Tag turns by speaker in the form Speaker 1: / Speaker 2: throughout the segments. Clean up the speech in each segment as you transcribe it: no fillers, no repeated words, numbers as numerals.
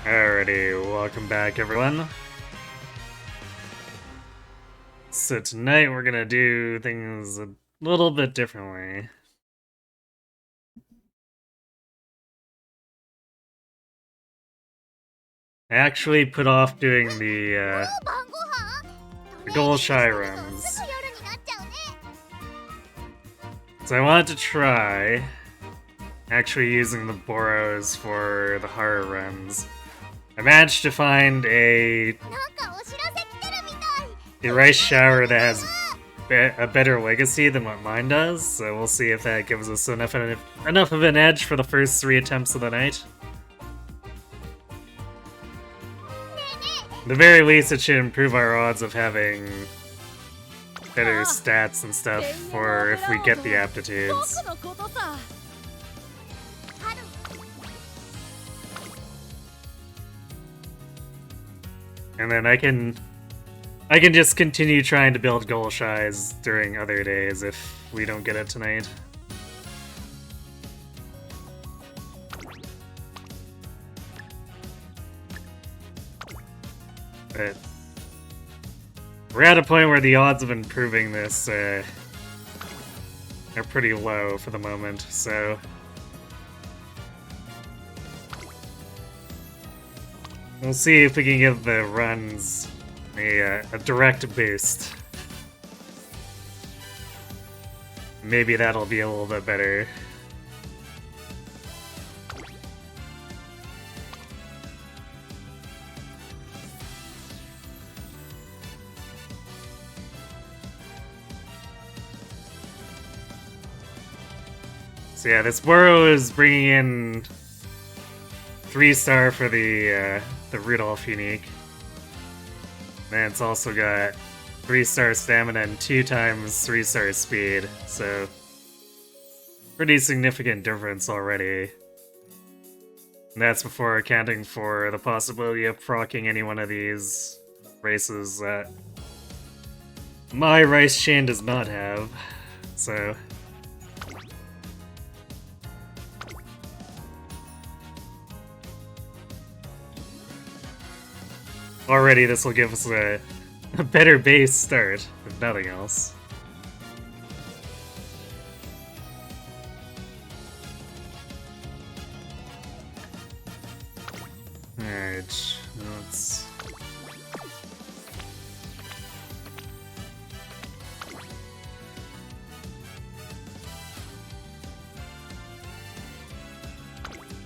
Speaker 1: Alrighty, welcome back everyone. So tonight we're gonna do things a little bit differently. I actually put off doing the goal shy runs. So I wanted to try actually using the Boros for the Haru runs. I managed to find a rice shower that has a better legacy than what mine does, so we'll see if that gives us enough of an edge for the first 3 attempts of the night. At the very least, it should improve our odds of having better stats and stuff for if we get the aptitudes. And then I can just continue trying to build goal shies during other days if we don't get it tonight. But we're at a point where the odds of improving this are pretty low for the moment, so we'll see if we can give the runs a direct boost. Maybe that'll be a little bit better. So yeah, this Boro is bringing in 3-star for the Rudolph unique. And it's also got 3-star stamina and 2 times 3-star speed, so pretty significant difference already. And that's before accounting for the possibility of procking any one of these races that my rice chain does not have, so already this will give us a better base start, if nothing else. Alright, let's...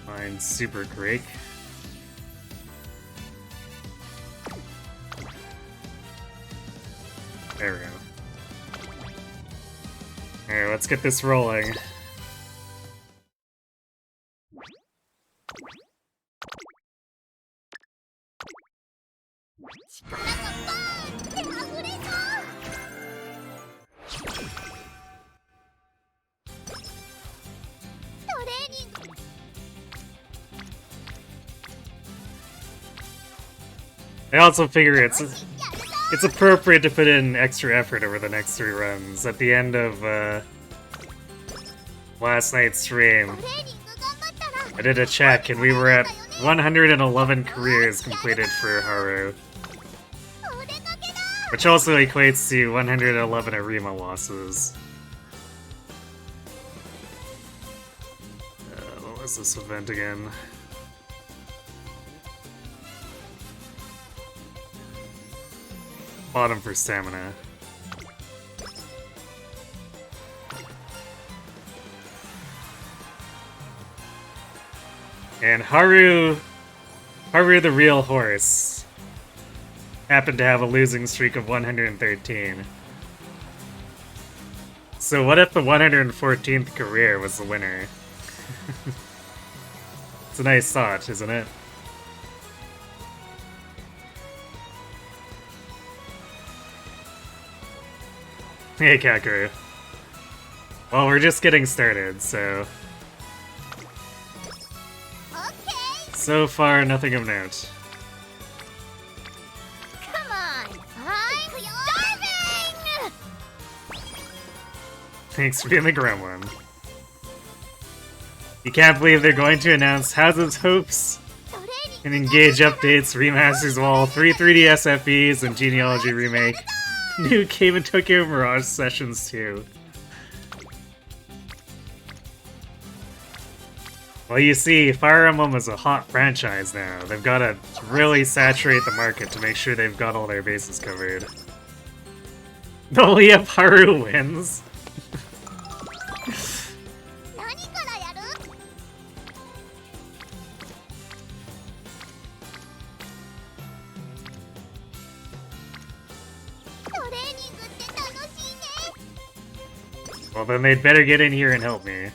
Speaker 1: find Super Drake. There we go. Alright, let's get this rolling. I also figure it's appropriate to put in extra effort over the next 3 runs. At the end of last night's stream, I did a check and we were at 111 careers completed for Haru. Which also equates to 111 Arima losses. What was this event again? Bottom for stamina. And Haru the real horse, happened to have a losing streak of 113. So what if the 114th career was the winner? It's a nice thought, isn't it? Hey, Kakeru. Well, we're just getting started, so... So far, nothing of note.
Speaker 2: Come on! I'm starving!
Speaker 1: Thanks for being the gremlin. You can't believe they're going to announce Hazard's Hopes And Engage updates, remasters of all 3 3DS FEs and Genealogy Remake. New Game in Tokyo Mirage Sessions 2. Well, you see, Fire Emblem is a hot franchise now. They've got to really saturate the market to make sure they've got all their bases covered. Only if Haru wins. Well, then they'd better get in here and help me.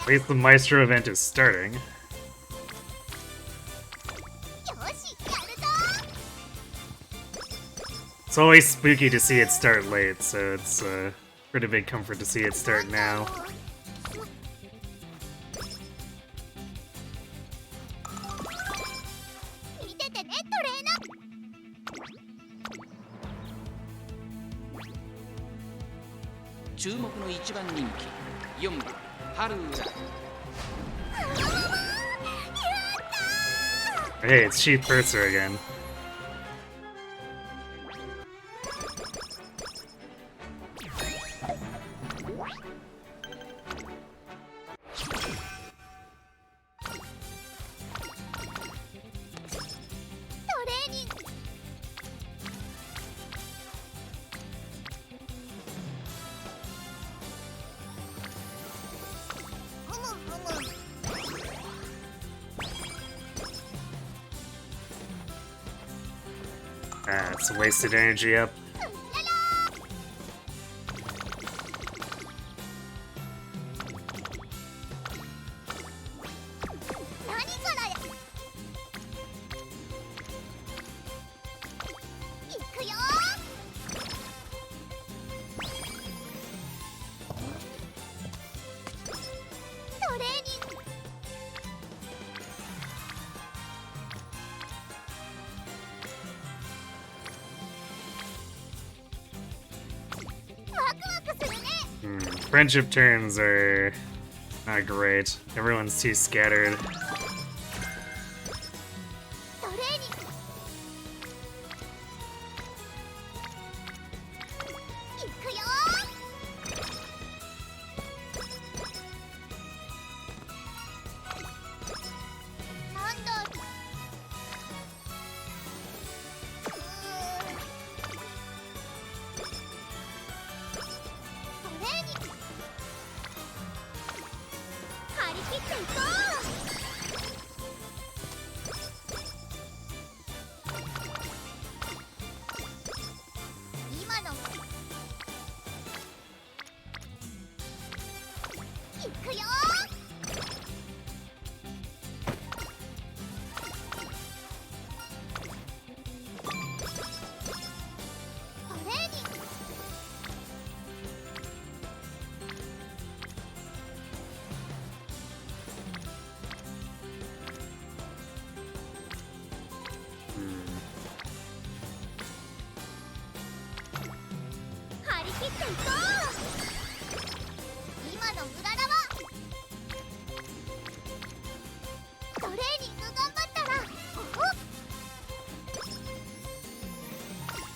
Speaker 1: At least the Maestro event is starting. It's always spooky to see it start late, so it's a pretty big comfort to see it start now. Hey, it's Chief Purser again. It's wasted energy up. Friendship turns are not great. Everyone's too scattered.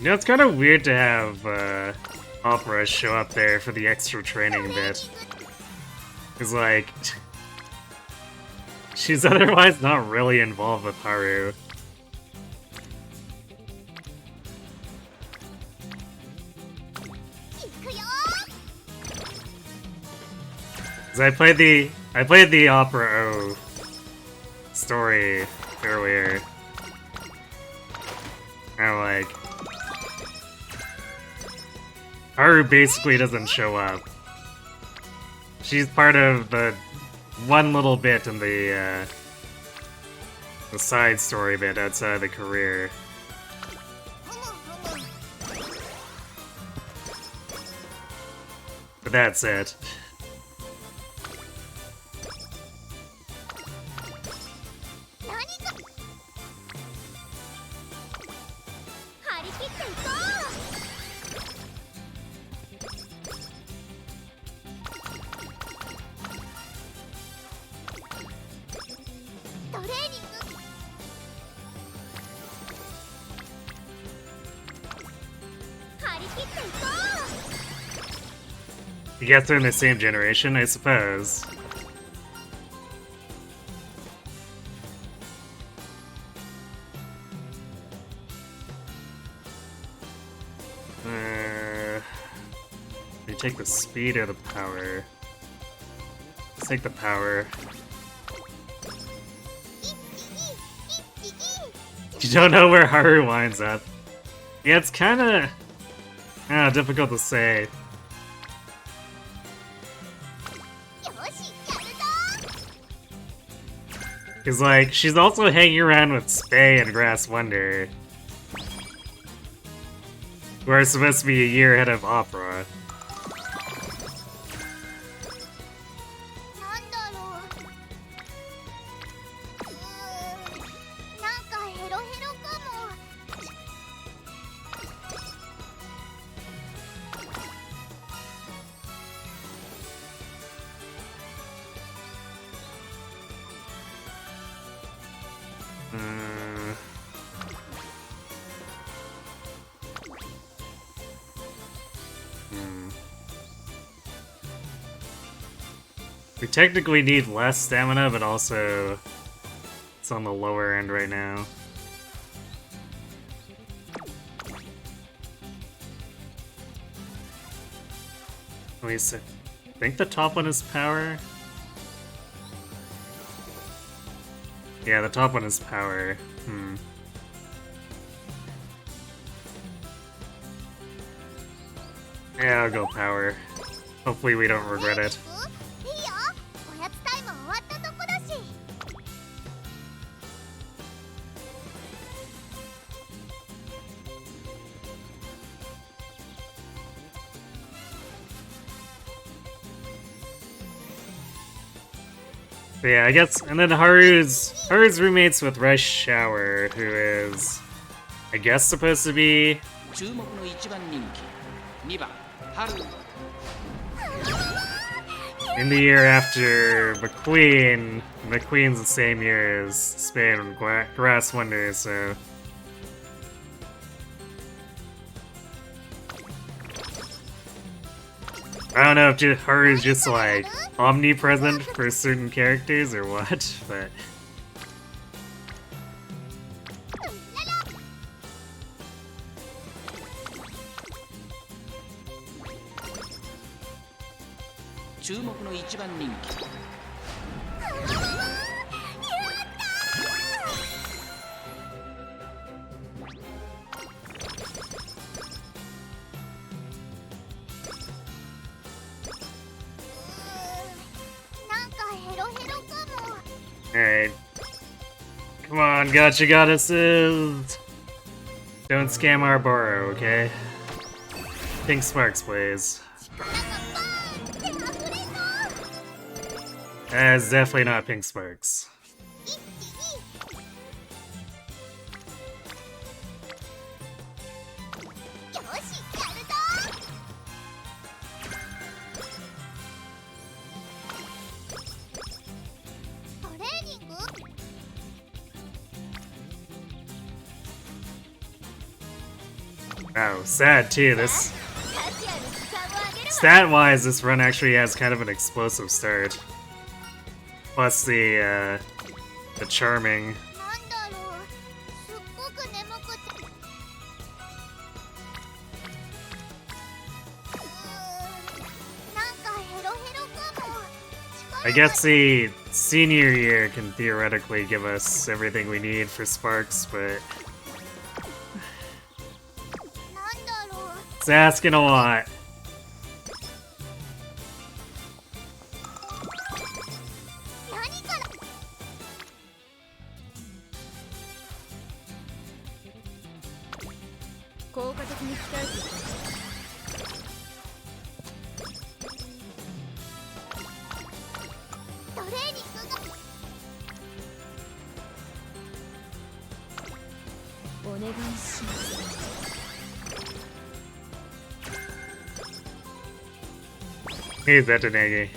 Speaker 1: You know, it's kind of weird to have Opera show up there for the extra training bit. Because, like, she's otherwise not really involved with Haru. 'Cause I played the Opera O story earlier. And like, Haru basically doesn't show up. She's part of the one little bit in the side story bit outside the career. But that's it. You guys are in the same generation, I suppose. You take the speed or the power? Let's take the power. You don't know where Haru winds up. Yeah, it's kinda difficult to say. Cause like, she's also hanging around with Spay and Grass Wonder, who are supposed to be a year ahead of Opera. We technically need less stamina, but also it's on the lower end right now. At least I think the top one is power. Yeah, the top one is power. Yeah, I'll go power. Hopefully we don't regret it. But yeah, I guess, and then Haru's roommates with Rush Shower, who is, I guess, supposed to be in the year after McQueen. McQueen's the same year as Spain and Grass Wonder, so. I don't know if Haru's just like omnipresent for certain characters or what, but. Alright. Come on, gotcha goddesses! Don't scam our borrow, okay? Pink Sparks, please. That's definitely not Pink Sparks. Oh, sad too, this... Stat-wise, this run actually has kind of an explosive start. Plus the charming. I guess the senior year can theoretically give us everything we need for sparks, but it's asking a lot. Hey, Zetanegi.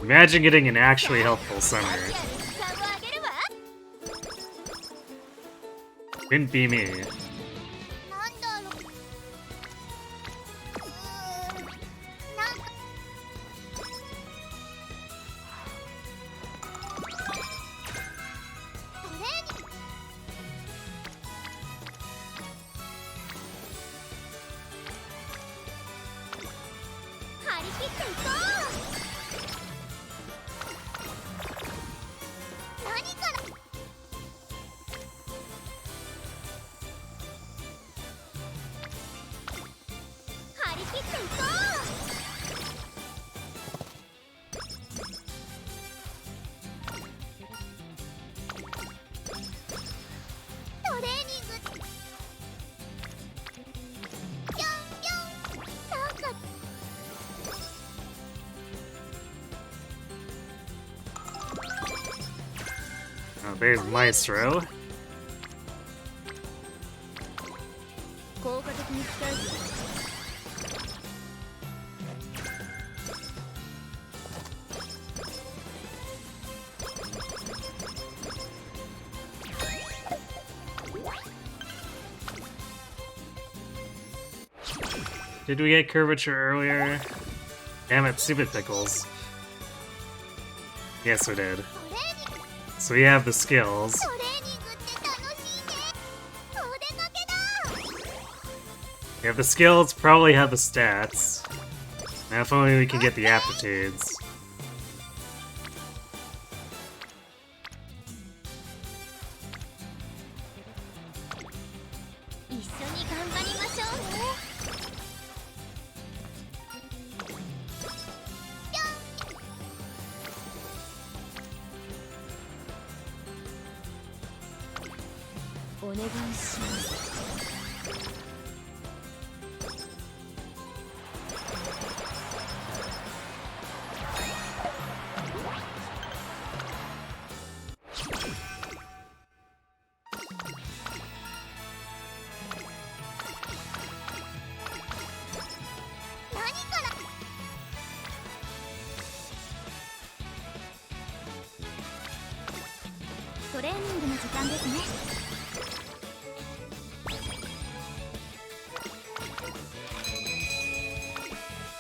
Speaker 1: Imagine getting an actually helpful summer. Couldn't be me. Oh, there's Maestro. Did we get curvature earlier? Damn it, stupid pickles. Yes, we did. So we have the skills. We have the skills, probably have the stats. Now if only we can get the aptitudes.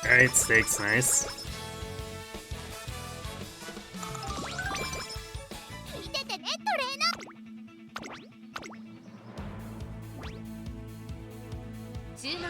Speaker 1: Alright, steak's nice.
Speaker 2: 注目の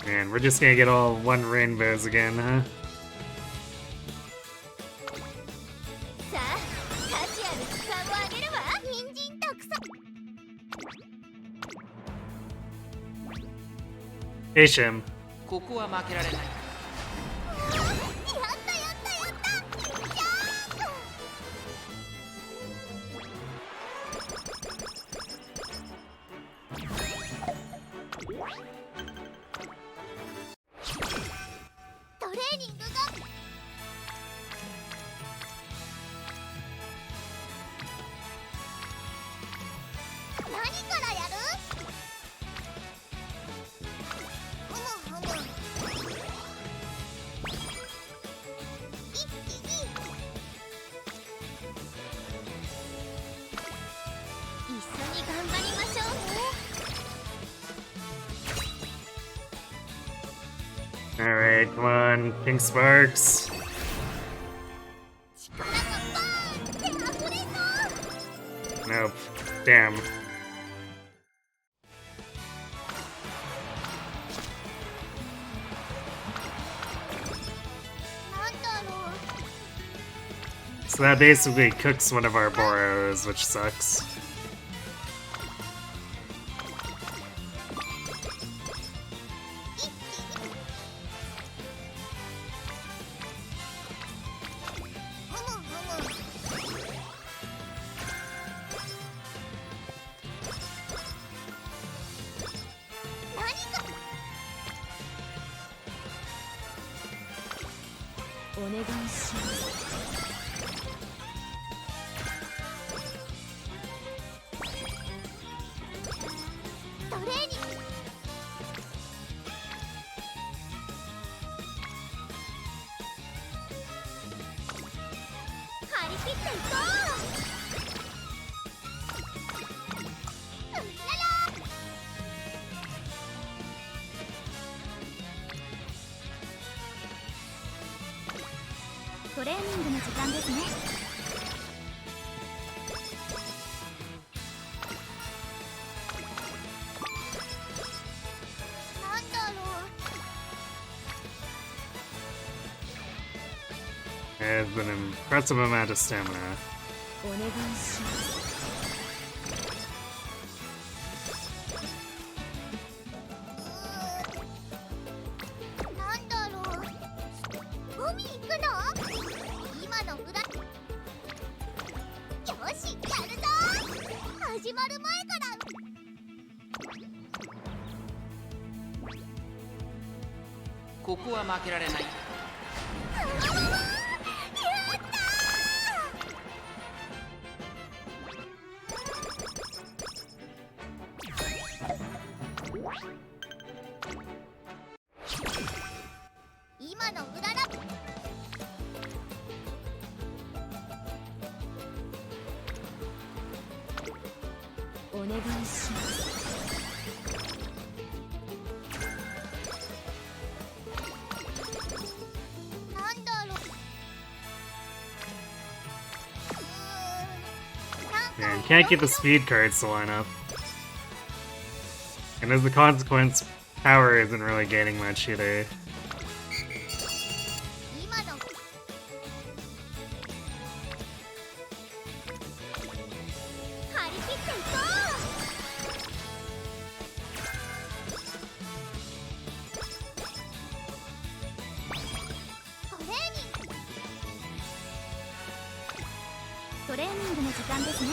Speaker 1: Man, we're just gonna get all one rainbows again, huh?
Speaker 2: さあ、価値ある時間をあげるわ。人参たくさん。
Speaker 1: Ashim.
Speaker 3: ここは負けられない。
Speaker 2: やったやったやった。ジャンプ。トレーニングが何からやる？ふむふむ。一気に一緒に頑張りましょうね。
Speaker 1: Alright, come on, King Sparks.
Speaker 2: 力がバーンって溢れそう。
Speaker 1: Nope. Damn.
Speaker 2: なんだろう。
Speaker 1: So that basically cooks one of our Boros, which sucks.
Speaker 2: お願いします。トレーニング。張り切っていこう。うっらら。トレーニングの時間ですね。なんだろう。
Speaker 1: Has an impressive amount of stamina.
Speaker 2: お願いします。なんだろう。海行くの？今の裏。よし、やるぞ。始まる前から。
Speaker 3: ここは負けられない。
Speaker 2: やったー。今のうらら。お願いします。 なんだろう。
Speaker 1: Man, can't get the speed cards to line up. And as a consequence, power isn't really gaining much either.
Speaker 2: 今の。張り切っていこう。トレーニング。トレーニングの時間ですね。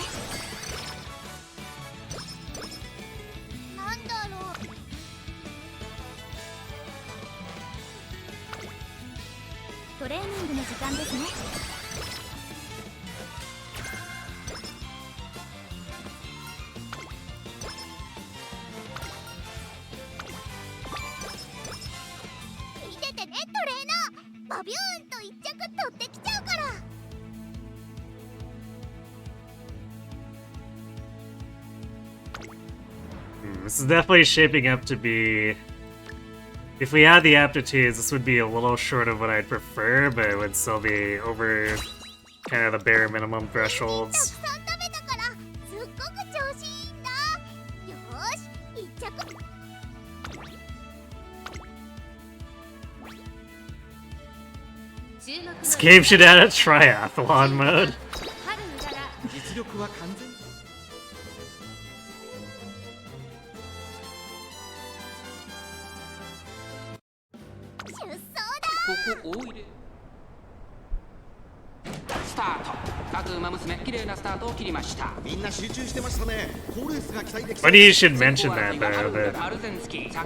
Speaker 2: なんだろう。トレーニングの時間ですね。ビューンと1着取ってきちゃうから。
Speaker 1: This is definitely shaping up to be... If we had the aptitudes, this would be a little short of what I'd prefer, but it would still be over kind of the bare minimum
Speaker 2: たく
Speaker 1: thresholds.
Speaker 2: さん食べたからすっごく調子いいんだ。よーし、1着。
Speaker 1: This game should add a triathlon mode.
Speaker 4: 実力は完全。
Speaker 2: 出走だ。
Speaker 3: ここ大入れスタート。各馬娘綺麗なスタートを切りました。
Speaker 4: みんな集中してましたね。好レースが期待でき
Speaker 1: Funny you should mention that though, that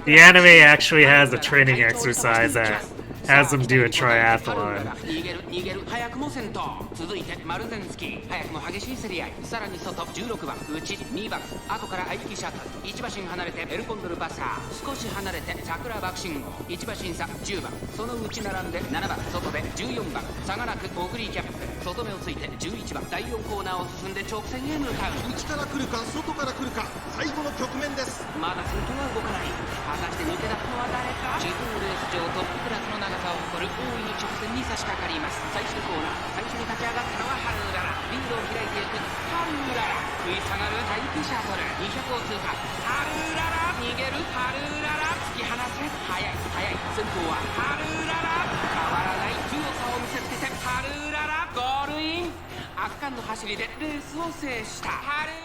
Speaker 1: the anime actually has a training exercise that has them do a triathlon.
Speaker 3: 逃げる逃げる早くも先頭。続いてマルゼンスキー早くも激しい競り合い。さらに外16番内2番後から相引きシャトル。1馬身離れてエルコンドルバサー。少し離れて桜爆信号。1馬身差10番その内並んで7番外で14番差がなくオグリーキャップ外目をついて11番第4コーナーを進んで直線へ向かう。
Speaker 4: 内から来るか外から来るか最後の局面です。
Speaker 3: まだ先頭は動かない。果たして抜け出すのは誰か。地方レース場トップクラスの長さを誇る大いに直線に差し掛かります。最終コーナー最初に立ち上がったのはハルララ。リードを開いていくハルララ。食い下がる待機シャトル200を通過。ハルララ逃げるハルララ突き放せ。速い速い先頭はハルララ。変わらない強さを見せつけてハルララゴールイン。圧巻の走りでレースを制したハル。
Speaker 2: や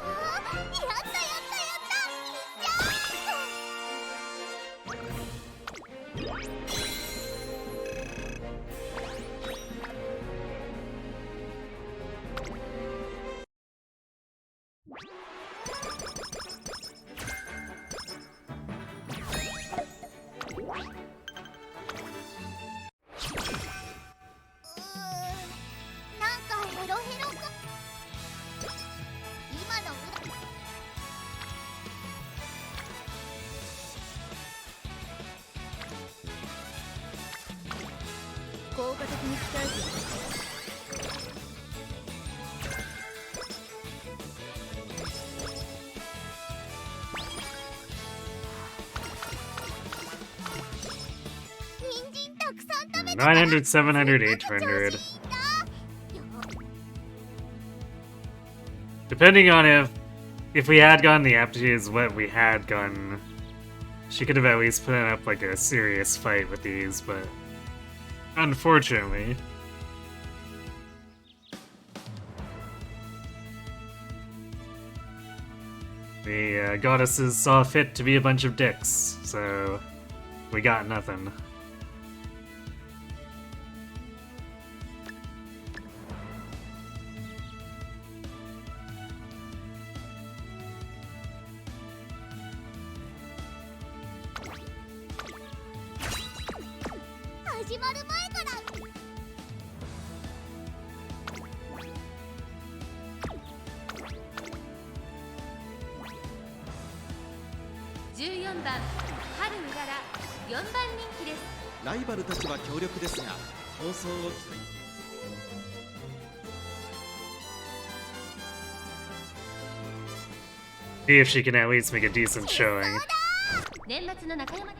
Speaker 2: ったやったやった。なんかヘロヘロか。今の効果的に使える。人参たくさん食べたから
Speaker 1: 900, 700, 800. Depending on if we had gotten the aptitudes what we had gotten, she could have at least put up like a serious fight with these, but unfortunately. The goddesses saw fit to be a bunch of dicks, so we got nothing.
Speaker 4: Haru ライバルたちは強力ですが、放送を期待。
Speaker 1: See if she can at least make a decent showing.
Speaker 5: 年末の中山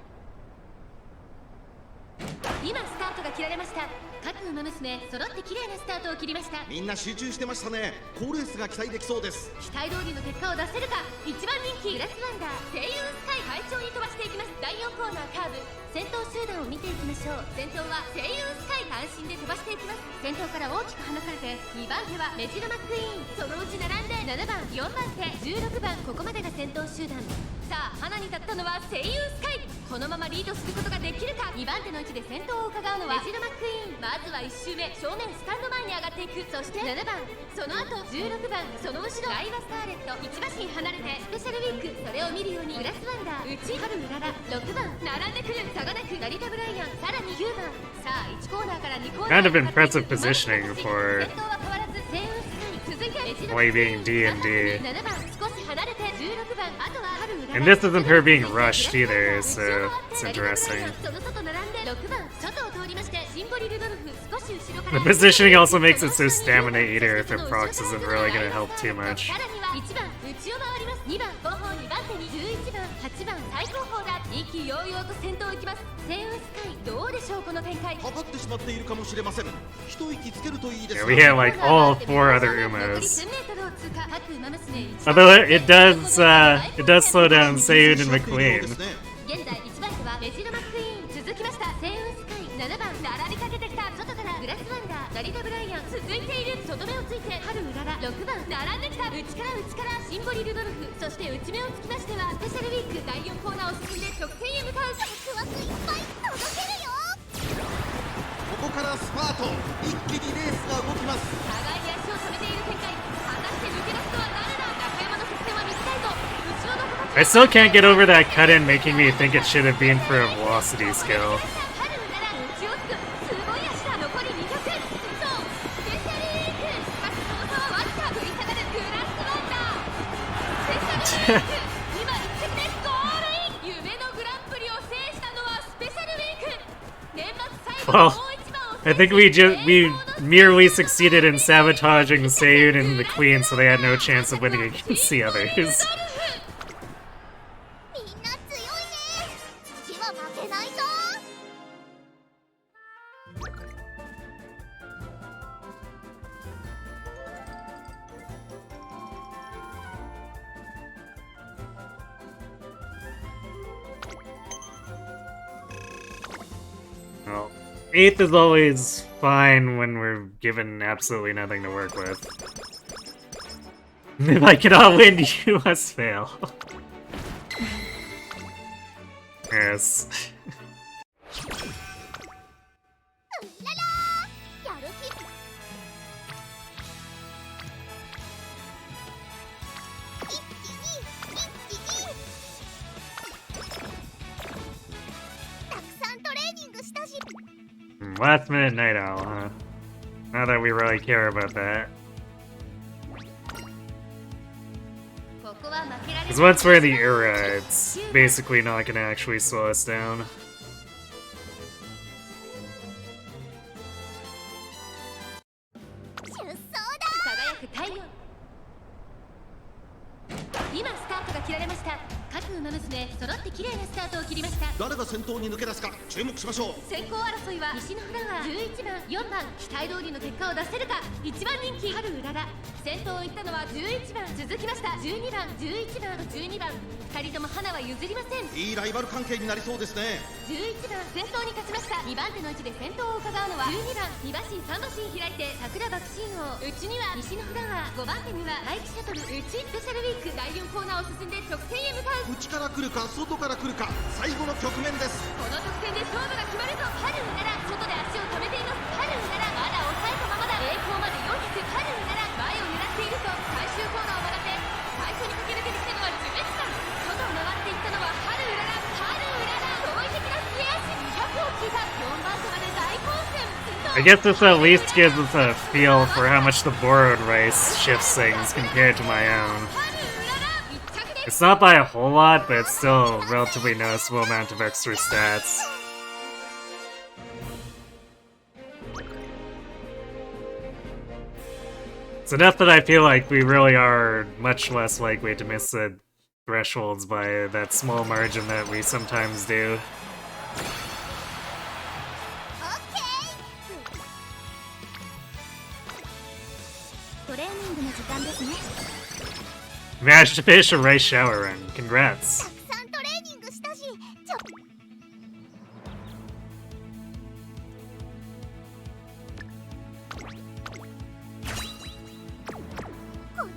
Speaker 5: 今スタートが切られました。各馬娘揃って綺麗なスタートを切りました。
Speaker 4: みんな集中してましたね。好レースが期待できそうです。
Speaker 5: 期待通りの結果を出せるか。一番人気グラスワンダー声優スカイ快調に飛ばしていきます。第4コーナーカーブ先頭集団を見ていきましょう。先頭は声優スカイ単身で飛ばしていきます。先頭から大きく離されて2番手はメジロマックイーンそのうち並んで7番4番手16番ここまでが先頭集団。さあ花に立ったのは声優スカイ。このままリードすることができるか。2番手の位置で先頭を伺うのはメジロマックイーン。まずは1周目正面スタンド前に上がっていく。そして7番その後16番その後ろライバスターレット1馬身離れてスペシャルウィークそれを見るようにグラスワンダー内春うらら6番並んでくる差がなく成田ブライアンさらに9番さあ1コーナーから2コーナー
Speaker 1: Kind of impressive positioning for
Speaker 5: 先頭は変わらずセイウンスカイ続いてメジロマックイーン
Speaker 1: only being D&D.
Speaker 5: 7番少し離れて16番
Speaker 1: And this isn't her being rushed either, so it's interesting. The positioning also makes it so stamina eater if it procs isn't really gonna help too much.
Speaker 5: 2番後方2番手に11番8番最後方だ意気揚々と先頭行きますセウンスカイどうでしょうこの展開かかってしまっているかもしれません一息つけるといいです
Speaker 1: Yeah, we had like all 4 other Umas. Although it does slow down Seiyun and McQueen.
Speaker 5: 現在1番手はメジロマックイーン続きましたセウンスカイ7番並びかけてきた外からグラスワンダーダリダブライアン続いている外目をついて春うらら6番並んできた内からシンボリルドルフそして内目をつきましてはスペシャルウィーク第4コーナーを進んで直線へ向かう
Speaker 2: ワクワクいっぱい届けるよ
Speaker 4: ここからスパート一気にレースが動きます
Speaker 5: 互いに足を止めている展開果たして抜け出すのは誰だ中山の直線は短いと後ろの子たち
Speaker 1: I still can't get over that cut-in making me think it should have been for a velocity skill.
Speaker 5: 春うらら内をつくすごい足だ残り200先頭スペシャルウィークしかしその差はわずか振り下がるグラスワンダースペシャルウィーク今一着でゴールイン夢のグランプリを制したのはスペシャルウィーク年末最後の
Speaker 1: Well,
Speaker 5: 大一番を
Speaker 1: I think we merely succeeded in sabotaging Seiyun and the Queen, so they had no chance of winning against the others.
Speaker 2: みんな強いね父は負けないぞ
Speaker 1: Well, 8th is always fine when we're given absolutely nothing to work with. If I cannot win, you must fail. Yes.
Speaker 2: ララーやる気一気にたくさんトレーニングしたし
Speaker 1: Last minute night owl, huh? Not that we really care about that.
Speaker 5: ここは負けられない
Speaker 1: Because once we're in the era, it's basically not gonna actually slow us down.
Speaker 2: 出走だ
Speaker 5: 輝く太陽今スタートが切られました各馬娘揃って綺麗なスタートを切りました
Speaker 4: 誰が先頭に抜け出すか注目しましょう
Speaker 5: 先行争いは西のフラワー11番4番期待通りの結果を出せるか1番人気春うらら先頭を行ったのは11番続きました12番11番と12番2人とも花は譲りません
Speaker 4: いいライバル関係になりそうですね
Speaker 5: 11番先頭に勝ちました2番手の位置で先頭を伺うのは12番2馬身3馬身開いて桜爆心王内には西のフラワー5番手には大気シャトル内スペシャルウィーク第4コーナーを進んで直線へ向かう
Speaker 4: 内から来るか外から来るか最後の局面です
Speaker 5: この直線で勝負が決まると春うらら外で足を止めています春うららまだ抑えたままだ栄光まで400春うらら前を狙っていると最終コーナーを曲がって最初に駆け抜けてきたのは11番外を回っていったのは春うらら驚異的な末足200を切った4番手まで大混戦
Speaker 1: I guess this at least gives us a feel for how much the borrowed race shifts things compared to my own.
Speaker 5: 春うらら1着で
Speaker 1: It's not by a whole lot, but it's still a relatively noticeable amount of extra stats. It's enough that I feel like we really are much less likely to miss the thresholds by that small margin that we sometimes do.
Speaker 2: オッケートレーニングの時間ですね
Speaker 1: Managed to finish a rice shower run. Congrats.
Speaker 2: たくさんトレーニングしたしこの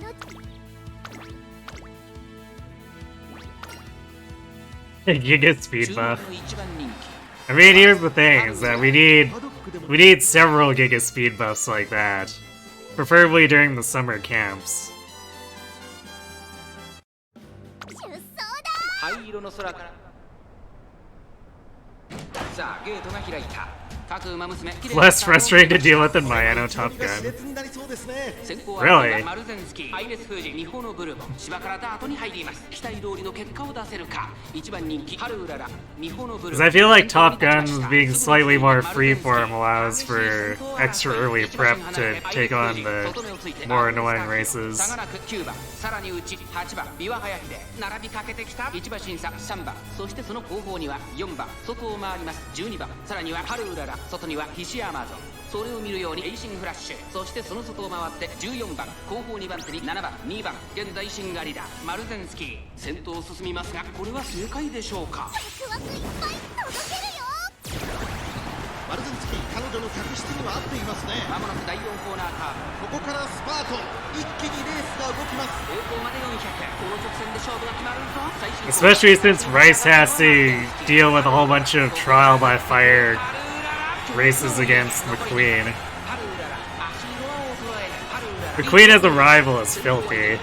Speaker 1: Giga speed
Speaker 3: 注目
Speaker 1: buff.
Speaker 3: の1番人気
Speaker 1: I mean, here's the thing, is that we need several Giga speed buffs like that. Preferably during the summer camps.
Speaker 2: 出走だ
Speaker 3: 灰色の空からさあゲートが開いた
Speaker 1: Less frustrating to deal with than Maestro Top
Speaker 4: が熾
Speaker 1: Gun.
Speaker 4: 烈になりそうですね。
Speaker 1: Really?
Speaker 3: マルゼンスキー、ハイネス封じ、日本のブルボン、芝からダートに入ります。期待通りの結果を出せるか。一番人気、ハルウララ、日本のブルボ
Speaker 1: Because
Speaker 3: ン。
Speaker 1: I feel like Top Gun being slightly more freeform allows for extra early prep to take on the more annoying races.
Speaker 3: 差がなく9番、さらに内8番、ビワハヤヒデ、並びかけてきた1馬審査3番、そしてその後方には4番、外を回ります12番、さらにはハルウララ、外には菱山ゾン。それを見るようにエイシンフラッシュ、そしてその外を回って14番、後方2番手に7番、2番、現在シンガリダ、マルゼンスキー、先頭を進みますが、これは正解でしょうか。
Speaker 2: ワクワクいっぱい届けるよ。
Speaker 4: マルゼンスキー、彼女の客室には合っていますね。
Speaker 3: まもなく第4コーナーカーブ、
Speaker 4: ここからスパート、一気にレースが動きます。
Speaker 3: 栄光まで400、この直線で勝負が決まるぞ。最終
Speaker 1: Especially since Rice has to deal with a whole bunch of trial by fire races against McQueen. McQueen as a rival is filthy.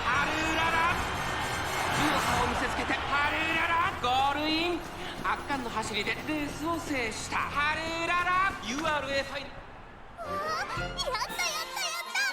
Speaker 3: 圧巻の走りでレースを制したハルララ URA ファイナル。
Speaker 2: やったやったやったや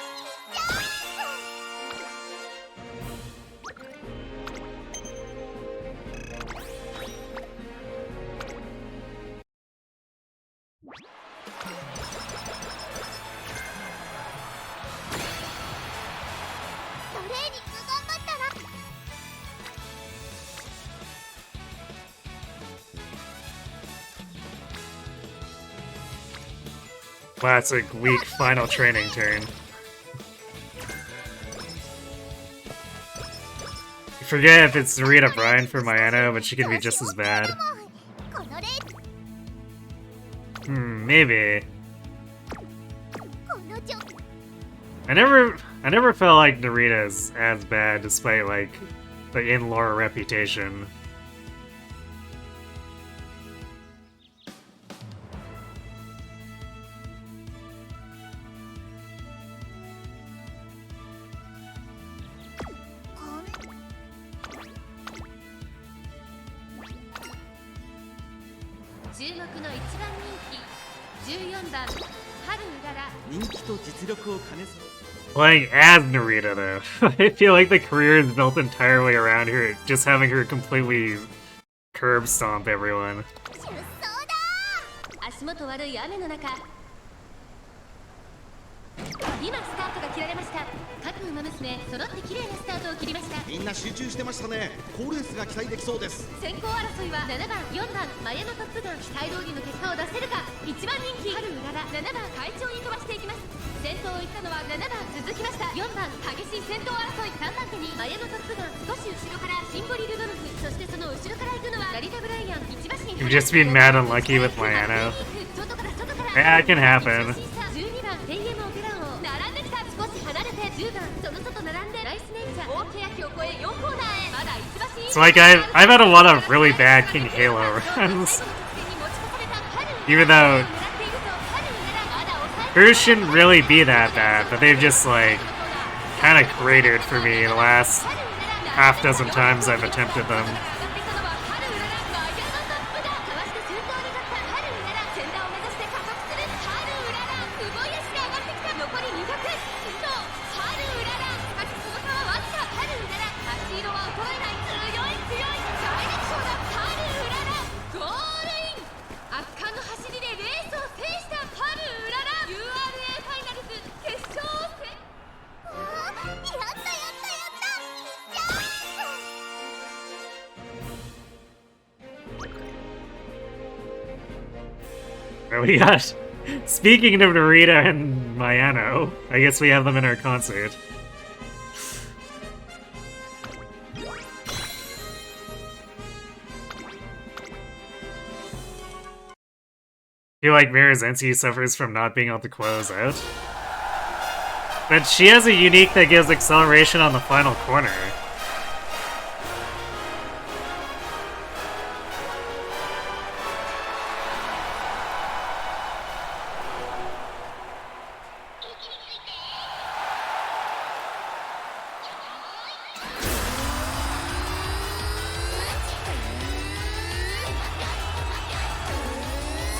Speaker 2: トレーニング頑張ったら
Speaker 1: Classic weak final training turn. You forget if it's Rita Bryan for Maestro, but she can be just as bad.
Speaker 2: このレース
Speaker 1: Maybe.
Speaker 2: この状
Speaker 1: I never felt like Narita's as bad despite like the in-lore reputation. Playing as Narita though, I feel like the career is built entirely around her, just having her completely curb stomp everyone.
Speaker 2: 出走だ。
Speaker 5: 足元悪い雨の中、今スタートが切られました。各馬娘揃って綺麗なスタートを切りました。
Speaker 4: みんな集中してましたね。好レースが期待できそうです。
Speaker 5: 先行争いは7番、4番、マヤのトップガン、期待通りの結果を出せるか。1番人気、春うらら、7番、快調に飛ばしていきます。先頭を行ったのは7番、続きました。4番、激しい先頭争い、3番手にマヤのトップガン、少し後ろからシンボリルドルフ、そしてその後ろから行くのはラリタ・ブライアン、1馬身に
Speaker 1: You've just been mad unlucky with Maestro.
Speaker 5: 外から外から
Speaker 1: Yeah, it can happen.
Speaker 5: 12番、テイエム・オペランを並んできた。少し離れて10番、その外並んでライスネイチャー、大欅を越え4コーナーへ。まだ1馬身。
Speaker 1: So like I've had a lot of really bad King Halo runs. Even though hers shouldn't really be that bad, but they've just like kind of cratered for me the last half dozen times I've attempted them. We got, speaking of Narita and Mayano, I guess we have them in our concert. I feel like Mirazensi suffers from not being able to close out. But she has a unique that gives acceleration on the final corner.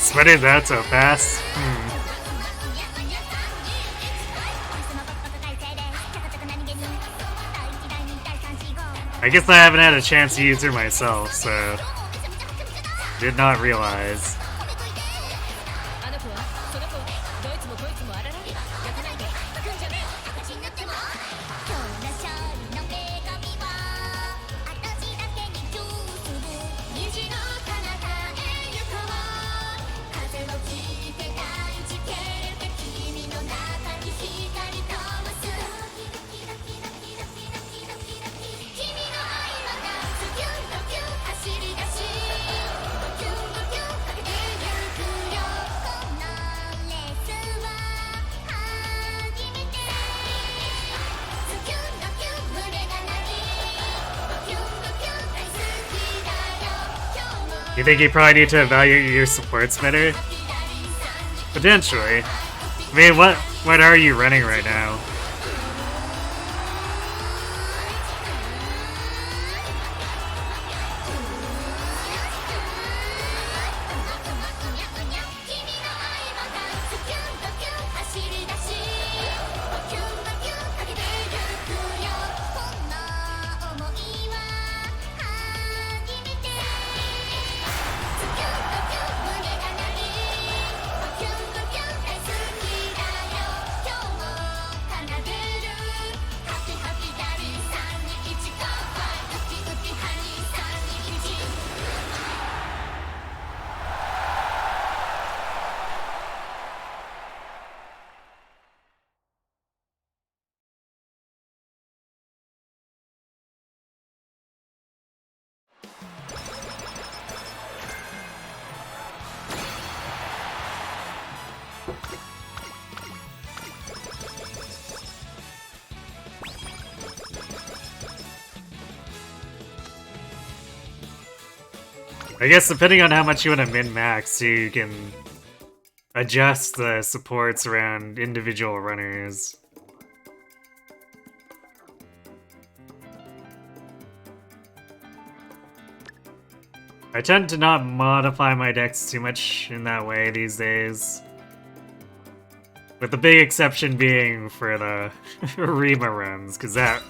Speaker 1: Sweated that so fast? I guess I haven't had a chance to use her myself, so did not realize. You think you probably need to evaluate your supports better? Potentially. I mean, what are you running right now? I guess depending on how much you want to min-max, you can adjust the supports around individual runners. I tend to not modify my decks too much in that way these days. With the big exception being for the Arima runs, because that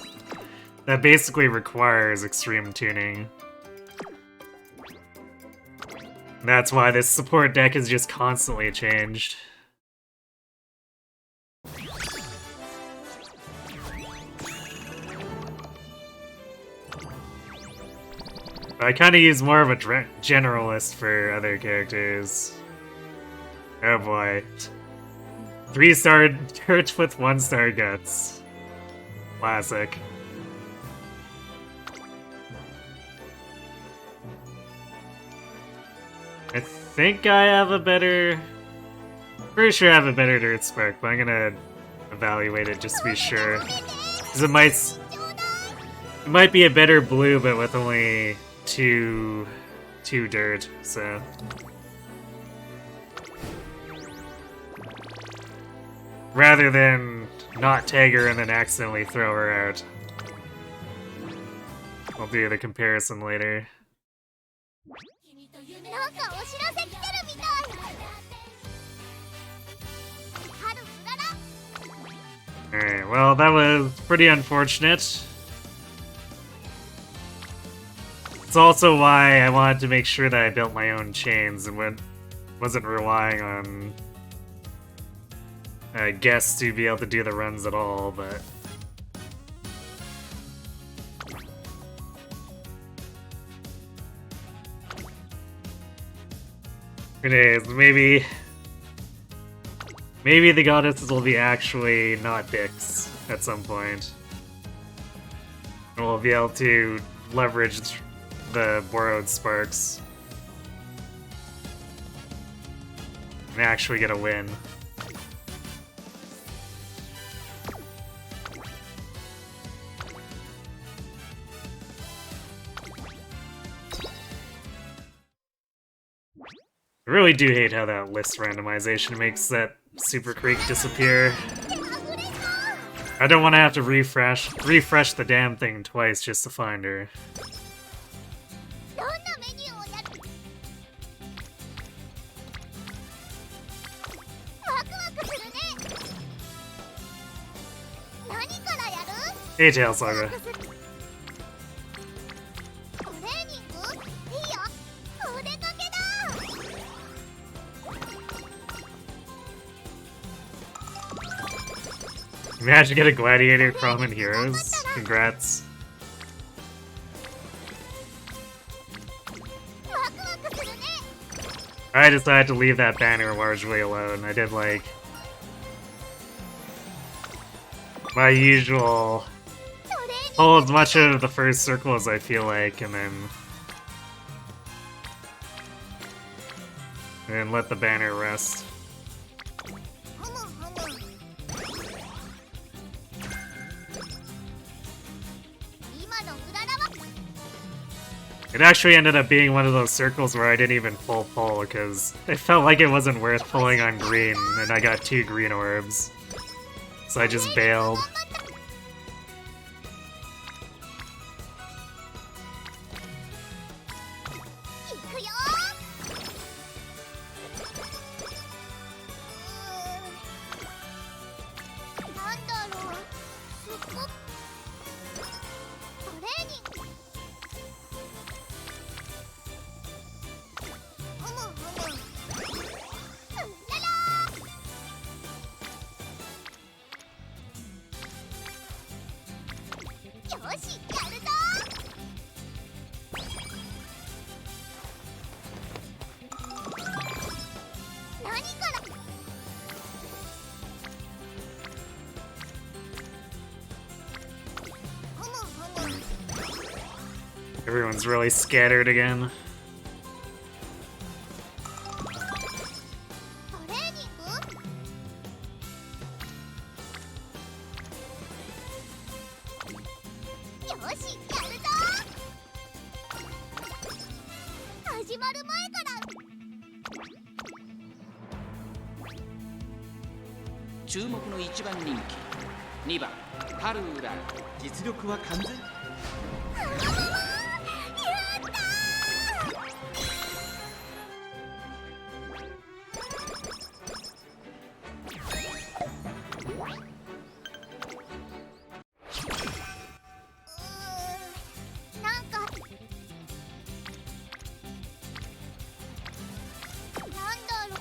Speaker 1: basically requires extreme tuning. That's why this support deck is just constantly changed. I kind of use more of a generalist for other characters. Oh boy. 3-star dirt with 1-star guts. Classic. I think I have a better... Pretty sure I have a better dirt spark, but I'm gonna evaluate it just to be sure. Because it might be a better blue, but with only two dirt, so... Rather than not tag her and then accidentally throw her out. I'll do the comparison later. Alright, well that was pretty unfortunate. It's also why I wanted to make sure that I built my own chains and wasn't relying on guests to be able to do the runs at all, but... Anyways, maybe the goddesses will be actually not dicks at some point. And we'll be able to leverage the borrowed sparks and actually get a win. I really do hate how that list randomization makes that Super Creek disappear. I don't want to have to refresh the damn thing twice just to find her. Detail Saga.
Speaker 2: トレーニングいいよ、お出かけだ。
Speaker 1: You managed to get a gladiator from in Heroes. Congrats.
Speaker 2: ワクワクするね。
Speaker 1: I decided to leave that banner largely alone. I did like my usual
Speaker 2: トレーニング
Speaker 1: pull as much of the first circle as I feel like, and then let the banner rest.
Speaker 2: ふむふむ。今のうららは
Speaker 1: It actually ended up being one of those circles where I didn't even full pull because it felt like it wasn't worth pulling on green, and I got 2 green orbs. So I just bailed.
Speaker 2: いくよ。なんだろう、すっごくトレーニング。ふむふむ。うらら。よし、やるぞ。何から。 ふむふむ。
Speaker 1: Everyone's really scattered again.
Speaker 2: トレーニング。よし、やるぞ。始まる前から。
Speaker 3: 注目の1番人気2番ハルーラ。
Speaker 4: 実力は完全。
Speaker 2: やったー。なんかなんだろう。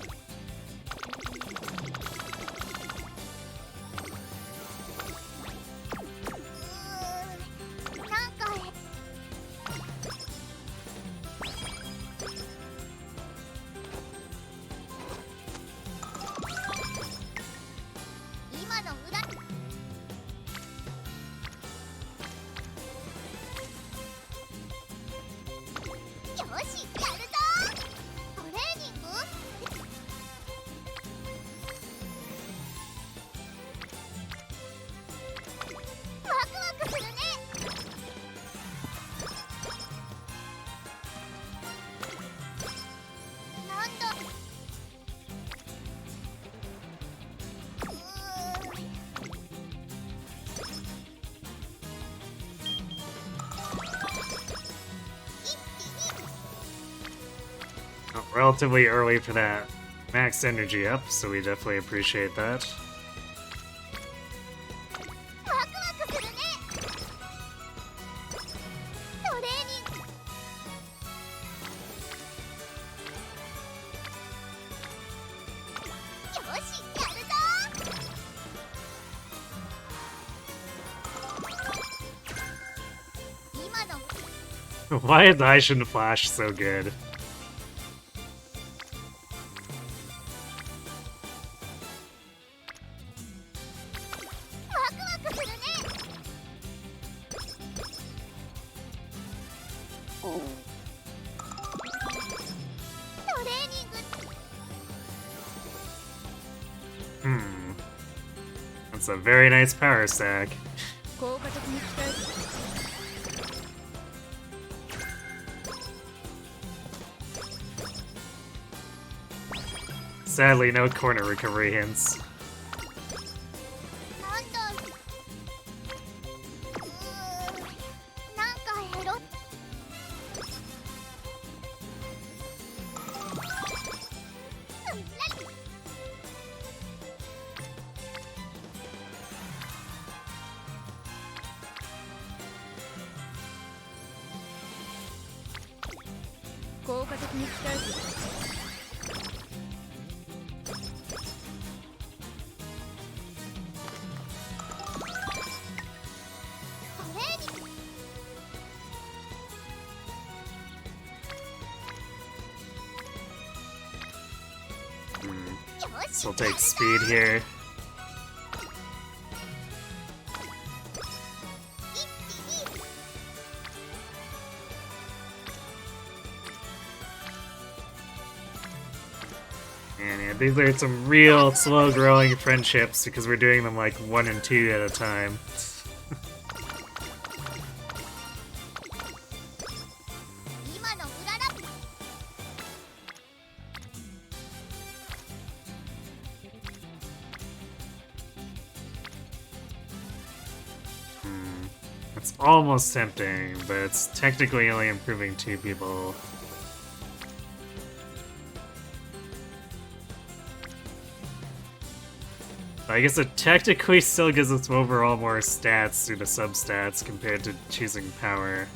Speaker 2: なんか今の裏。よし、やるぞ。トレーニング。ワクワクするね。なんだ。
Speaker 1: Relatively early for that max energy up, so we definitely appreciate that.
Speaker 2: ワクワクするね。トレーニング。よし、やるぞ。今の
Speaker 1: Why is Aishin Flash so good?
Speaker 2: ワクワクするね。トレーニング。
Speaker 1: That's a very nice power stack.
Speaker 5: 効果的に鍛える。
Speaker 1: Sadly, no corner recovery hints.
Speaker 2: なんだろう。なんかヘロ。
Speaker 5: 効果的に鍛えていきます。
Speaker 1: So we'll take speed here. And yeah, these are some real slow-growing friendships because we're doing them like 1 and 2 at a time. It's almost tempting, but it's technically only improving 2 people. I guess it technically still gives us overall more stats through the substats compared to choosing power.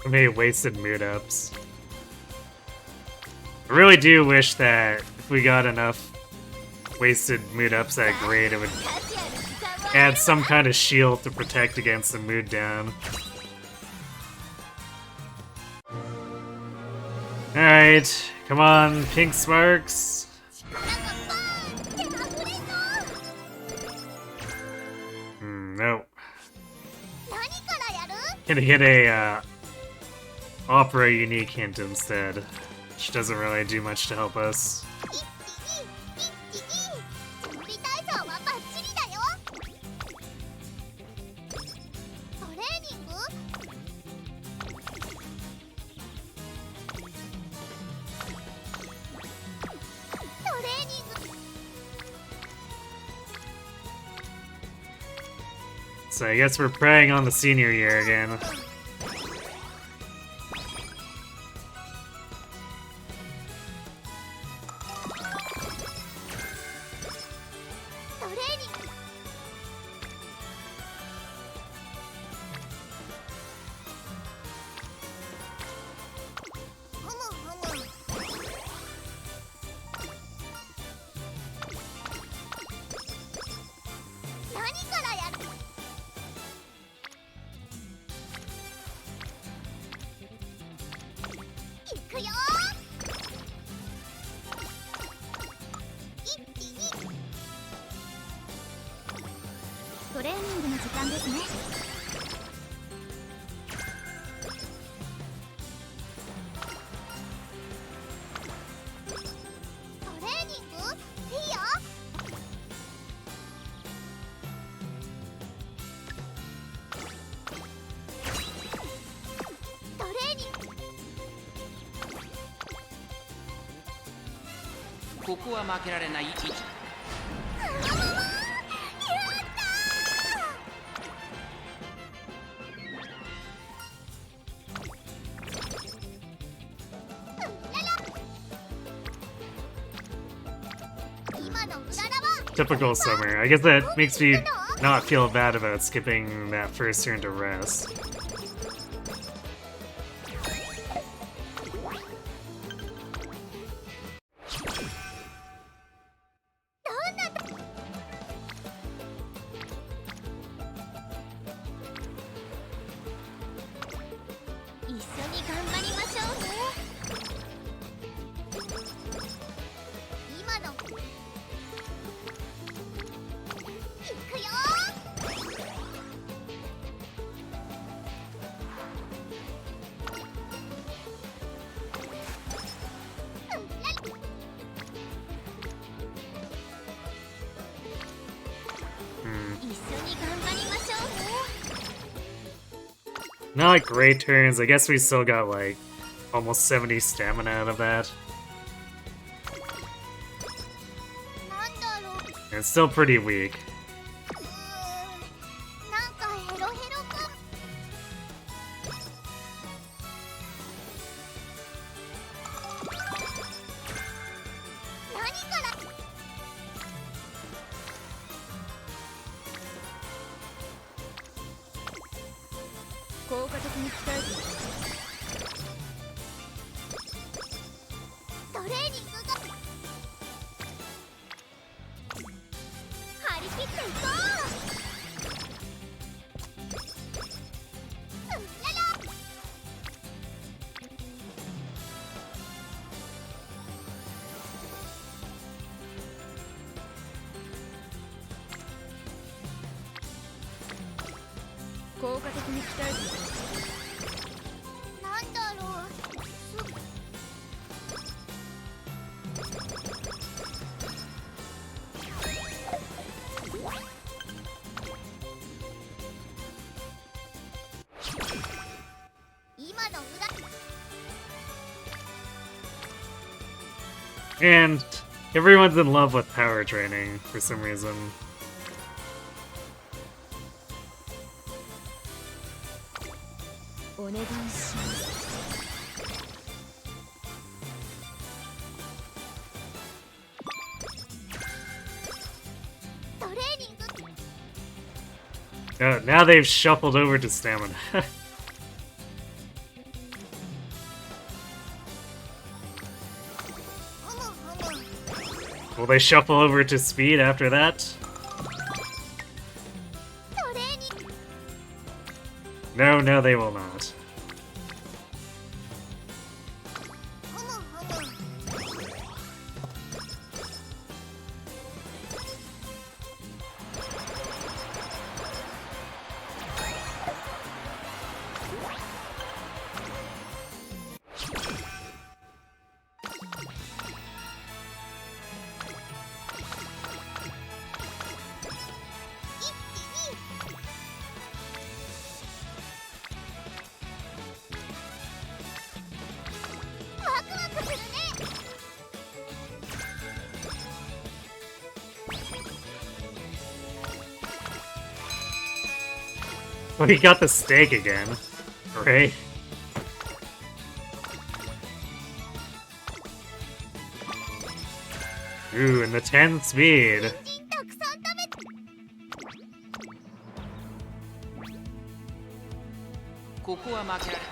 Speaker 1: I made wasted mood ups. I really do wish that if we got enough wasted mood ups at grade, it would add some kind of shield to protect against the mood down. Alright, come on, pink sparks. Nope. Gonna get a opera unique hint instead, which doesn't really do much to help us. So I guess we're preying on the senior year again. Typical summer. I guess that makes me not feel bad about skipping that first turn to rest. Not great turns. I guess we still got like almost 70 stamina out of that.
Speaker 2: なんだろう
Speaker 1: And it's still pretty weak.
Speaker 2: なんかヘロヘロか何から
Speaker 5: 効果的に鍛えて
Speaker 2: トレーニングが張り切っていこううんらら
Speaker 5: 効果的に鍛えて
Speaker 2: なんだろう今の裏
Speaker 1: And everyone's in love with power training for some reason.
Speaker 5: お願いします
Speaker 2: トレーニング
Speaker 1: Now they've shuffled over to stamina.
Speaker 2: ふむふむ
Speaker 1: Will they shuffle over to speed after that?
Speaker 2: トレーニング
Speaker 1: No, no, they will not.
Speaker 2: ふむふむ ワクワクするね
Speaker 1: Well, he got the stake again. Right? Ooh, and the 10 speed.
Speaker 2: 人たくさん食べ
Speaker 3: ここは負けられ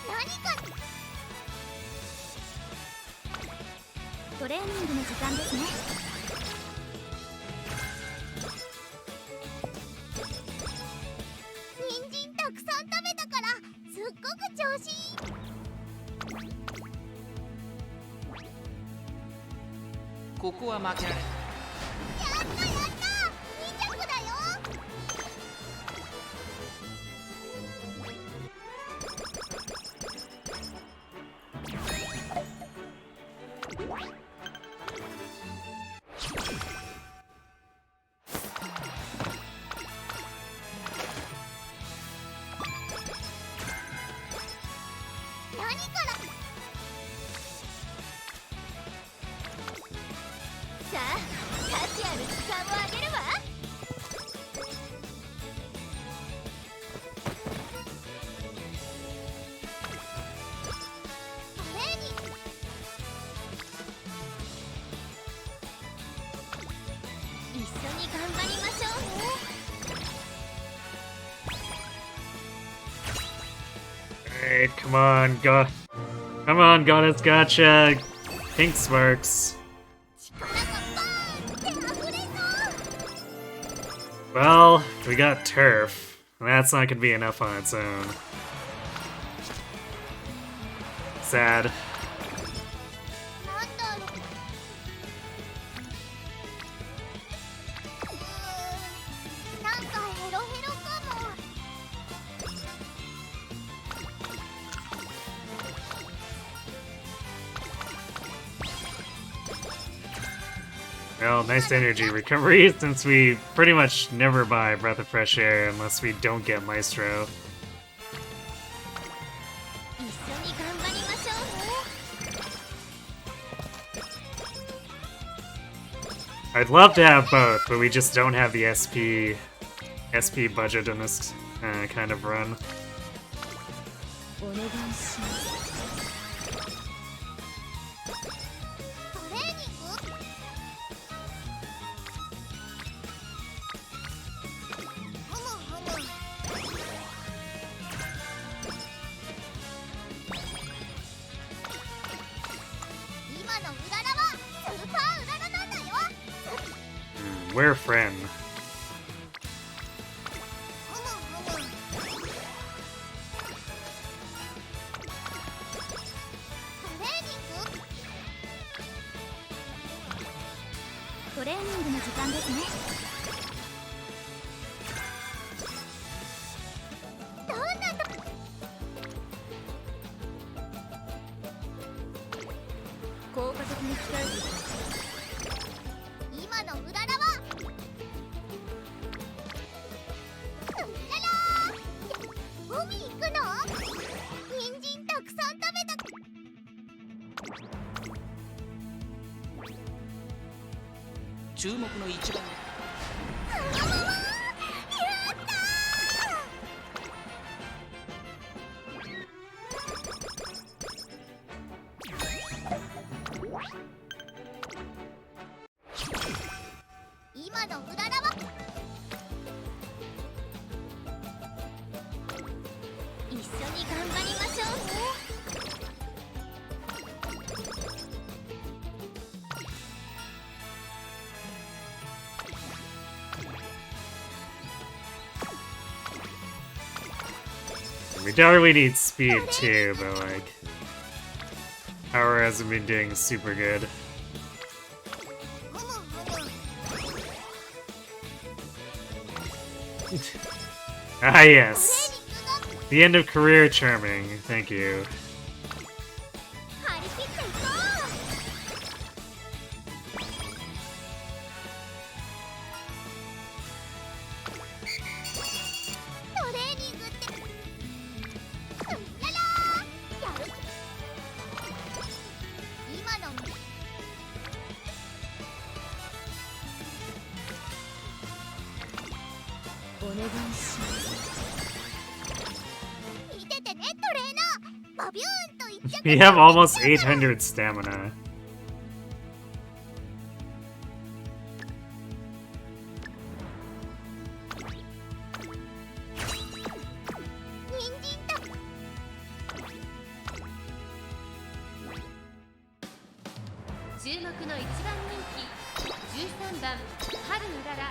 Speaker 2: 何か
Speaker 5: トレーニングの時間ですね
Speaker 2: 人参たくさん食べたからすっごく調子いい
Speaker 3: ここは負けられ
Speaker 2: やったやった2着だよ何から
Speaker 5: さあ価値ある時間をあげるわ
Speaker 2: トレーニング
Speaker 5: 一緒に頑張りましょうね
Speaker 1: Alright, come on, go. Come on, Goddess Gotcha. Pink Sparks.
Speaker 2: 力がバーンって溢れそう
Speaker 1: Well, we got Turf. That's not gonna be enough on its own. Sad.
Speaker 2: なんだろう
Speaker 1: Well, nice energy recovery since we pretty much never buy Breath of Fresh Air unless we don't get Maestro.
Speaker 2: 一緒に頑張りましょうね。
Speaker 1: I'd love to have both, but we just don't have the SP budget in this kind of run.
Speaker 2: お願いします。トレーニング？ふむふむ。今のうららはスーパーうららなんだよ。
Speaker 1: We're friend.
Speaker 2: ふむふむ。トレーニング？トレーニングの時間ですね。どんなと効果的に鍛えていきます。今のうららはうららー、海行くの？人参たくさん食べた。
Speaker 3: 注目の一番
Speaker 2: やったー。今のうららは一緒に頑張りましょうね。
Speaker 1: We definitely need speed too, but like, Haru hasn't been doing super good. Ah yes, the end of career charming. Thank you.
Speaker 2: 張り切っていこう。トレーニングってうららー、やる。今のお願いします。見ててね、トレーナー。バビューンといっちゃって。
Speaker 1: We have almost 800 stamina.
Speaker 2: 人参た
Speaker 5: 注目の一番人気13番春うらら。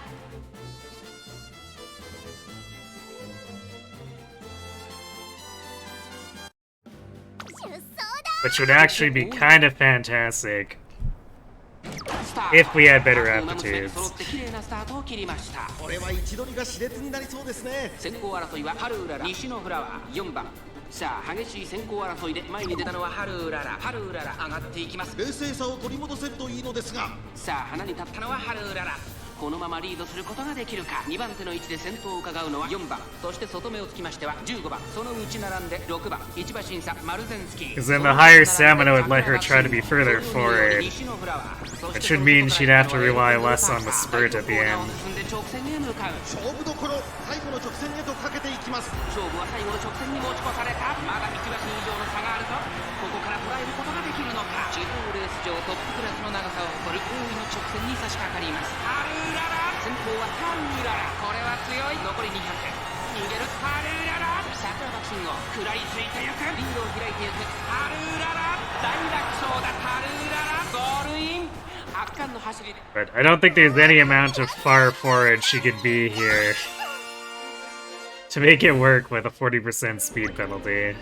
Speaker 2: 出走だ。
Speaker 1: Which would actually be kind of fantastic if we had better aptitudes.
Speaker 3: 揃って綺麗なスタートを切りました。
Speaker 4: これは位置取りが熾烈になりそうですね。
Speaker 3: 先行争いは春うらら、西のフラワー4番。さあ激しい先行争いで前に出たのは春うらら。春うらら上がっていきます。
Speaker 4: 冷静さを取り戻せるといいのですが、
Speaker 3: さあ花に立ったのは春うらら。このままリードすることができるか。2番手の位置で先頭を伺うのは4番。そして外目をつきましては15番。その内並んで6番。一馬審査マルゼンスキー。
Speaker 1: Because then the higher stamina would let her try to be further forward.
Speaker 3: 西のフラワー。
Speaker 1: It should mean she'd have to rely less on the spurt at the end.
Speaker 3: 直線へ向かう。
Speaker 4: 勝負どころ、最後の直線へとかけていきます。
Speaker 3: 勝負は最後の直線に持ち越された。まだ1馬身以上の差があるぞ。ここから捉えることができるのか。地方レース場トップクラスの長さを誇る大井の直線に差し掛かります。ハルーララ。先頭はハルーララ。これは強い。残り200。逃げるハルーララ。桜爆心を食らいついていく。リードを開いていくハルーララ。大楽勝だハルーララ。ゴールイン。圧巻の走りで。
Speaker 1: But I don't think there's any amount of far forward she could be here to make it work with a 40% speed penalty.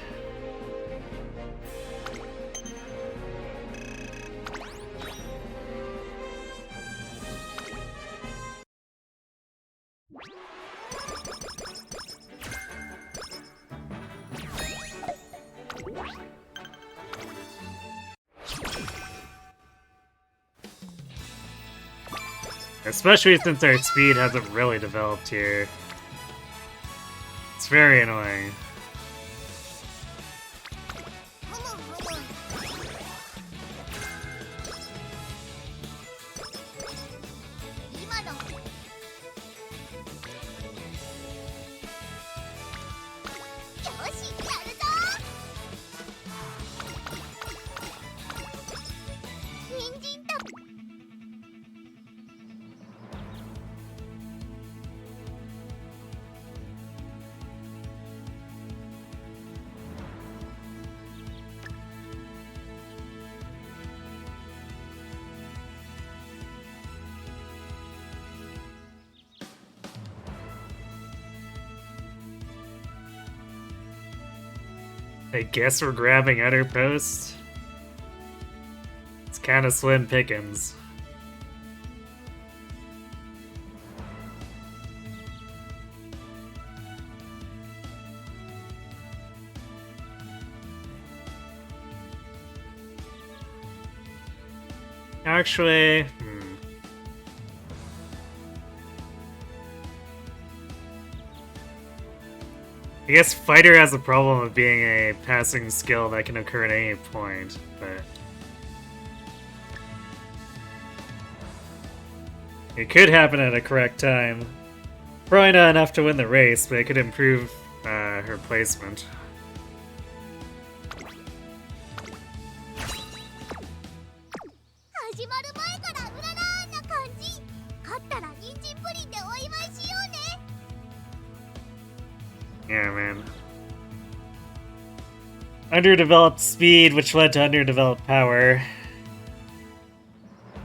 Speaker 1: Especially since our speed hasn't really developed here. It's very annoying.
Speaker 2: 今のよしやるぞ人参と
Speaker 1: I guess we're grabbing outer post. It's kind of slim pickings. Actually, I guess Fighter has the problem of being a passing skill that can occur at any point, but it could happen at a correct time. Probably not enough to win the race, but it could improve her placement.
Speaker 2: 始まる前からうららーな感じ勝ったら人参プリンでお祝いしようね
Speaker 1: Yeah, man. Underdeveloped speed, which led to underdeveloped power.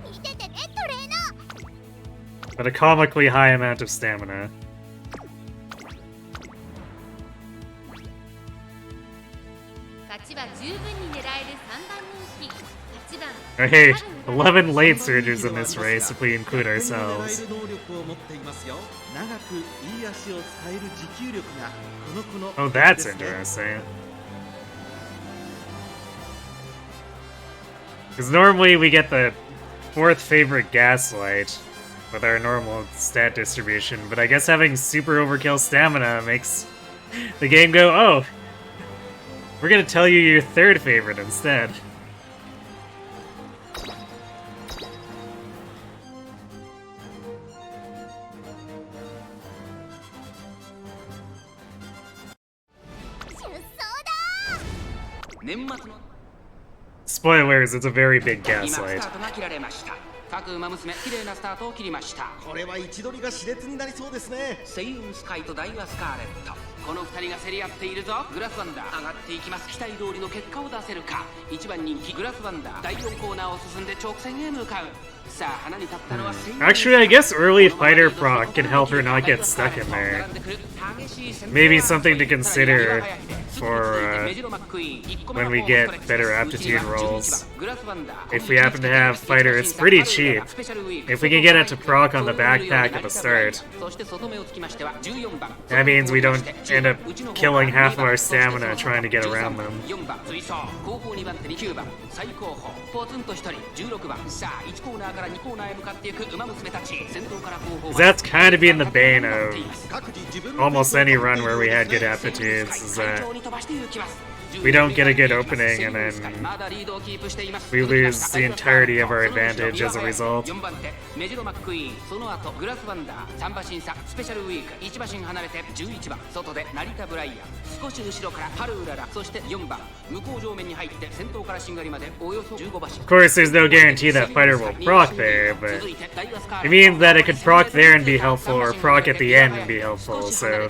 Speaker 2: 見ててねトレーナー
Speaker 1: But a comically high amount of stamina.
Speaker 5: 勝ちは十分に狙える3番人気8番
Speaker 1: Oh, hey, 11 late surgers in this race if we include ourselves.
Speaker 4: 能力を持っていますよ。長くいい足を使える持久力がこの子の
Speaker 1: Oh, that's interesting. Because normally we get the 4th favorite Gaslight with our normal stat distribution, but I guess having super overkill stamina makes the game go, oh, we're gonna tell you your 3rd favorite instead. Spoilers, it's a very big
Speaker 3: 今スタ
Speaker 1: Gaslight.
Speaker 3: ートが切られました。各馬娘綺麗なスタートを切りました。
Speaker 4: これは位置取りが熾烈になりそうですね。
Speaker 3: セイウンスカイとダイワスカーレット、この2人が競り合っているぞ。グラスワンダー上がっていきます。期待通りの結果を出せるか。1番人気グラスワンダー、第4コーナーを進んで直線へ向かう。さあ花に立ったのはセイウンスカイ。
Speaker 1: Actually, I guess early fighter proc can help her not get stuck in there. Maybe something to consider for when we get better aptitude rolls. If we happen to have fighter, it's pretty cheap. If we can get it to proc on the backpack at the start, that means we don't end up killing half of our stamina trying to get around them. 'Cause that's kind of been the bane of almost any run where we had good aptitudes, is that we don't get a good opening and then we lose the entirety of our advantage as a result.
Speaker 3: メジロマックイーン、その後グラスワンダー、3馬身差スペシャルウィーク、1馬身離れて11番外で成田ブライアン、少し後ろからハルウララ、そして4番向こう上面に入って先頭からしんがりまでおよそ15馬身。
Speaker 1: Of course, there's no guarantee that fighter will proc there, but it means that it could proc there and be helpful, or proc at the end and be helpful, so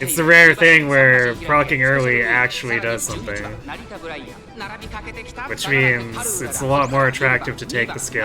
Speaker 1: it's the rare thing where procking early actually does something, which means it's a lot more attractive to take the skill.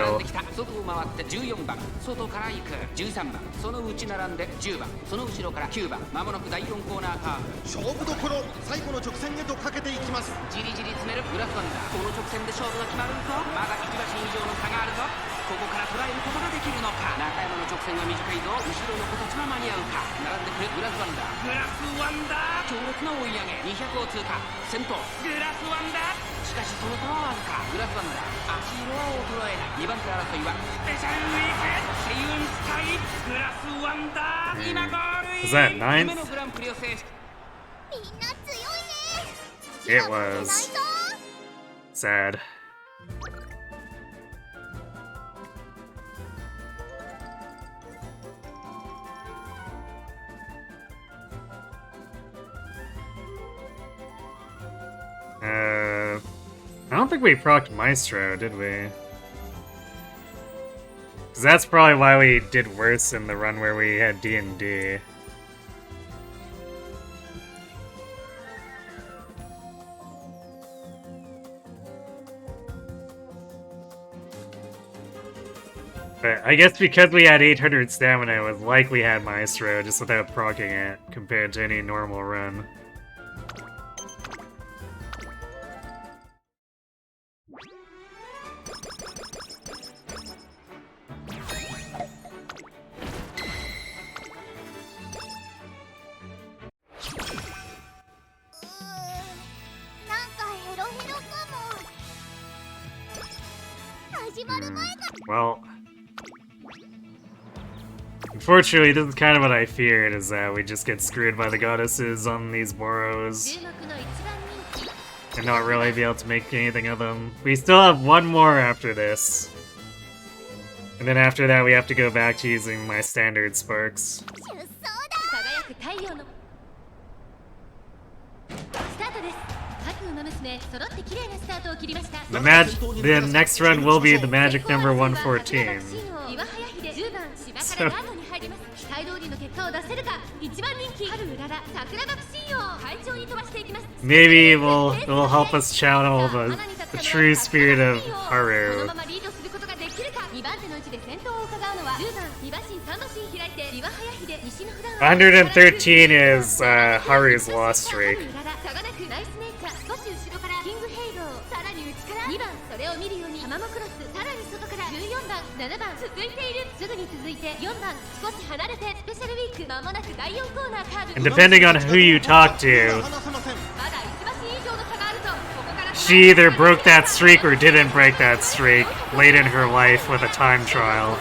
Speaker 3: 外を回って14番外から行く13番その内並んで10番その後ろから9番まもなく第4コーナーカーブ
Speaker 4: 勝負どころ最後の直線へとかけていきます。
Speaker 3: じりじり詰めるグラスワンダーこの直線で勝負が決まるぞまだ1馬身以上の差があるぞここから捉えることができるのか。中山の直線は短いぞ。後ろの子たちは間に合うか。並んでくるグラスワンダー。グラスワンダー、強烈な追い上げ。200を通過。先頭グラスワンダー。しかしその差はわずか。グラスワンダー、足色は衰えない。2番手争いはスペシャルウィーク星雲スカイ。グラスワンダー、今ゴールイン。
Speaker 1: Is that ninth?
Speaker 3: 夢のグランプリを制し
Speaker 2: みんな強いね。
Speaker 1: It
Speaker 2: 負けない
Speaker 1: was
Speaker 2: ぞ。
Speaker 1: sad. I don't think we procced Maestro, did we? Because that's probably why we did worse in the run where we had D&D. But I guess because we had 800 stamina, it was like we had Maestro, just without proccing it, compared to any normal run. Well, unfortunately, this is kind of what I feared, is that we just get screwed by the goddesses on these Boros and not really be able to make anything of them. We still have one more after this. And then after that, we have to go back to using my standard sparks. The next run will be the magic number 114. So, maybe it'll help us channel the true spirit of Haru. 113 is Haru's lost streak. And depending on who you talk to, she either broke that streak or didn't break that streak late in her life with a time trial.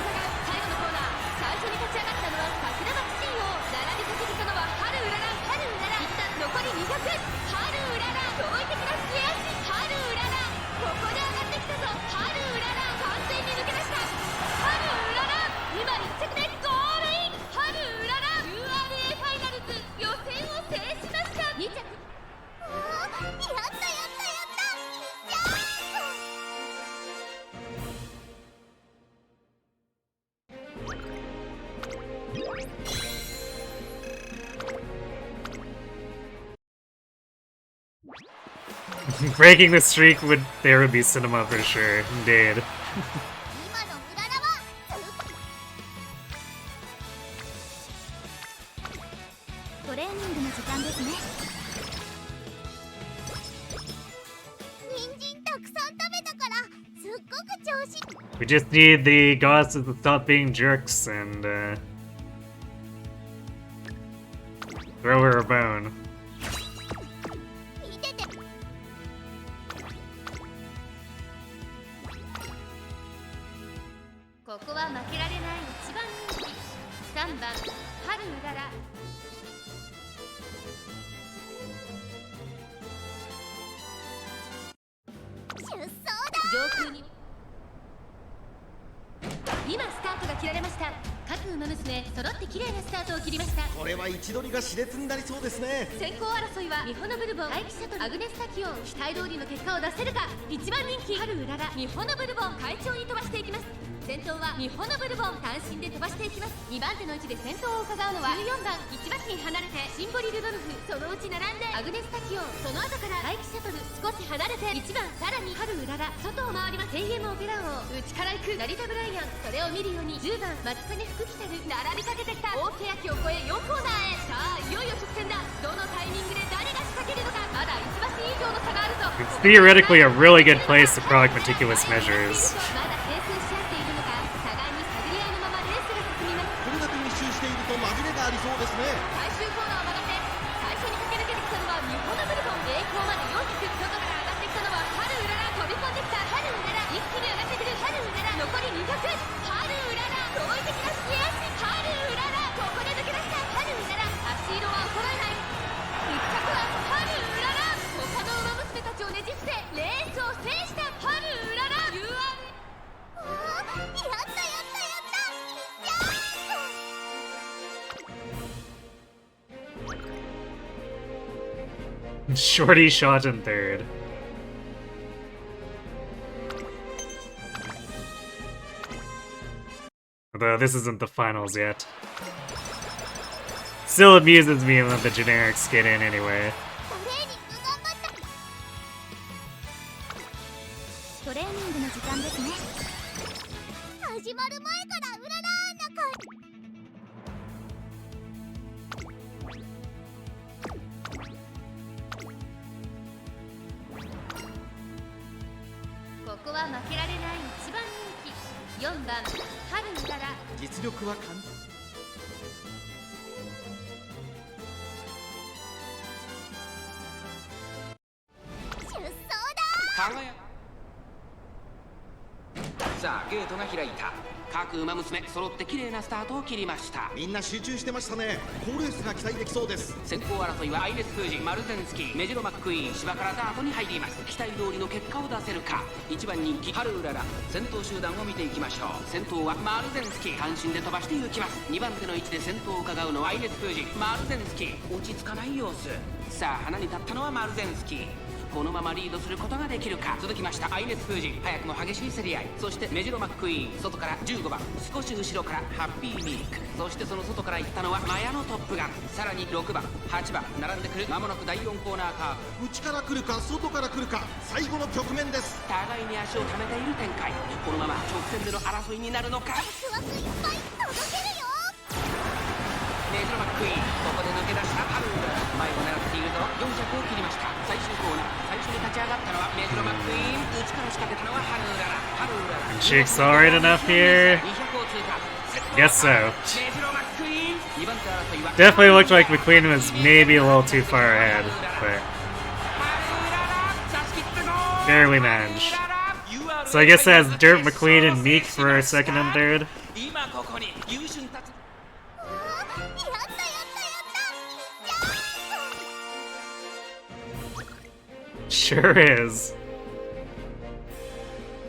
Speaker 1: Breaking the streak would be cinema for sure, indeed. We just need the goddesses to stop being jerks and throw her a bone. It's theoretically a really good place to proc meticulous measures.
Speaker 4: そうですね。
Speaker 5: 最終コーナーを曲がって最初に駆け抜けてきたのは日本のブルボン。栄光まで400。外から上がってきたのはハルウララ。飛び込んできたハルウララ。一気に上がってくるハルウララ。残り200。ハルウララ驚異的なスケ足。ハルウララここで抜け出したハルウララ。足色は衰えない。1着はハルウララ。他の馬娘たちをねじ伏せレースを制したハルウララ。U1
Speaker 2: やったやったやったいっちゃ
Speaker 1: Shorty shot in third. Although this isn't the finals yet. Still amuses me when the generics get in anyway.
Speaker 2: トレーニングの時間ですね。始まる前からうららーな感
Speaker 5: ここは負けられない一番人気4番ハルウララ。
Speaker 4: 実力は完
Speaker 2: 出走だ
Speaker 3: 輝さあゲートが開いた。各馬娘揃って綺麗なスタートを切りました。
Speaker 4: みんな集中してましたね。好レースが期待できそうです。
Speaker 3: 先行争いはアイレス・フージ、マルゼンスキー、メジロマックイーン、芝からダートに入ります。期待通りの結果を出せるか。1番人気ハルウララ。先頭集団を見ていきましょう。先頭はマルゼンスキー、単身で飛ばしていきます。2番手の位置で先頭を伺うのはアイレス・フージ、マルゼンスキー。落ち着かない様子。さあ花に立ったのはマルゼンスキー。このままリードすることができるか。続きましたアイレス・フージ、早くも激しい競り合い。そしてメジロマックイーン、外から15番、少し後ろからハッピーミーク。そしてその外から行ったのはマヤのトップガン。さらに6番8番並んでくる。間もなく第4コーナーカーブ。
Speaker 4: 内から来るか外から来るか、最後の局面です。
Speaker 3: 互いに足を溜めている展開。このまま直線での争いになるのか。
Speaker 2: ワクワクいっぱい届けるよ。
Speaker 3: メジロマックイーン、ここで抜け出したハルウララ。前を狙っているぞ。400を切りました。最終コーナー、最初に立ち上がったのはメジロマックイーン。内から仕掛けたのはハルウララ。ハルウララ
Speaker 1: Can she accelerate enough here?
Speaker 3: 200を通過。
Speaker 1: Guess so.
Speaker 3: メジロマックイーン。2番手争いは
Speaker 1: Definitely looked like McQueen was maybe a little too far ahead, but barely managed. So I guess that has Dirt, McQueen, and Meek for our second and third.
Speaker 3: 今ここに優秀たち。
Speaker 2: やったやったやったいっちゃ
Speaker 1: Sure is.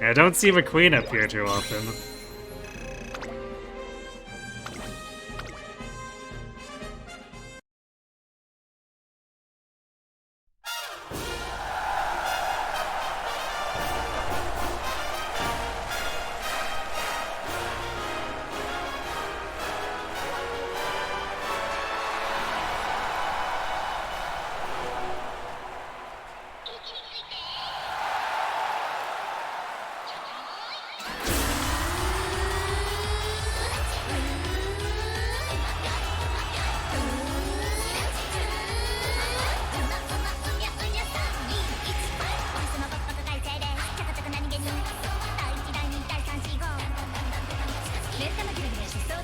Speaker 1: I don't see McQueen up here too often.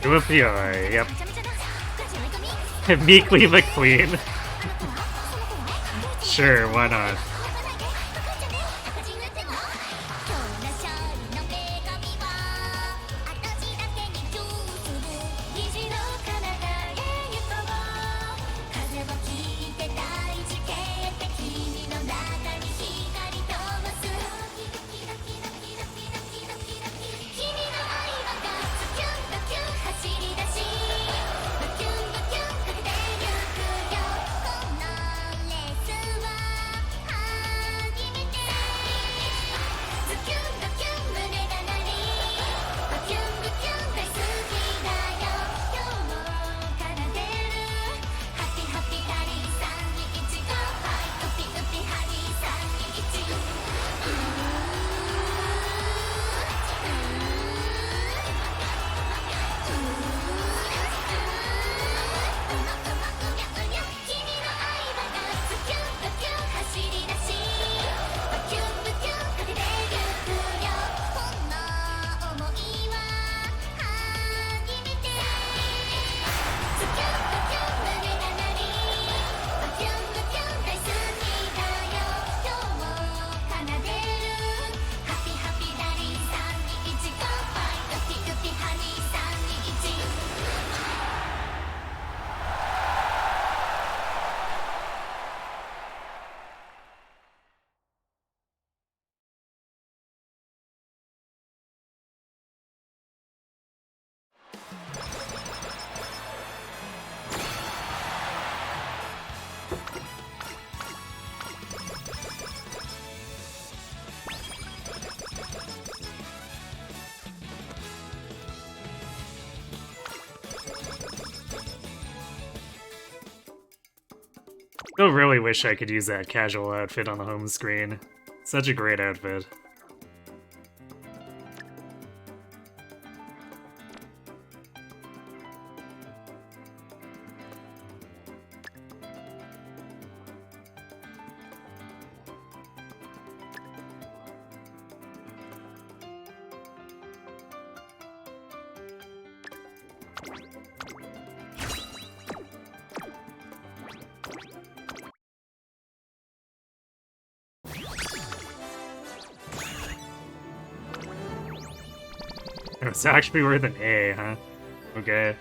Speaker 1: UMPI, yep. Meekly McQueen. Sure, why not? Still really wish I could use that casual outfit on the home screen. Such a great outfit. It's actually worth an A, huh? Okay.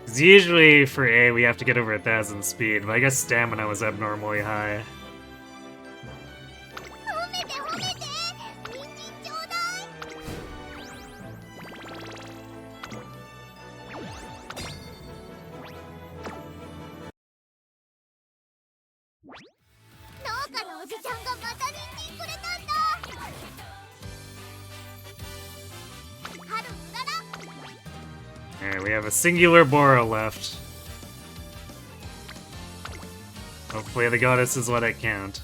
Speaker 1: Because usually for A we have to get over 1,000 speed, but I guess stamina was abnormally high.
Speaker 2: 褒めて褒めて人参ちょうだい。農家のおじちゃんがまた人参くれたんだ。春うらら。
Speaker 1: Alright, we have a singular Boro left. Hopefully the goddesses let it count.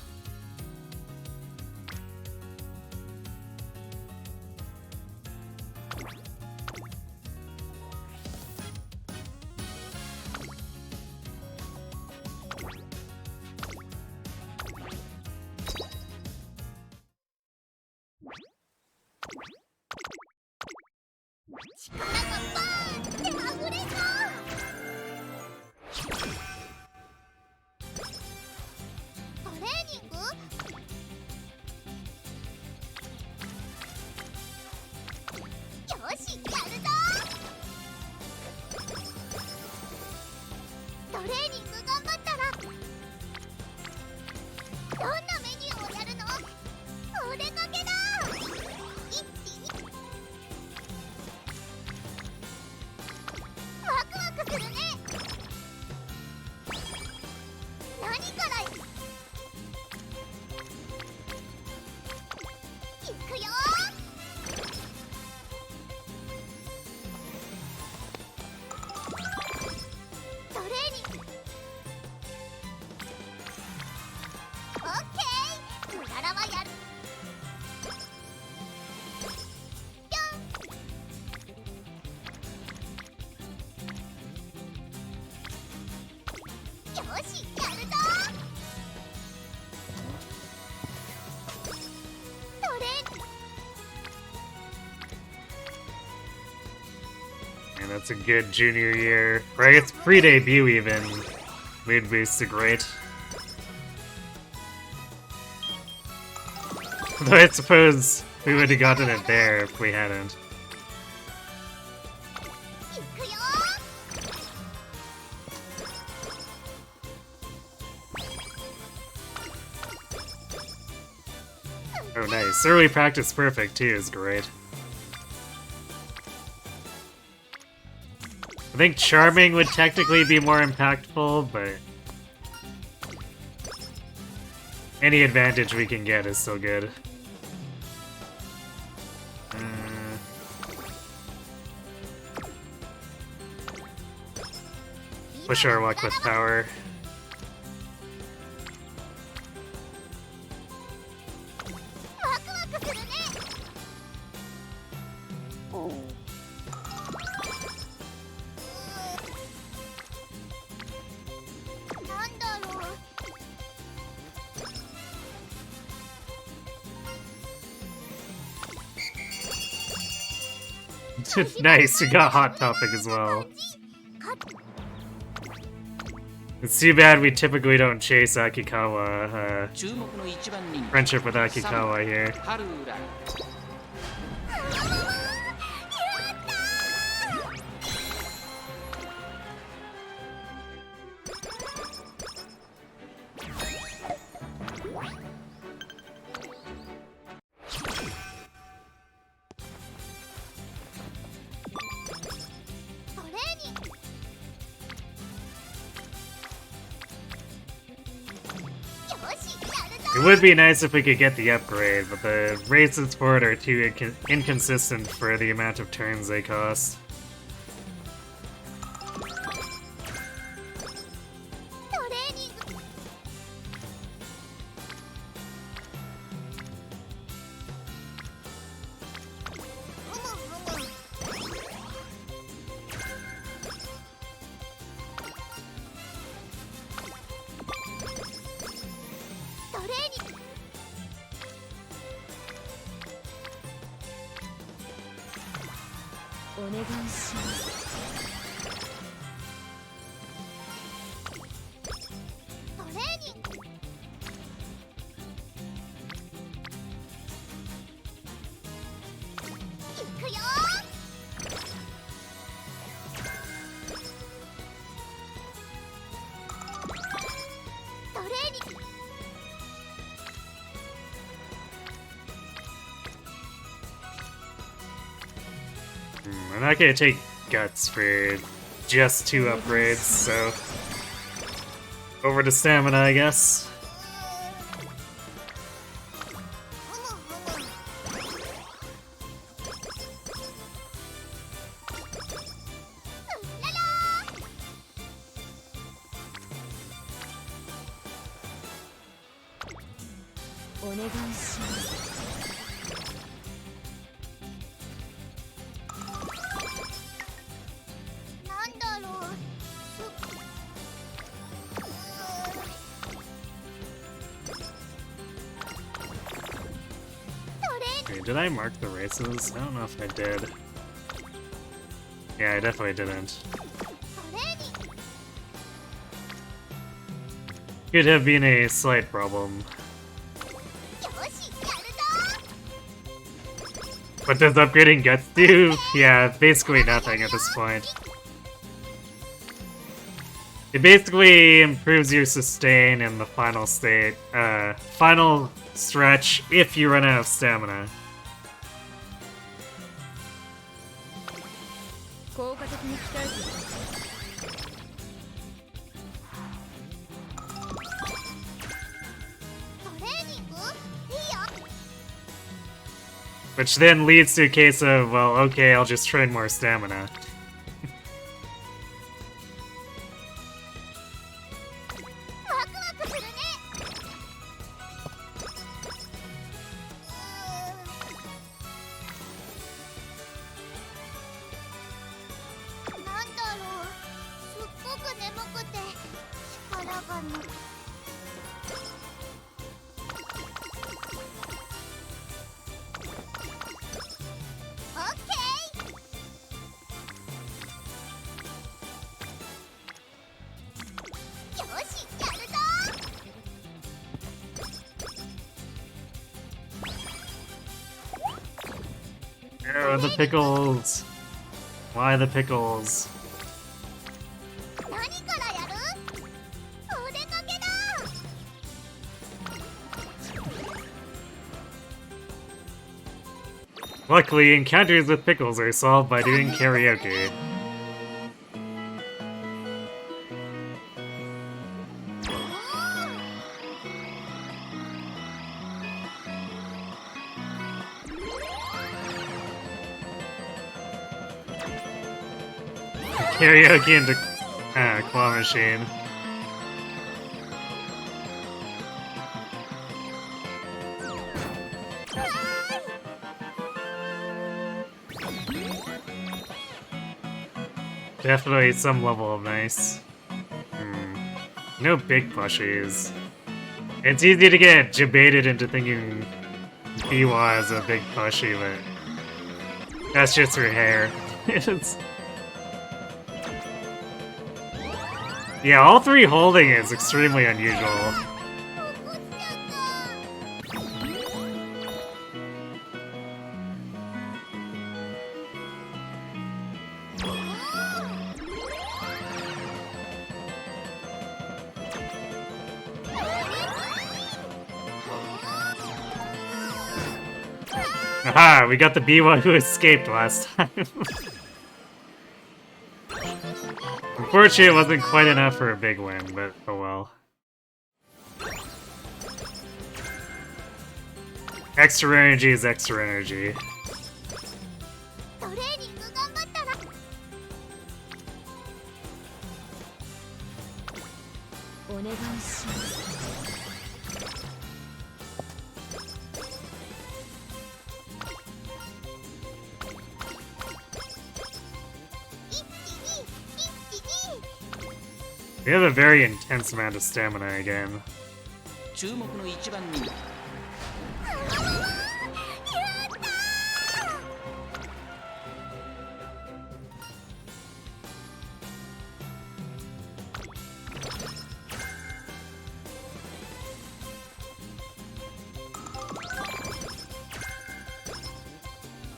Speaker 1: And that's a good junior year. Right, it's pre-debut even. Mood boosts are great. Though I suppose we would have gotten it there if we hadn't. Oh nice. Early practice perfect too is great. I think Charming would technically be more impactful, but any advantage we can get is still good. Push our luck with power. Nice, you got Hot Topic as well. It's too bad we typically don't chase Akikawa. Friendship with Akikawa here. It would be nice if we could get the upgrade, but the races for it are too inconsistent for the amount of turns they cost. I'm not gonna take guts for just 2 upgrades, so over to stamina, I guess. Did I mark the races? I don't know if I did. Yeah, I definitely didn't. Could have been a slight problem. What does upgrading guts do? Yeah, basically nothing at this point. It basically improves your sustain in the final state, final stretch if you run out of stamina. Which then leads to a case of, well, okay, I'll just train more stamina. Oh, the pickles! Why the pickles? Luckily, encounters with pickles are solved by doing karaoke. Karaoke into claw machine. Definitely some level of nice. No big plushies. It's easy to get jebaited into thinking Biwa is a big plushie, but that's just her hair. It's... Yeah, all 3 holding is extremely unusual. Aha, we got the B1 who escaped last time. Unfortunately, it wasn't quite enough for a big win, but oh well. Extra energy is extra energy.
Speaker 2: トレーニング頑張ったら
Speaker 5: お願いします。
Speaker 1: We have a very intense amount of stamina again.
Speaker 3: 注目の一番人気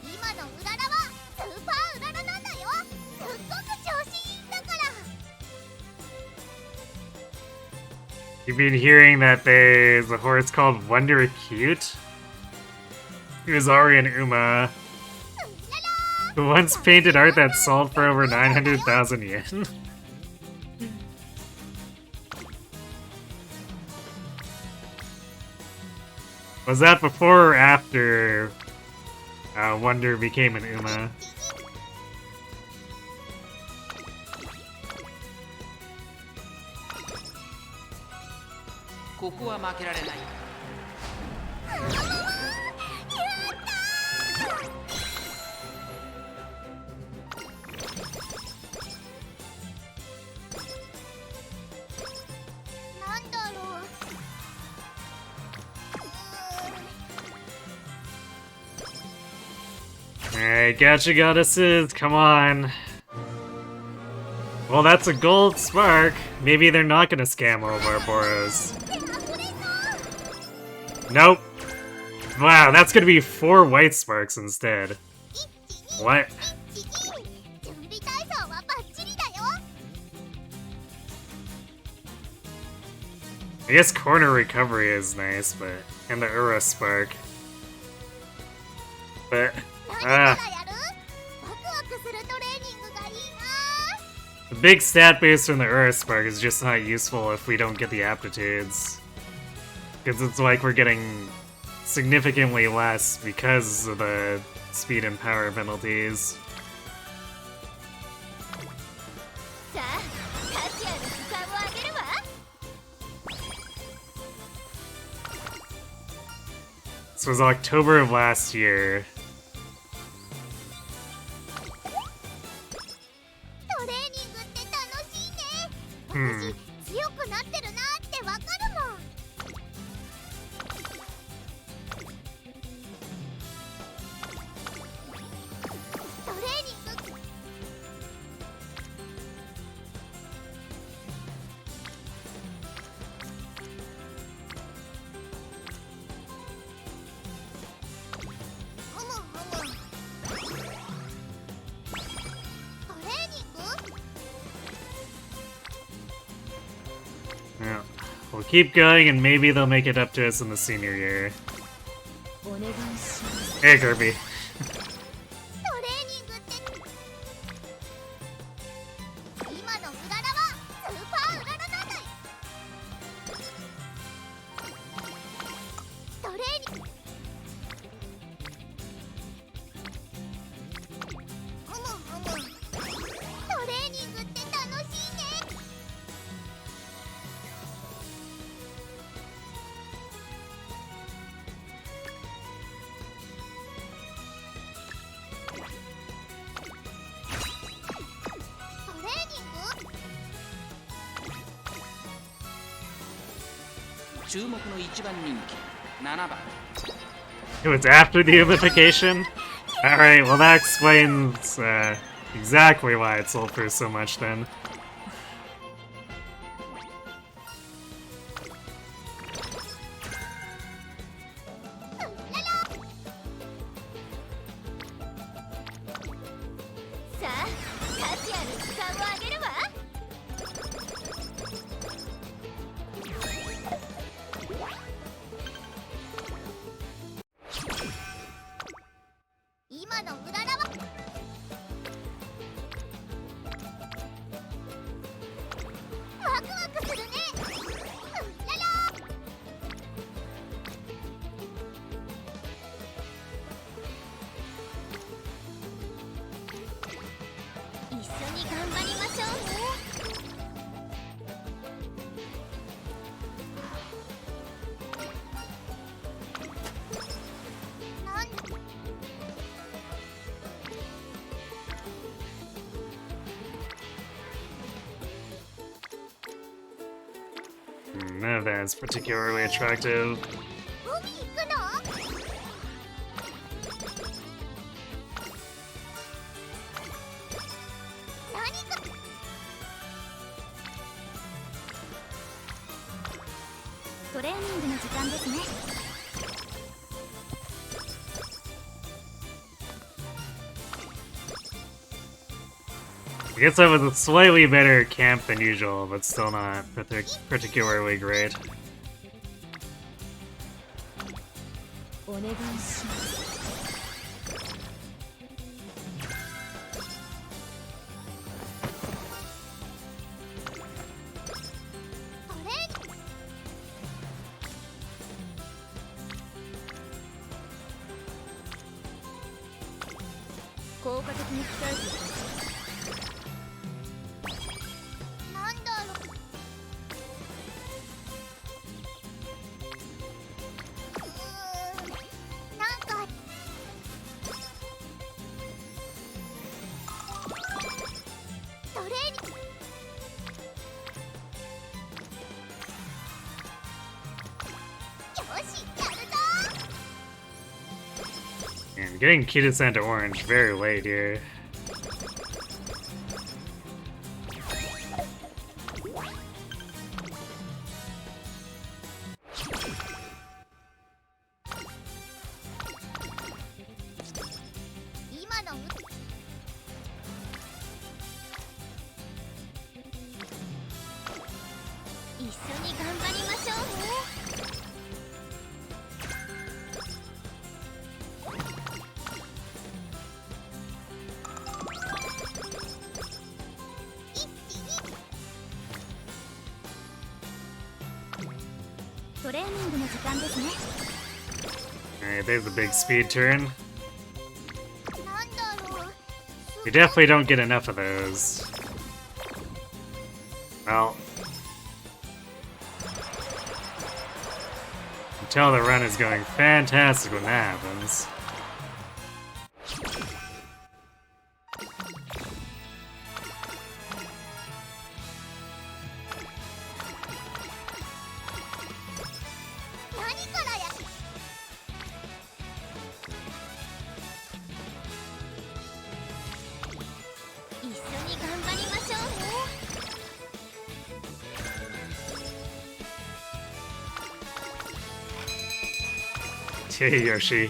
Speaker 2: 今のうららはスーパーうららなんだよ。すっごく調子いいんだから。
Speaker 1: You've been hearing that there's a horse called Wonder Acute? He was already an Uma. Who once painted art that sold for over 900,000 yen. Was that before or after Wonder became an Uma?
Speaker 3: ここは負けられない
Speaker 2: なんだろう。
Speaker 1: Alright, gotcha goddesses, come on. Well, that's a gold spark. Maybe they're not gonna scam Ouroboros. Nope. Wow, that's gonna be 4 white sparks instead. What?
Speaker 2: 準備体操はバッチリだよ。
Speaker 1: I guess corner recovery is nice, but and the Ura spark. But
Speaker 2: 何からやる？ワクワクするトレーニングがいいな。
Speaker 1: the big stat boost from the Ura spark is just not useful if we don't get the aptitudes. Because it's like we're getting significantly less because of the speed and power penalties.
Speaker 5: さあ、タチアの時間をあげるわ。
Speaker 1: This was October of last year.
Speaker 2: トレーニングって楽しいね。私、強くなってるなってわかるもん。 トレーニング
Speaker 1: Yeah. We'll keep going and maybe they'll make it up to us in the senior year.
Speaker 5: お願いします。
Speaker 1: Hey, Kirby.
Speaker 2: トレーニングって今のうららはスーパーうららなんだよ。トレーニングトレーニングって楽しいね。 トレーニング
Speaker 3: 注目の一番人気7番
Speaker 1: It was after the unification? Alright, well that explains exactly why it sold for so much then.
Speaker 5: さあ、タチアの時間をあげるわ。
Speaker 2: 今のうららはワクワクするね。うらら頑張りましょうね。なんだ
Speaker 1: None of that is particularly attractive.
Speaker 2: 海行くの？何かトレーニングの時間ですね。
Speaker 1: I guess that was a slightly better camp than usual, but still not particularly great.
Speaker 2: お願いします。トレーニング効果的に鍛えていきます。 なんだろう。なんかトレーニングよしやるぞ。
Speaker 1: And getting Kita-san to orange very late here.
Speaker 2: 今の一緒に頑張りましょうね。 トレーニングの時間ですね。
Speaker 1: Alright, there's a big speed turn.
Speaker 2: なんだろう。
Speaker 1: You definitely don't get enough of those. Well, you can tell the run is going fantastic when that happens.
Speaker 2: 何からや。一緒に頑張りましょうね。
Speaker 1: Hey, Yoshi.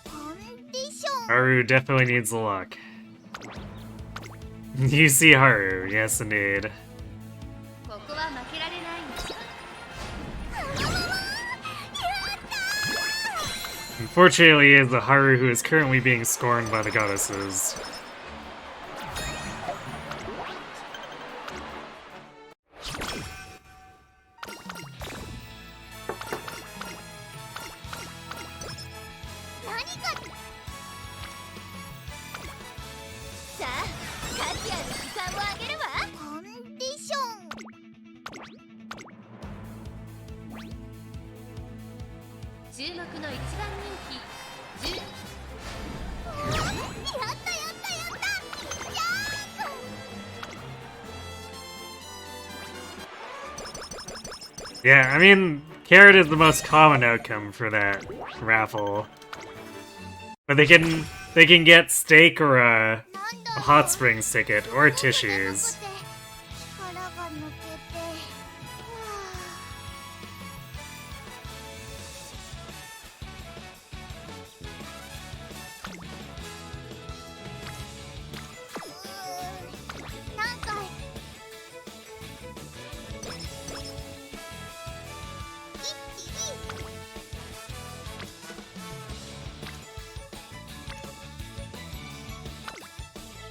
Speaker 2: コンディション
Speaker 1: Haru definitely needs the luck. You see Haru, yes indeed.
Speaker 5: ここは負けられないんでしょ。
Speaker 1: Unfortunately, it is the Haru who is currently being scorned by the goddesses.
Speaker 2: 何かさあ価値ある時間をあげるわ。コンディション
Speaker 5: 注目の一番人気10。
Speaker 2: やったやったやったジャンプ
Speaker 1: Yeah, I mean, carrot is the most common outcome for that raffle. But they can get steak or a hot springs ticket or tissues.
Speaker 2: 力が抜けてなんか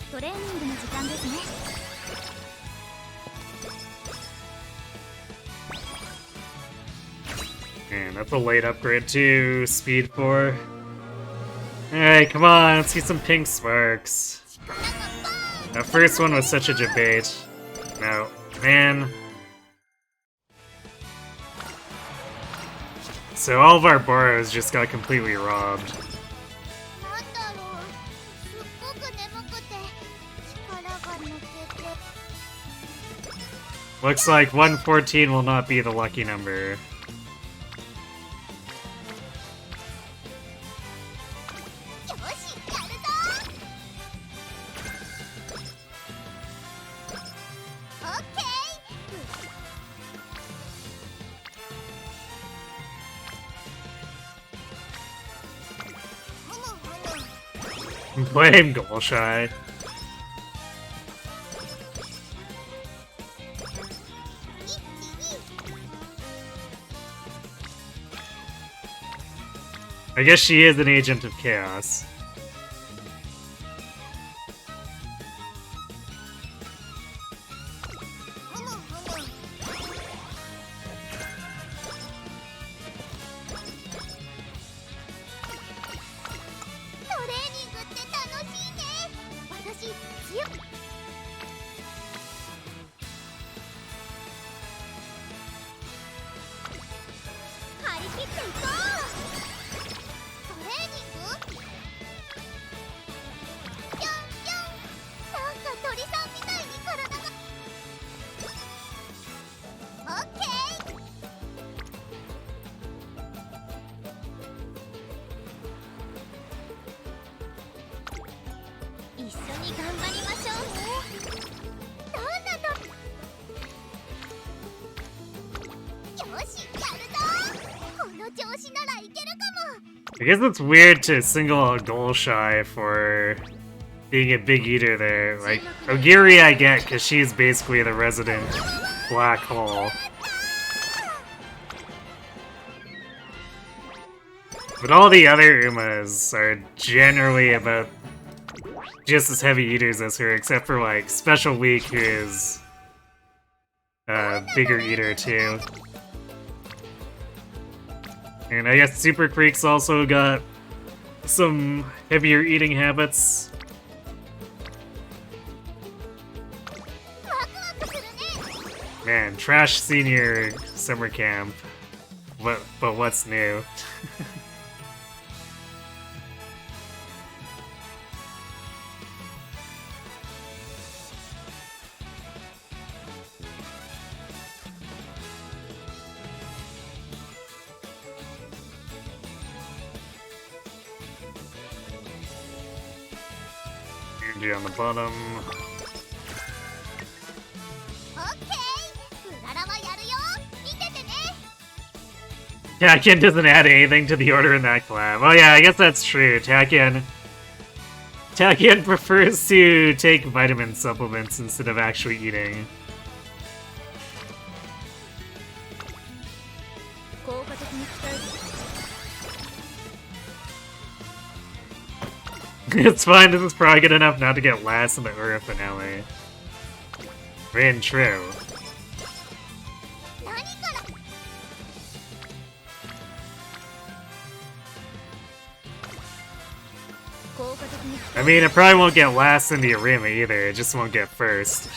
Speaker 2: トレーニングの時間ですね。
Speaker 1: And that's a late upgrade to Speed 4. Alright, come on, let's see some pink sparks. That first one was such a debate. No, man. So all of our borrows just got completely robbed.
Speaker 2: なんだろう、すっごく眠くて力が抜けて。
Speaker 1: Looks like 114 will not be the lucky number.
Speaker 2: よし、やるぞ。オッケー。ふむふむ。
Speaker 1: Blame goal shy. I guess she is an agent of chaos.
Speaker 2: ふむふむ。トレーニングって楽しいね。私強っ。張り切っていこう。トレーニング？ぴょんぴょん。なんか鳥さんみたいに体が。オッケー。一緒に頑張りましょうね。どんなの？よし、やるぞ。この調子ならいけるかも。
Speaker 1: I guess it's weird to single out goal shy for being a big eater there. Like, Ogiri I get, because she's basically the resident black hole. But all the other Umas are generally about just as heavy eaters as her, except for like Special Week, who is a bigger eater too. And I guess Super Creek's also got some heavier eating habits.
Speaker 2: ワクワクするね。
Speaker 1: Man, trash senior summer camp. But what's new? Energy on the bottom.
Speaker 2: オッケー。うららはやるよ。見ててね。
Speaker 1: Tachyon doesn't add anything to the order in that collab. Oh yeah, I guess that's true. Tachyon prefers to take vitamin supplements instead of actually eating.
Speaker 5: 効果的に使える。
Speaker 1: It's fine, this is probably good enough not to get last in the Ura finale. Rin true.
Speaker 2: 何から？
Speaker 5: 効果的に使
Speaker 1: I mean, it probably won't get last in the Arima either, it just won't get first.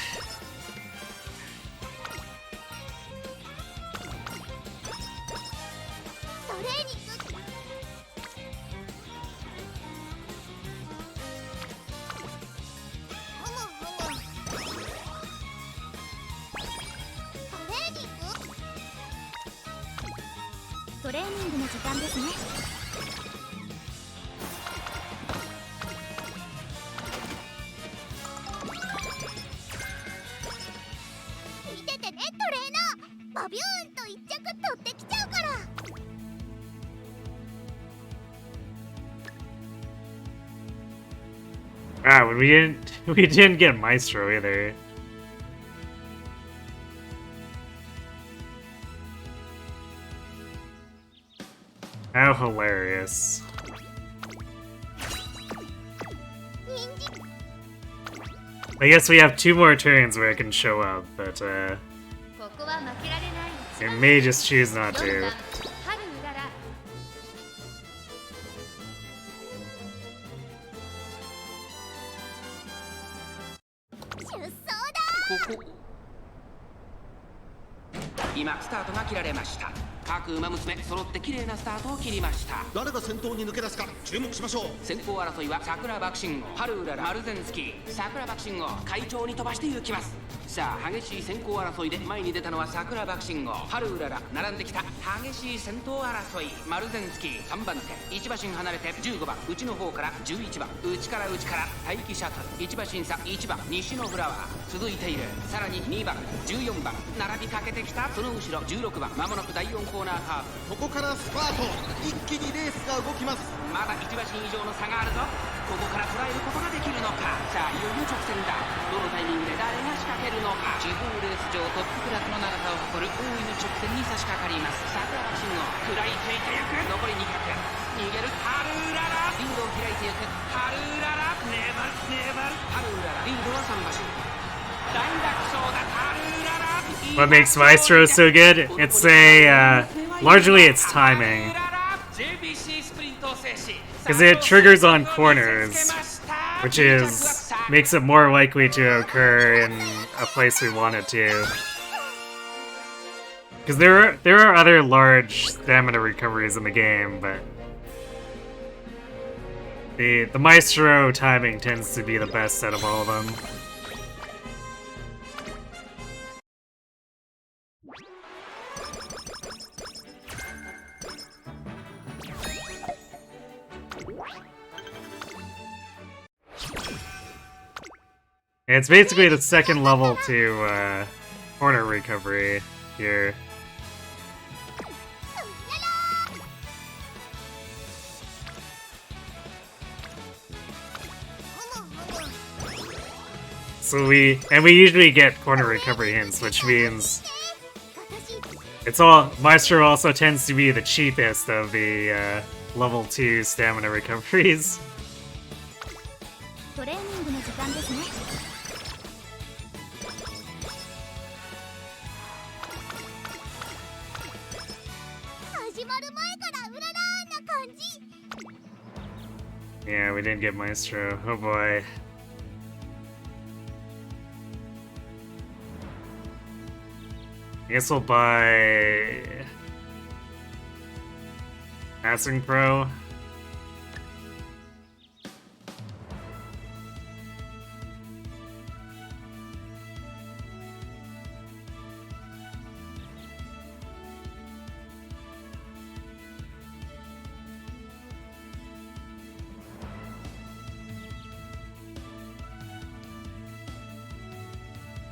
Speaker 2: トレーニング。ふむふむ。トレーニング？
Speaker 5: トレーニングの時間ですね。
Speaker 2: 見ててね、トレーナー。バビューンと一着取ってきちゃうから。
Speaker 1: Ah, we didn't get Maestro either. How hilarious.
Speaker 2: 人参。
Speaker 1: I guess we have 2 more turns where it can show up, but
Speaker 5: ここは負けられない。
Speaker 1: it may just choose not
Speaker 5: 4
Speaker 1: to.
Speaker 5: 番、春うらら。
Speaker 3: こ今スタートが切られました。各馬娘揃って綺麗なスタートを切りました。
Speaker 4: 誰が先頭に抜け出すか注目しましょう。
Speaker 3: 先行争いは桜爆心号、ハルウララ、マルゼンスキー。桜爆心号会長に飛ばして行きます。さあ激しい先行争いで前に出たのは桜爆心号、ハルウララ。並んできた激しい先頭争い、マルゼンスキー3番手。1馬身離れて15番内の方から11番内から待機シャトル。1馬身差1番西のフラワー続いている。さらに2番14番並びかけてきた。その後ろ16番まもなく第4コーナーカーブ。
Speaker 4: ここからスパート、一気にレースが動きます。
Speaker 3: まだ1馬身以上の差があるぞ。ここから捉えることができるのか。さあいよいよ直線だ。どのタイミングで誰が仕掛けるのか。地方レース場トップクラスの長さを誇る大いに直線に差し掛かります。桜爆心号食らいついていく。残り200。逃げるハルウララ。リードを開いていくハルウララ。粘るハルウララ。リードは3馬身。大楽勝だハルウララ。
Speaker 1: What makes Maestro so good? It's largely its timing. Because it triggers on corners, which makes it more likely to occur in a place we want it to. Because there are other large stamina recoveries in the game, but the Maestro timing tends to be the best out of all of them. It's basically the second level to corner recovery here. So we usually get corner recovery hints, which means Maestro also tends to be the cheapest of the level 2 stamina recoveries.
Speaker 2: トレーニングの時間ですね。始まる前からうららーな感じ。
Speaker 1: Yeah, we didn't get Maestro. Oh boy. I guess we'll buy Passing Pro.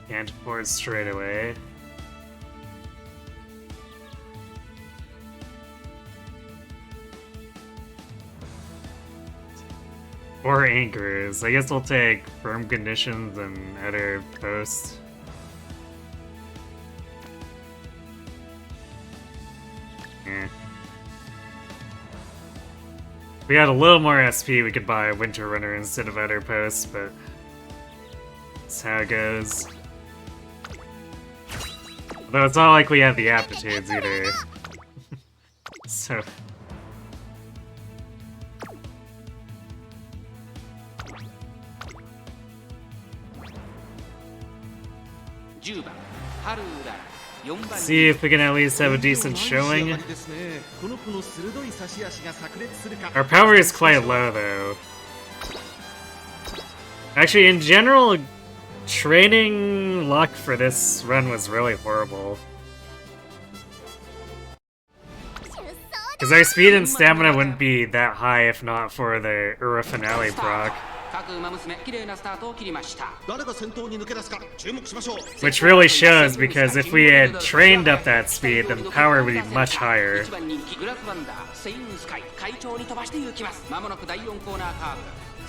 Speaker 1: Can't afford straight away. Or anchors. I guess we'll take firm conditions and other posts. Yeah. If we had a little more SP, we could buy Winter Runner instead of other posts, but that's how it goes. Although it's not like we have the aptitudes either. So...
Speaker 3: 10番ハルウララ。4番
Speaker 1: See if we can at least have a decent showing. Our power is quite low though. Actually, in general, training luck for this run was really horrible. Because our speed and stamina wouldn't be that high if not for the Ura Finale proc. Which really shows, because if we had trained up that speed, then power would be much higher.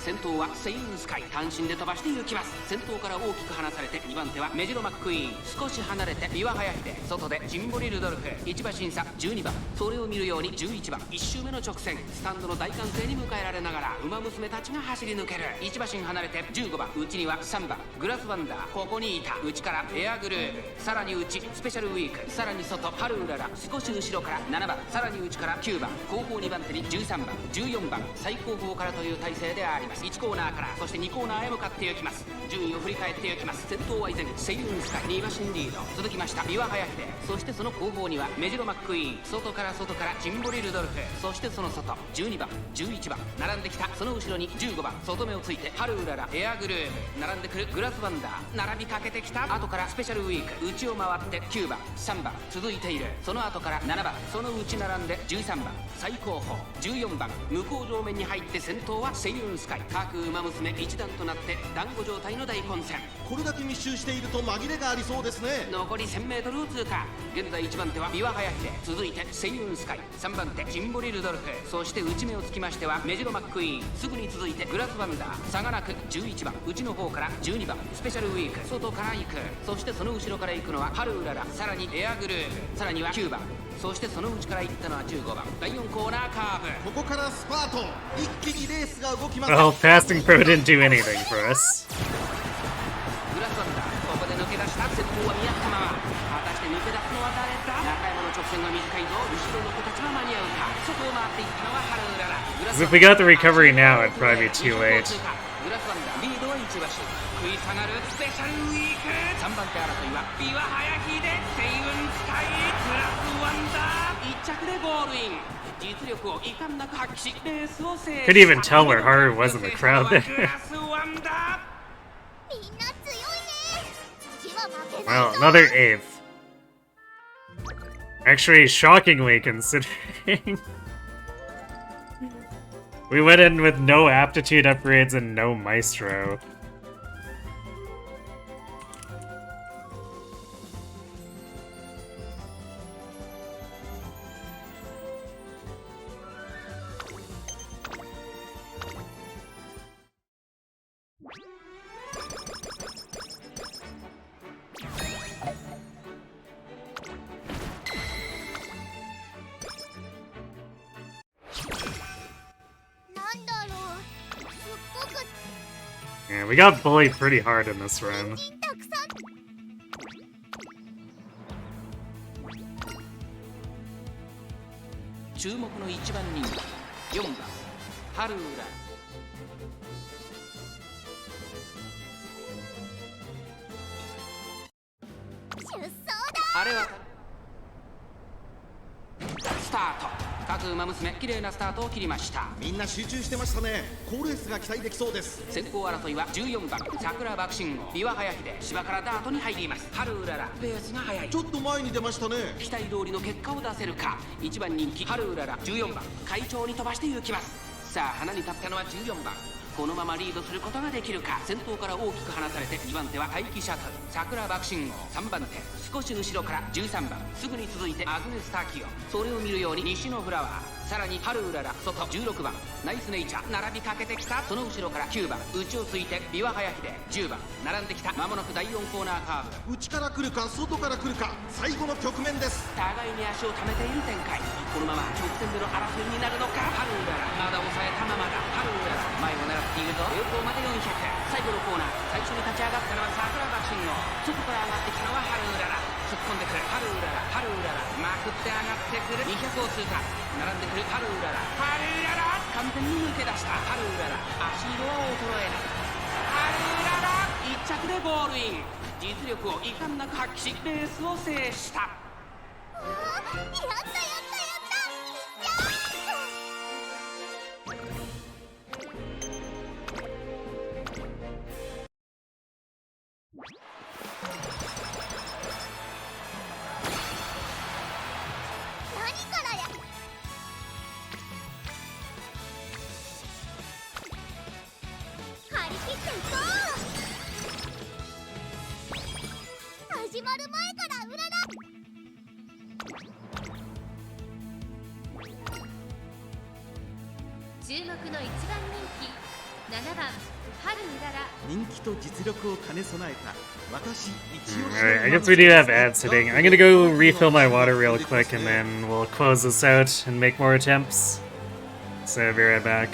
Speaker 3: 先頭はセイウンスカイ、単身で飛ばして行きます。先頭から大きく離されて2番手はメジロマックイーン、少し離れてビワハヤヒデ、外でジンボリルドルフ、1馬身差12番、それを見るように11番、1周目の直線、スタンドの大歓声に迎えられながら馬娘たちが走り抜ける。1馬身離れて15番、内には3番グラスワンダー、ここにいた。内からエアグルーヴ、さらに内スペシャルウィーク、さらに外ハルウララ、少し後ろから7番、さらに内から9番、後方2番手に13番14番、最後方からという体勢であります。ます。1コーナーからそして2コーナーへ向かっていきます。順位を振り返っていきます。先頭は依然セイユンスカイ2馬身リード、続きましたビワハヤヒデ、そしてその後方にはメジロマックイーン、外からジンボリルドルフ、そしてその外12番11番並んできた。その後ろに15番外目をついてハルウララエアグルーム、並んでくるグラスワンダー並びかけてきた。後からスペシャルウィーク内を回って9番3番続いている。その後から7番その内並んで13番最後方14番向こう上面に入って、先頭はセイユンスカイ各馬娘一段となって団子状態の大混戦。
Speaker 4: これだけ密集していると紛れがありそうですね。
Speaker 3: 残り 1000m を通過。現在1番手はビワハヤヒデ、続いてセイユンスカイ、3番手ジンボリルドルフ、そして内目をつきましてはメジロマックイーン、すぐに続いてグラスワンダー、差がなく11番内の方から12番スペシャルウィーク外から行く。そしてその後ろから行くのはハルウララ、さらにエアグルーヴ、さらには9番、そしてその内から行ったのは15番第4コーナーカーブ。
Speaker 4: ここからスパート、一気にレースが動きます。
Speaker 1: Well, passing pro didn't do anything for us.
Speaker 3: グラスワンダーここで抜け出した。先頭は見合ったまま、果たして抜け出すのは誰だ。中山の直線が短いぞ。後ろの子たちは間に合うか。外を回っていったのはハルウララ。
Speaker 1: Because if we got the recovery now, it'd probably be too late.
Speaker 3: グラスワンダーリードは1馬身、食い下がるスペシャルウィーク。3番手争いはビワハヤヒデ、セイウンスカイ、グラスワンダー1着でゴールイン。実力を遺憾なく発揮しレースを制した。
Speaker 1: Couldn't even tell where Haru was in the crowd there.
Speaker 3: グラスワンダー。
Speaker 2: みんな強いね。次は負けない
Speaker 1: Well,
Speaker 2: ぞ。
Speaker 1: another 8th. Actually, shockingly considering. We went in with no aptitude upgrades and no Maestro. Yeah, we got bullied pretty hard in this run.
Speaker 2: たくさん
Speaker 3: 注目の1番人気4番ハルウラ。
Speaker 2: 出走だ。
Speaker 3: あれはスタート。各馬娘綺麗なスタートを切りました。
Speaker 4: みんな集中してましたね。好レースが期待できそうです。
Speaker 3: 先行争いは14番桜爆信号ビワハヤヒデ、芝からダートに入ります。ハルウララペースが速い。
Speaker 4: ちょっと前に出ましたね。
Speaker 3: 期待通りの結果を出せるか。1番人気ハルウララ、14番快調に飛ばして行きます。さあ花に立ったのは14番、このままリードすることができるか。先頭から大きく離されて2番手は待機シャトル桜爆信号、3番手少し後ろから13番、すぐに続いてアグネスタキオ、それを見るように西のフラワー、さらにハルウララ外16番ナイスネイチャー並びかけてきた。その後ろから9番内をついてビワハヤヒデ、10番並んできた。間もなく第4コーナーカーブ。
Speaker 4: 内から来るか外から来るか、最後の局面です。
Speaker 3: 互いに足を溜めている展開。このまま直線での争いになるのか。ハルウララまだ抑えたままだ。ハルウララ前を狙っているぞ。栄光まで400。最後のコーナー最初に立ち上がったのは桜爆信号、外から上がってきたのはハルウララ、突っ込んでくるハルウララ、ハルウララまくって上がってくる。200を通過、並んでくるハルウララ、ハルウララ完全に抜け出したハルウララ、足色は衰えない。ハルウララ1着でゴールイン。実力を遺憾なく発揮しレースを制した。
Speaker 2: やったやったやった。いっちゃ何からや。張り切っていこう。始まる前からうらら。
Speaker 5: 注目の1番人気7番ハルウララ。
Speaker 4: 人気と実力を兼ね備えた私一押しの
Speaker 1: Alright, I guess we do have ads hitting. I'm gonna go refill my water real quick and then we'll close this out and make more attempts. So I'll be right back.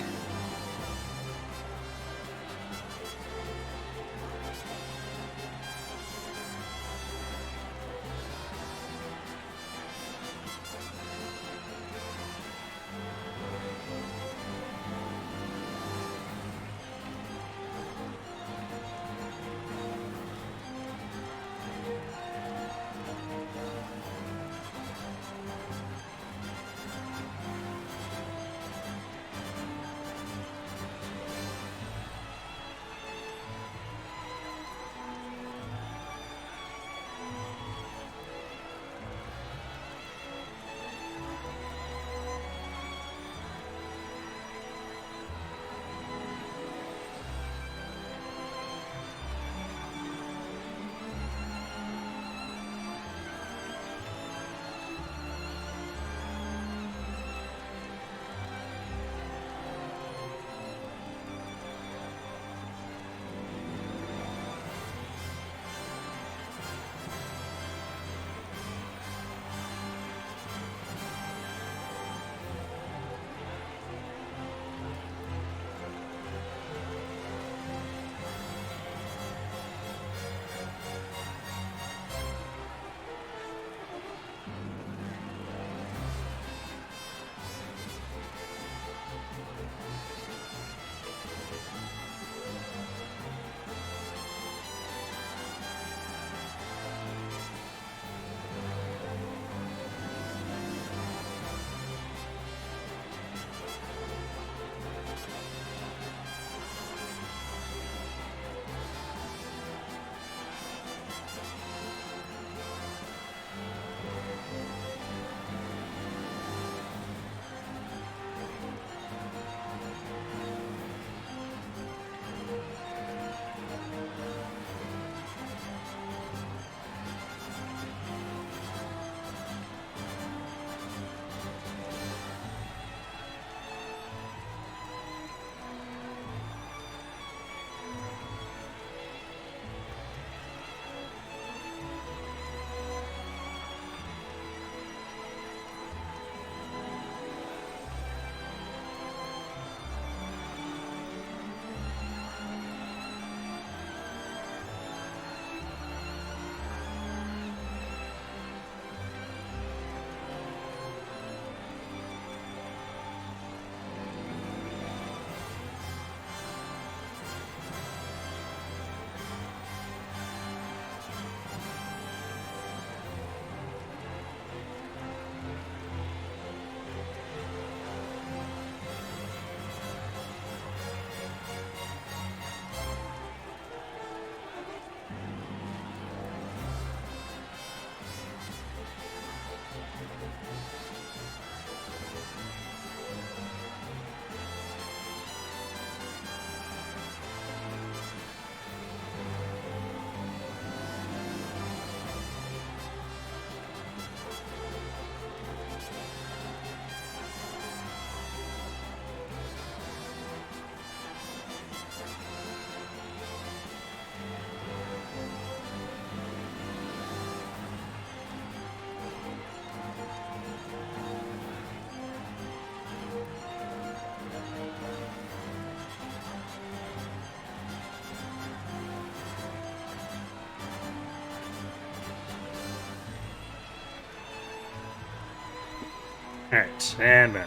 Speaker 1: Alright, and back.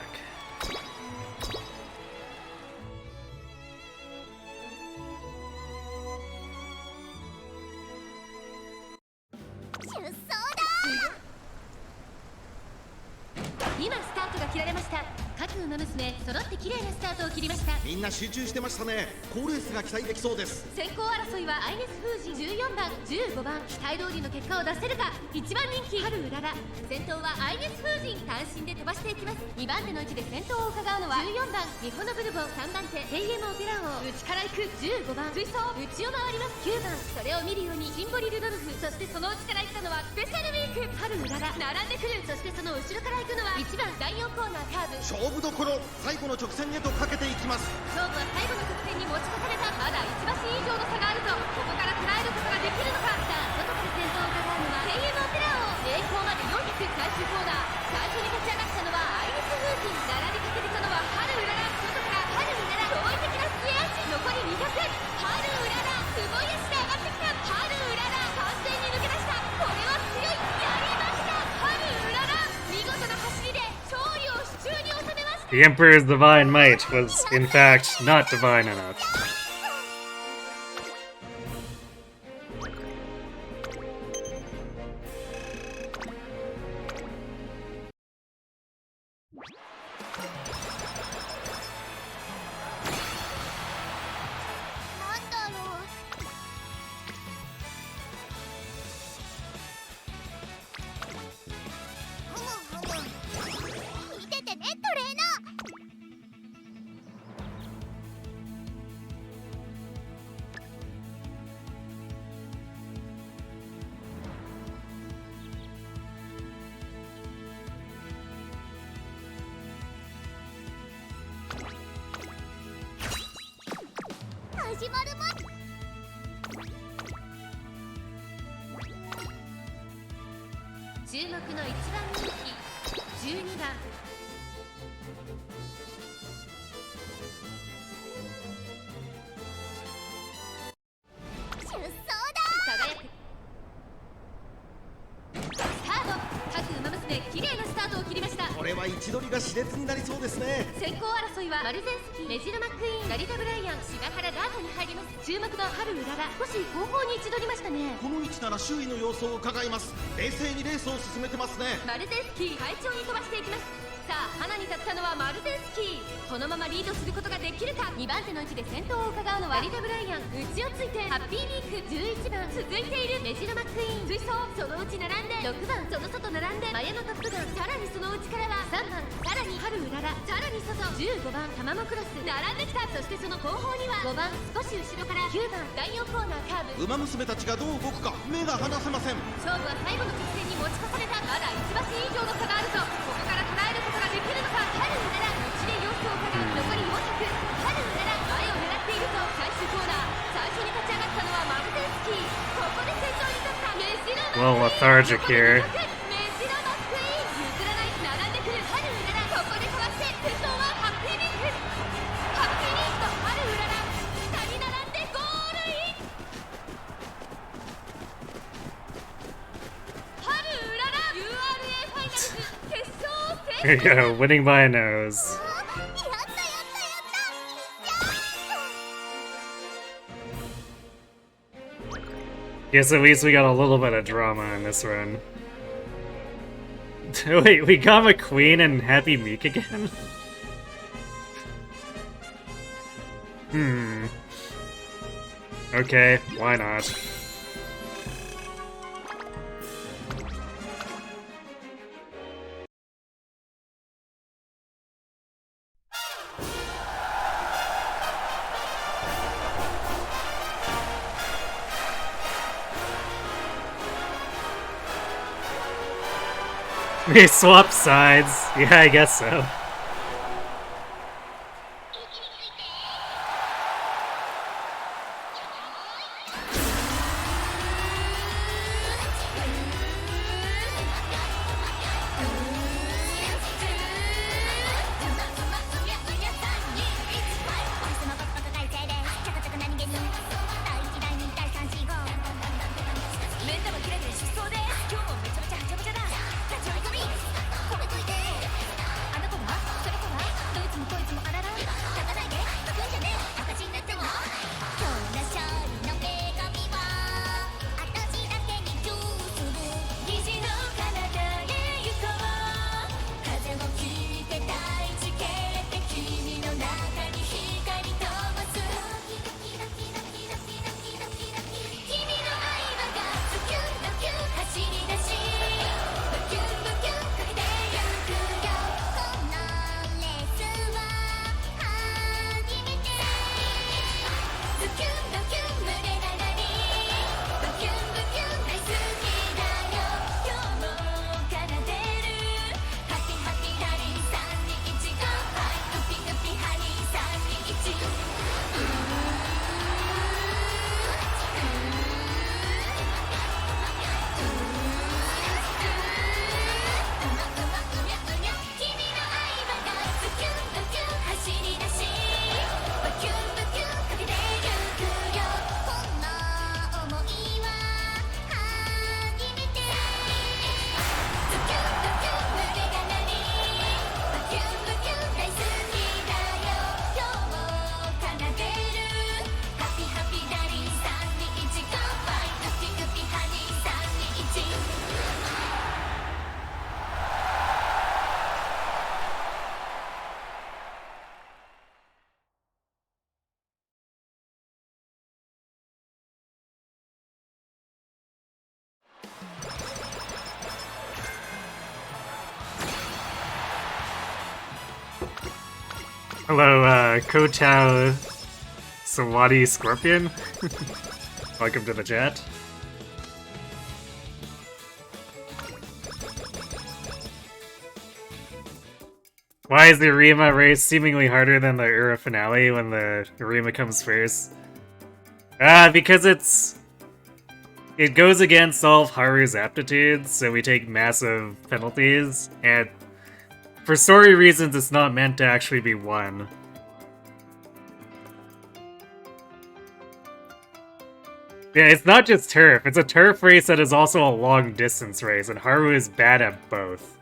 Speaker 2: 出走だ。
Speaker 5: 今スタートが切られました。各馬娘揃って綺麗なスタートを切りました。
Speaker 4: みんな集中してましたね。好レースが期待できそうです。
Speaker 5: 先行争いはアイネス封じ14番15番期待通りの結果を出せるか。1番人気春うらら、先頭はアイネス封じ単身で飛ばしていきます。2番手の位置で先頭を伺うのは14番日本のブルボン、3番手テイエムオペラ王、内から行く15番追走、内を回ります9番、それを見るようにシンボリルドルフ、そしてその内から行ったのはスペシャルウィーク春うらら、並んでくる。そしてその後ろから行くのは1番第4コーナーカーブ。
Speaker 4: 勝負どころ、最後の直線へとかけていきます。
Speaker 5: 勝負は最後の直線に持ち越された。まだ1馬身以上の差があるぞ。ここから捉えることができるのか。さあ外から先頭を伺うのはテイエムオペラ王、栄光まで400、最終コーナー最初に立ち上がったのはアイネスフージン、並びかけてたのは春うらら、外から春うらら、驚異的な末脚、残り200、春うららすごい足で上がってきた。春うらら完全に抜け出した。これは強い、やりました春うらら、見事な走りで勝利を手中に収めました。
Speaker 1: The Emperor's divine might was, in fact, not divine enough.
Speaker 2: なんだろう。見ててね、トレーナー。始まるま。
Speaker 5: 注目の1番人気12番
Speaker 2: 出走だ。
Speaker 5: 輝くスタート。各馬娘綺麗なスタートを切りました。
Speaker 4: これは位置取りが熾烈になりそうですね。
Speaker 5: 先行争いはマルゼンスキー、メジロマックイーン、ラリタ・ブライアン、柴原ダートに入ります。注目の春うらら、少し後方に位置取りましたね。
Speaker 4: この位置なら周囲の様子を伺います。冷静にレースを進めてますね。
Speaker 5: マルゼンスキー快調に飛ばしていきます。さあ花に立ったのはマルゼンスキー、このままリードすることができるか。2番手の位置で先頭を伺うのはラリタ・ブライアン、内をついてハッピーウィーク11番、続いているメジロマックイーン追走、そのうち並んで6番、その外並んでマヤのトップガン、さらにその内からは3番、さらに春うらら、さらに外15番タマモクロス並んできた。そしてその後方には5番、少し後ろから9番第4コーナーカーブ。
Speaker 4: 馬娘たちがどう動くか目が離せません。
Speaker 5: 勝負は最後の直線に持ち越された。まだ1馬身以上の差があるぞ。ここから捉えることができるのか。春うらら内で様子を伺う。残り400、春うらら前を狙っているぞ。最終コーナー最初に立ち上がったのはマルゼンスキー、ここで先頭に立ったメジロマックイーン。
Speaker 1: Well, lethargic here.
Speaker 5: メジロマックイーン譲らない、並んでくる春うらら、ここでかわして先頭はハッピーウィーク、ハッピーウィークと春うらら2人並んでゴールイン。春うらら URA ファイナルズ決勝を制
Speaker 1: Here
Speaker 5: し
Speaker 1: you
Speaker 5: ま
Speaker 1: go, winning by a nose.
Speaker 2: やったやったやった。
Speaker 1: Guess at least we got a little bit of drama in this run. Wait, we got McQueen and Happy Meek again? Okay, why not? They swapped sides. Yeah, I guess so. Hello, Kotao Sawadi Scorpion. Welcome to the chat. Why is the Arima race seemingly harder than the Ura finale when the Arima comes first? Because it goes against all of Haru's aptitudes, so we take massive penalties, and for story reasons it's not meant to actually be won. Yeah, it's not just turf, it's a turf race that is also a long distance race, and Haru is bad at both.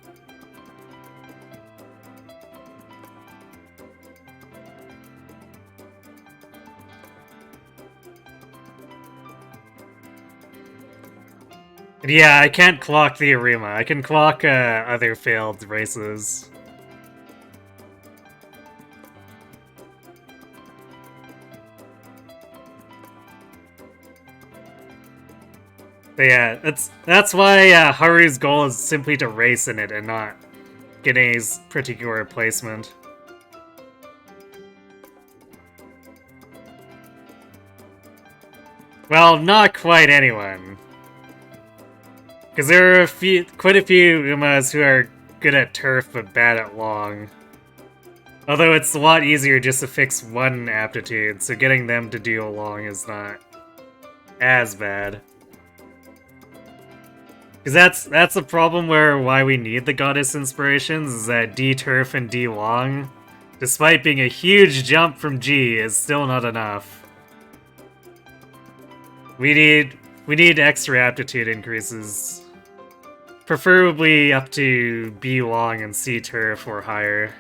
Speaker 1: Yeah, I can't clock the Arima. I can clock other failed races. But yeah, that's why Haru's goal is simply to race in it and not get any particular placement. Well, not quite anyone. Because there are quite a few Umas who are good at turf but bad at long. Although it's a lot easier just to fix one aptitude, so getting them to do a long is not as bad. Because that's the problem why we need the Goddess Inspirations, is that D turf and D long, despite being a huge jump from G, is still not enough. We need extra aptitude increases. Preferably up to B long and C turf or higher.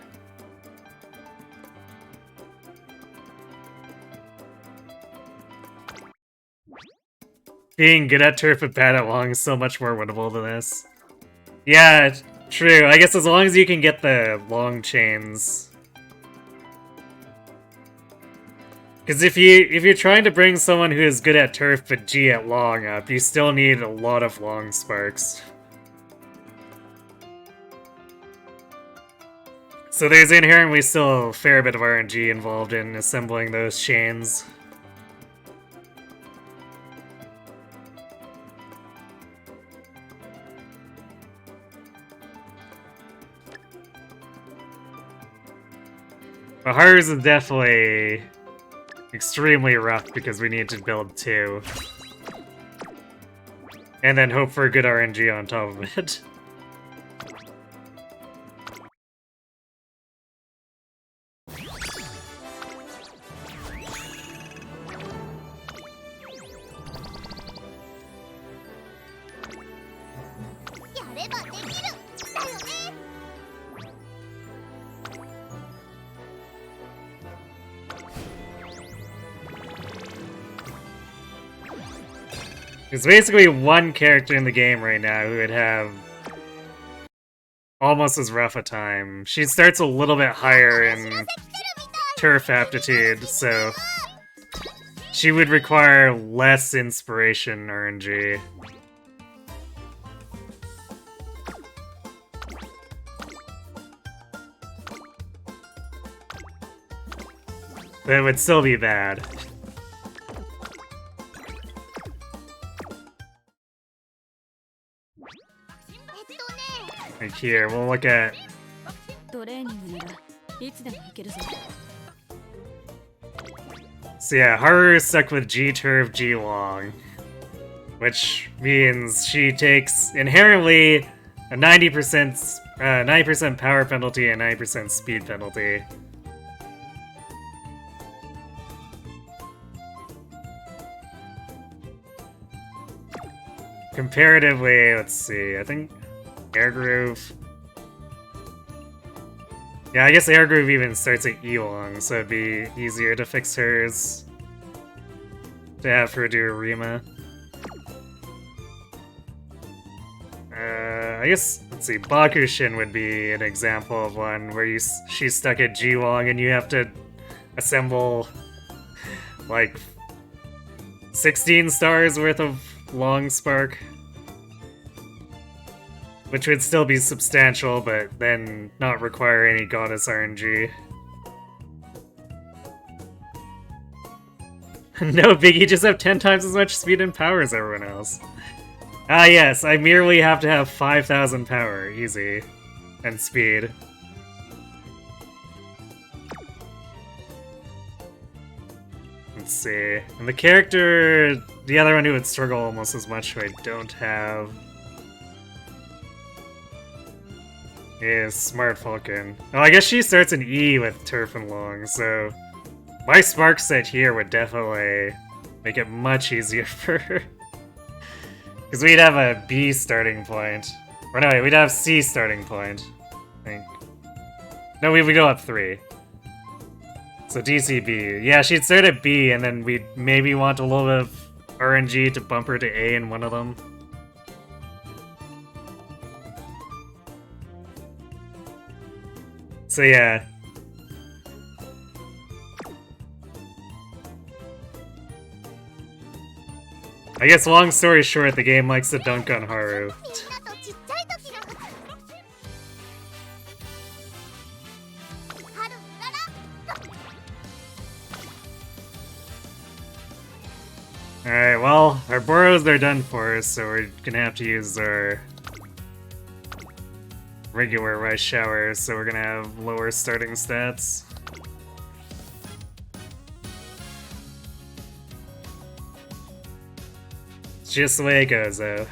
Speaker 1: Being good at turf but bad at long is so much more winnable than this. Yeah, true. I guess as long as you can get the long chains. Because if you're trying to bring someone who is good at turf but G at long up, you still need a lot of long sparks. So there's inherently still a fair bit of RNG involved in assembling those chains. But Haru's is definitely extremely rough because we need to build 2. And then hope for a good RNG on top of it. There's basically one character in the game right now who would have almost as rough a time. She starts a little bit higher in turf aptitude, so she would require less inspiration RNG. But it would still be bad. Like here, we'll look at... So yeah, Haru is stuck with G turf, G long. Which means she takes inherently a 90% power penalty and 90% speed penalty. Comparatively, let's see, I think Air Groove. Yeah, I guess Air Groove even starts at E long, so it'd be easier to fix hers. To have her do Arima. I guess, let's see, Bakushin would be an example of one where she's stuck at G long and you have to assemble like 16 stars worth of long spark. Which would still be substantial, but then not require any goddess RNG. No, Biggie, just have 10 times as much speed and power as everyone else. Ah yes, I merely have to have 5,000 power, easy, and speed. Let's see. And the character, the other one who would struggle almost as much who I don't have is Smart Falcon. Oh, I guess she starts in E with Turf and Long, so my Spark set here would definitely make it much easier for her. Because we'd have a B starting point. Or no, wait, we'd have C starting point, I think. No, we would go up 3. So DCB. Yeah, she'd start at B, and then we'd maybe want a little bit of RNG to bump her to A in one of them. So yeah. I guess long story short, the game likes to dunk on Haru.
Speaker 2: みんなとちっちゃい時の春うらら
Speaker 1: Alright, well, our Boros are done for, so we're gonna have to use our regular rice showers, so we're gonna have lower starting stats. It's just the way it goes, though.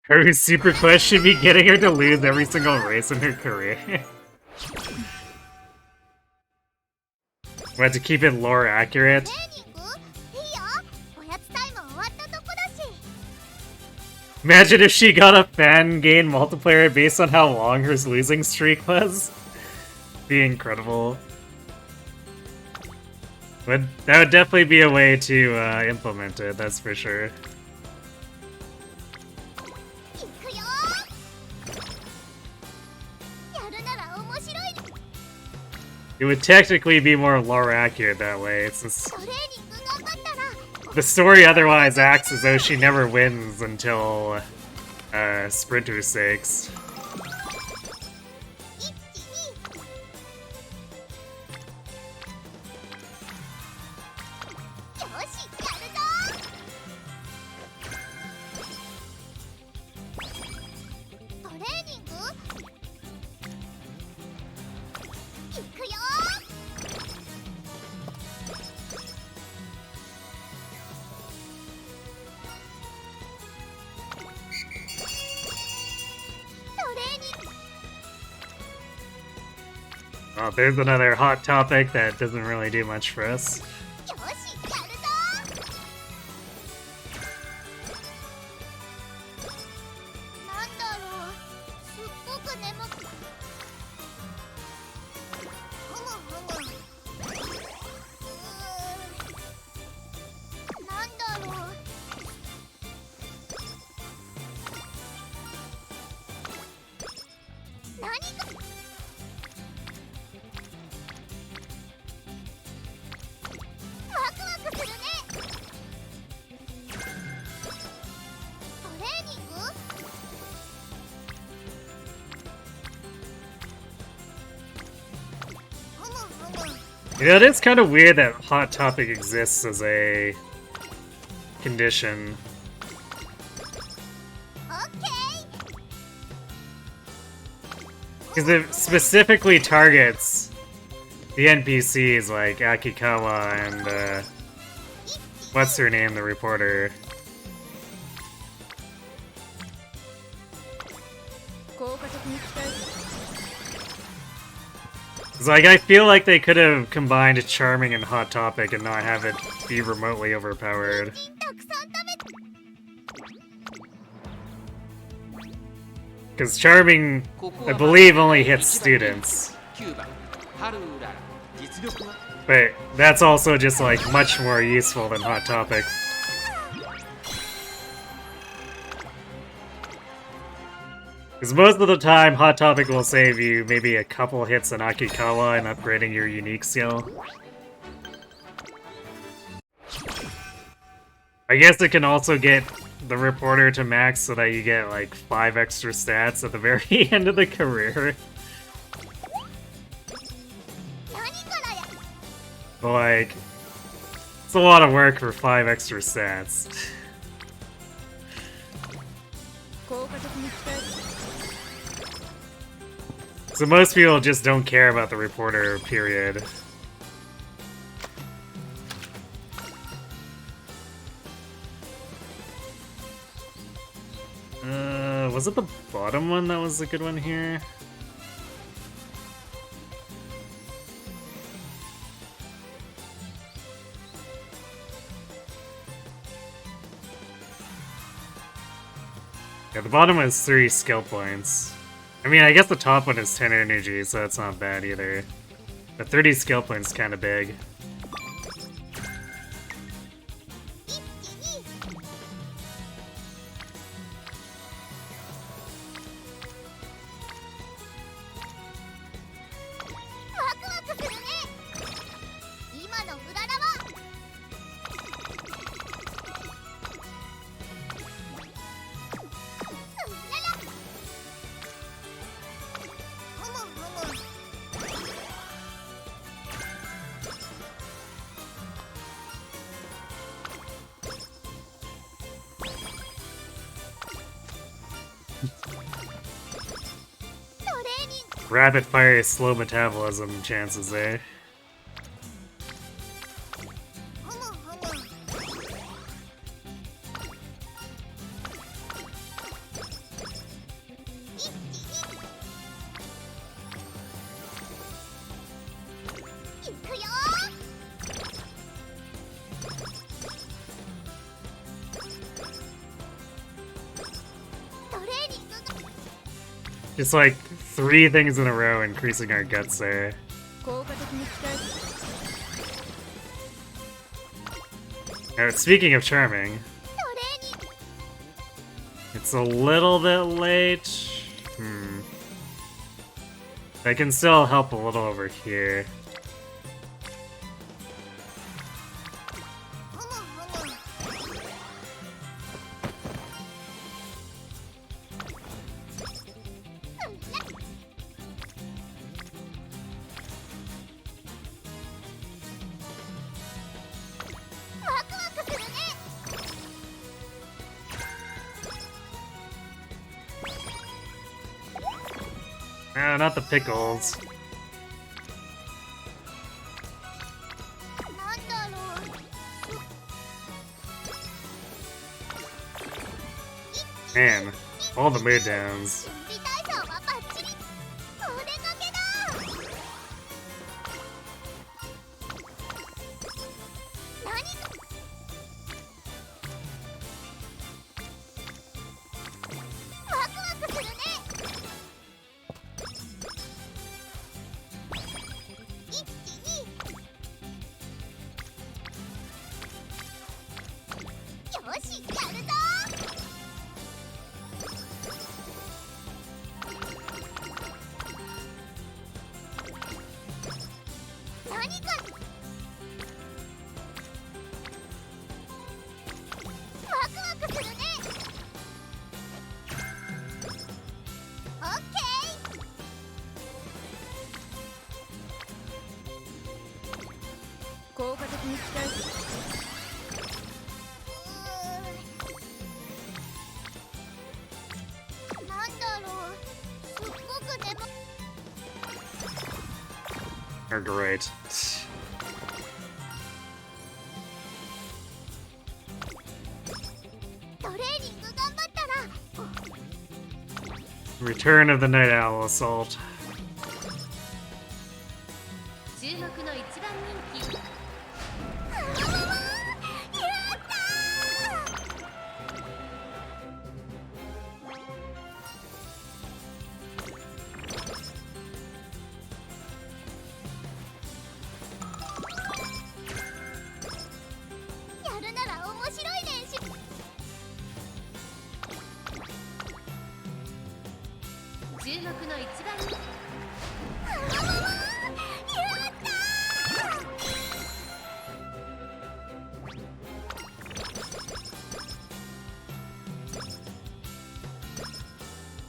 Speaker 1: Haru's super quest should be getting her to lose every single race in her career. We have to keep it lore accurate.
Speaker 2: トレーニングいいよおやつタイム終わったとこだし
Speaker 1: Imagine if she got a fan gain multiplier based on how long her losing streak was. Be incredible. That would definitely be a way to implement it, that's for sure.
Speaker 2: 行くよやるなら面白い
Speaker 1: It would technically be more lore accurate that way, since
Speaker 2: トレーニング頑張ったら
Speaker 1: the story otherwise acts as though she never wins until Sprinter 6.
Speaker 2: 一気によしやるぞトレーニング行くよ
Speaker 1: Oh, there's another hot topic that doesn't really do much for us.
Speaker 2: よしやるぞなんだろうすっごく眠くふむふむなんだろう何かワクワクするねトレーニング
Speaker 1: You know, it is kind of weird that Hot Topic exists as a condition.
Speaker 2: オッケー
Speaker 1: Because it specifically targets the NPCs like Akikawa and, what's her name, the reporter?
Speaker 5: 効果的に使え
Speaker 1: It's like, I feel like they could have combined Charming and Hot Topic and not have it be remotely overpowered.
Speaker 2: たくさん食べ
Speaker 1: Because Charming, I believe, only hits students.
Speaker 3: 9番ハルウララ
Speaker 4: 実力は
Speaker 1: But that's also just, like, much more useful than Hot Topic. Because most of the time, Hot Topic will save you maybe a couple hits in Akikawa and upgrading your unique skill. I guess it can also get the reporter to max so that you get like 5 extra stats at the very end of the career. But like, it's a lot of work for 5 extra stats. So most people just don't care about the reporter, period. Was it the bottom one that was a good one here? Yeah, the bottom one is 3 skill points. I mean, I guess the top one is 10 energy, so that's not bad either. But 30 skill points is kind of big. Rapid fire slow metabolism chances there. Just like 3 things in a row increasing our guts there. Now, speaking of charming, it's a little bit late. I can still help a little over here. No, not the pickles. Man, all the mood downs. Are great. Return of the Night Owl Assault.
Speaker 5: 注目の一番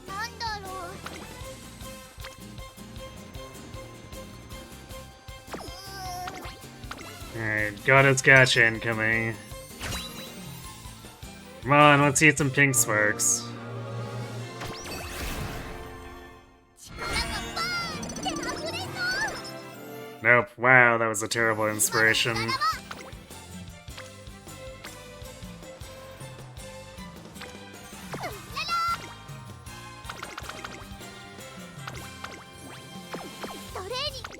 Speaker 2: なんだろう。
Speaker 1: Alright, God's Gacha incoming. Come on, let's eat some pink sparks.
Speaker 2: 力がバーンって溢れそう。
Speaker 1: Nope, wow, that was a terrible inspiration.
Speaker 2: トレーニング。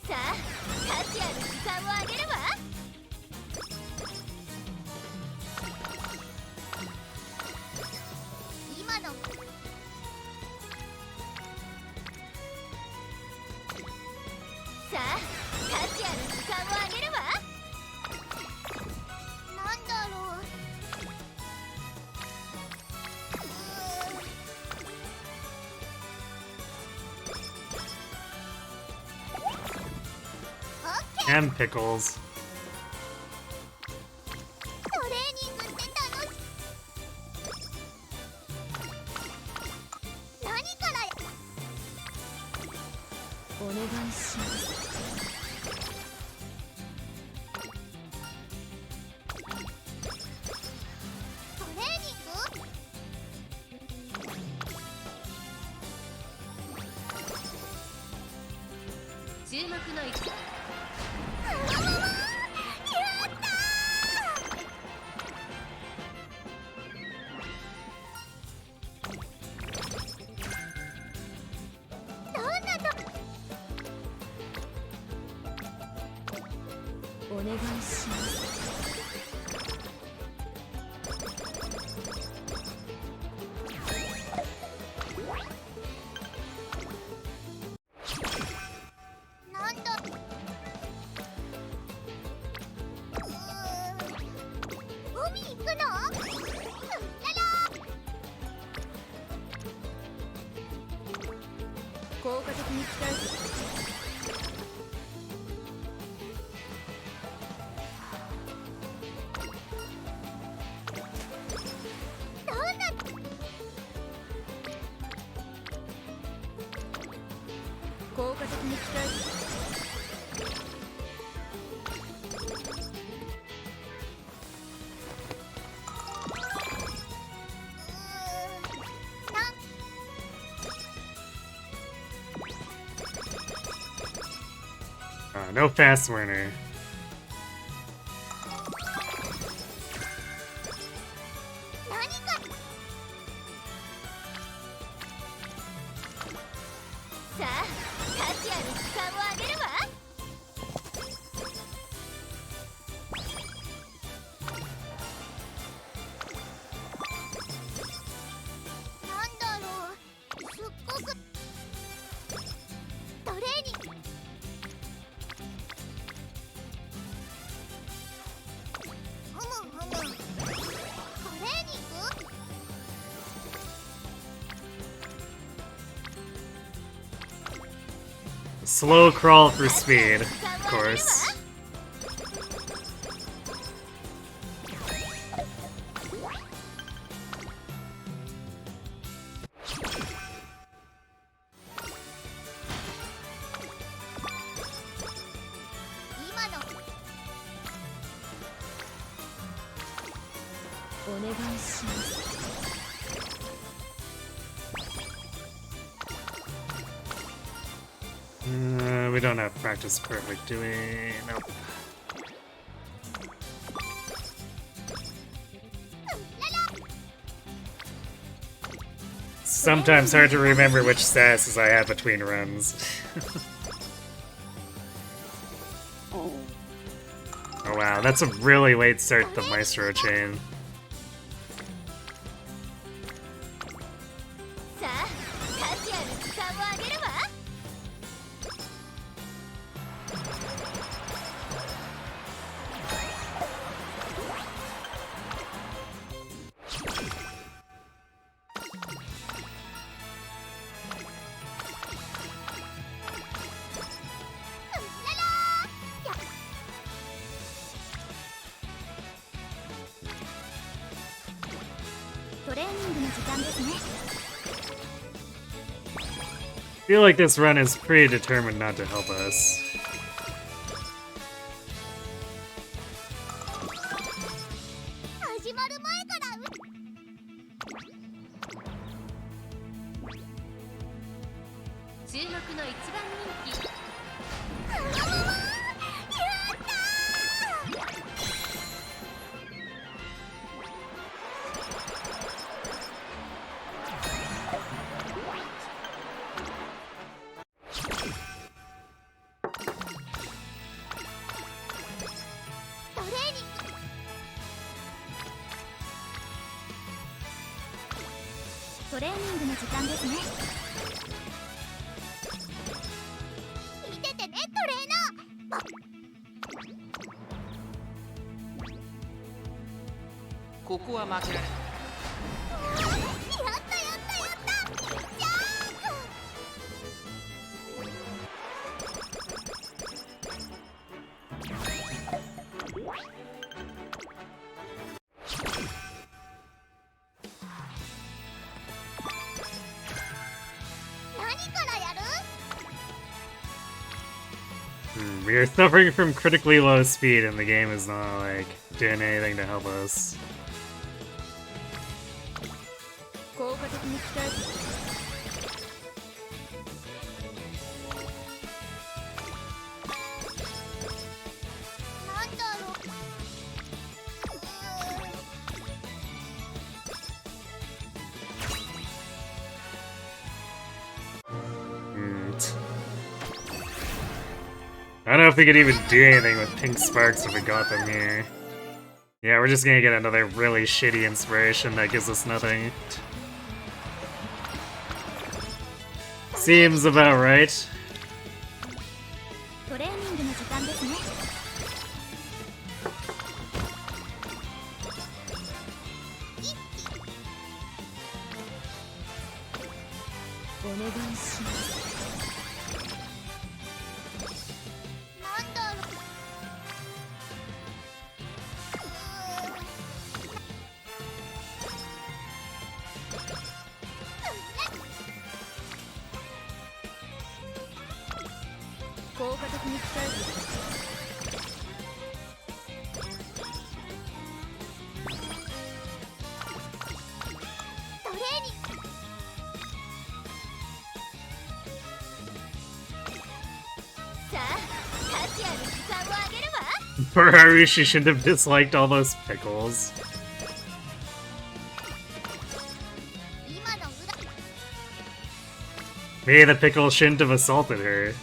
Speaker 2: さあ、価値ある時間をあげるわ。今のさあ、価値ある時間をあげるわ。なんだろう。
Speaker 1: And pickles.
Speaker 2: トレーニングって楽しい。何から
Speaker 5: お願いします
Speaker 2: トレーニング。
Speaker 5: 注目の一
Speaker 2: どんなと
Speaker 5: お願いします
Speaker 2: なんだ海行くの？
Speaker 5: 効果的に期待
Speaker 2: どんな
Speaker 5: 効果的に期待
Speaker 1: No fast learner.
Speaker 2: 何かさあ、価値ある時間をあげるわ。なんだろう、すっごくトレーニング。トレーニング。
Speaker 1: Slow crawl for speed, of course. We don't have practice perfect, do we? Nope. Sometimes hard to remember which statuses I have between runs. Oh wow, that's a really late start to the Maestro chain.
Speaker 2: トレーニングの時間ですね。
Speaker 1: I feel like this run is pretty determined not to help us.
Speaker 2: 始まる前から
Speaker 5: 注目の一番人気
Speaker 2: トレーニングの時間ですね。見ててね、トレーナー。
Speaker 3: ここは負けられない。
Speaker 2: やったやったやった。ジャーク。何からやる？
Speaker 1: We are suffering from critically low speed and the game is not like doing anything to help us.
Speaker 5: 効果的に鍛えて
Speaker 2: なんだろう。
Speaker 1: I don't know if we could even do anything with pink sparks if we got them here. Yeah, we're just gonna get another really shitty inspiration that gives us nothing. Seems about right.
Speaker 2: トレーニングの時間ですね。
Speaker 5: お願いします。
Speaker 2: なんだろう。
Speaker 5: 効果的に鍛えて
Speaker 2: トレーニング。さあ、価値ある時間をあげるわ。
Speaker 1: For Haru, she shouldn't have disliked all those pickles.
Speaker 2: 今の裏。
Speaker 1: Maybe the pickle shouldn't have assaulted her.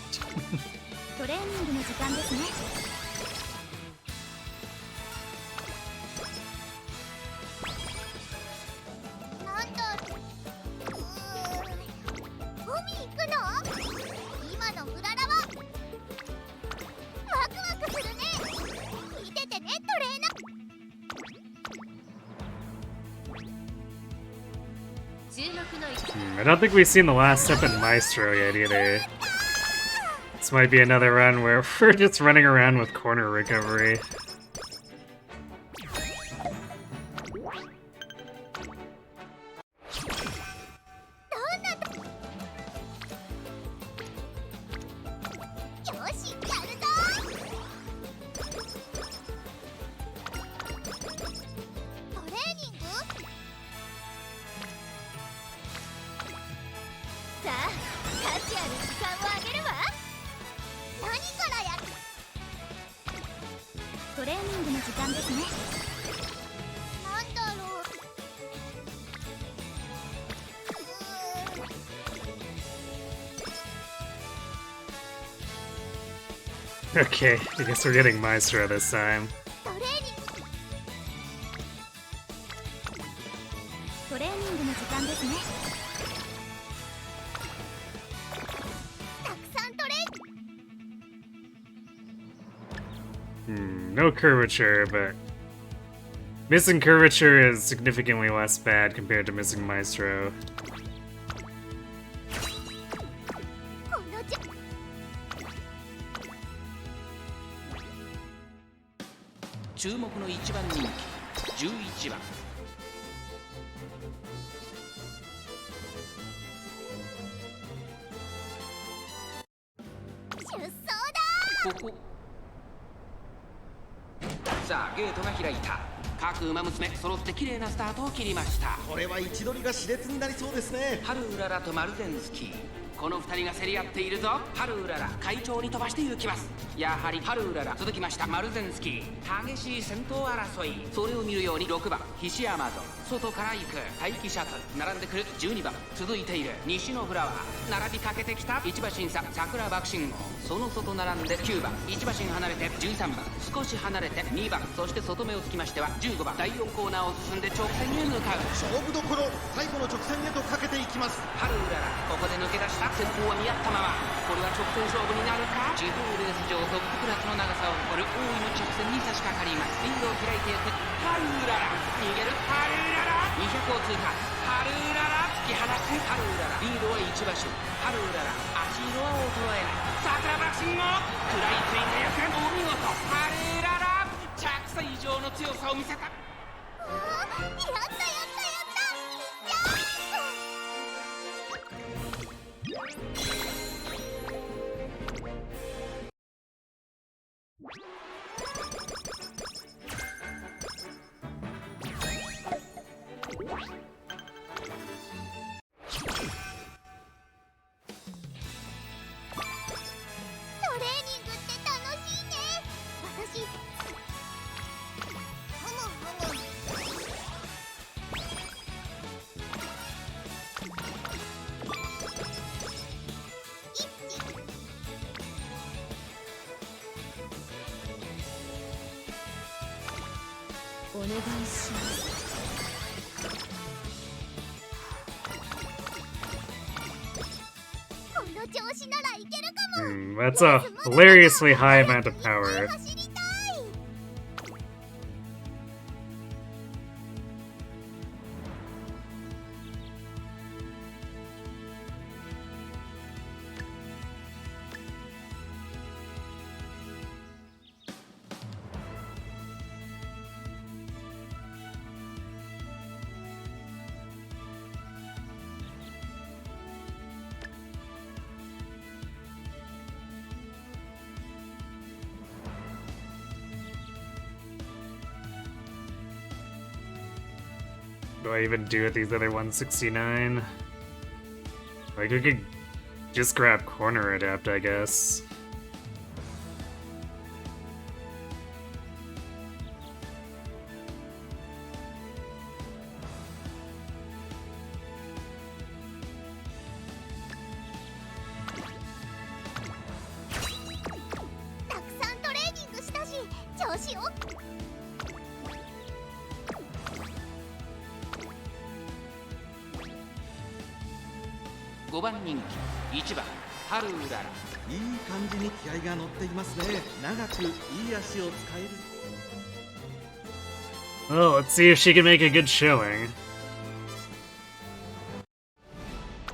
Speaker 2: トレーニングの時間ですね。なんだろう。海行くの？今のうららはワクワクするね。見ててね、トレーナー。
Speaker 5: 注目の一
Speaker 1: I don't think we've seen the last step in Maestro yet either. This might be another run where we're just running around with corner recovery.
Speaker 2: どんなと。よし、やるぞ。トレーニング？さあ、価値ある時間をあげるわ。何からやる？トレーニングの時間ですね。なんだろう。
Speaker 1: Okay, I guess we're getting Maestro this time.
Speaker 2: トレーニング。トレーニングの時間ですね。たくさんトレーニング。
Speaker 1: No curvature, but missing curvature is significantly less bad compared to missing Maestro.
Speaker 2: このじゃ。
Speaker 3: 注目の一番人気11番。さあゲートが開いた。各馬娘揃って綺麗なスタートを切りました。
Speaker 4: これは位置取りが熾烈になりそうですね。
Speaker 3: ハルウララとマルゼンスキー、この2人が競り合っているぞ。ハルウララ会長に飛ばして行きます。やはりハルウララ、続きましたマルゼンスキー、激しい戦闘争い。それを見るように6番ヒシアマゾン、外から行く待機シャトル、並んでくる12番、続いている西のフラワー、並びかけてきた1馬審査桜爆信号、その外並んで9番、1馬身離れて13番、少し離れて2番、そして外目をつきましては15番、第4コーナーを進んで直線へ向かう。
Speaker 4: 勝負どころ、最後の直線へとかけていきます。
Speaker 3: ハルウララ、ここで抜け出した。先頭は見合ったまま、これは直線勝負になるか。地方レース場トップクラスの長さを誇る大井の直線に差し掛かります。リードを開いていくハルウララ、逃げるハルウララ、200を通過、ハルウララ突き放す。ハルウララリードは1馬身、ハルウララ足色は衰えない。桜爆信号、食らいついていく、お見事。ハルウララ着差以上の強さを見せた。
Speaker 2: やったやったやったトレーニングって楽しいね。私
Speaker 5: お願いします。
Speaker 2: この調子ならいけるかも。
Speaker 1: That's a hilariously high amount of power.
Speaker 2: 走りたい。
Speaker 1: Do I even do it these other 169? Like, I could just grab corner adapt, I guess.5
Speaker 3: 番人気1番ハルウララ。
Speaker 4: いい感じに気合が乗っていますね。長くいい足を使える。
Speaker 1: Well, let's see if she can make a good showing.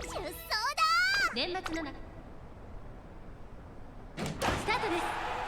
Speaker 2: 出走だ。
Speaker 5: 年末のなスタートです。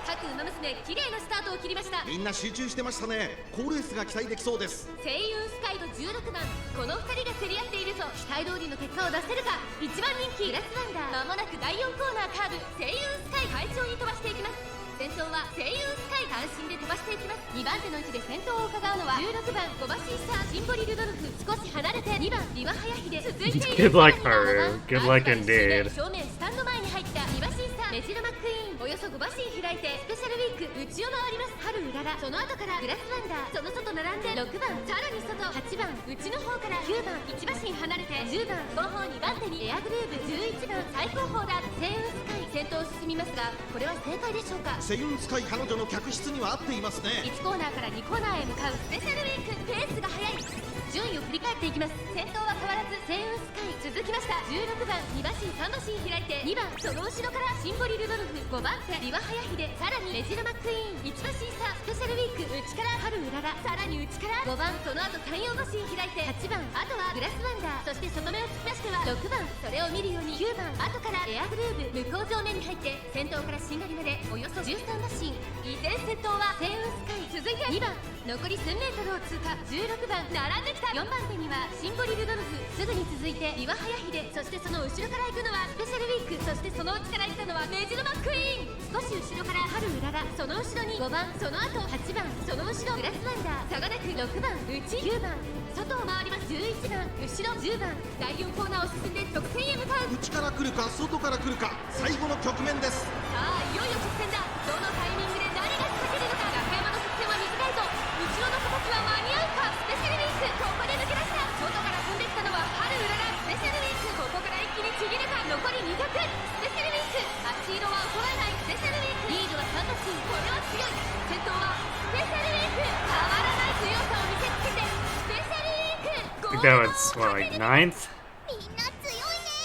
Speaker 5: 各馬娘綺麗なスタートを切りました。
Speaker 4: みんな集中してましたね。好レースが期待できそうです。
Speaker 5: 星雲スカイと16番、この2人が競り合っているぞ。期待通りの結果を出せるか。1番人気グラスワンダー、まもなく第4コーナーカーブ、星雲スカイ快調に飛ばしていきます。先頭は星雲スカイ単身で飛ばしていきます。2番手の位置で先頭を伺うのは16番5馬シーサーシンボリルドルフ、少し離れて2番リワハヤヒデ、続いている
Speaker 1: Good luck, Haru. Good luck indeed.
Speaker 5: 正面スタンド前に入った2馬シーサーメジロマックイーン、およそ5馬身開いてスペシャルウィーク内を回ります。春うらら、その後からグラスワンダー、その外並んで6番さらに外、8番内の方から9番1馬身離れて10番後方2番手にエアグルーブ、11番最高峰だ星雲スカイ、先頭を進みますがこれは正解でしょうか。
Speaker 4: 星雲スカイ彼女の客室には合っていますね。
Speaker 5: 1コーナーから2コーナーへ向かうスペシャルウィーク、ペースが速い。順位を振り返っていきます。先頭は変わらず星雲スカイ、続きました16番2馬身3馬身開いて2番その後ろからシンボリルドルフ、5番手リワハヤヒデ、さらにメジロマックイーン、1馬身差スペシャルウィーク内から春うらら、さらに内から5番、その後3、4馬身開いて8番、あとはグラスワンダー、そして外目を突き出しては6番、それを見るように9番、後からエアグルーブ、向こう上面に入って先頭からしんがりまでおよそ13馬身。依然先頭は星雲スカイ、続いて2番残り 1000m を通過。16番並んできた。4番手にはシンボリルドルフ、すぐに続いて岩早秀、そしてその後ろから行くのはスペシャルウィーク、そしてその内から行ったのはメジロマックイーン。少し後ろから春うらら、その後ろに5番、その後8番、その後ろグラスワンダー、差がなく6番内、9番外を回ります。11番後ろ、10番第4コーナーを進んで直線へ向かう。
Speaker 4: 内から来るか外から来るか、最後の局面です。
Speaker 5: さあいよいよ直線だ。どのタイミングで誰が仕掛けるのか。中山の直線は短いぞ。後ろの子たちは間に合うか。スペシャルウィークここで抜け出した。外から飛んできたのは春うらら。スペシャルウィークここから一気にちぎるか。残り200。スペシャルウィーク足色は衰えない。スペシャルウィークリードは3マシン、これは強い。先頭はスペシャルウィーク、変わらない強さを見せつけてスペシャルウィーク
Speaker 1: I think that was what, like 9th?
Speaker 2: みんな強いね。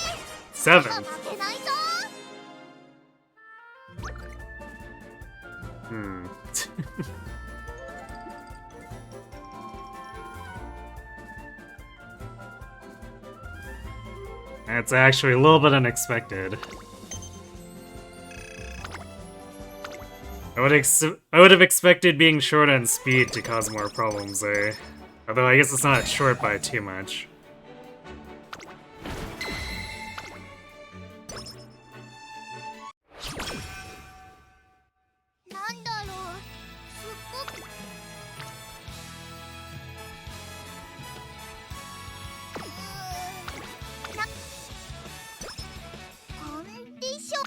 Speaker 1: 7th?
Speaker 2: 負けないぞ。
Speaker 1: Hmm. That's actually a little bit unexpected. I would have expected being short on speed to cause more problems there. Although I guess it's not short by too much.
Speaker 2: なんだろう、すっごくコンディション。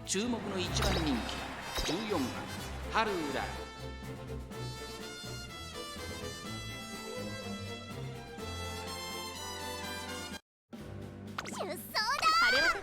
Speaker 3: 注目の1番人気14番春うらら。
Speaker 2: 出走だ。
Speaker 5: 晴れ渡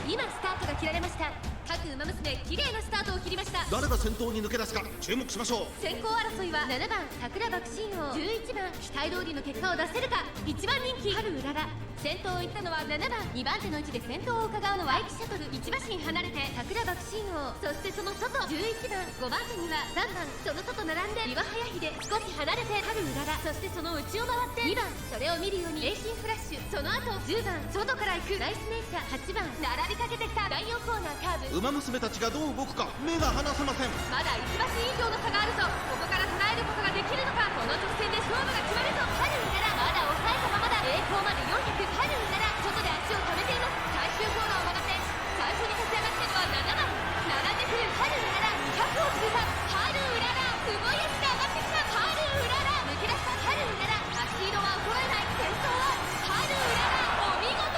Speaker 5: 今スタートが切られました。各馬娘綺麗なスタートを切りました。
Speaker 4: 誰が先頭に抜け出すか注目しましょう。
Speaker 5: 先行争いは7番桜爆心王、11番期待通りの結果を出せるか。1番人気春うらら、先頭を行ったのは7番。2番手の位置で先頭を伺うのは駅シャトル。1馬身離れて桜爆心王、そしてその外11番。5番手には3番、その外並んで岩早秀、少し離れて春うらら、そしてその内を回って2番。それを見るようにレーシンフラッシュ、その後10番外から行くナイスメーカー。8番並びかけてきた。第4コーナーカーブ。
Speaker 4: 馬娘たちがどう動くか目が離せません。
Speaker 5: まだ1馬身以上の差があるぞ。ここから捉えることができるのか。この直線で勝負が決まるぞ。春うららまだ抑えたままだ。栄光まで400。春うらら外で足を止めています。最終コーナーを曲がって最初に立ち上がったのは7番。並んでくる春うらら、200を通過。春うららすごい足で上がってきた。春うらら抜け出した春うらら、足色は衰えない。先頭は春うらら、お見事春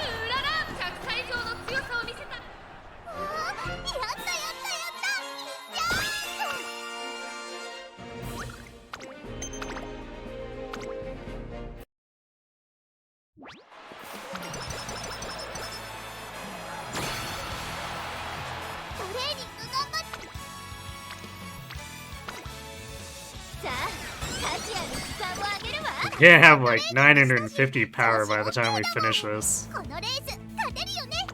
Speaker 5: うらら、100歳以上の強さを見せた。
Speaker 2: やったやったやった。いっちゃトレーニング頑張って。さあカジュアル時間を上げるわ。
Speaker 1: Can't have like 950 power by the time we finish this.
Speaker 2: このレース勝てるよね。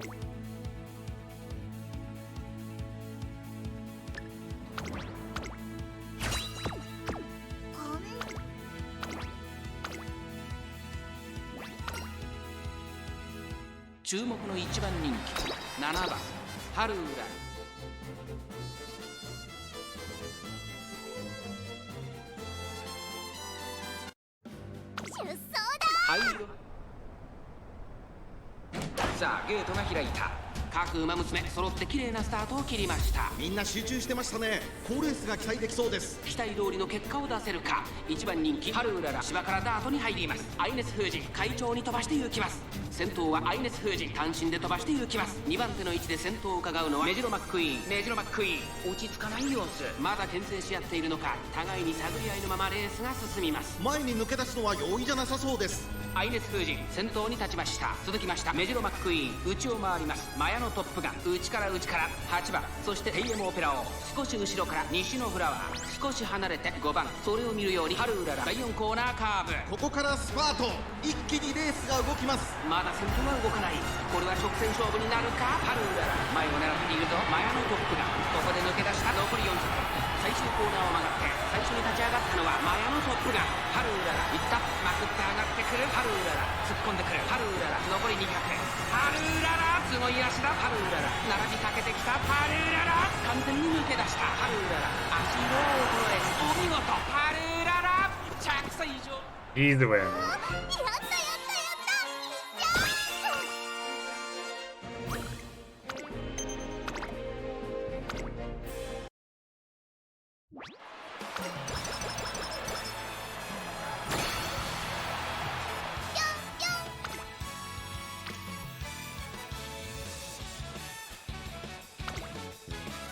Speaker 3: 注目の1番人気7番春うらら。
Speaker 2: 出走だ。
Speaker 3: はいよ。さあゲートが開いた。各馬娘揃って綺麗なスタートを切りました。
Speaker 4: みんな集中してましたね。好レースが期待できそうです。
Speaker 3: 期待通りの結果を出せるか。1番人気春うらら、芝からダートに入ります。アイネス封じ会長に飛ばして行きます。先頭はアイネス封じ単身で飛ばして行きます。2番手の位置で先頭を伺うのはメジロマックイーン。メジロマックイーン落ち着かない様子。まだ牽制し合っているのか、互いに探り合いのままレースが進みます。
Speaker 4: 前に抜け出すのは容易じゃなさそうです。
Speaker 3: アイネス封じ先頭に立ちました。続きましたメジロマックイーン、内を回ります。マヤのトップガン、内から8番、そして AM オペラを少し後ろから西のフラワー、少し離れて5番。それを見るように春うらら第4コーナーカーブ。
Speaker 4: ここからスパート、一気にレースが動きます。
Speaker 3: まだ先頭は動かない。これは直線勝負になるか。春うらら前を狙っているぞ。マヤのトップガン、ここで抜け出した。残り40。最終コーナーを曲がって最初に立ち上がったのはマヤのトップガン。春うららいった、まくって上がってくる。春うらら突っ込んでくる。春うらら残り200。春うららすごい足だ。ハルウララ並びかけてきた。ハルウララ完全に抜け出した。ハルウララ足の衰えずお見事。ハルウララ着差以上。
Speaker 1: He's the win.
Speaker 2: やったやったやったじゃ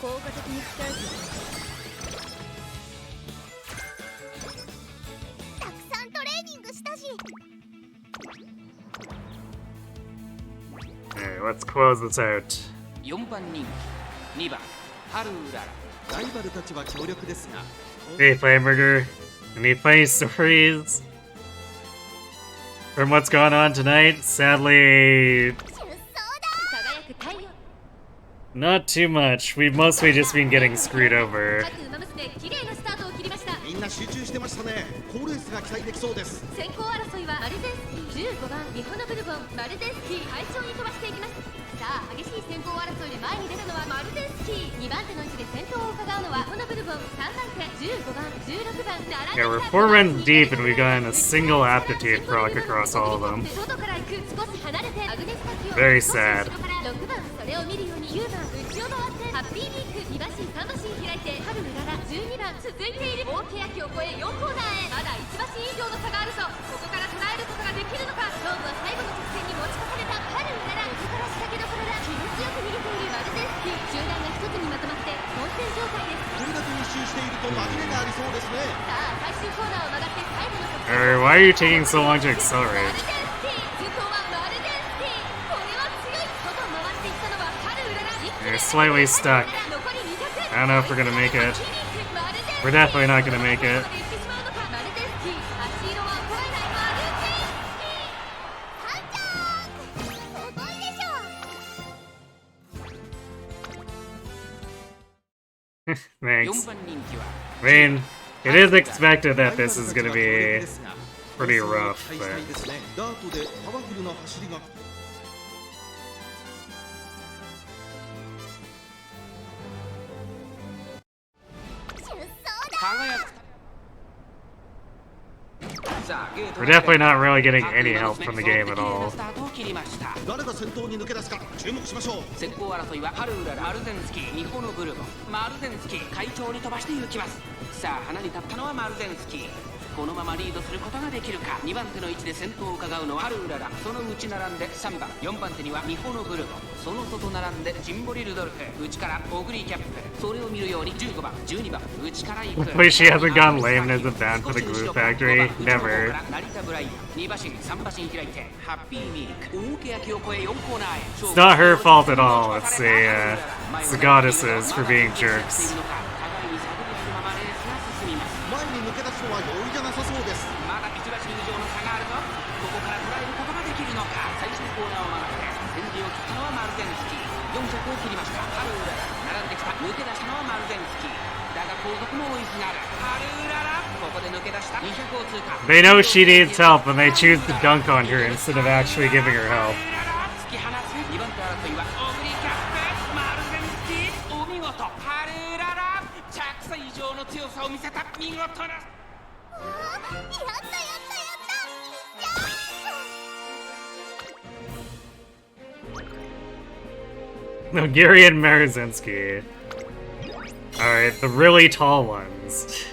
Speaker 5: 効果的に鍛えて
Speaker 2: たくさんトレーニングしたし
Speaker 1: Alright, let's close this out.
Speaker 3: 4番人気2番ハルウララ。
Speaker 4: ライバルたちは強力ですが
Speaker 1: Hey, Flamberger. Any funny stories from what's going on tonight? Sadly,
Speaker 2: 出走だ
Speaker 5: 輝く太陽
Speaker 1: not too much. We've mostly just been getting screwed over.
Speaker 5: 各ウマ娘綺麗なスタートを切りました。
Speaker 4: みんな集中してましたね。好レースが期待できそうです。
Speaker 5: 先行争いはマルゼンスキー15番リホノブルボンマルゼンスキー快調に飛ばしていきます。さあ激しい先行争いで前に出たのはマルゼンスキー。2番手の位置で先頭を伺うのはリホノブルボン。3番手15番16番並んで
Speaker 1: Yeah, we're 4 runs deep and we've gotten a single aptitude proc across all of them.
Speaker 5: 外から行く少し離れてアグネスタキを
Speaker 1: Very sad.
Speaker 5: 後ろから6番それを見るように9番内を回ってハッピーミーク2馬身3馬身開いてハルウララ12番続いている大欅を越え4コーナーへまだ1馬身以上の差があるぞ。ここから捉えることができるのか。勝負は最後の直線に持ち越されたハルウララ。ここから仕掛けどころだ。気持ちよく逃げているマルゼンスキー。集団が一つにまとまって混戦状態です。
Speaker 4: これだけ密集していると紛れがありそうですね。
Speaker 5: さあ最終コーナーを曲がって最後の直線。
Speaker 1: Alright, why are you taking so long to
Speaker 5: マル
Speaker 1: accelerate?
Speaker 5: ゼンスキー先頭はマルゼンスキー。これは強い。外回っていったのはハルウララ。
Speaker 1: You're slightly stuck.
Speaker 5: 残り200。
Speaker 1: I don't know if we're gonna make it. We're definitely not gonna make it.
Speaker 5: マルゼンスキー足色は超えないマルゼンスキー。
Speaker 2: 遅いでしょ
Speaker 1: Thanks.
Speaker 3: 4番人気は
Speaker 1: I mean, it is expected that this is gonna be pretty rough,
Speaker 4: 期待したい
Speaker 1: but
Speaker 4: ですね。ダートでパワフルな走りが
Speaker 2: 出走だ
Speaker 3: 輝く。さあゲート
Speaker 1: we're definitely not really getting any help from the game at all.
Speaker 3: スタートを切りました。
Speaker 4: 誰が先頭に抜け出すか注目しましょう。
Speaker 3: 先行争いはハルウララマルゼンスキーニホノブルボンマルゼンスキー快調に飛ばして行きます。さあ花に立ったのはマルゼンスキー。このままリードすることができるか。2番手の位置で先頭を伺うのはハルウララ。その内並んで3番4番手にはミホノブルボン。その外並んでジンボリルドルフ。内からオグリーキャップ。それを見るように15番12番内から行く。
Speaker 1: Wait, she hasn't gone lame and isn't bad for the glue factory? Never.
Speaker 3: 成田ブライアン2馬身3馬身開いてハッピーミルク大欅を越え4コーナーへ。
Speaker 1: It's not her fault at all. It's the goddesses for being jerks.
Speaker 4: 前に抜け出すのは容易じゃなさそうです。
Speaker 3: まだ1馬身以上の差があるぞ。ここから捉えることができるのか。最終コーナーを曲がって先陣を切ったのはマルゼンスキー。4着を切りました。ハルウララ並んできた。抜け出したのはマルゼンスキー。だが後続も追いすがる。ハルウララここで抜け出した200を通過。
Speaker 1: They know she needs help and they choose to dunk on her instead of actually giving her help.
Speaker 3: 突き放す2番手争いはオグリキャップマルゼンスキー。お見事ハルウララ着差以上の強さを見せた見事な。
Speaker 2: やったやったやったじゃ
Speaker 1: Nogiri and Marazinski. Alright, the really tall ones.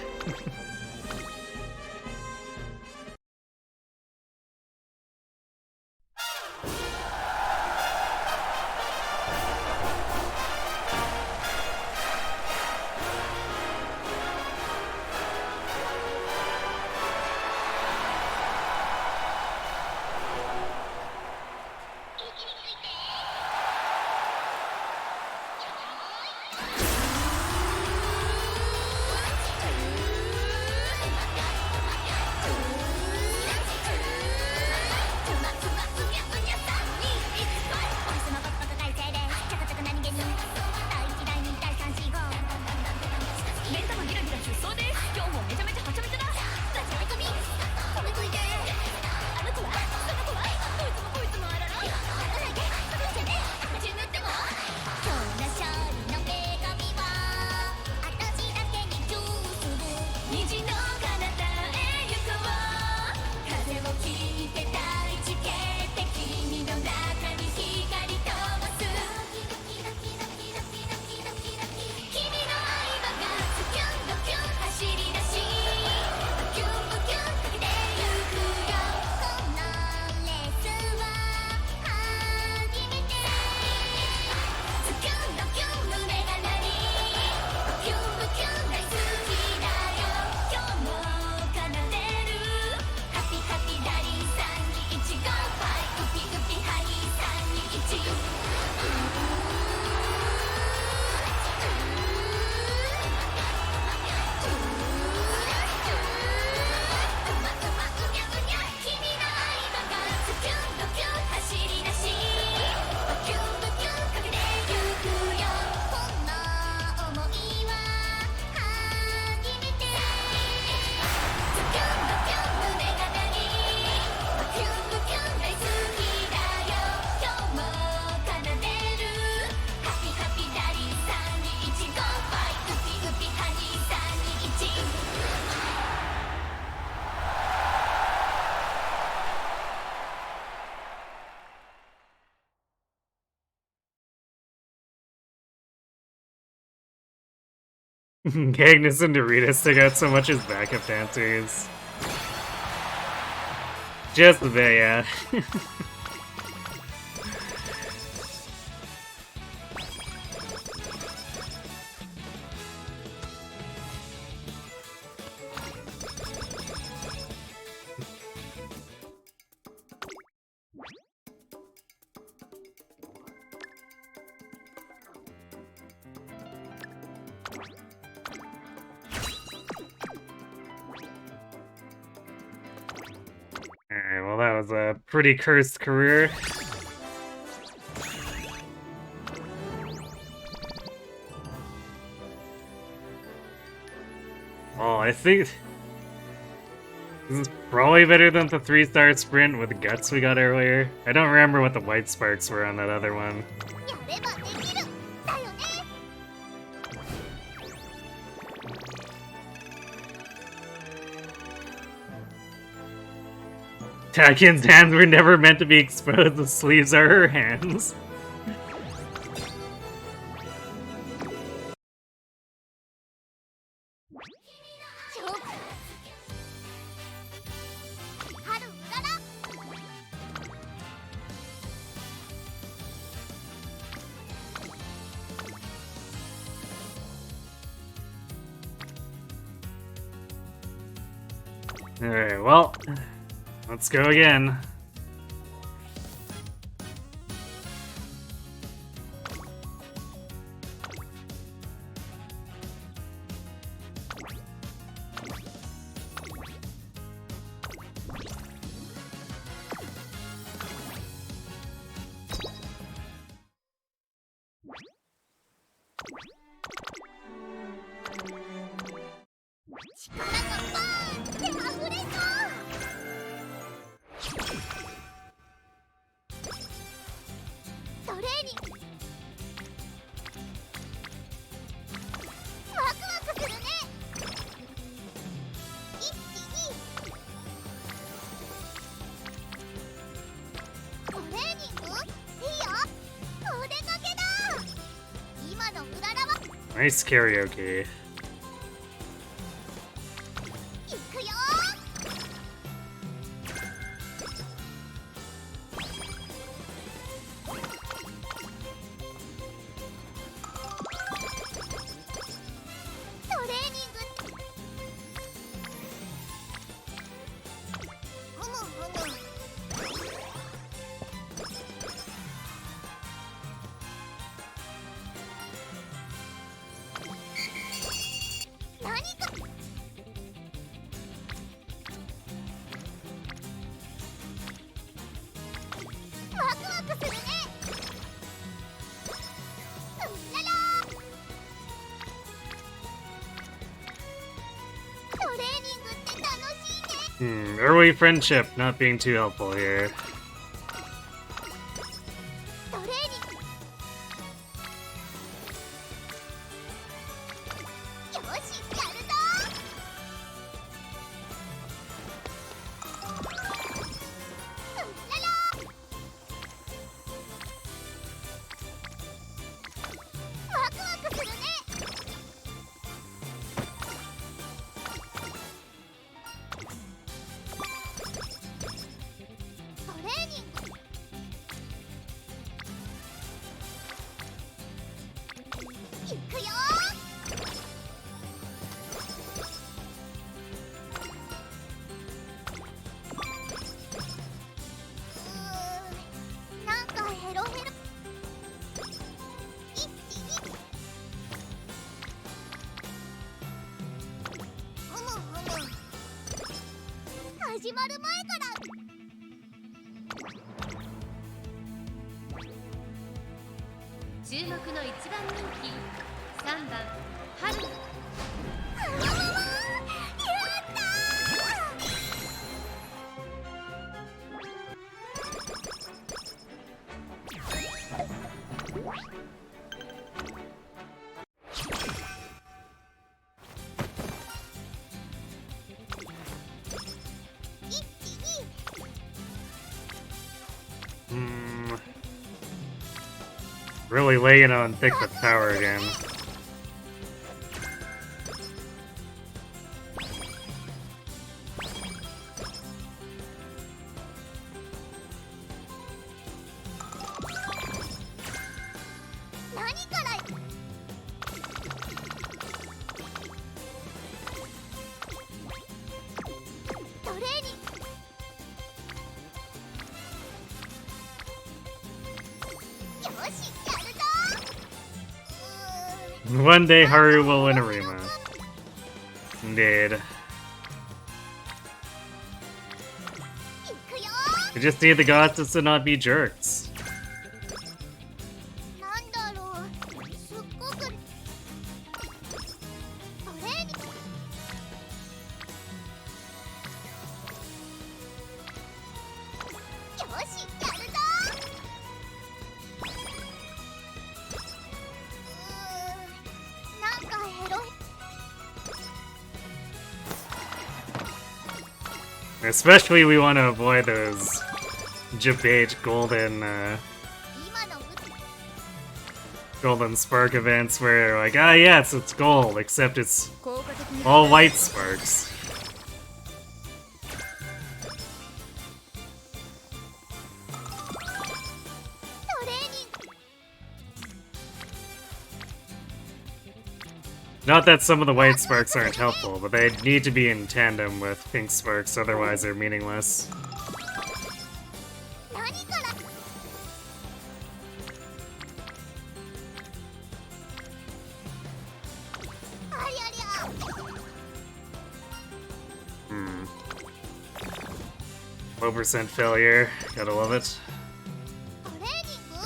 Speaker 1: Agnes and Dorita stick out so much as backup dancers. Just a bit, yeah. Alright, well that was a pretty cursed career. Oh, I think this is probably better than the 3-star sprint with the guts we got earlier. I don't remember what the white sparks were on that other one.
Speaker 2: やればできるだよね。
Speaker 1: Takian's hands were never meant to be exposed, the sleeves are her hands.
Speaker 2: Haru うらら。
Speaker 1: Alright, well, let's go again. Nice karaoke.
Speaker 2: いくよ。 トレーニング。ふむふむ。 何か。 ワクワクするね。うらら。トレーニングって楽しいね。
Speaker 1: Early friendship not being too helpful here.
Speaker 2: トレーニング。 よし、やるぞ。 うらら。 ワクワクするね。 トレーニング。 いくよ。 なんかヘロヘロ。一気に。ふむふむ。始まる前から。
Speaker 5: 注目の1番人気3番春。
Speaker 2: うわわわ。やったー。一気に。
Speaker 1: Really laying on thick with power again.
Speaker 2: 何からトレーニングよしやるぞ
Speaker 1: One day Haru will win Arima. Indeed.
Speaker 2: いくよ
Speaker 1: We just need the gods to not be jerks.
Speaker 2: なんだろうすっごくトレーニングよしやるぞなんかヘロ
Speaker 1: Especially we want to avoid those debate golden
Speaker 2: 今の武器
Speaker 1: golden spark events where like, ah yes, it's gold, except it's
Speaker 5: 効果的に
Speaker 1: all white sparks.
Speaker 2: トレーニング
Speaker 1: Not that some of the white sparks aren't helpful, but they need to be in tandem with pink sparks, otherwise they're meaningless.
Speaker 2: 何からありゃりゃ
Speaker 1: Low percent failure, gotta love it.
Speaker 2: トレーニングオ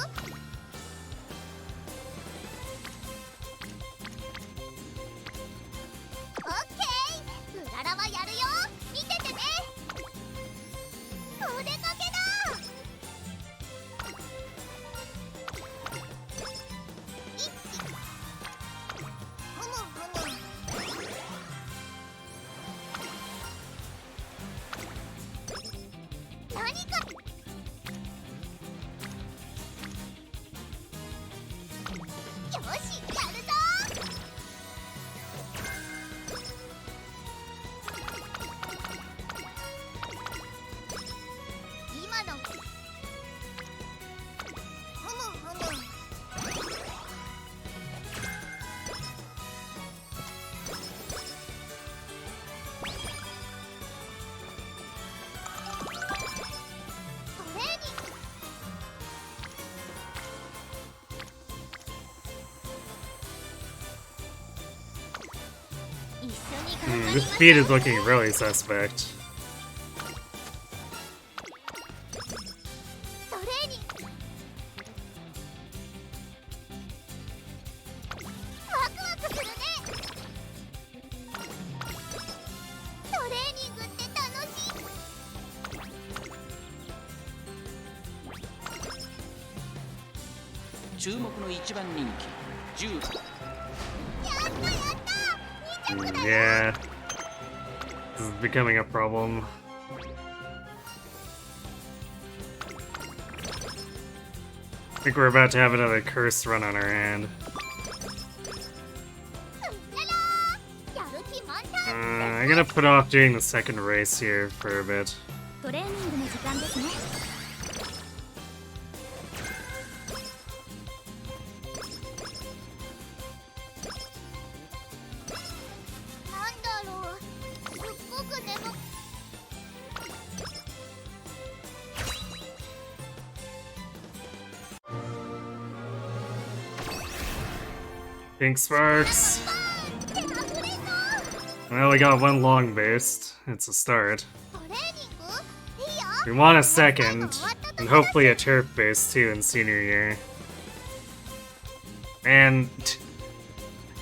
Speaker 2: ッケーうららはやるよ見ててねお出かけだ一気ふむふむ何かよしやるぞ今のふむふむトレーニング一緒に頑張りま
Speaker 1: This
Speaker 2: しょう
Speaker 1: speed is looking really suspect.
Speaker 2: トレーニングワクワクするねトレーニングって楽しい
Speaker 3: 注目の一番人気10番
Speaker 2: やったやった2着だよ
Speaker 1: Yeah. This is becoming a problem. I think we're about to have another curse run on our hand.
Speaker 2: うららやる気満タン
Speaker 1: I'm gonna put off doing the second race here for a bit.
Speaker 5: トレーニングの時間ですね。
Speaker 2: なんだろうすっごく眠く
Speaker 1: Pink sparks.
Speaker 2: 手が触れそう
Speaker 1: Well, we got one long boost. It's a start.
Speaker 2: トレーニングいいよ
Speaker 1: We want a second, and hopefully a turf boost too in senior year. And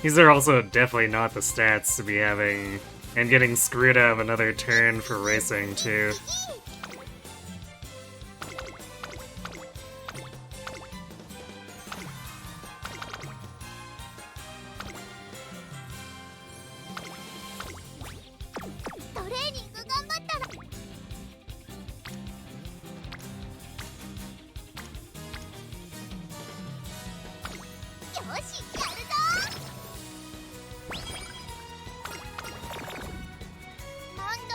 Speaker 1: these are also definitely not the stats to be having, and getting screwed out of another turn for racing too.
Speaker 2: トレーニング頑張ったらよしやるぞなんだ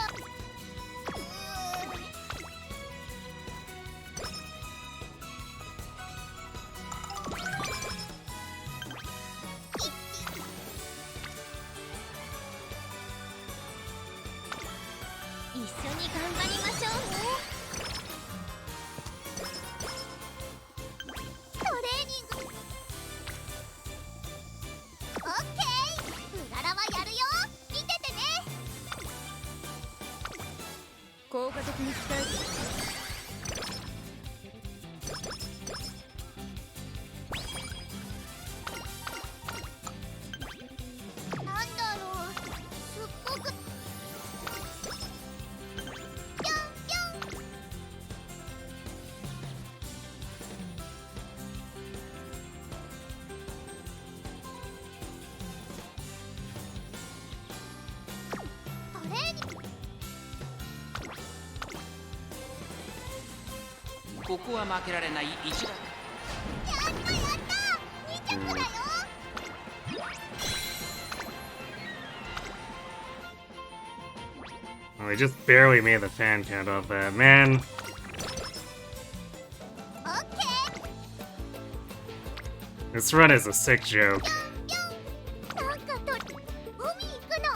Speaker 5: 効果的に使える。
Speaker 2: なんだろう、すっごくぴょんぴょん。トレーニング
Speaker 3: ここは負けられない一番。
Speaker 2: やったやった、2着だよ。
Speaker 1: Oh, we just barely made the fan count off that. Man,
Speaker 2: オッケー。
Speaker 1: this run is a sick joke.
Speaker 2: ぴょん。なんかと海行くの？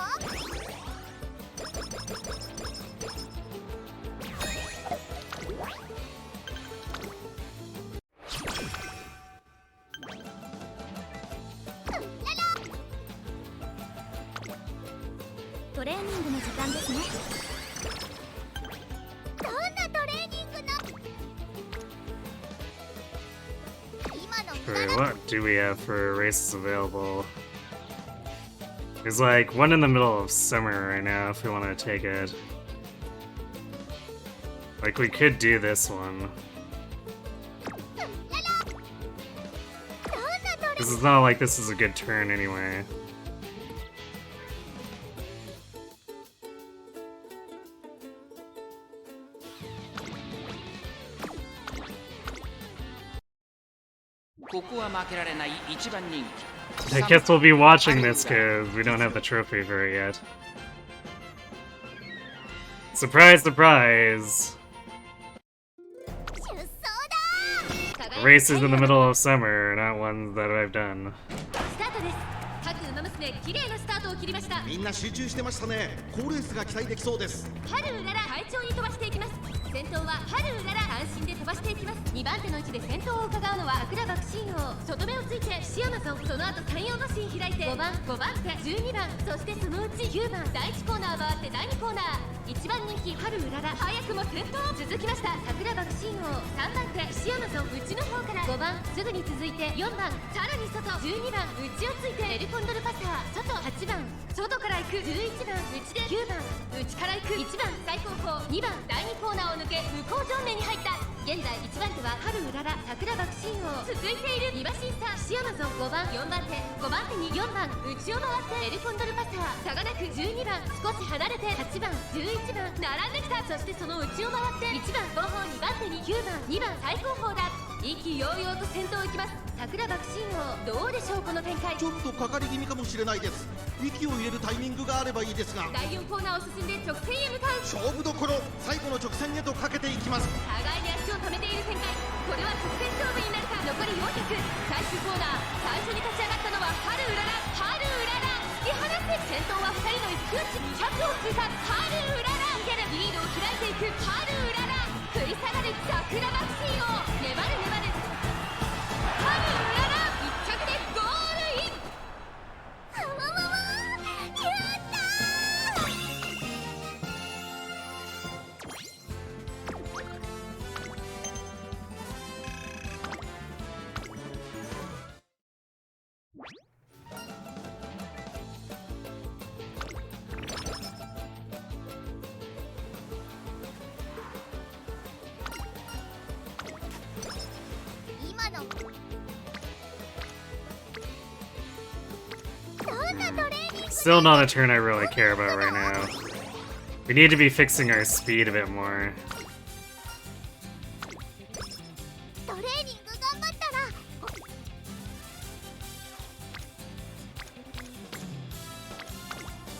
Speaker 5: トレーニングの時間ですね。
Speaker 2: どんなトレーニングの？今の
Speaker 1: Alright, what do we have for races available? There's like one in the middle of summer right now if we want to take it. Like we could do this one.
Speaker 2: どんなトレ
Speaker 1: This is not like this is a good turn anyway. I guess we'll be watching this because we don't have the trophy for it yet. Surprise, surprise!
Speaker 2: 出走だ。
Speaker 1: Races in the middle of summer, not ones that I've done.
Speaker 5: スタートです。各馬娘綺麗なスタートを切りました。
Speaker 4: みんな集中してましたね。好レースが期待できそうです。
Speaker 5: 春うらら快調に飛ばしていきます。先頭は春うらら安心で飛ばしていきます。2番手の位置で先頭を伺うのは桜爆心王。外目をついてシアマゾン、その後山陽マシン開いて5番手12番、そしてそのうち9番、第1コーナー回って第2コーナー、1番人気春うらら早くも先頭。続きました桜爆心王、3番手シアマゾン、内の方から5番、すぐに続いて4番、さらに外12番、内をついてエルコンドルパサー、外8番、外から行く11番、内で9番、内から行く1番、最後方2番、第2コーナーを抜け向こう正面に入った。現在1番手は春うらら、桜爆心王。続いている2馬審査シアマゾン5番4番手、5番手に4番、内を回ってエルコンドルパサー、差がなく12番、少し離れて8番11番並んできた。そしてその内を回って1番後方2番手に9番2番最後方だ。意気揚々と先頭行きます。桜爆心王、どうでしょうこの展開。
Speaker 4: ちょっとかかり気味かもしれないです。息を入れるタイミングがあればいいですが、
Speaker 5: 第4コーナーを進んで直線へ向かう。
Speaker 4: 勝負どころ、最後の直線へとかけていきます。
Speaker 5: 互いに足を止めている展開。これは直線勝負になるか。残り400、最終コーナー、最初に立ち上がったのは春うらら。春うらら突き放す。先頭は2人の1分値200を通過。春うらら逃げる。リードを開いていく春うらら。食い下がる桜爆心王。粘る春うらら1着でゴールイン。
Speaker 2: やった今のどんなトレーニング？
Speaker 1: Still not a turn I really care about right now. We need to be fixing our speed a bit more.
Speaker 2: トレーニング頑張ったら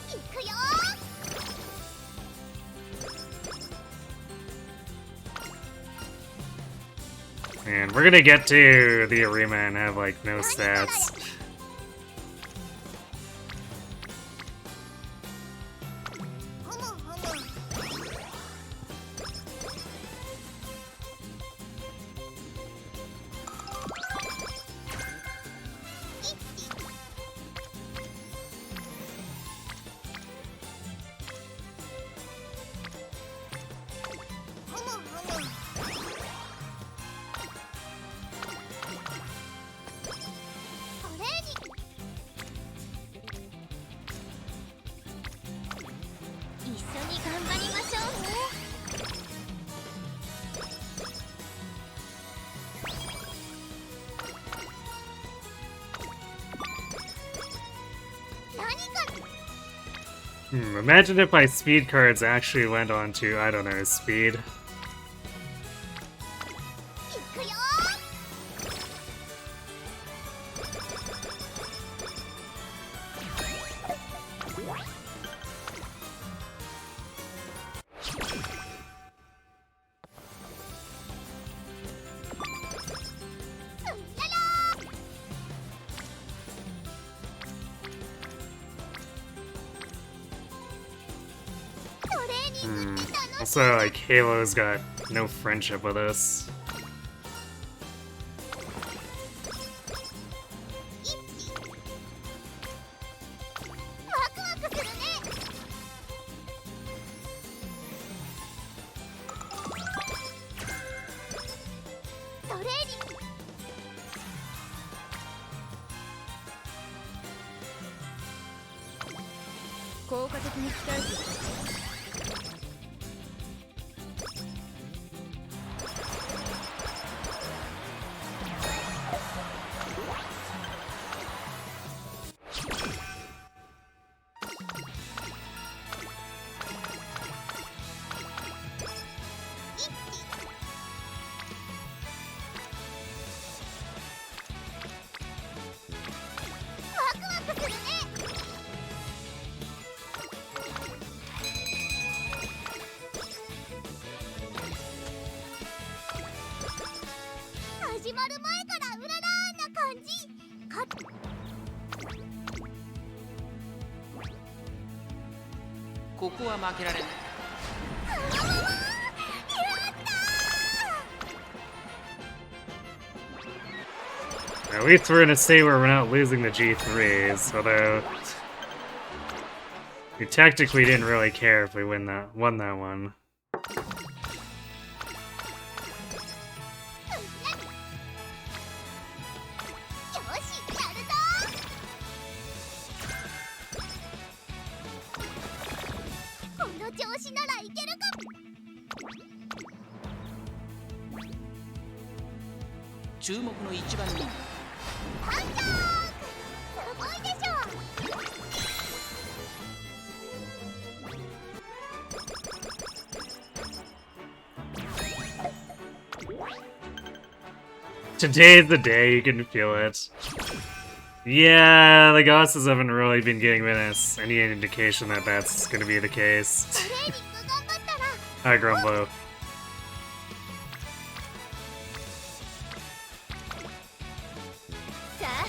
Speaker 2: 行くよ。
Speaker 1: And we're gonna get to the Arima and have like no stats.
Speaker 2: ふむふむ。
Speaker 1: Imagine if my speed cards actually went on to, I don't know, speed.
Speaker 2: いくよトレーニングって楽しい
Speaker 1: Also, like, Halo's got no friendship with us.
Speaker 2: ワクワクするねトレーニング
Speaker 5: 効果的に鍛えていく。
Speaker 2: ワクワクするね始まる前からうららーな感じか
Speaker 3: ここは負けられない。
Speaker 1: At least we're in a state where we're not losing the G3s, although we technically didn't really care if we won that one.
Speaker 2: よしやるぞこの調子ならいけるか
Speaker 3: 注目の1番人。
Speaker 2: ハンターすごいでしょ
Speaker 1: Today's the day, you can feel it. Yeah, the Gosses haven't really been giving us any indication that that's gonna be the case.
Speaker 2: トレーニング頑張ったら
Speaker 1: Hi, Grumbo.
Speaker 5: さあ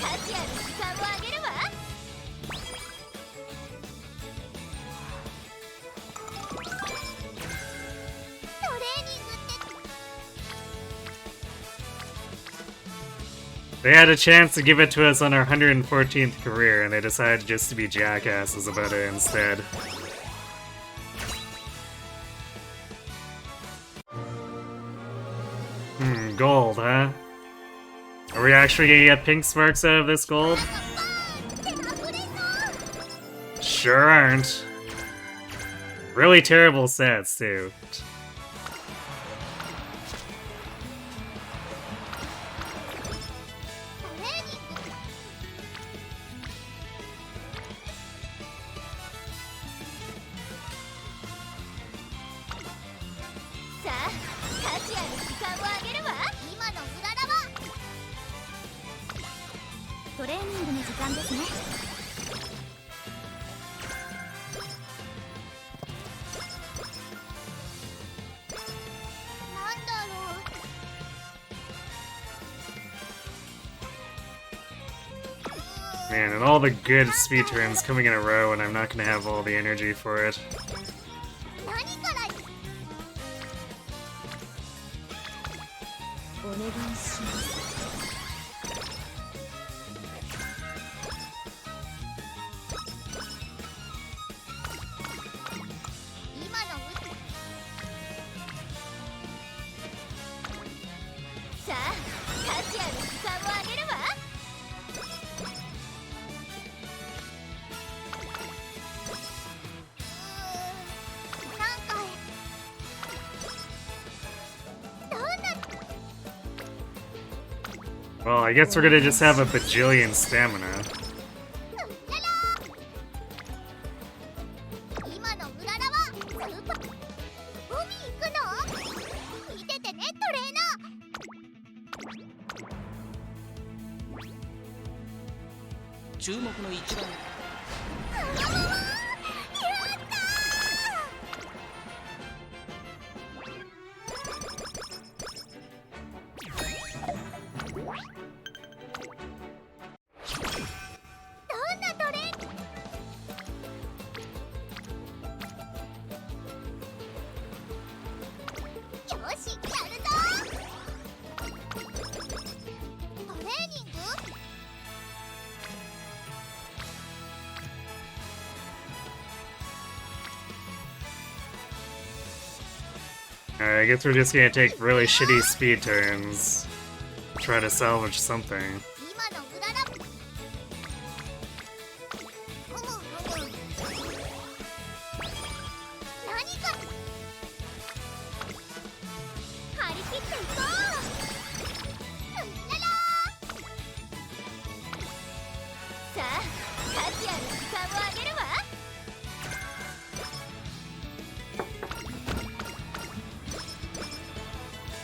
Speaker 5: 価値ある時間をあげるわ。
Speaker 2: トレーニングって
Speaker 1: They had a chance to give it to us on our 114th career, and they decided just to be jackasses about it instead. Gold, huh? Are we actually gonna get pink sparks out of this gold?
Speaker 2: って溢れそう
Speaker 1: Sure aren't. Really terrible sets, too.
Speaker 2: トレーニング
Speaker 5: さあ価値ある時間をあげるわ。
Speaker 2: 今のうららは
Speaker 5: トレーニングの時間ですね。
Speaker 2: なんだろう
Speaker 1: Man, and all the good speed turns coming in a row, and I'm not gonna have all the energy for it.
Speaker 2: 何から
Speaker 5: お願いします。
Speaker 2: 今のう
Speaker 5: さあ価値ある時間をあげるわ。
Speaker 2: なんかどんな
Speaker 1: Well, I guess we're gonna just have a bajillion stamina.
Speaker 3: 注目の一番
Speaker 1: Alright, I guess we're just gonna take really shitty speed turns. Try to salvage something.
Speaker 2: 今のうらら何か張り切っていこう。うららさあ価値ある時間をあげるわ。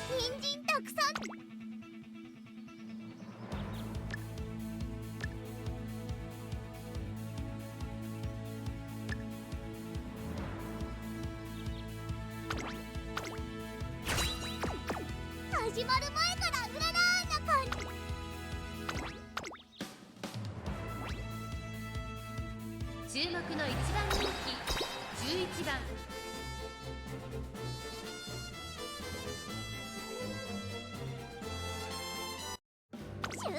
Speaker 2: 人参たくさん。始まる前からうららな感じ。
Speaker 5: 注目の1番人気11番
Speaker 2: 出走だ。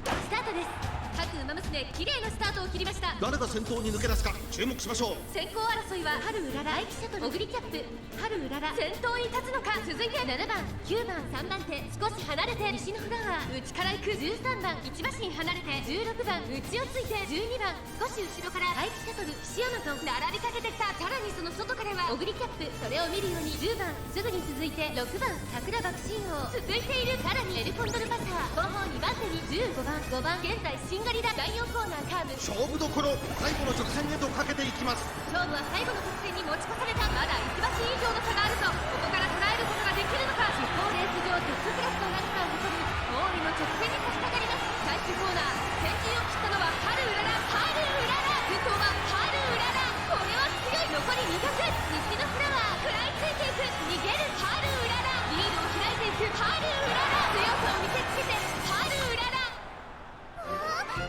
Speaker 5: スタートです。各馬娘綺麗なスタートを切りました。
Speaker 4: 誰が先頭に抜け出すか注目しましょう。
Speaker 5: 先行争いは春うらら、大気シャトル、オグリキャップ、春うらら、先頭に立つのか。続いて7番、9番、3番手、少し離れて西のフラワー、内から行く13番、1馬身離れて16番、内をついて12番、少し後ろから大気シャトル、岸山と並びかけてきた。さらにその外からはオグリキャップ、それを見るように10番、すぐに続いて6番、桜爆心王、続いている。さらにエルコンドルパサー、後方2番手に15番、5番、現在シンガリラ、第4コーナーカーブ。
Speaker 4: 勝負どころ、最後の直線へとかけていきます。
Speaker 5: 勝負は最後の直線に持ち越された。まだ1馬身以上の差があるぞ。ここから捉えることができるのか。地方レース場トップクラスの長さを誇り、勝利の直線に差し掛かります。最終コーナー、先陣を切ったのは春うらら、春うらら、先頭は春うらら。これは強い。残り2曲、西のフラワー、食らいついていく。逃げる春うらら、リードを開いていく春うらら、強さを見せつけて春うらら。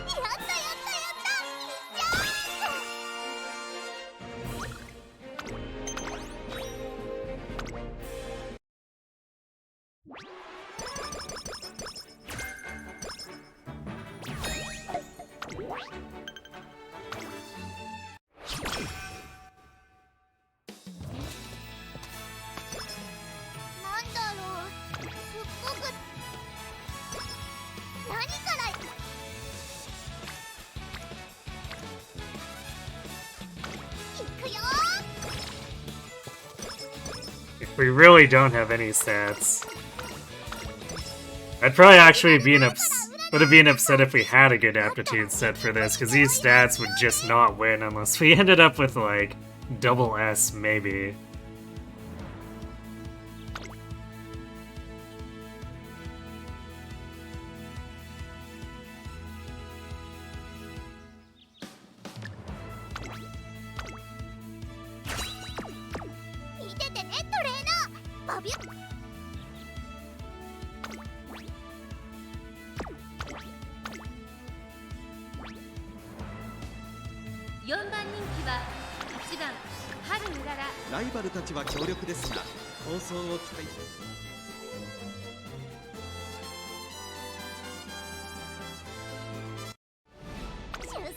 Speaker 2: やったやったやった。いっちゃなんだろう。すっごく何から行くよ。
Speaker 1: If we really don't have any stats, I'd probably actually would have been upset if we had a good aptitude set for this, because these stats would just not win unless we ended up with like double S maybe.
Speaker 2: 見ててねトレーナー。バビュッ。
Speaker 5: 4番人気は8番春うらら。
Speaker 4: ライバルたちは強力ですが、構想を期待。
Speaker 2: 出走だ。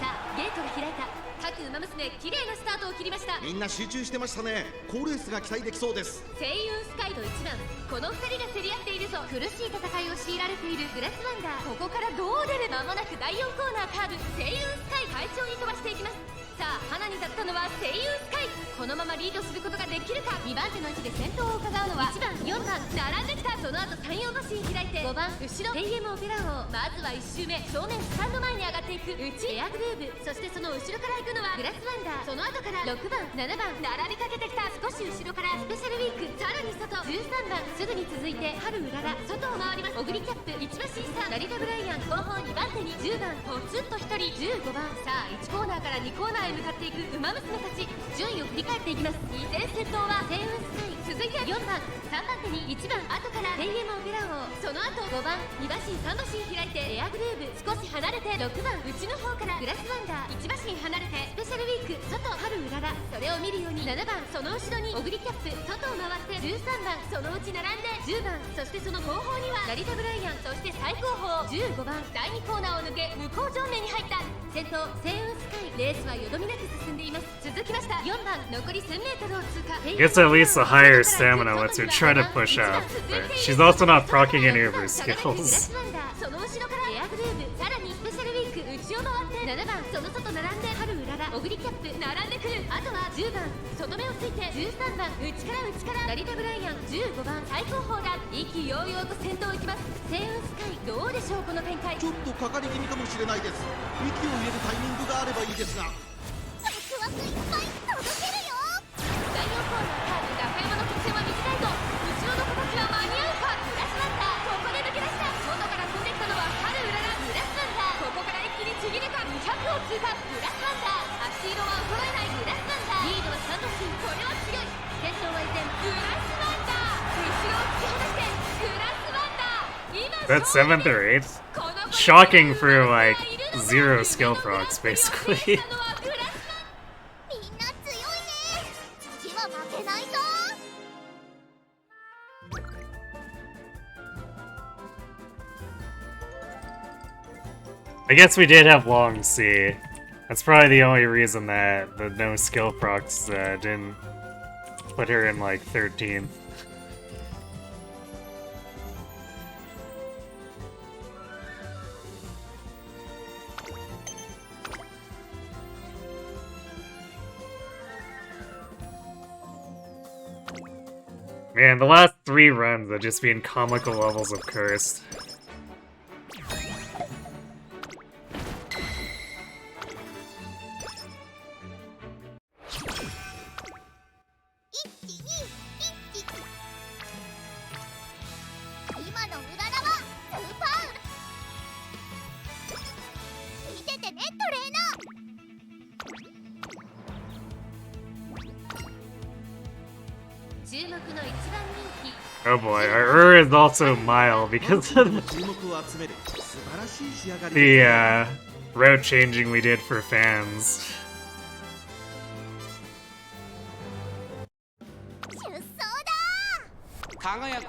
Speaker 5: さあゲートが開いた。各馬娘綺麗なスタートを切りました。
Speaker 4: みんな集中してましたね。好レースが期待できそうです。
Speaker 5: 星雲スカイと1番、この2人が競り合っているぞ。苦しい戦いを強いられているグラスワンダー、ここからどう出る。間もなく第4コーナーカーブ、星雲スカイ快調に飛ばしていきます。さあ花に立ったのは星雲スカイ。このままリードすることができるか。2番手の位置で先頭を伺うのは1番4番、並んできた。その後3、4馬身開いて5番後ろペイエムオペラ王。まずは1周目正面スタンド前に上がっていく内エアグルーブ、そしてその後ろから行くのはグラスワンダー。その後から6番7番並びかけてきた。少し後ろからスペシャルウィーク、さらに外13番すぐに続いて春うらら外を回ります。オグリキャップ1馬審査成田ブライアン後方2番手に10番ポツンと1人15番。さあ1コーナーから2コーナーへ向かっていくウマ娘たち、順位を振り返っていきます。依然先頭は星雲スカイ、続いて4番3番手に1番後からレイエモンフェラ王、その後5番2馬身3馬身開いてエアグルーヴ、少し離れて6番内の方からグラスワンダー、1馬身離れてスペシャルウィーク外春うらら、それを見るように7番その後ろにオグリキャップ外を回って13番そのうち並んで10番、そしてその後方には成田ブライアン、そして最高峰15番第2コーナーを抜け向こう上面に入った。先頭星雲スカイ、レースはよどみなく進んでいます。続きました4番残り1000メートルを通過。
Speaker 1: Gets at least a higher stamina lets her try to push up, but she's also not proccing any of her skills.
Speaker 5: その後ろからエアグルーヴ、さらにスペシャルウィーク内を回って7番その外並んで春うらら、オグリキャップ並んでくる。あとは10番外目をついて13番内から成田ブライアン15番最高峰だ。意気揚々と先頭を行きます。星雲スカイどうでしょうこの展開。
Speaker 4: ちょっとかかり気味かもしれないです。息を入れるタイミングがあればいいですが。
Speaker 2: ワクワクいっぱい届けるよ。
Speaker 5: 第4コーナーカーブ、中山の曲線は短いぞ。後ろの子たちは間に合うか。グラスワンダーここで抜け出した。外から飛んできたのは春うらら、グラスワンダーここから一気にちぎるか。200を通過、グラスワンダー足色は衰えないグラスワンダー、リードは3馬身、これは強い。先頭は依然グラスワンダー、後ろを突き放してグラスワンダー、今
Speaker 1: That's 7th or 8th? Shocking for like 0 skill procs, basically.
Speaker 2: みんな強いね。次は負けないぞ。
Speaker 1: I guess we did have long C. That's probably the only reason that the no skill procs didn't put her in like 13th. Man, the last 3 runs have just been comical levels of cursed. Oh boy, our is also mild because of the route changing we did for fans.
Speaker 3: 輝く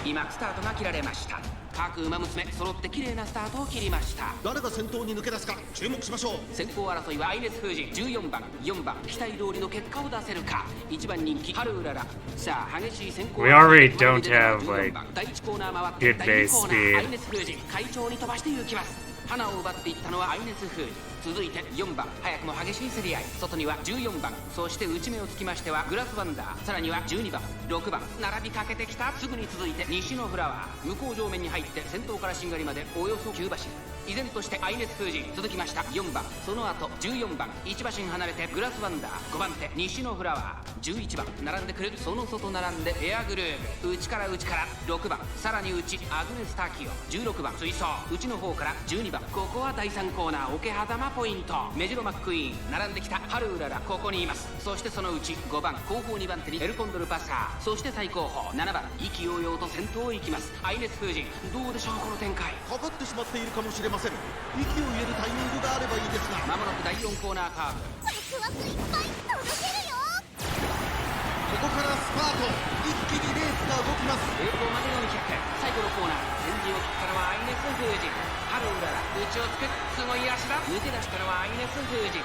Speaker 3: 今スタートが切られました。各馬娘揃って綺麗なスタートを切りました。
Speaker 4: 誰が先頭に抜け出すか注目しましょう。
Speaker 3: 先行争いはアイネス・フージ14番4番期待通りの結果を出せるか。1番人気春うらら、さあ激しい先行
Speaker 1: We already don't have like
Speaker 3: 第1コーナー回って
Speaker 1: good
Speaker 3: 第
Speaker 1: base
Speaker 3: 2コーナーアイ
Speaker 1: speed.
Speaker 3: ネス・フージ快調に飛ばして行きます。花を奪っていったのはアイネス・フージ、続いて4番早くも激しい競り合い、外には14番、そして内目をつきましてはグラスワンダー、さらには12番6番並びかけてきた。すぐに続いて西のフラワー、向こう上面に入って先頭からしんがりまでおよそ9馬身、依然としてアイネス・フージ続きました4番、その後14番1馬身離れてグラスワンダー、5番手西のフラワー11番並んでくる、その外並んでエアグルーヴ、内から6番、さらに内アグネス・タキオ16番追走、内の方から12番、ここは第3コーナー桶狭間ポイント、メジロマックイーン並んできた春うららここにいます。そしてそのうち5番後方2番手にエルコンドルパサー、そして最後方7番意気揚々と先頭を行きますアイネス・フージ、どうでしょうこの展開。
Speaker 4: かかってしまっているかもしれません。息を入れるタイミングがあればいいですが。
Speaker 3: まもなく第4コーナーカーブ、
Speaker 2: ワクワクいっぱい届けるよ。
Speaker 4: ここからスパート、一気にレースが動きます。
Speaker 3: 栄光まで400、最後のコーナー先陣を切ったのはアイネス・フージ、春うらら内をつくすごい足だ、抜け出したのはアイネス・フージ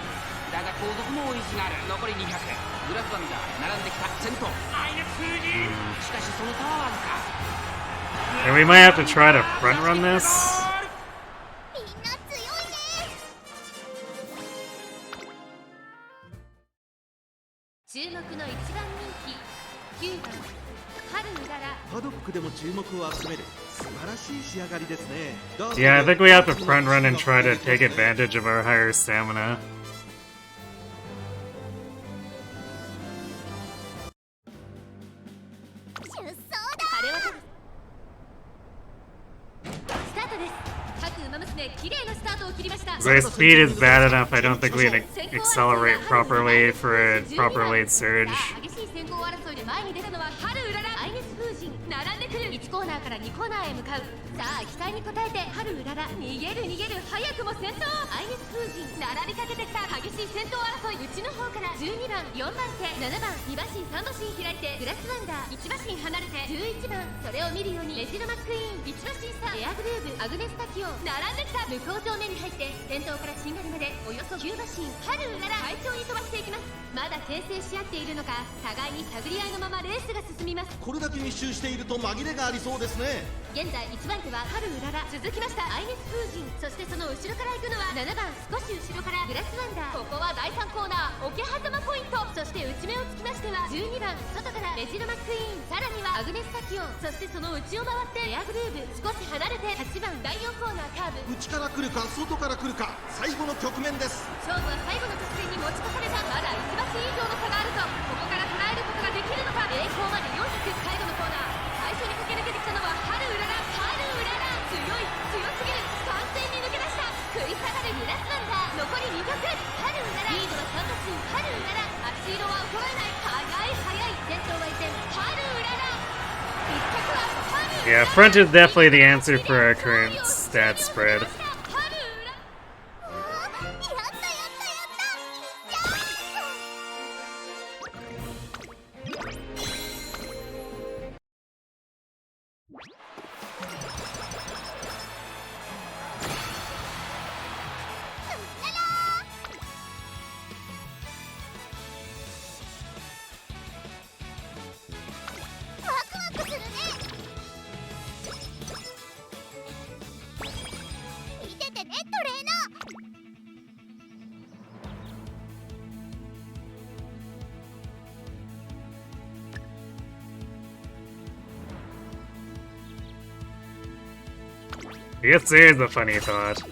Speaker 3: だが後続も追いすがる。残り200、グラスワンダー並んできた先頭アイネス・フージ、しかしその差はわずか。
Speaker 1: And we might have to try to front run this.
Speaker 2: みんな強いね。
Speaker 5: 注目の1番人気9番春うらら、
Speaker 4: パドックでも注目を集める素晴らしい仕上がりですね。
Speaker 1: Yeah, I think we have to front run and try to take advantage of our higher stamina.
Speaker 5: て綺麗なスタートを切りました。
Speaker 1: Our speed is bad enough. I don't think we can accelerate properly for a proper late surge.
Speaker 5: 激しい先行争いで前に出たのは春うらら。アイネス風神並んでくる。1コーナーから2コーナーへ向かう。さあ期待に応えて春うらら逃げる逃げる。早くも先頭。アイネス風神並びかけてきた。激しい先頭争い。内の方から12番4番手7番2馬身3馬身開いてグラスワンダー1馬身離れて11番。それを見るようにレジロマックイーン1馬身差。エアグルーブアグネスタキオン並んできた。向こう上面に入って先頭からしんがりまでおよそ9馬身。春うらら快調に飛ばしていきます。まだ牽制し合っているのか互いに探り合いのままレースが進みます。
Speaker 4: これだけ密集していると紛れがありそうですね。
Speaker 5: 現在1番手は春うらら。続きましたアイネス風神。そしてその後ろから行くのは7番少し後ろからグラスワンダー。ここは第3コーナー桶狭間ポイント。そして内目をつきましては12番外からレジロマックイーン。さらにはアグネスタキオン。そしてその内を回ってエアグルーブ少し離れて8番第4コーナーカーブ。
Speaker 4: 内から来るか外から来るか最後の局面です。
Speaker 5: 勝負は最後の直線に持ち越された。まだ1馬身以上の差があるとここから捉えることができるのか。栄光まで400。最後のコーナー最初に駆け抜けてきたのは春うらら。春うらら強い強すぎる。完全に抜け出した。食い下がるグラスワンダー。残り2曲。春うららリードは3馬身。春うらら足色は衰えない。速い速い。先頭は依然春うらら。1着は春うらら。
Speaker 1: Yeah, front is definitely the answer for our current stat spread. I guess there's a funny thought.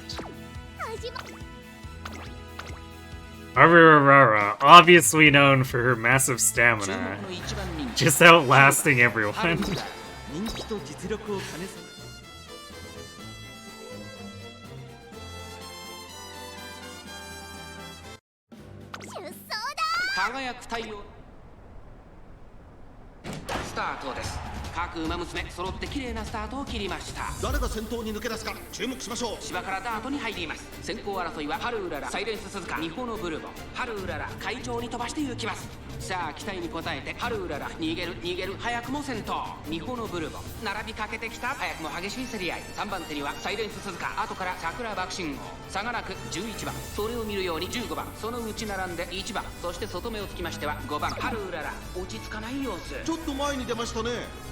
Speaker 1: Arima, obviously known for her massive stamina, just outlasting everyone.
Speaker 4: 人気と実力を兼ね備
Speaker 3: 輝く太陽スタートです。各馬娘揃って綺麗なスタートを切りました。
Speaker 4: 誰が先頭に抜け出すか注目しましょう。
Speaker 3: 芝からダートに入ります。先行争いは春うらら、サイレンス鈴鹿、二歩のブルボン。春うらら快調に飛ばして行きます。さあ期待に応えて春うらら逃げる逃げる。早くも先頭二歩のブルボン並びかけてきた。早くも激しい競り合い。3番手にはサイレンス鈴鹿、後から桜爆信号。差がなく11番。それを見るように15番。その内並んで1番。そして外目をつきましては5番春うらら。落ち着かない様子。
Speaker 4: ちょっと前に出ましたね。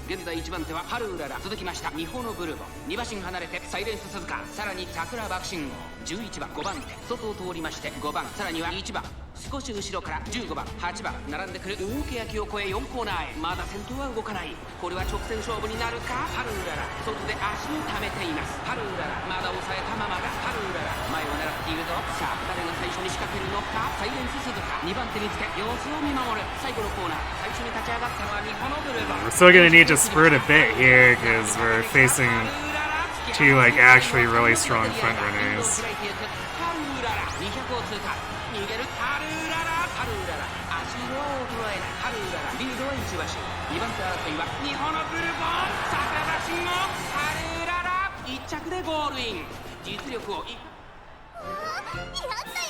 Speaker 3: 現在1番手は春うらら。続きました二歩のブルボン。2馬身離れてサイレンス鈴鹿、さらに桜爆信号。11番5番手外を通りまして5番、さらには1番。少し後ろから15番8番並んでくる。大けやきを越え4コーナーへ。まだ先頭は動かない。これは直線勝負になるか。春うらら外で足を溜めています。春うららまだ抑えたままだ。春うらら前を狙っているぞ。さあ誰が最初に仕掛けるのか。サイレンス鈴鹿2番手につけ様子を見守る。最後のコーナー最初に立ち上がったのは二歩のブルボン。
Speaker 1: We're still gonna need to sprint a bit here because we're facing two like actually really strong front runners.
Speaker 3: 春うらら200を通過。逃げる春うらら。春うらら足色は衰えない。春うららリードは1馬身。2番手争いは二歩のブルボン。桜爆信号。春うらら1着でゴールイン。実力を
Speaker 2: やったやったやった。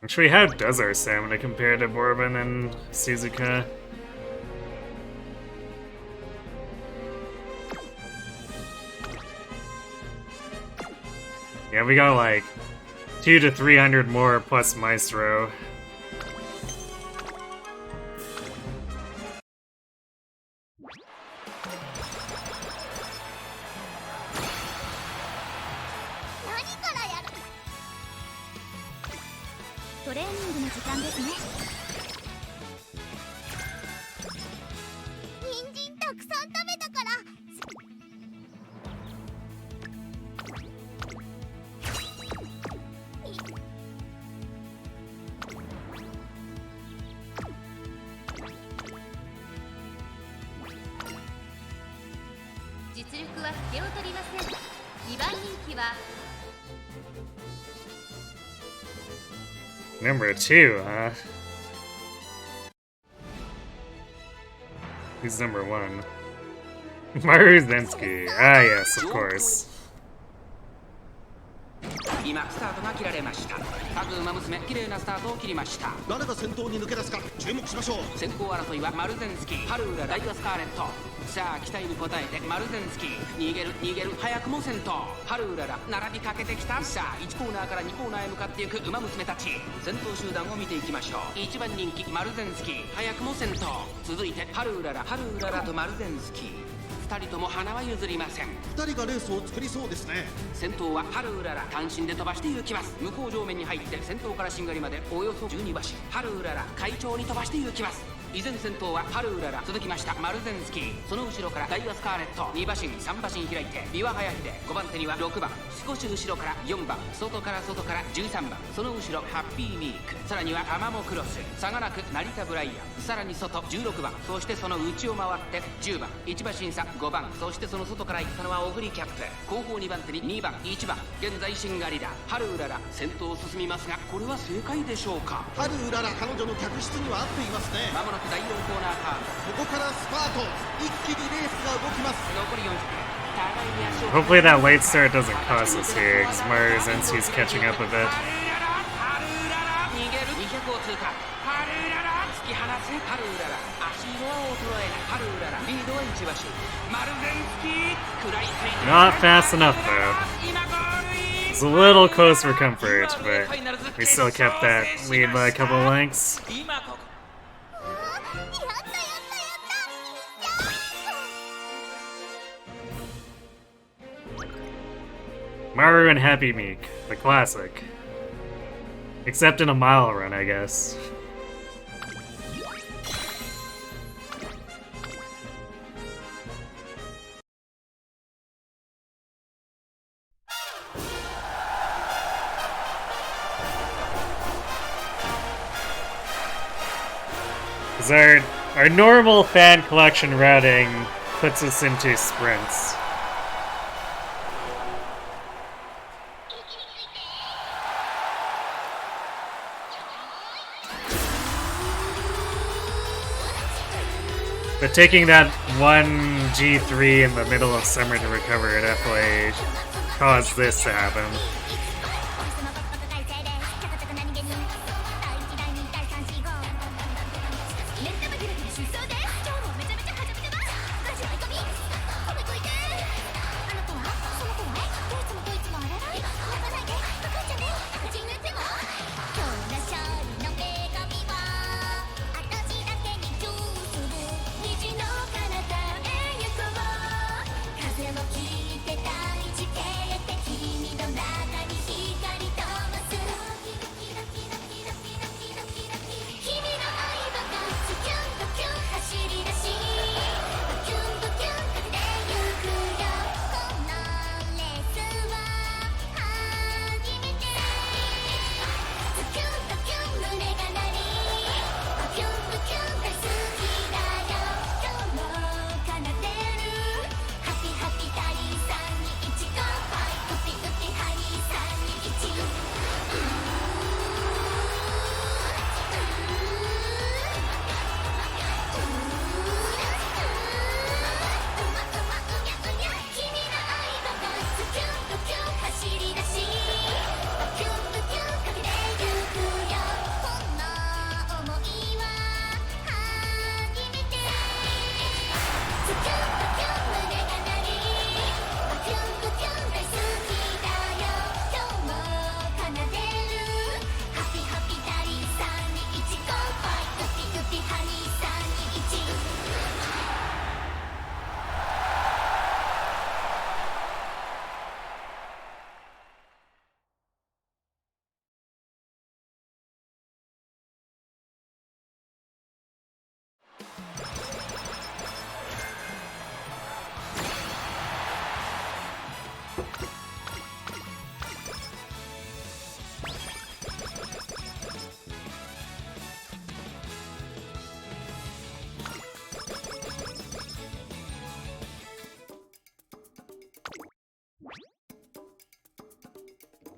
Speaker 1: Actually, how does our stamina compare to Bourbon and Suzuka? Yeah, we got like 200 to 300 more plus Maestro.
Speaker 5: は引けを取りません。2番人気は
Speaker 1: Number 2, huh? Who's number 1? Maruzensky. Ah, yes, of course.
Speaker 3: 今スタートが切られました。各馬娘綺麗なスタートを切りました。
Speaker 4: 誰が先頭に抜け出すか注目しましょう。
Speaker 3: 先行争いはマルゼンスキー、ハルウラ、ダイワスカーレット。さあ期待に応えてマルゼンスキー、逃げる早くも先頭。ハルウララ並びかけてきた。さあ1コーナーから2コーナーへ向かっていく馬娘たち。先頭集団を見ていきましょう。1番人気マルゼンスキー、早くも先頭。続いてハルウララとマルゼンスキー。2人とも花は譲りません。
Speaker 4: 2人がレースを作りそうですね。
Speaker 3: 先頭はハルウララ、単身で飛ばして行きます。向こう上面に入って先頭からしんがりまでおよそ12馬身。ハルウララ快調に飛ばして行きます。依然先頭はハルウララ、続きましたマルゼンスキー、その後ろからダイワスカーレット、2馬身3馬身開いてビワハヤヒデ、5番手には6番、少し後ろから4番、外から13番、その後ろハッピーミーク、さらにはアマモクロス、差がなく成田ブライアン、さらに外16番、そしてその内を回って10番、1馬身差5番、そしてその外から行ったのはオグリキャップ、後方2番手に2番1番、現在しんがりだ。ハルウララ先頭を進みますが、これは正解でしょうか。
Speaker 4: ハルウララ彼女の客室には合っていますね。
Speaker 3: まもなく第4コーナーカーブ、
Speaker 4: ここからスパート、一気にレースが動きます。
Speaker 3: 残り40分、互いに足を
Speaker 1: Hopefully that late start doesn't cost us here, because Maruzensky's catching up a bit.
Speaker 3: ハルウララ逃げる200を通過。ハルウララ突き放す。ハルウララ足色は衰えない。ハルウララリードは1馬身。マルゼンスキー食らいついて
Speaker 1: Not fast enough, though.
Speaker 3: 今ゴールイン。
Speaker 1: It's a little close for comfort, but we still kept that lead by a couple of lengths.
Speaker 3: 今ここ
Speaker 2: やったやったやったや
Speaker 1: Maru and Happy Meek, the classic. Except in a mile run, I guess. Because our normal fan collection routing puts us into sprints. But taking that one G3 in the middle of summer to recover it definitely caused this to happen.
Speaker 2: 風を切って大地へって君の中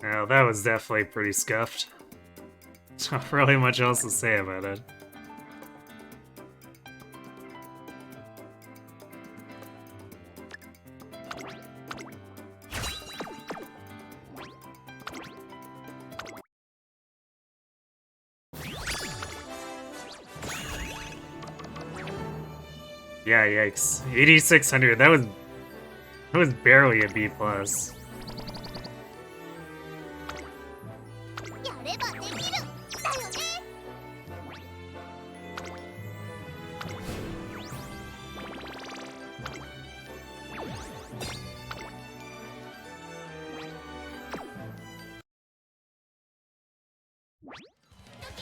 Speaker 1: Oh, that was definitely pretty scuffed. Not really much else to say about it. Yeah, yikes. 8600, that was barely a B+.
Speaker 2: やればできるだよね。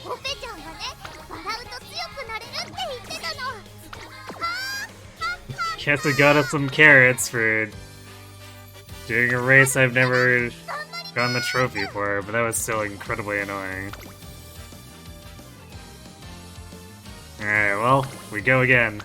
Speaker 2: オペちゃんがね、笑うと強くなれるって言ってたの。はあ
Speaker 1: Guess we got us some carrots for doing a race I've never gotten the trophy for, but that was still incredibly annoying. Alright, well, we go again.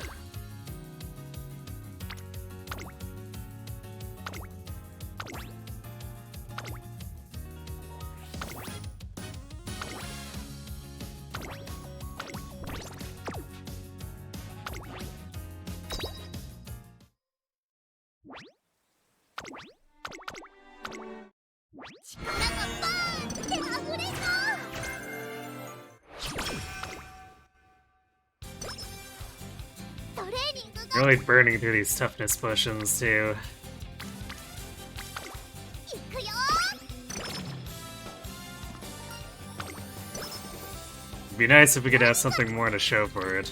Speaker 1: Really burning through these toughness potions, too. It'd be nice if we could have something more to show for it.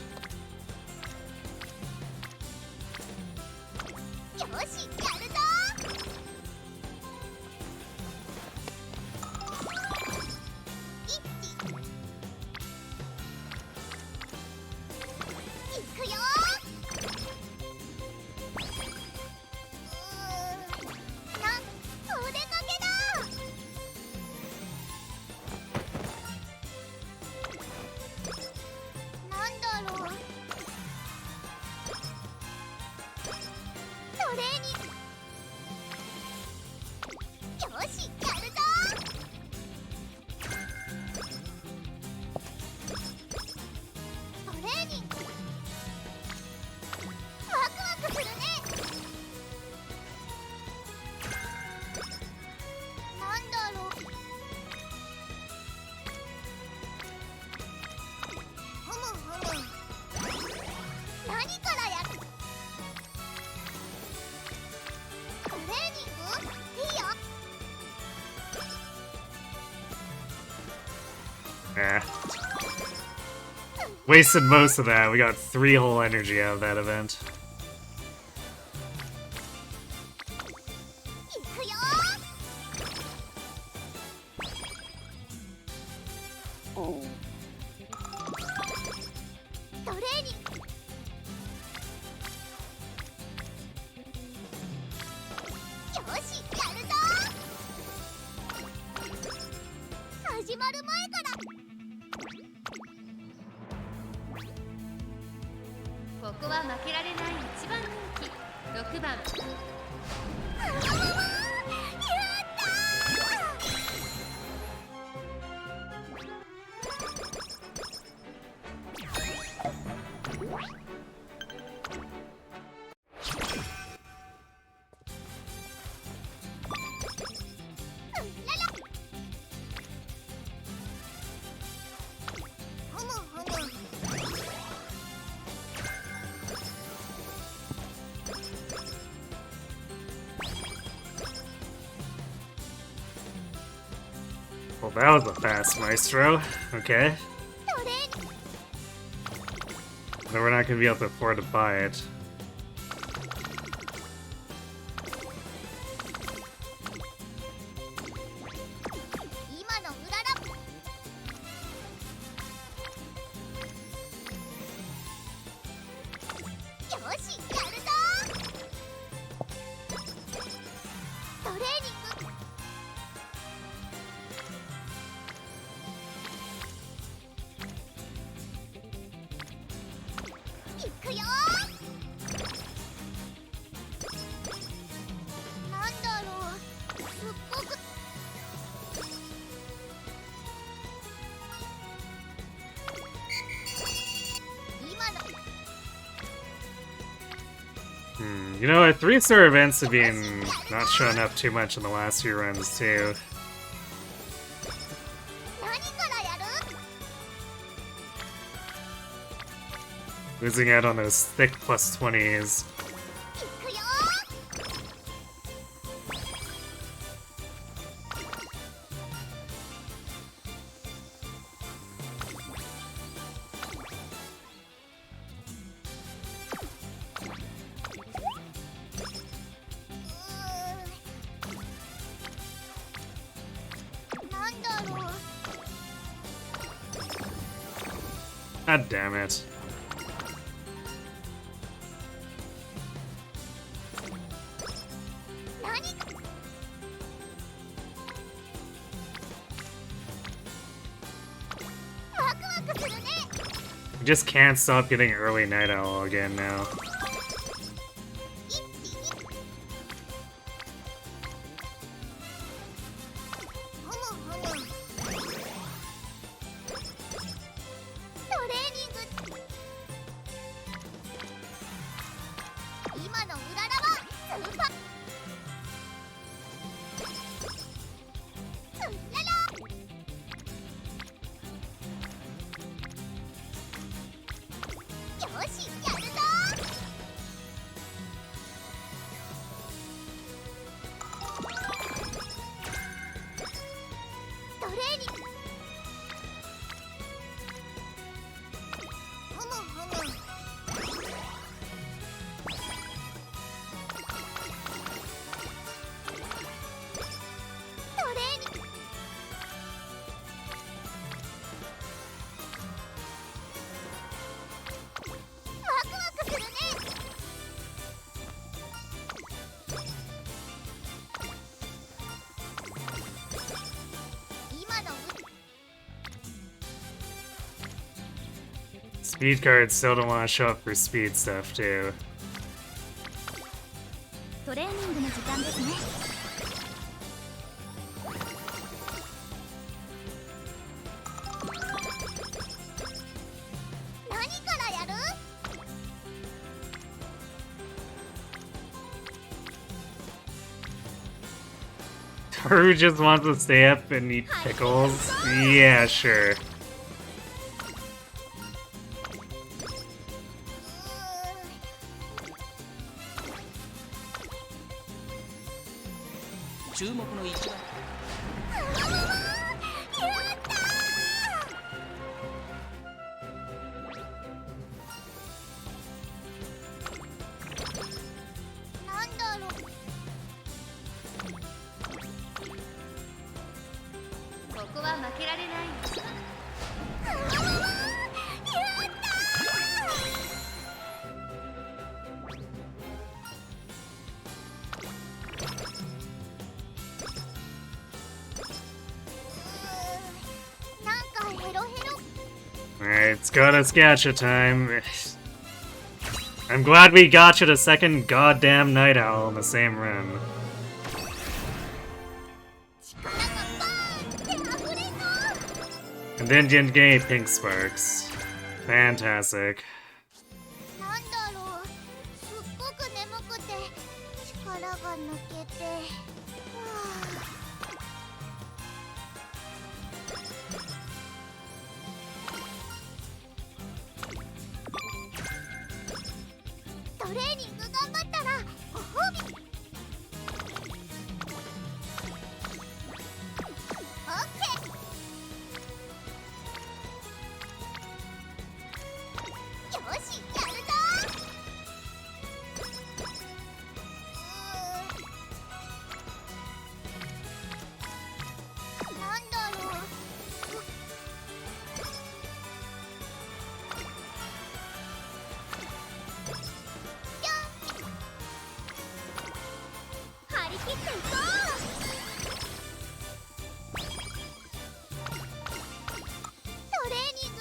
Speaker 1: Wasted most of that. We got 3 whole energy out of that event. Well, that was a fast Maestro. Okay. But we're not gonna be able to afford to buy it. You know what? 3-star events have been not showing up too much in the last few runs, too.
Speaker 2: 何からやる？
Speaker 1: Losing out on those thick plus 20s.
Speaker 2: いくよ。なんだろう。
Speaker 1: God damn it.
Speaker 2: 何？ ワクワクするね。
Speaker 1: I just can't stop getting early Night Owl again now.
Speaker 2: 一気に。ふむふむ。トレーニング。今のうららはスーパー。うらら。よし、やるぞ。トレーニング。ふむふむ。トレーニング。ワクワクするね。今のう
Speaker 1: Speed cards still don't want to show up for speed stuff, too.
Speaker 5: トレーニングの時間ですね。
Speaker 2: 何からやる？
Speaker 1: Haru just wants to stay up and eat pickles? Yeah, sure.
Speaker 3: 注目の一番。
Speaker 2: なんだろう。
Speaker 5: ここは負けられない。
Speaker 2: やったー。なんかヘロヘロ。
Speaker 1: Alright, it's Goddess Gacha time. I'm glad we gotcha the second goddamn Night Owl in the same run.
Speaker 2: 力がバーンって溢れそう。
Speaker 1: And then didn't get any pink sparks. Fantastic.
Speaker 2: なんだろう。すっごく眠くて力が抜けて。はあ、トレーニング頑張ったらご褒美。オッケー。よし、やるぞ。なんだろう。張り切っていこう。トレーニング。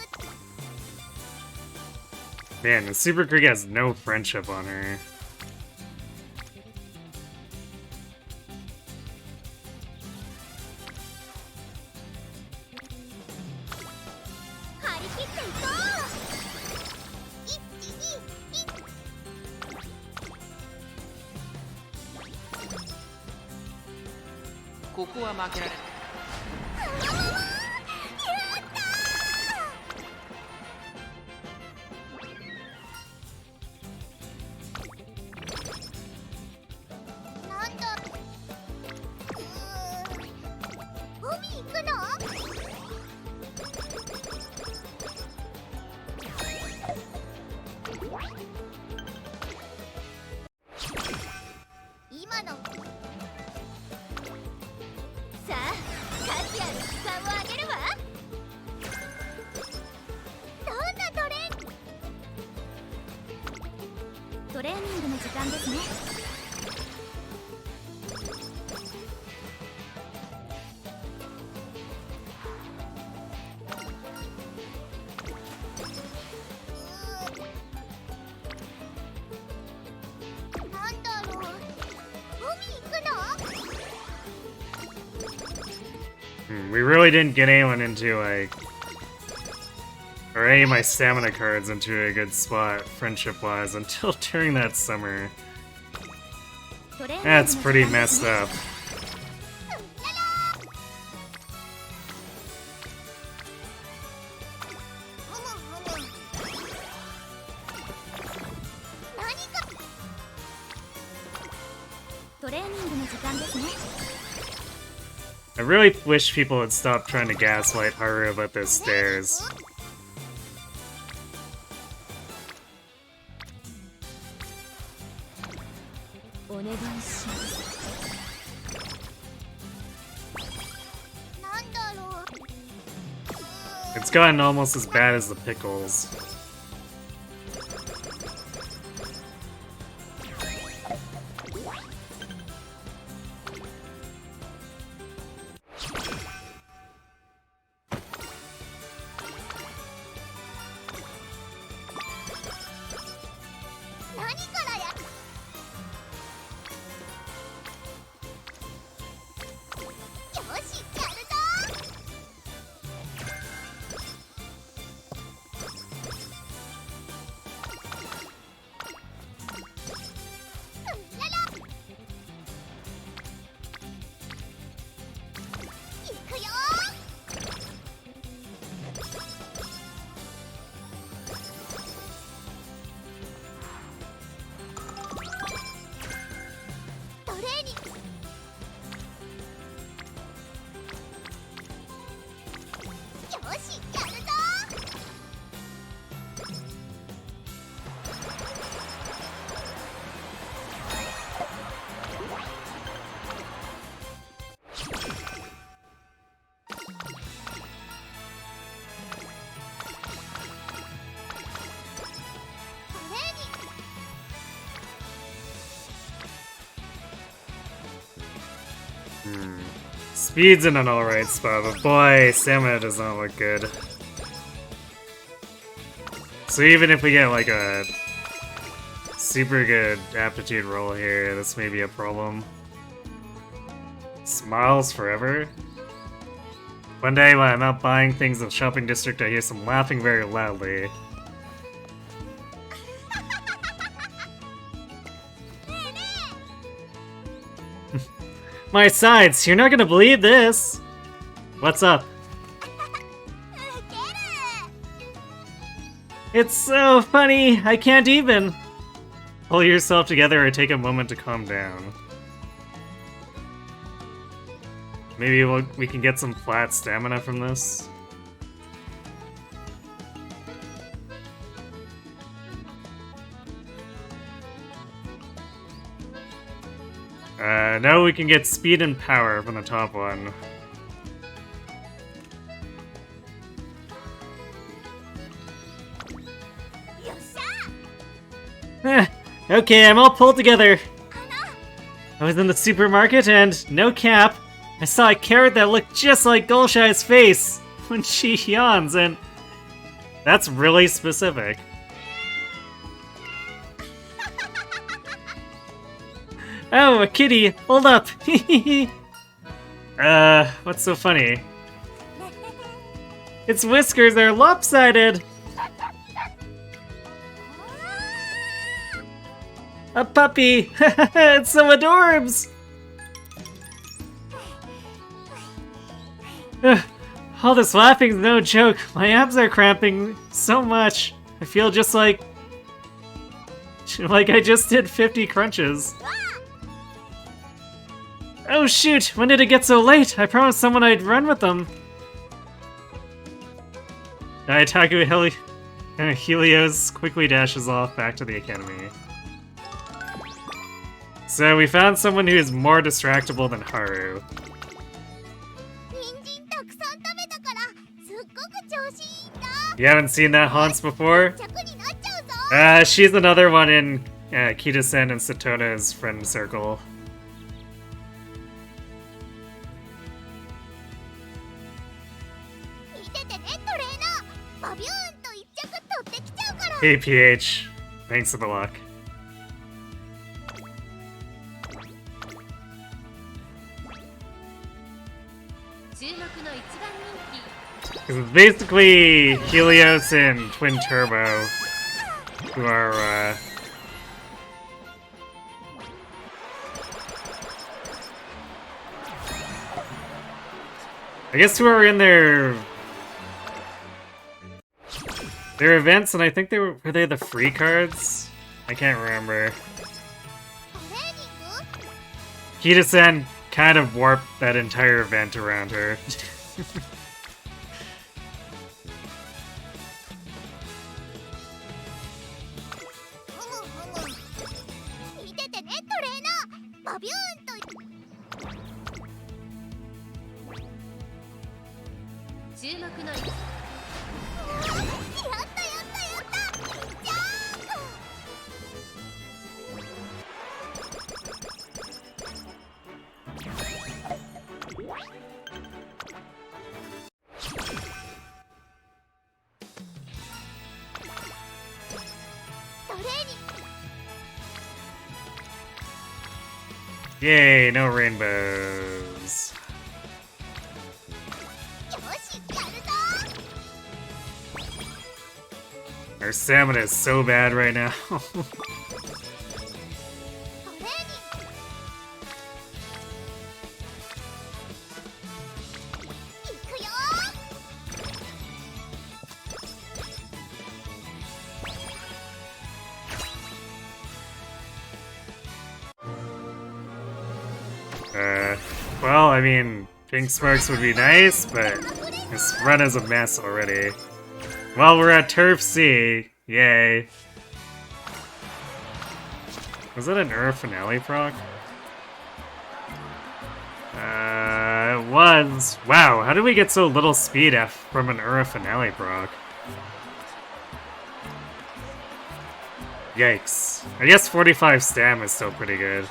Speaker 1: Man, the Super Krieg has no friendship on her.
Speaker 2: 張り切っていこう。一気に一。
Speaker 3: ここは負けられ
Speaker 2: なんだ海行くの？今のさあ価値ある時間をあげるわ。どんなトレーニングの時間ですね。なんだろう、海行くの
Speaker 1: We really didn't get anyone into, like, or any of my stamina cards into a good spot, friendship-wise, until during that summer. That's pretty messed up.
Speaker 2: トレーニングの時間ですね。
Speaker 1: I really wish people would stop trying to gaslight Haru about those stairs.
Speaker 2: お願いします。なんだろう。
Speaker 1: It's gotten almost as bad as the pickles. Speed's in an alright spot, but boy, stamina does not look good. So even if we get like a super good aptitude roll here, this may be a problem. Smiles forever? One day when I'm out buying things in the shopping district, I hear some laughing very loudly. My sides, you're not gonna believe this! What's up? It's so funny, I can't even! Pull yourself together or take a moment to calm down. Maybe we can get some flat stamina from this? No, we can get speed and power from the top one. Okay, I'm all pulled together. I was in the supermarket and, no cap, I saw a carrot that looked just like Golshai's face when she yawns, and that's really specific. Oh, a kitty! Hold up! What's so funny? Its whiskers are lopsided! A puppy! It's so adorbs! All this laughing's no joke. My abs are cramping so much. I feel just like I just did 50 crunches. Oh shoot, when did it get so late? I promised someone I'd run with them. Daitaku Helios quickly dashes off back to the academy. So we found someone who is more distractible than Haru.
Speaker 2: 人参たくさん食べたからすっごく調子いいんだ。
Speaker 1: You haven't seen that Hans before?
Speaker 2: 着になっちゃうぞ。
Speaker 1: She's another one in Kita-sen and Satona's friend circle.
Speaker 2: 見ててねトレーナー。バビューンと一着取ってきちゃうから。
Speaker 1: Hey PH, thanks for the luck.
Speaker 5: 注目の一番人気
Speaker 1: This is basically Helios and Twin Turbo, who are, I guess who are in their events, and I think were they the free cards? I can't remember.
Speaker 2: トレーニング？
Speaker 1: Kita-san kind of warped that entire event around her.
Speaker 2: ふむふむ。見ててねトレーナー。バビューンと。
Speaker 5: 注目の
Speaker 2: やったやったやった。じゃートレーニング。
Speaker 1: Yay, no rainbows.
Speaker 2: よしやるぞ。
Speaker 1: Our stamina is so bad right now.
Speaker 2: トレーニング。いくよ
Speaker 1: Well, I mean, pink sparks would be nice, but this run is a mess already. Well, we're at Turf C. Yay. Was that an Ura finale proc? It was. Wow, how did we get so little speed F from an Ura finale proc? Yikes. I guess 45 stam is still pretty good.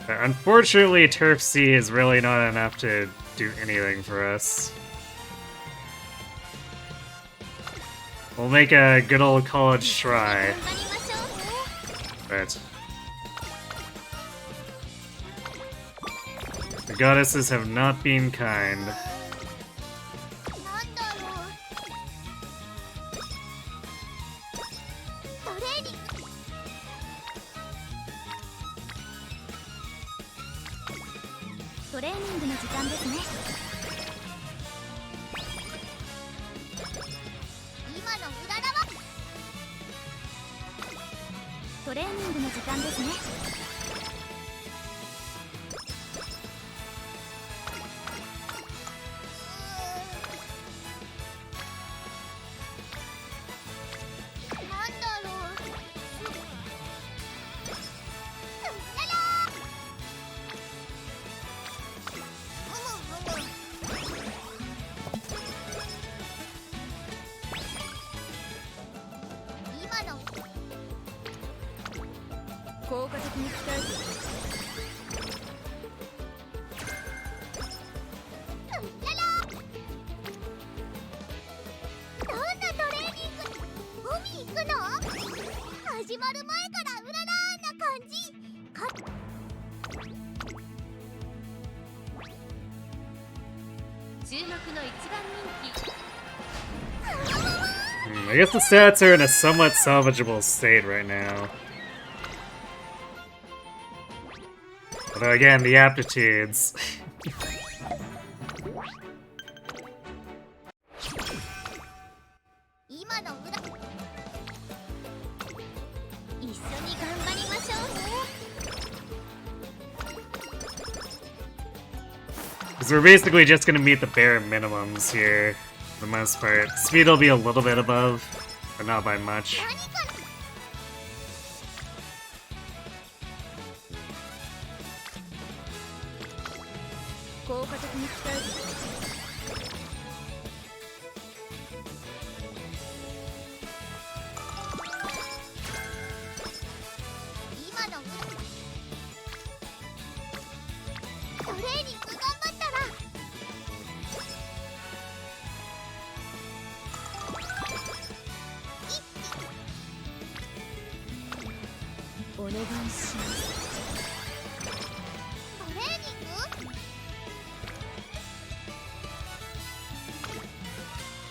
Speaker 1: Unfortunately, Turf C is really not enough to do anything for us. We'll make a good old college try, but the goddesses have not been kind.
Speaker 2: なんだろう。トレーニング。トレーニングの時間ですね。今のうららは。トレーニングの時間ですね。 なんだろう。ララ。ふむふむ。今の。
Speaker 5: 効果的に使える
Speaker 2: ララ。どんなトレーニング？海行くの？始まる前からうららーな感じ。
Speaker 5: 注目の一番人気
Speaker 1: I guess the stats are in a somewhat salvageable state right now. Although again, the aptitudes.
Speaker 2: 今の裏一緒に頑張りましょうね
Speaker 1: Because we're basically just gonna meet the bare minimums here, for the most part. Speed will be a little bit above, but not by much.
Speaker 2: 何か効果的に使える今の裏トレーニング頑張ったらお願いしますトレーニング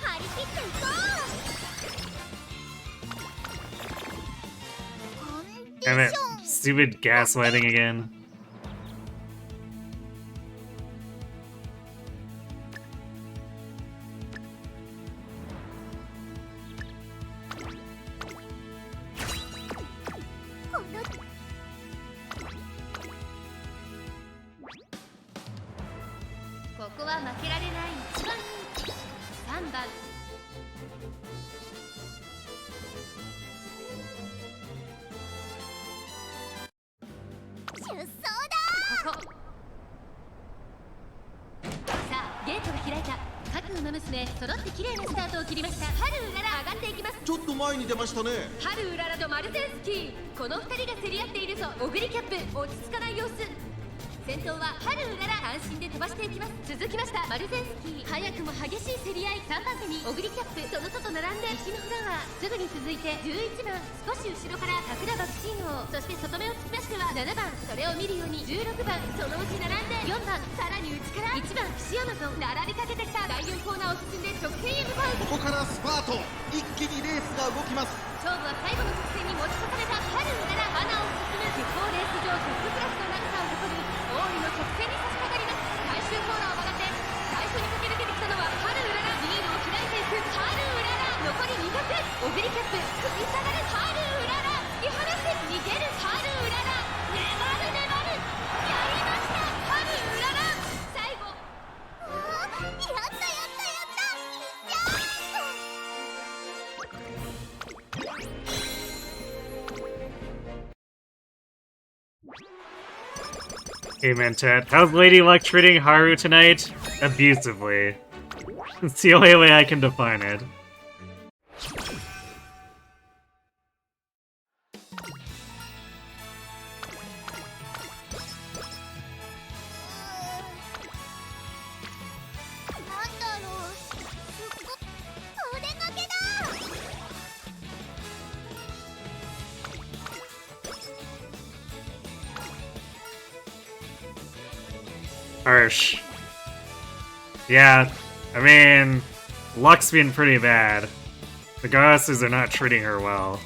Speaker 2: 張り切っていこうコンディ
Speaker 1: Damn it.
Speaker 2: ション
Speaker 1: Stupid gaslighting again.
Speaker 2: この
Speaker 5: ここは負けられない一番人気3番
Speaker 2: 出走だ
Speaker 5: ここさあゲートが開いた各馬娘揃って綺麗なスタートを切りました。ハルウララ上がっていきます。
Speaker 4: ちょっと前に出ましたね。
Speaker 5: ハルウララとマルゼンスキー、この2人が競り合っているぞ。オグリキャップ落ち着かない様子。先頭はハルウララ、安心で飛ばしていきます。続きましたマルゼンスキー、早くも激しい競り合い。3番手にオグリキャップ、その外並んで石のフラワー、すぐに続いて11番、少し後ろからタクラバクチーノ、そして外目を突きましては7番、それを見るように16番、そのうち並んで4番、さらに内から1番、フシアマゾン、並びかけてきた。第4コーナーを進んで直線へ向かう。
Speaker 4: ここからスパート、一気にレースが動きます。
Speaker 5: 勝負は最後の直線に持ち越されたハルウララ、花を進む。鉄鋼レース場トップクラスの長さを誇る大井の直線に差し掛かります。最終コーナーを曲がって最初に駆け抜けてきたのはハルウララ。リードを開いていくハルウララ、残り200。オグリキャップ、食い下がるハルウララ、突き放して逃げるハルウララ、粘る粘る、やりましたハルウララ。最後
Speaker 2: やったやったやったいっちゃう
Speaker 1: Hey Mentat, how's Lady Luck treating Haru tonight? Abusively. It's the only way I can define it. Harsh. Yeah, I mean, Luck's been pretty bad. The goddesses are not treating her well.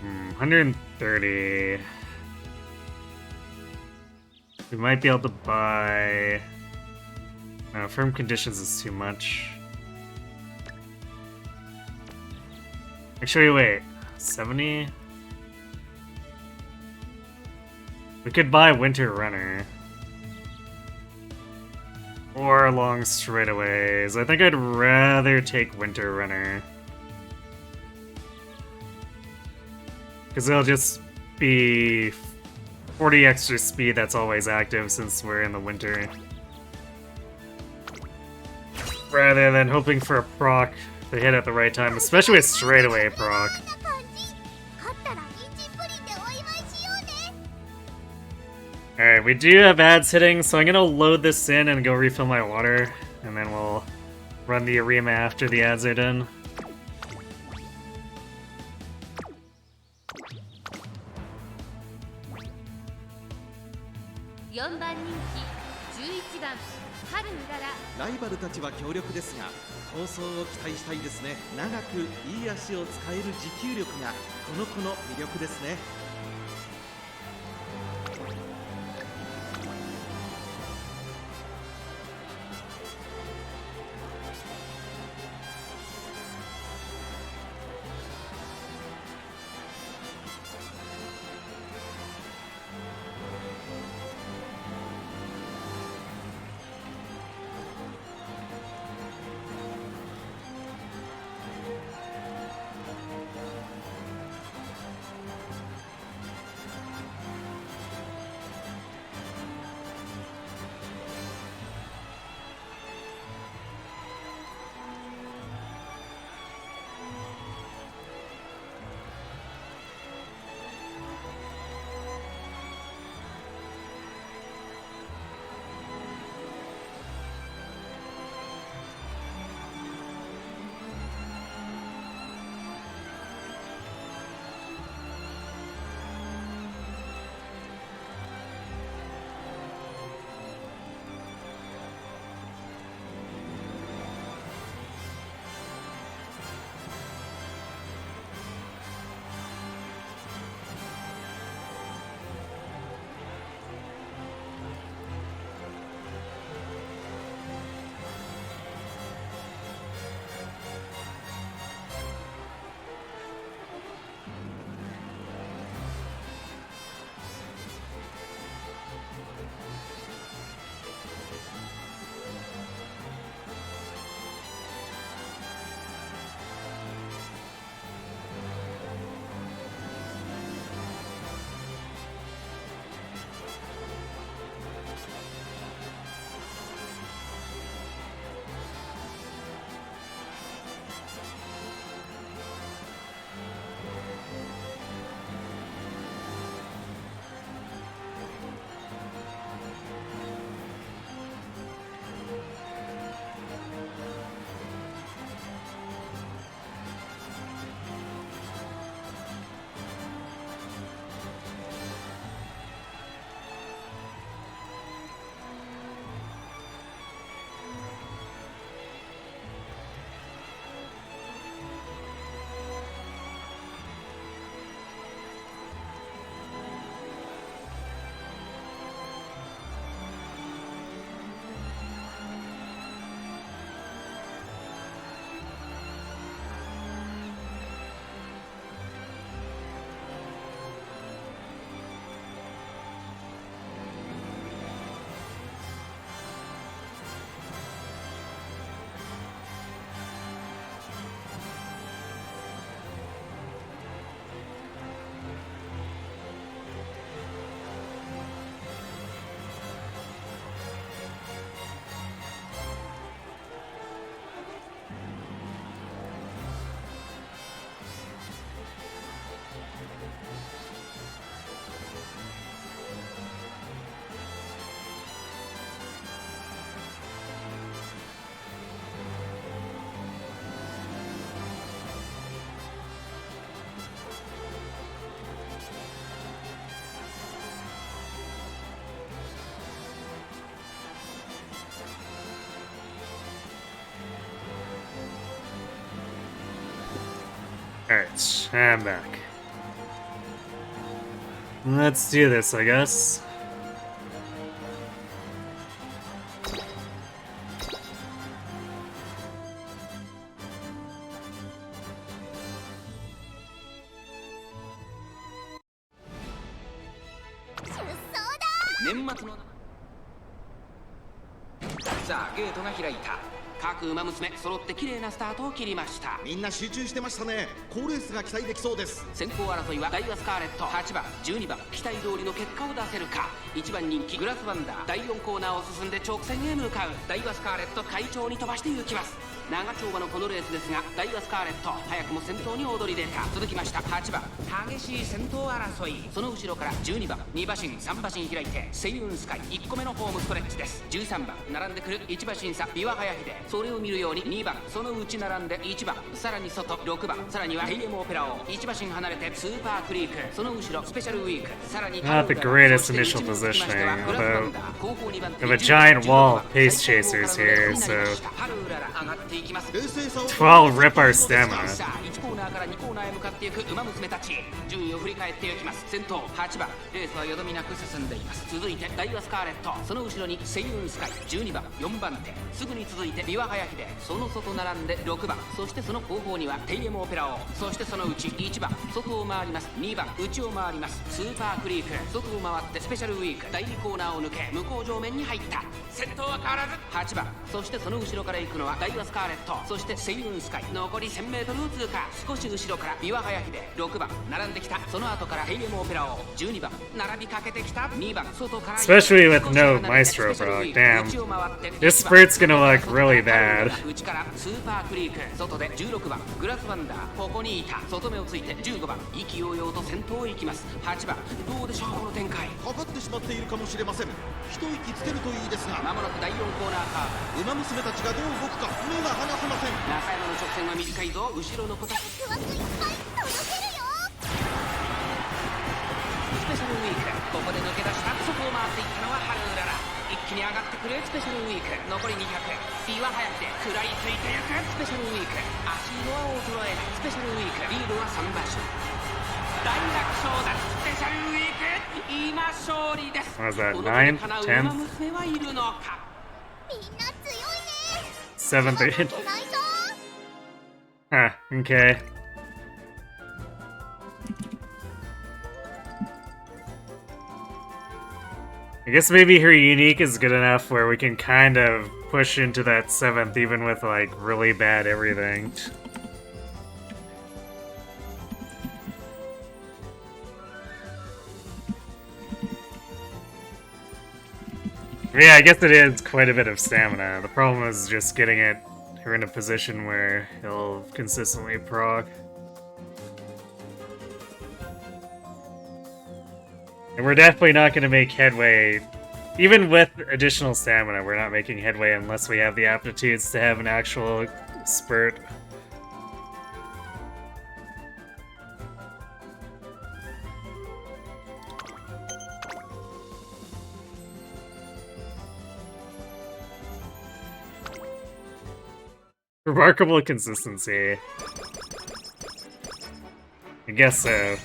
Speaker 1: Hmm, 130. We might be able to buy... No, firm conditions is too much. Actually, wait. 70? We could buy Winter Runner. Or long straightaways. I think I'd rather take Winter Runner. Because it'll just be 40 extra speed that's always active since we're in the winter. Rather than hoping for a proc They hit at the right time, especially with straightaway proc.
Speaker 2: こんな感じ。勝ったら人参プリンでお祝いしようね。
Speaker 1: Alright, we do have ads hitting, so I'm gonna load this in and go refill my water, and then we'll run the Arima after the ads are done.
Speaker 5: 4番人気11番春うらら。
Speaker 4: ライバルたちは強力ですが構想を期待したいですね。長くいい足を使える持久力がこの子の魅力ですね。
Speaker 1: Alright, I'm back. Let's do this, I guess.
Speaker 3: Nenmatsu no さあゲートが開いた。各馬娘揃って綺麗なスタートを切りました。
Speaker 4: みんな集中してましたね。好レースが期待できそうです。
Speaker 3: 先行争いはダイワスカーレット8番12番期待通りの結果を出せるか。1番人気グラスワンダー第4コーナーを進んで直線へ向かう。ダイワスカーレット快調に飛ばして行きます。長丁場のこのレースですが、ダイワスカーレット早くも先頭に躍り出た。続きました8番、激しい先頭争い。その後ろから12番、2馬身3馬身開いてセイウンスカイ1個目のホームストレッチです。13番並んでくる1馬身差ビワハヤヒデ、それを見るように2番、そのうち並んで1番、さらに外6番、さらには AM オペラを1馬身離れてスーパークリーク、その後ろスペシャルウィーク、さらに
Speaker 1: Not the greatest initial positioning, although we have a giant wall of pace chasers here, so 12 rip our stamina.
Speaker 3: 1コーナーから2コーナーへ向かっていく馬娘たち、順位を振り返っていきます。先頭8番、レースはよどみなく進んでいます。続いてダイワスカーレット、その後ろにセイウンスカイ12番4番手、すぐに続いてビワハヤヒデ、その外並んで6番、そしてその後方にはテイエムオペラオ、そしてそのうち1番、外を回ります2番、内を回りますスーパークリーク、外を回ってスペシャルウィーク、第2コーナーを抜け向こう上面に入った。先頭は変わらず8番、そしてその後ろから行くのはダイワスカーレット、そしてセイウンスカイ、残り 1000m を通過。少し後ろからビワハヤヒデ6番並んできた。その後からテイエムオペラオ12番並びかけてきた2番、外から
Speaker 1: Especially with no Maestro proc, damn. This spurt's gonna look really bad.
Speaker 3: 内からスーパークリーク、外で16番グラスワンダー、ここにいた。外目をついて15番、意気揚々と先頭へ行きます。8番、どうでしょうこの展開。
Speaker 4: かかってしまっているかもしれません。一息つけるといいですが、
Speaker 3: まもなく第4コーナーカーブ。
Speaker 4: 馬娘たちがどう動くか目が離せません。
Speaker 3: 中山の直線は短いぞ。後ろの子たち
Speaker 2: ワクワクいっぱい届けるよ。
Speaker 3: スペシャルウィーク、ここで抜け出した。外を回っていったのはハルウララ。一気に上がってくるスペシャルウィーク、残り200、ビワハヤヒデ食らいついていく。スペシャルウィーク、足色は衰えない。スペシャルウィーク、リードは3馬身。大楽勝だ。スペシャルウィーク、今勝利です。
Speaker 1: What was that,
Speaker 3: この
Speaker 1: 9th,
Speaker 3: 手にかなう
Speaker 1: 10th?
Speaker 3: 馬娘はいるのか。
Speaker 2: みんな強いね。
Speaker 1: 7th,
Speaker 2: 負け
Speaker 1: 8th.
Speaker 2: ないぞ。
Speaker 1: Huh, okay. I guess maybe her unique is good enough where we can kind of push into that 7th even with like really bad everything. Yeah, I guess it is quite a bit of stamina. The problem is just getting her in a position where he'll consistently proc. And we're definitely not going to make headway, even with additional stamina, we're not making headway unless we have the aptitudes to have an actual spurt. Remarkable consistency. I guess so.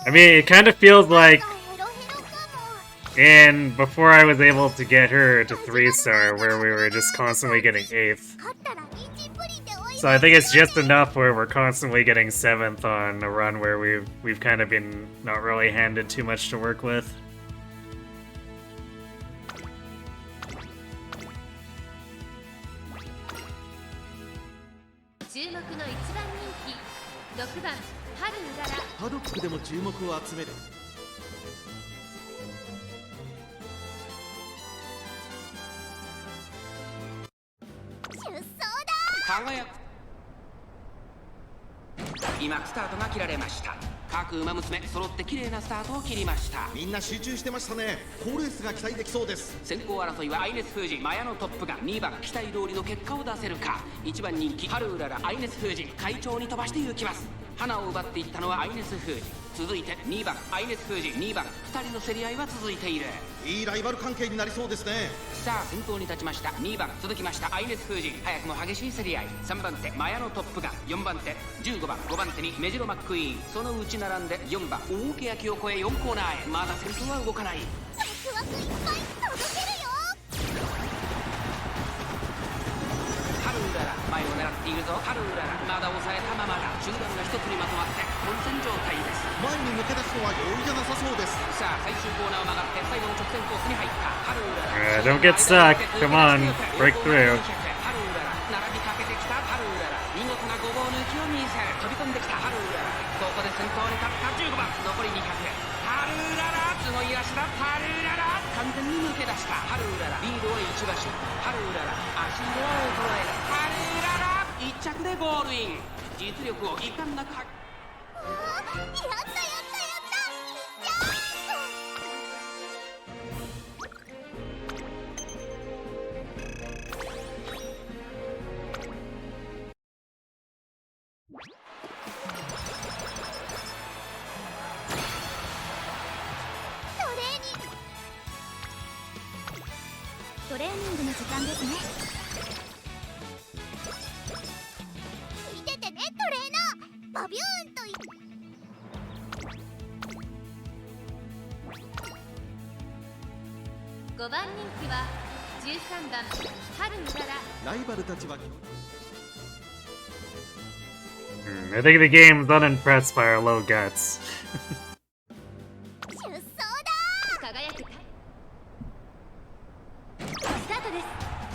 Speaker 1: I mean, it kind of feels like and before I was able to get her to 3-star, where we were just constantly getting 8th. So I think it's just enough where we're constantly getting 7th on a run where we've kind of been not really handed too much to work with.
Speaker 2: Haru.
Speaker 3: 今スタートが切られました。各馬娘揃って綺麗なスタートを切りました。
Speaker 4: みんな集中してましたね。好レースが期待できそうです。
Speaker 3: 先行争いはアイネス・フージ、マヤのトップが2番、期待通りの結果を出せるか。1番人気ハルウララ、アイネス・フージ、快調に飛ばして行きます。花を奪っていったのはアイネス・フージ、続いて2番アイネス・フージ、2番、2人の競り合いは続いている。
Speaker 4: いいライバル関係になりそうですね。
Speaker 3: さあ先頭に立ちました2番、続きましたアイネス・フージ、早くも激しい競り合い。3番手マヤのトップが、4番手15番、5番手にメジロマックイーン、その内並んで4番大けやきを越え4コーナーへ。まだ先頭は動かない。
Speaker 2: ワクワクいっぱい届けるよ。
Speaker 3: ハルウララ前を狙っているぞ。ハルウララまだ抑えたままだ。集団が一つにまとまって混戦状態です。
Speaker 4: 前に抜け出すのは容易じゃなさそうです。
Speaker 3: さあ最終コーナーを曲がって最後の直線コースに入ったハルウララ。
Speaker 1: Don't get stuck. Come on, break through.
Speaker 3: ハルウララ並びかけてきた。ハルウララ見事なごぼう抜きを見せる。飛び込んできたハルウララ。ここで先頭に立った15番、残り200。ハルウけ出した春うららリードは1馬身春うらら足色は衰える春うらら1着でゴールイン実力を遺憾なく発
Speaker 2: やったやったやったや
Speaker 5: トレーニングの時間ですね。
Speaker 2: 見ててねトレーナーバビューンと
Speaker 5: 5番人気は13番春うらら。
Speaker 4: ライバルたちは
Speaker 1: I think the game's unimpressed by our low guts.
Speaker 2: 出走だ
Speaker 5: 輝くスタートです。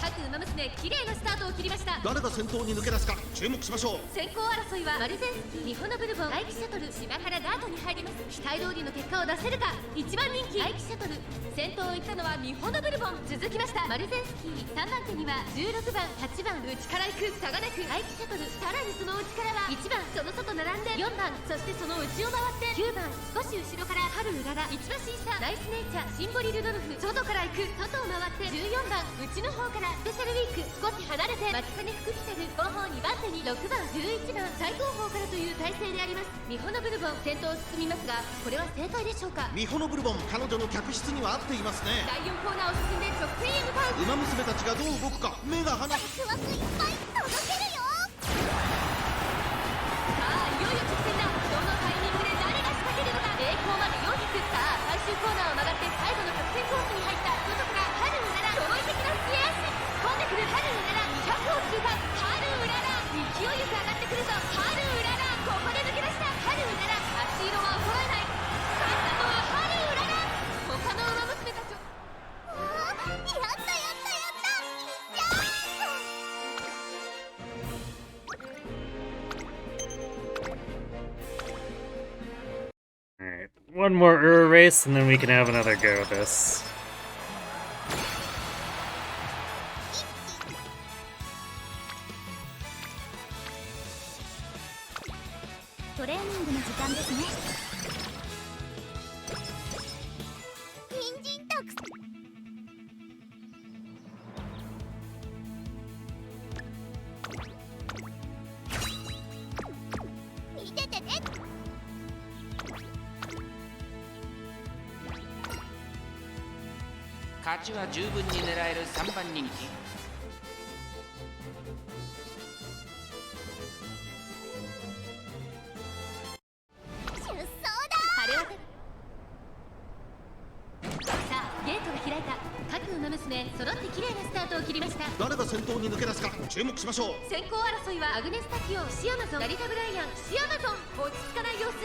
Speaker 5: 各馬娘綺麗なスタートを切りました。
Speaker 4: 誰が先頭に抜け出すか注目しましょう。
Speaker 5: 先行争いはマルゼンスキー、ミホノブルボン、大気シャトル、島原ダートに入ります。期待通りの結果を出せるか。1番人気大気シャトル、先頭を行ったのはミホノブルボン。続きましたマルゼンスキー、3番手には16番、8番、内から行く差がなく大気シャトル、さらにその内からは1番、その外並んで4番、そしてその内を回って9番、少し後ろから春うらら、1馬身差、ナイスネイチャー、シンボリルドルフ、外から行く外を回って14番、内の方からスペシャルウィーク、少し離れて松金福来てる後方2番手に6番、11番、最後方からという体勢であります。ミホノブルボン先頭を進みますが、これは正解でしょうか。
Speaker 4: ミホノブルボン彼女の客室には合っていますね。
Speaker 5: 第4コーナーを進んで直線へ向かう。
Speaker 4: ウマ娘たちがどう動くか目が離
Speaker 2: ワクワクいっぱい届けるよ
Speaker 5: さあいよいよ直線だ。どのタイミングで誰が仕掛けるのか。栄光まで400。さあ最終コーナーを曲がって最後の直線コースに入った外から春うらら、驚異的な末足突っ込んでくる春うらら、200を通過。春うらら勢いよく上がってくるぞ。春うららここで抜け出した。春うらら足色は衰えない。勝ったのは春うらら。他の馬娘たちを
Speaker 2: やったやったやったや
Speaker 1: Alright, one more race and then we can have another go at this.
Speaker 5: トレーニングの時間ですね。
Speaker 2: 人参たくさん見ててね
Speaker 3: 勝ちは十分に狙える3番人気
Speaker 2: 出走だ
Speaker 5: 晴れ渡る。さあゲートが開いた。各馬娘揃って綺麗なスタートを切りました。
Speaker 4: 誰が先頭に抜け出すか注目しましょう。
Speaker 5: 先行争いはアグネス・タキオン、シアマゾン、ラリタ・ブライアン、シアマゾン。落ち着かない様子。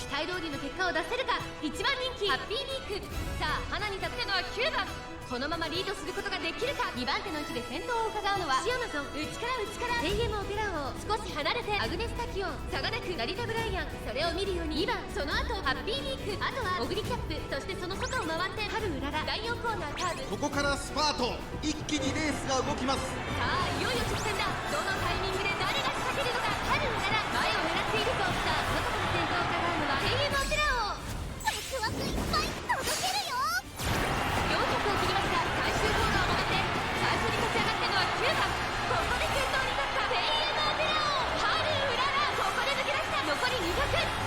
Speaker 5: 期待通りの結果を出せるか。1番人気ハッピービーク。さあ花に立ったのは9番。このままリードすることができるか。2番手の位置で先頭を伺うのはシアマゾン、内から内から AM オペラ王、少し離れてアグネス・タキオン、差がなくラリタ・ブライアン。それを見るように2番、その後ハッピービーク、あとはオグリキャップ、そしてその外を回って春うらら。第4コーナーカーブ。
Speaker 4: ここからスパート、一気にレースが動きます。
Speaker 5: さあいよいよ直線だ。どのタイミングで誰が仕掛けるのか。春うらら前を狙っているぞ。さあ外から先頭を伺うのは AM オペラ王。
Speaker 2: ワクワクいっぱい届けるよ
Speaker 5: 400を切りました。最終コーナーを曲がって最初に立ち上がったのは9番。ここで先頭に立ったペイエのオペラ王春うらら。ここで抜け出した。残り200。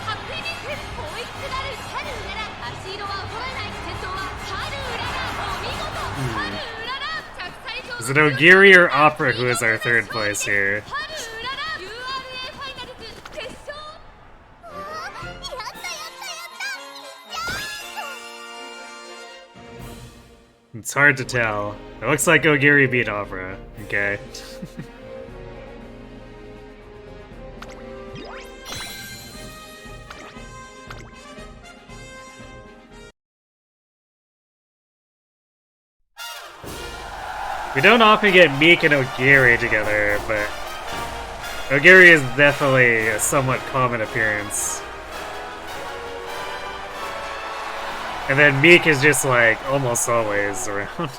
Speaker 5: ハッピービーク追いつなる春うらら。足色は衰えない。先頭は春うらら。お見事春うらら。着彩上
Speaker 1: Is it Ogiri or Opera who is our third place here?
Speaker 5: 春うらら URA ファイナルズ決勝。
Speaker 2: やったやったやった
Speaker 1: It's hard to tell. It looks like Ogiri beat Opera. Okay. We don't often get Meek and Ogiri together, but Ogiri is definitely a somewhat common appearance. And then Meek is just like almost always around.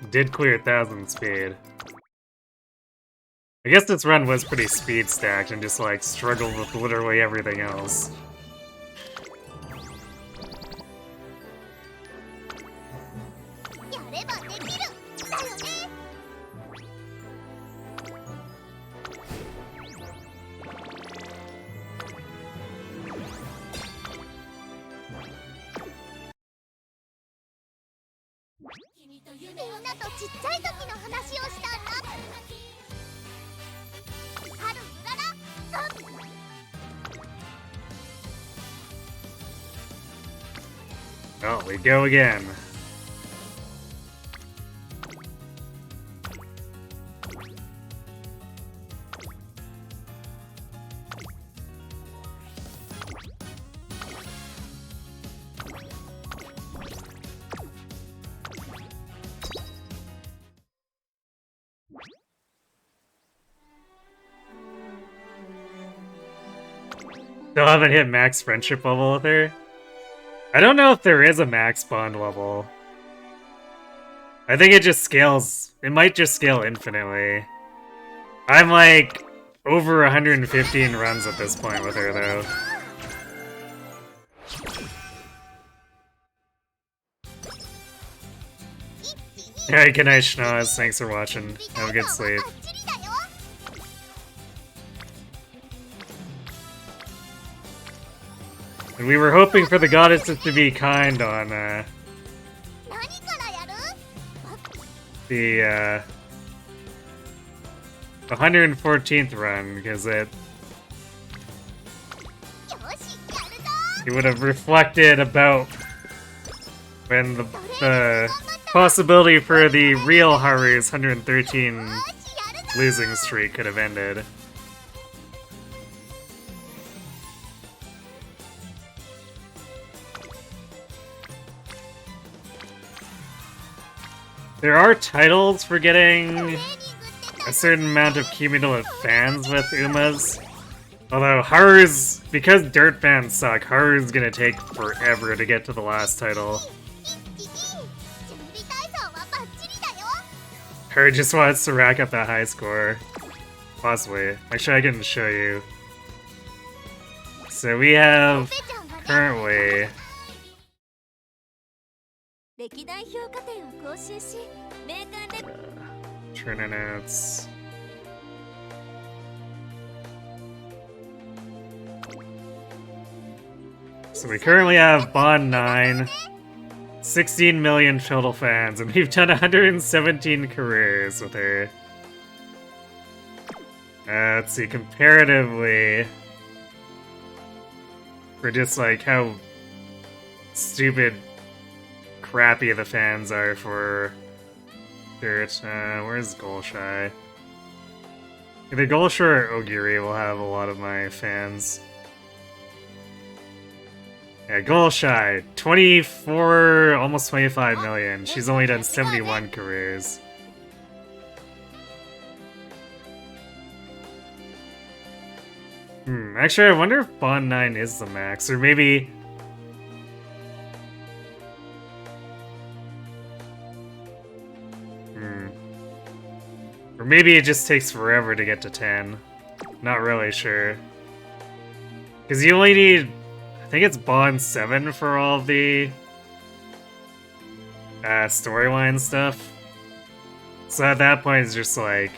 Speaker 1: Did clear 1,000 speed. I guess this run was pretty speed stacked and just like struggled with literally everything else. Oh, we go again. Still haven't hit max friendship level with her. I don't know if there is a max bond level. I think it just scales. It might just scale infinitely. I'm like over 115 runs at this point with her though. Alright, good night, Schnoz. Thanks for watching. Have a good sleep. And we were hoping for the goddesses to be kind on the 114th run, because it would have reflected about when the possibility for the real Haru's 113 losing streak could have ended. There are titles for getting a certain amount of cumulative fans with Umas. Although Haru's, because dirt fans suck, Haru's gonna take forever to get to the last title.
Speaker 2: 準備体操はバッチリだよ。
Speaker 1: Haru just wants to rack up that high score. Possibly. Actually, I can show you. So we have
Speaker 2: ペちゃんがね
Speaker 1: currently
Speaker 2: 歴代評価点を更新し、名鑑で
Speaker 1: turn notes. So we currently have Bond 9, 16 million total fans, and we've done 117 careers with her. Let's see, comparatively, for just like how stupid, crappy the fans are for Dirt. Where's Golshy? Either Golshy or Ogiri will have a lot of my fans. Yeah, Golshy, 24, almost 25 million. She's only done 71 careers. Actually, I wonder if Bond 9 is the max, or maybe... Or maybe it just takes forever to get to 10. Not really sure. Because you only need... I think it's Bond 7 for all of the... storyline stuff. So at that point, it's just like...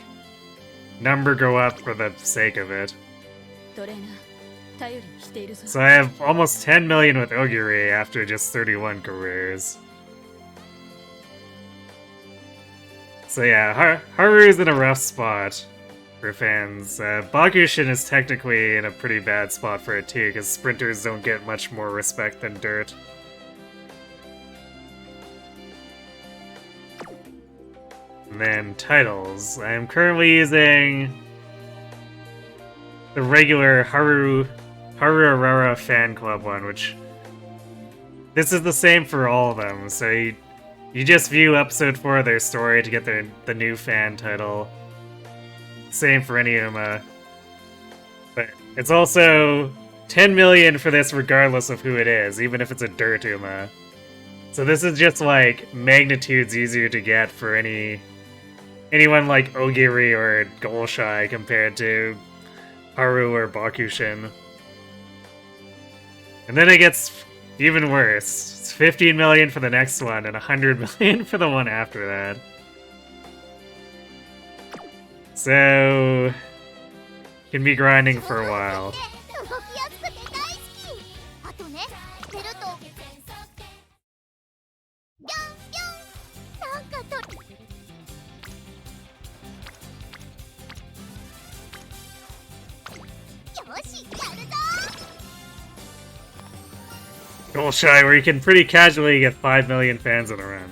Speaker 1: number go up for the sake of it.
Speaker 5: トレーナー頼りにしているぞ
Speaker 1: So I have almost 10 million with Ogiri after just 31 careers. So yeah, Haru's in a rough spot for fans. Bakushin is technically in a pretty bad spot for it too, because sprinters don't get much more respect than Dirt. And then titles. I am currently using the regular Haru Arara fan club one, which this is the same for all of them. So you just view episode 4 of their story to get the new fan title. Same for any Uma. But it's also 10 million for this regardless of who it is, even if it's a Dirt Uma. So this is just like magnitudes easier to get for anyone like Ogiri or Golshy compared to Haru or Bakushin. And then it gets even worse. It's 15 million for the next one and 100 million for the one after that. So... can be grinding for a while.
Speaker 2: 動きやすくて大好き。あとね、捨てるとビョンビョンなんかとよし、やるぞ。
Speaker 1: Golshy, where you can pretty casually get 5 million fans in a run.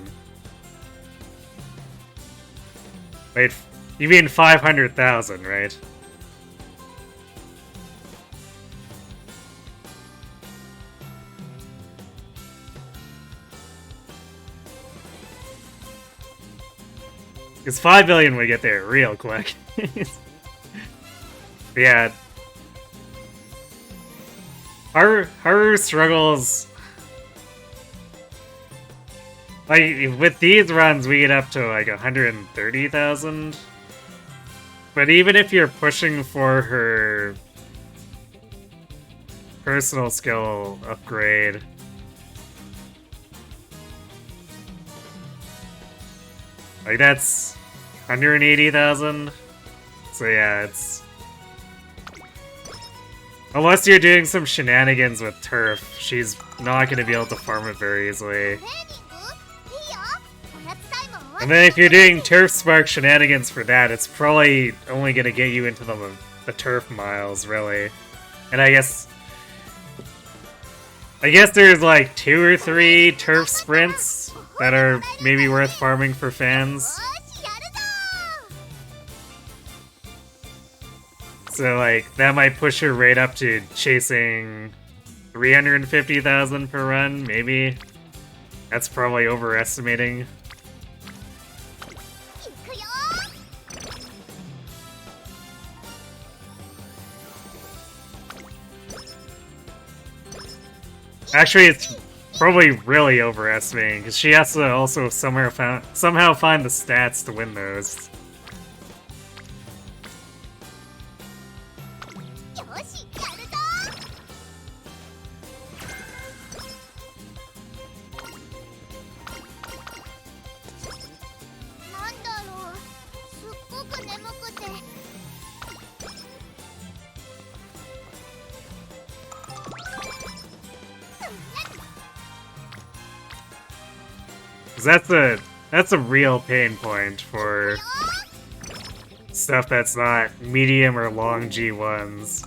Speaker 1: Wait, you mean 500,000, right? Because 5 million would get there real quick. Yeah. Haru struggles. Like, with these runs, we get up to like 130,000. But even if you're pushing for her personal skill upgrade, like that's 180,000. So yeah, it's... unless you're doing some shenanigans with Turf, she's not going to be able to farm it very easily.
Speaker 2: トレーニングいいよ。おやつタイム終わ
Speaker 1: And then if you're doing Turf Spark shenanigans for that, it's probably only going to get you into the Turf miles, really. And I guess there's like 2 or 3 Turf sprints that are maybe worth farming for fans.
Speaker 2: よし、やるぞ。
Speaker 1: So like, that might push her right up to chasing 350,000 per run, maybe. That's probably overestimating. Actually, it's probably really overestimating, because she has to also somehow find the stats to win those.
Speaker 2: よしやるぞ。なんだろう、すっごく眠くて。
Speaker 1: 'Cause that's a real pain point for stuff that's not medium or long G1s.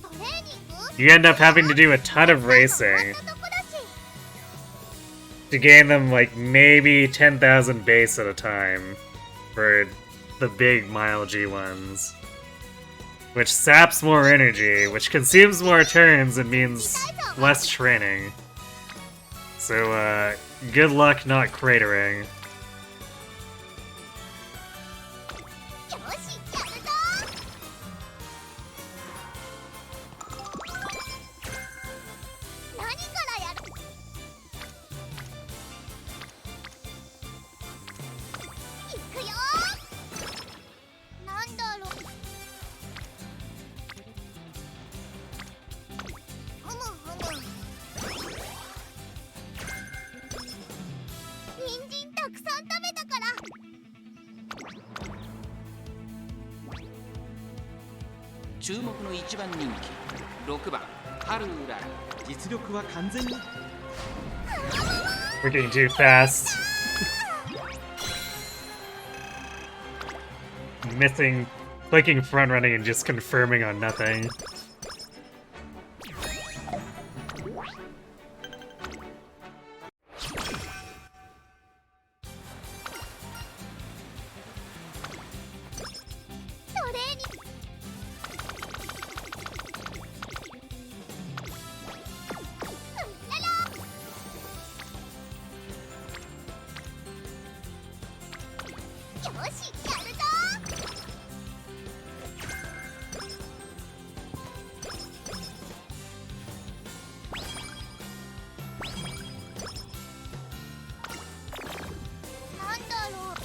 Speaker 2: トレーニング
Speaker 1: You end up having to do a ton of racing
Speaker 2: こんなとこだし。
Speaker 1: to gain them like maybe 10,000 base at a time for the big mile G1s. Which saps more energy, which consumes more turns and means less training. So, good luck not cratering.
Speaker 2: よしやるぞ。何からやる。いくよ。なんだろう。ふむふむ。人参たくさん食べたから。
Speaker 3: 注目の一番人気6番ハルウララ。
Speaker 4: 実力は完全に
Speaker 1: We're getting too fast. Missing, clicking front running and just confirming on nothing.
Speaker 2: トレーニング。うんらら。よしやるぞ。なんだろう。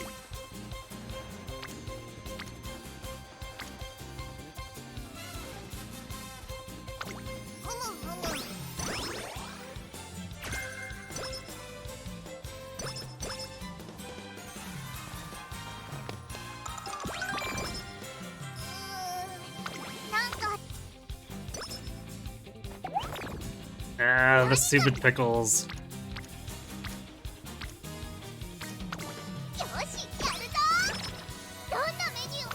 Speaker 2: ふむふむ。なんか
Speaker 1: Ah, the stupid pickles.
Speaker 2: よしやるぞ。どんなメニュー。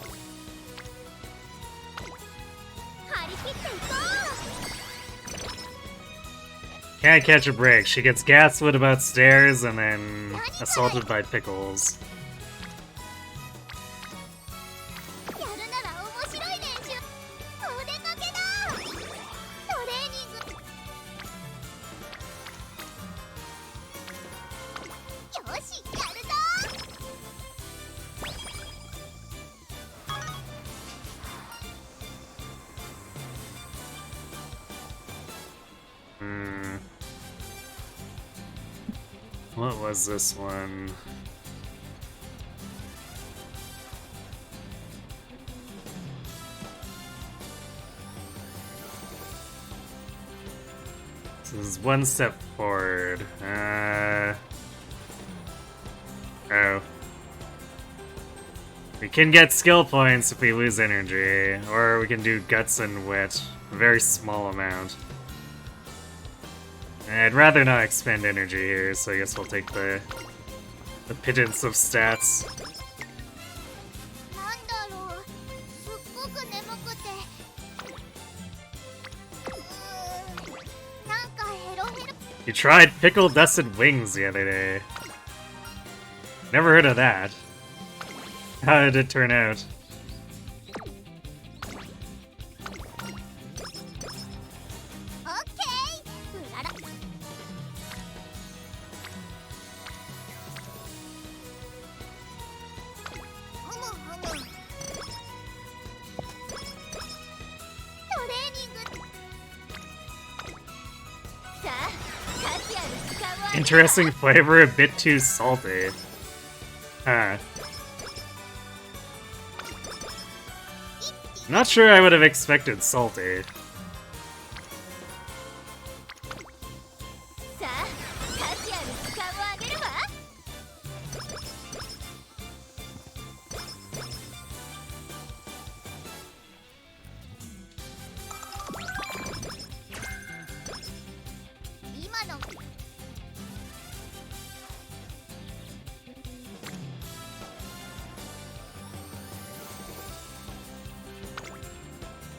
Speaker 2: 張り切っていこう。
Speaker 1: Can't catch a break. She gets gaslit about stairs and then assaulted by pickles.
Speaker 2: やるなら面白い練習。お出かけだ。トレーニング。よしやるぞ。
Speaker 1: Hmm. What was this one? This is one step forward. Oh. We can get skill points if we lose energy, or we can do guts and wit. A very small amount. I'd rather not expend energy here, so I guess we'll take the pittance of stats.
Speaker 2: なんだろう。すっごく眠くて。なんかヘロヘロ。
Speaker 1: You tried pickle dusted wings the other day. Never heard of that. How did it turn out?
Speaker 2: オッケー。うらら。ふむふむ。トレーニング。
Speaker 1: Interesting flavor, a bit too salty. Huh. Not sure I would have expected salty.
Speaker 2: さあ価値ある時間をあげるわ。今の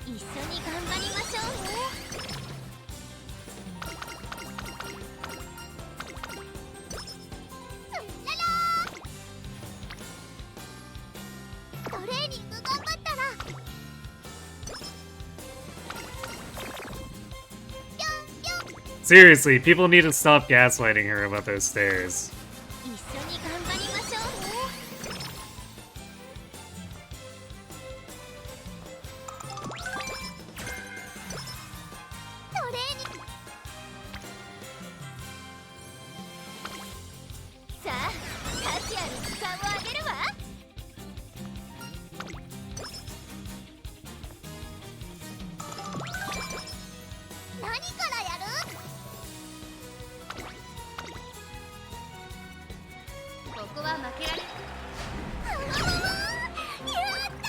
Speaker 2: 一緒に頑張りましょうね。ララートレーニング頑張ったらぴょんぴょん
Speaker 1: Seriously, people need to stop gaslighting her about those stairs.
Speaker 2: 一緒に頑張りましょうね。トレーニングさあ価値ある時間をあげるわ。何からやる？
Speaker 5: ここは負けられ
Speaker 2: やった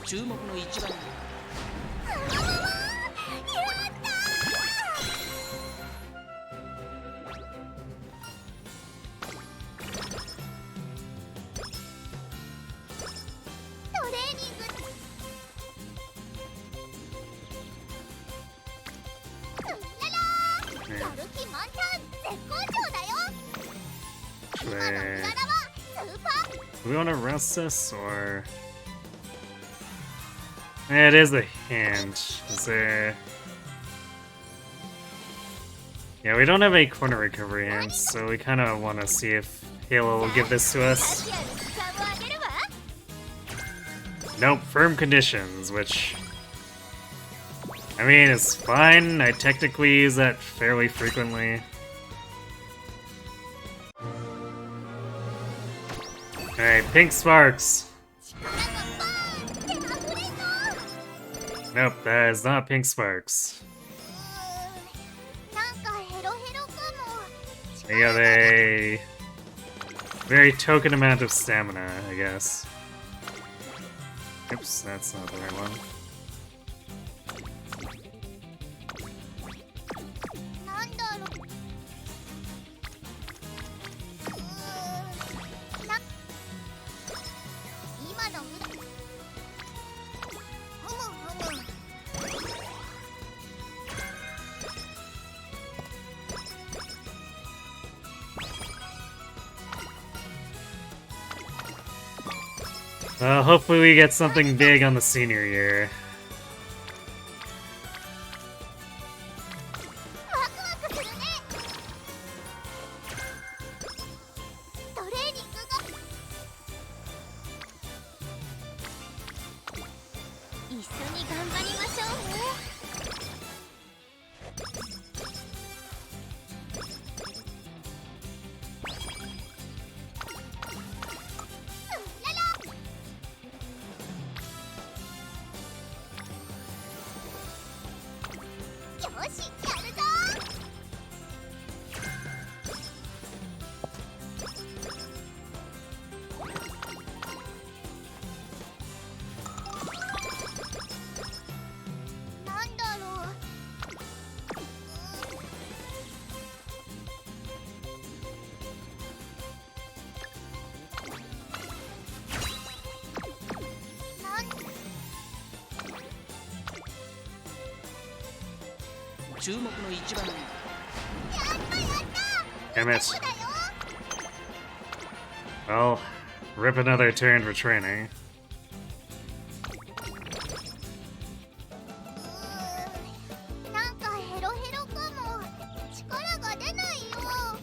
Speaker 3: 注目の一番
Speaker 2: トレーニングララーやる気満タン絶好調だよ。今のうららはスーパー
Speaker 1: Do we want to rest this, or...? It is a hint. Is there... Yeah, we don't have any corner recovery hints, so we kind of want to see if Halo will give this to us.
Speaker 2: 価値ある時間をあげるわ。
Speaker 1: Nope, firm conditions, which... I mean, it's fine. I technically use that fairly frequently. Alright, pink sparks.
Speaker 2: 力がバーンって溢れそう。
Speaker 1: Nope, that is not pink sparks.
Speaker 2: なんかヘロヘロかも。
Speaker 1: They got a very token amount of stamina, I guess. Oops, that's not the right one.
Speaker 2: なんだろう。今のうらふむふむ。
Speaker 1: Hopefully we get something big on the senior year.
Speaker 2: ワクワクするね。トレーニングが一緒に頑張りましょうね。ララよしやるぞ。なんだろう。
Speaker 3: 注目の一番
Speaker 2: やったやった。
Speaker 1: Damn it.
Speaker 2: そうだよ。
Speaker 1: Well, rip another turn for training.
Speaker 2: なんかヘロヘロかも。力が出ないよ。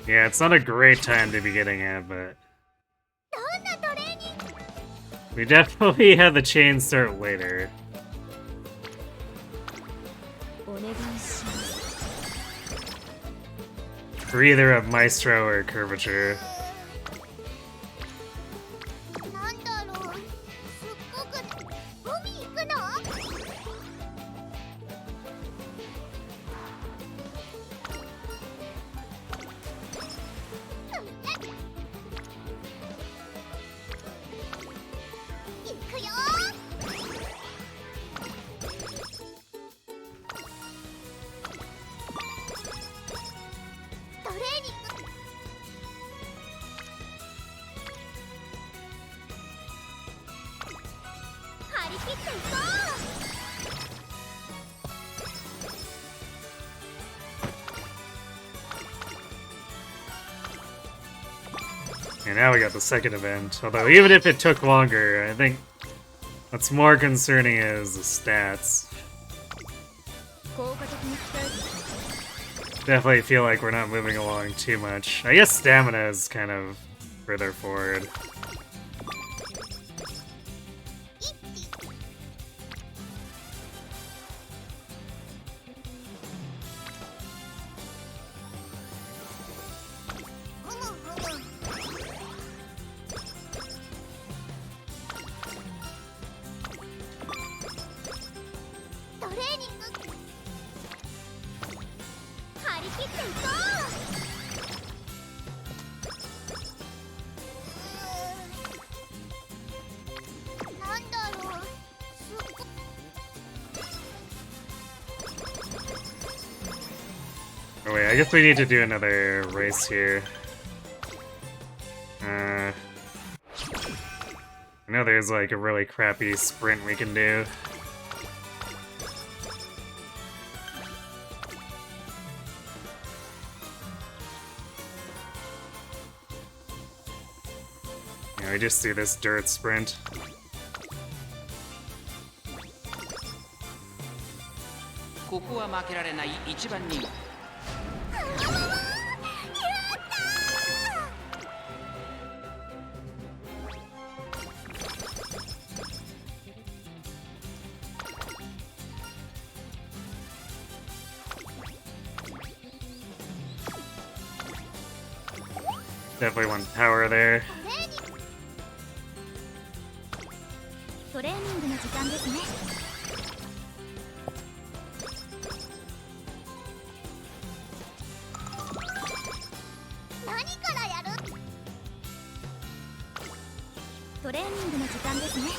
Speaker 1: Yeah, it's not a great time to be getting at, but
Speaker 2: どんなトレーニング
Speaker 1: we definitely had the chain start later.
Speaker 5: お願いします。
Speaker 1: For either of Maestro or Curvature.
Speaker 2: なんだろう、すっごく海行くの？行くよ。トレーニング。張り切っていこう。
Speaker 1: And now we got the second event. Although, even if it took longer, I think what's more concerning is the stats.
Speaker 5: 効果的に鍛える。
Speaker 1: Definitely feel like we're not moving along too much. I guess stamina is kind of further forward.
Speaker 2: トレーニング。張り切っていこう。なんだろう、すっご
Speaker 1: Oh wait, I guess we need to do another race here. I know there's like a really crappy sprint we can do. Yeah, we just do this dirt sprint.
Speaker 3: ここは負けられない一番人。
Speaker 1: Definitely want power there.
Speaker 2: トレーニングの時間ですね。 何からやる？トレーニングの時間ですね。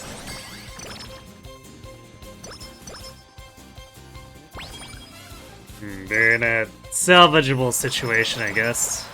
Speaker 1: They're in a salvageable situation, I guess.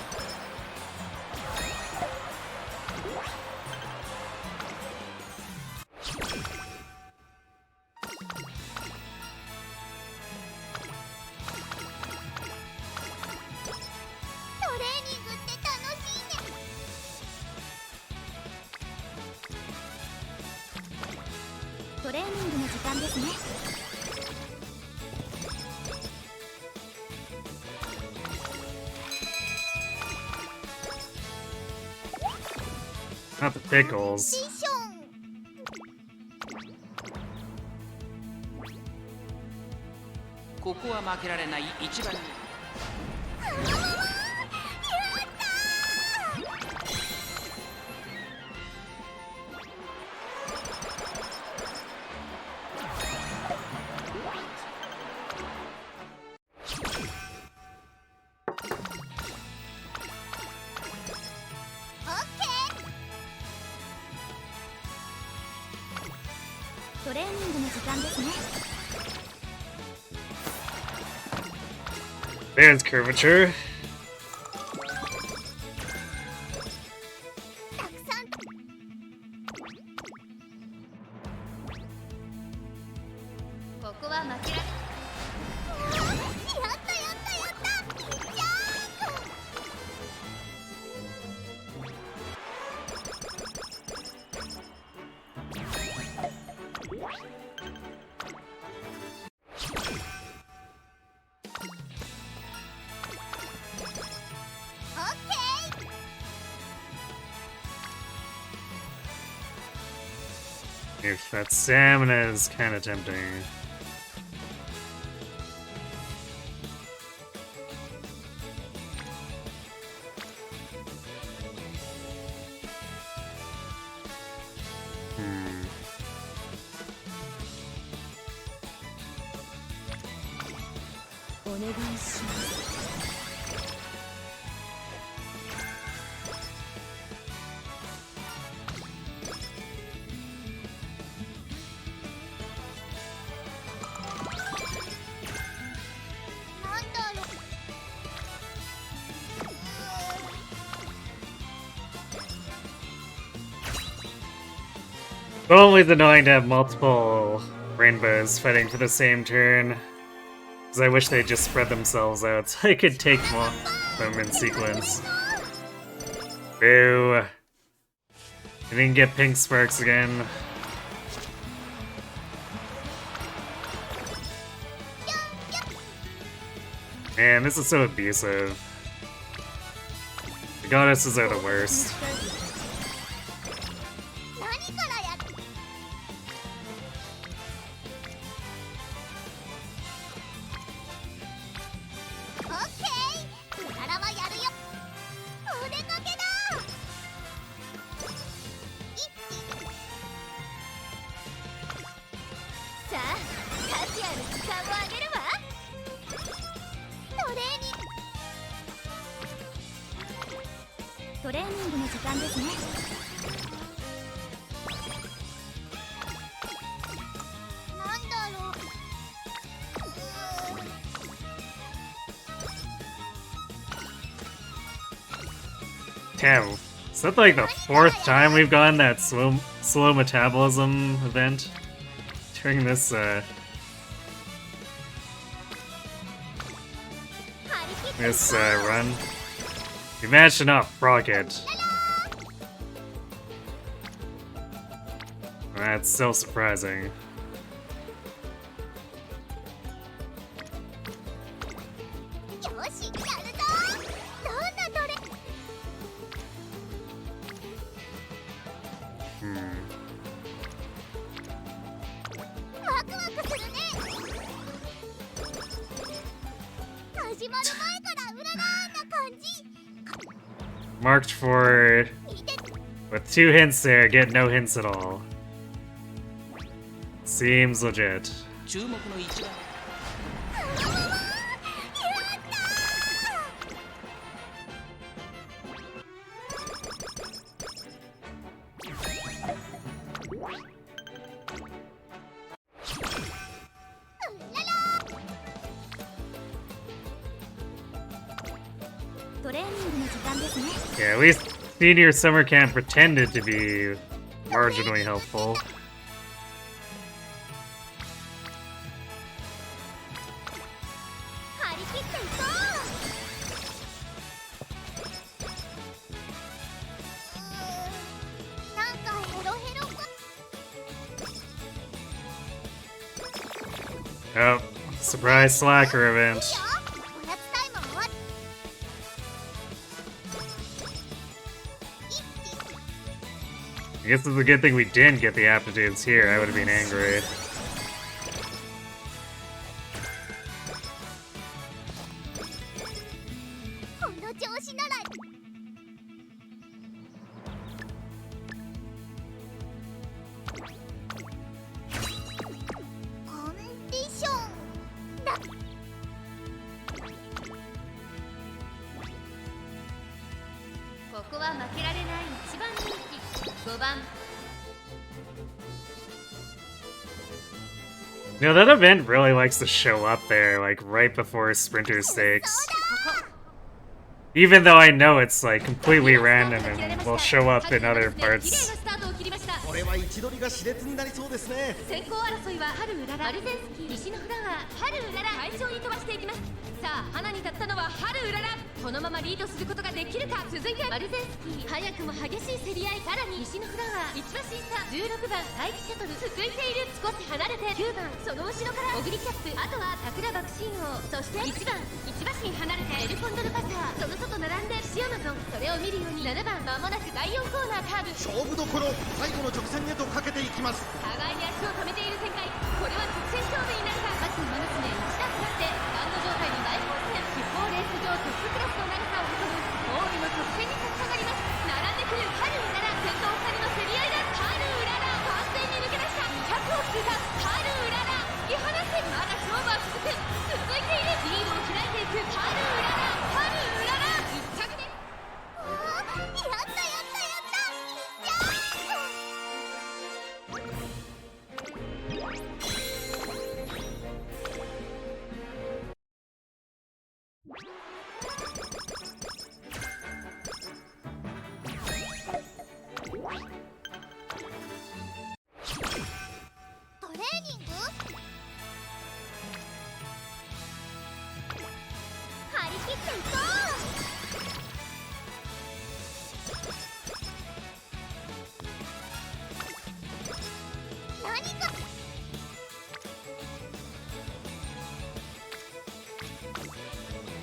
Speaker 1: Not the pickles.
Speaker 3: ここは負けられない一番人。
Speaker 2: トレーニングの時間ですね。
Speaker 1: There's Curvature.
Speaker 2: たくさん。
Speaker 5: ここは負けられ。
Speaker 2: やったやったやった。ジャンプ。
Speaker 1: I If that stamina is kind of tempting. But always annoying to have multiple rainbows fighting for the same turn. Because I wish they'd just spread themselves out so I could take them in sequence. Boo! I didn't get pink sparks again. Man, this is so abusive. The goddesses are the worst. Damn, is that like the 4th time we've gotten that slow metabolism event during this run? We managed to not proc it. That's so surprising. Marked for... with 2 hints there, get no hints at all. Seems legit. Yeah, at least senior summer camp pretended to be marginally helpful. Oh, surprise slacker event. I guess it's a good thing we didn't get the aptitudes here. I would have been angry. You know, that event really likes to show up there, like, right before Sprinter Stakes. Even though I know it's, like, completely random and will show up in other parts.
Speaker 4: これは位置取りが熾烈になりそうですね。
Speaker 5: 先行争いは春うらら、アルゼンスキー、西のフラワー、春うらら、会場に飛ばしていきます。さあ、花に立ったのは春うらら。このままリードすることができるか。続いてアルゼンスキー、早くも激しい競り合い。さらに西のフラワー、1馬審査、16番、待機シャトル、続いている。少し離れて9番その後ろからオグリキャップ、あとは桜爆心王、そして1番1馬身離れてエルコンドルパサー、その外並んでシアマゾン、それを見るように7番まもなく第4コーナーカーブ、
Speaker 6: 勝負どころ、最後の直線へとかけていきます。
Speaker 5: 互いに足を止めている展開、これは直線勝負になるか。まず馬娘1段下がってバンド状態の大混戦、地方レース場トップクラスの長さを誇るゴールの直線に差し掛かります。並んでくるハルウララ、先頭2人の競り合いだ。ハルウララ完全に抜け出した。200を通過、ハルウララ突き放して、まだ勝負は続く、続いている、リードを開いていくハルウララ、ハルウララ1着です。
Speaker 2: やったやったやった、いっちゃトレーニング、張り切っていこう。何か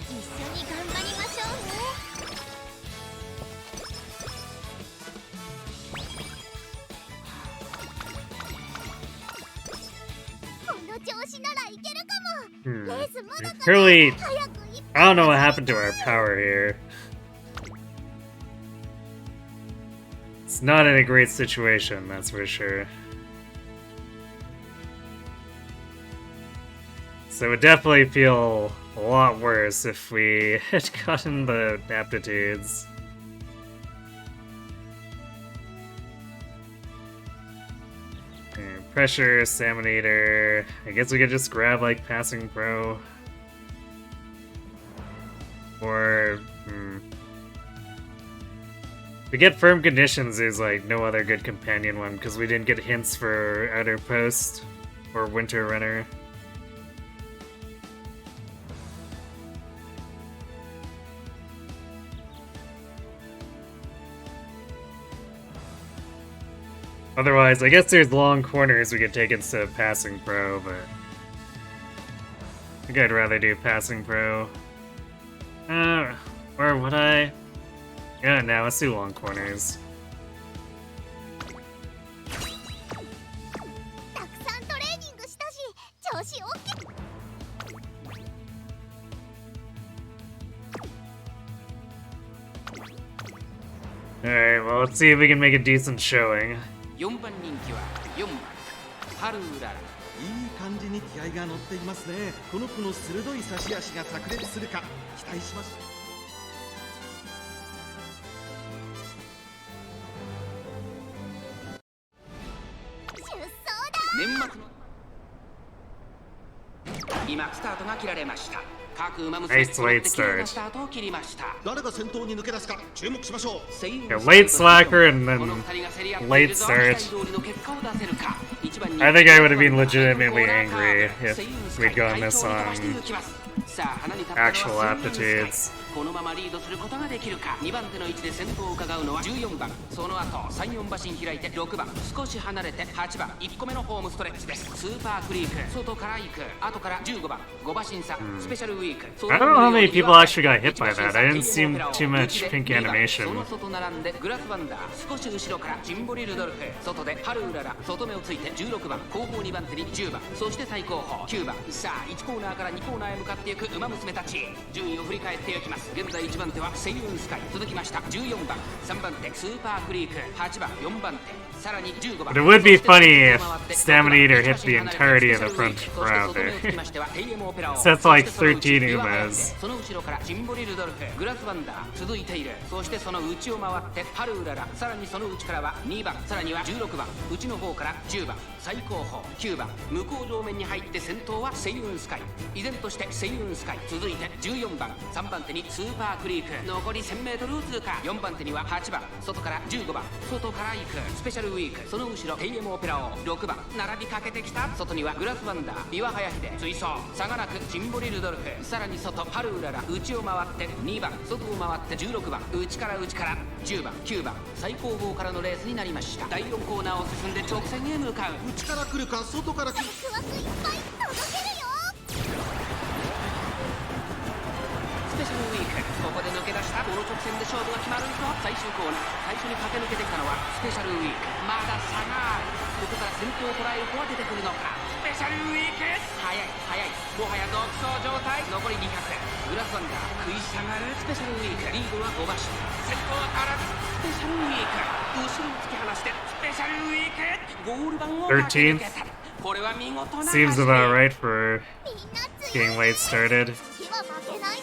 Speaker 2: 一緒に頑張りましょうね。この調子ならいけるかも。レースまだかな。
Speaker 1: Clearly,
Speaker 2: 早く一
Speaker 1: I don't know what happened to our power here. It's not in a great situation, that's for sure. So it would definitely feel a lot worse if we had gotten the aptitudes. Pressure, Salmonator. I guess we could just grab like Passing Pro. Or to get Firm Conditions, there's like no other good companion one because we didn't get hints for Outer Post or Winter Runner. Otherwise, I guess there's long corners we could take instead of Passing Pro, but I think I'd rather do Passing Pro. Or would I? Yeah, no, let's do long corners.
Speaker 2: たくさんトレーニングしたし、調子 OK。
Speaker 1: Alright, well, let's see if we can make a decent showing.
Speaker 3: 4番人気は4番ハルウララ。
Speaker 4: いい感じに気合が乗っていますね。この子の鋭い差し足が炸裂するか期待しましょう。
Speaker 2: 出走だ。
Speaker 3: 年末の今スタートが切られました。各馬娘
Speaker 1: Nice late start.
Speaker 3: スタートを切りました。
Speaker 6: 誰が先頭に抜け出すか注目しましょう。
Speaker 1: Yeah, late slacker and then late start. I think I would have been legitimately angry if we'd gotten this on actual aptitudes.
Speaker 3: このままリードすることができるか。2番手の位置で先頭を伺うのは14番、その後3、4馬身開いて6番、少し離れて8番、1個目のホームストレッチです。スーパークリーク、外から行く、後から15番、5馬身差、スペシャルウィーク。
Speaker 1: I don't know how many people actually got hit by that. I didn't see too much pink animation.
Speaker 3: その外並んでグラスワンダー、少し後ろからジンボリルドルフ、外でハルウララ、外目をついて16番、後方2番手に10番、そして最後方9番。さあ1コーナーから2コーナーへ向かっていく馬娘たち、順位を振り返っていきます。現在1番手はセイウンスカイ、続きました14番、3番手スーパークリーク、8番、4番手、さらに15番。
Speaker 1: But it would be funny if Staminator hit the entirety of the front row there. So that's like 13 Umas.
Speaker 3: その後ろからジンボリルドルフ、グラスワンダー続いている。そしてその内を回ってハルウララ、さらにその内からは2番、さらには16番、内の方から10番、最後方9番、向こう上面に入って先頭はセイウンスカイ。依然としてセイウンスカイスカイ、続いて14番3番手にスーパークリーク、残り 1000m を通過。4番手には8番外から15番外から行くスペシャルウィーク、その後ろ TM オペラ王6番並びかけてきた。外にはグラスワンダー、岩早秀、追走差がなくシンボリルドルフ、さらに外春うらら、内を回って2番外を回って16番内から10番9番最後方からのレースになりました。第4コーナーを進んで直線へ向かう。
Speaker 6: 内から来るか外から来る。
Speaker 2: ワクワクいっぱい届けるよ。
Speaker 3: スペシャルウィーク、ここで抜け出した。この直線で勝負が決まると最終コーナー、最初に駆け抜けてきたのはスペシャルウィーク。まだ差がある。ここから先頭を捉える子は出てくるのか。スペシャルウィーク速いもはや独走状態。残り200、グラスワンダー食い下がる。スペシャルウィークリードは5馬身、先頭は変わらず。スペシャルウィーク後ろに突き放してスペシャルウィークゴール板を駆け抜けた。これは見事な走り。
Speaker 1: Seems about right for
Speaker 2: みんな強い。
Speaker 1: getting late started.
Speaker 2: 次は負けないぞ。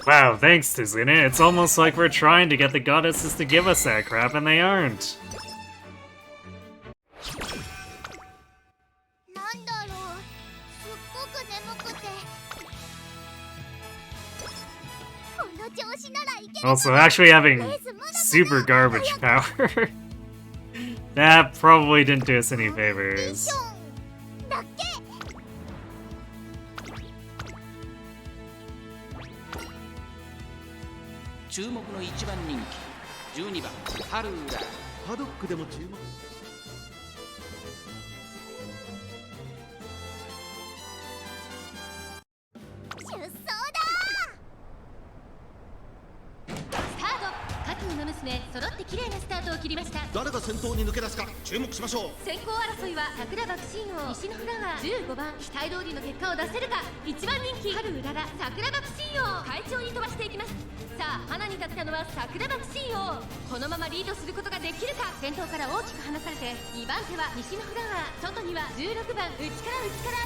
Speaker 1: Wow, thanks, Tizune. It's almost like we're trying to get the goddesses to give us that crap, and they aren't.
Speaker 2: なんだろう、すっごく眠くて。この調子ならいける。
Speaker 1: Also, actually having super garbage power. That probably didn't do us any favors.
Speaker 2: だっけ。
Speaker 3: 注目の1番人気12番ハルーラ。
Speaker 4: パドックでも注目。
Speaker 2: 出走だ。
Speaker 5: スタート。各馬娘揃って綺麗なスタートを切りました。
Speaker 6: 誰が先頭に抜け出すか注目しましょう。
Speaker 5: 先行争いは桜爆心王、西のフラワー15番、期待通りの結果を出せるか。1番人気春うらら、桜爆心王快調に飛ばしていきます。さあ花に立ったのは桜爆心王。このままリードすることができるか。先頭から大きく離されて2番手は西のフラワー、外には16番内か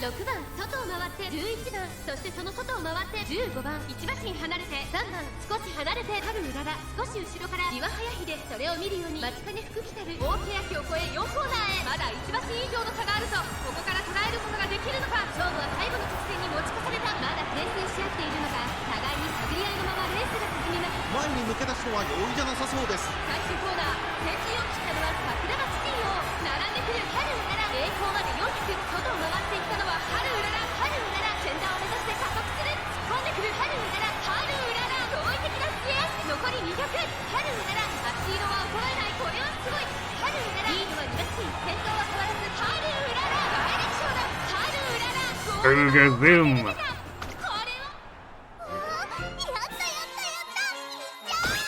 Speaker 5: ら6番外を回って11番、そしてその外を回って15番1馬身離れて3番少し離れて春うらら、少し後ろから岩早秀。それを見るように待ちかね福来たる大欅を越え4コーナーへ。まだ1馬身以上の差があるぞ。ここから捉えることができるのか。勝負は最後の直線に持ち越された。まだ牽制し合っているのか。互いに探り合いのままレースが進みます。
Speaker 6: 前に抜け出すのは容易じゃなさそうです。
Speaker 5: 最終コーナー、先陣を切ったのは桜爆心王。並んでくる春うらら、栄光まで400、外を回っていったのは春うらら。春うらら先端を目指して加速する。突っ込んでくる春うらら。春うらら驚異的なスピア。残り200、春うらら足色は衰えない。これはすごい。春うららリードは2馬身、先頭は変わらず春うらら大歴勝だ。春うららゴール
Speaker 1: Boom.
Speaker 5: これは
Speaker 2: やったやったやった。いっちゃ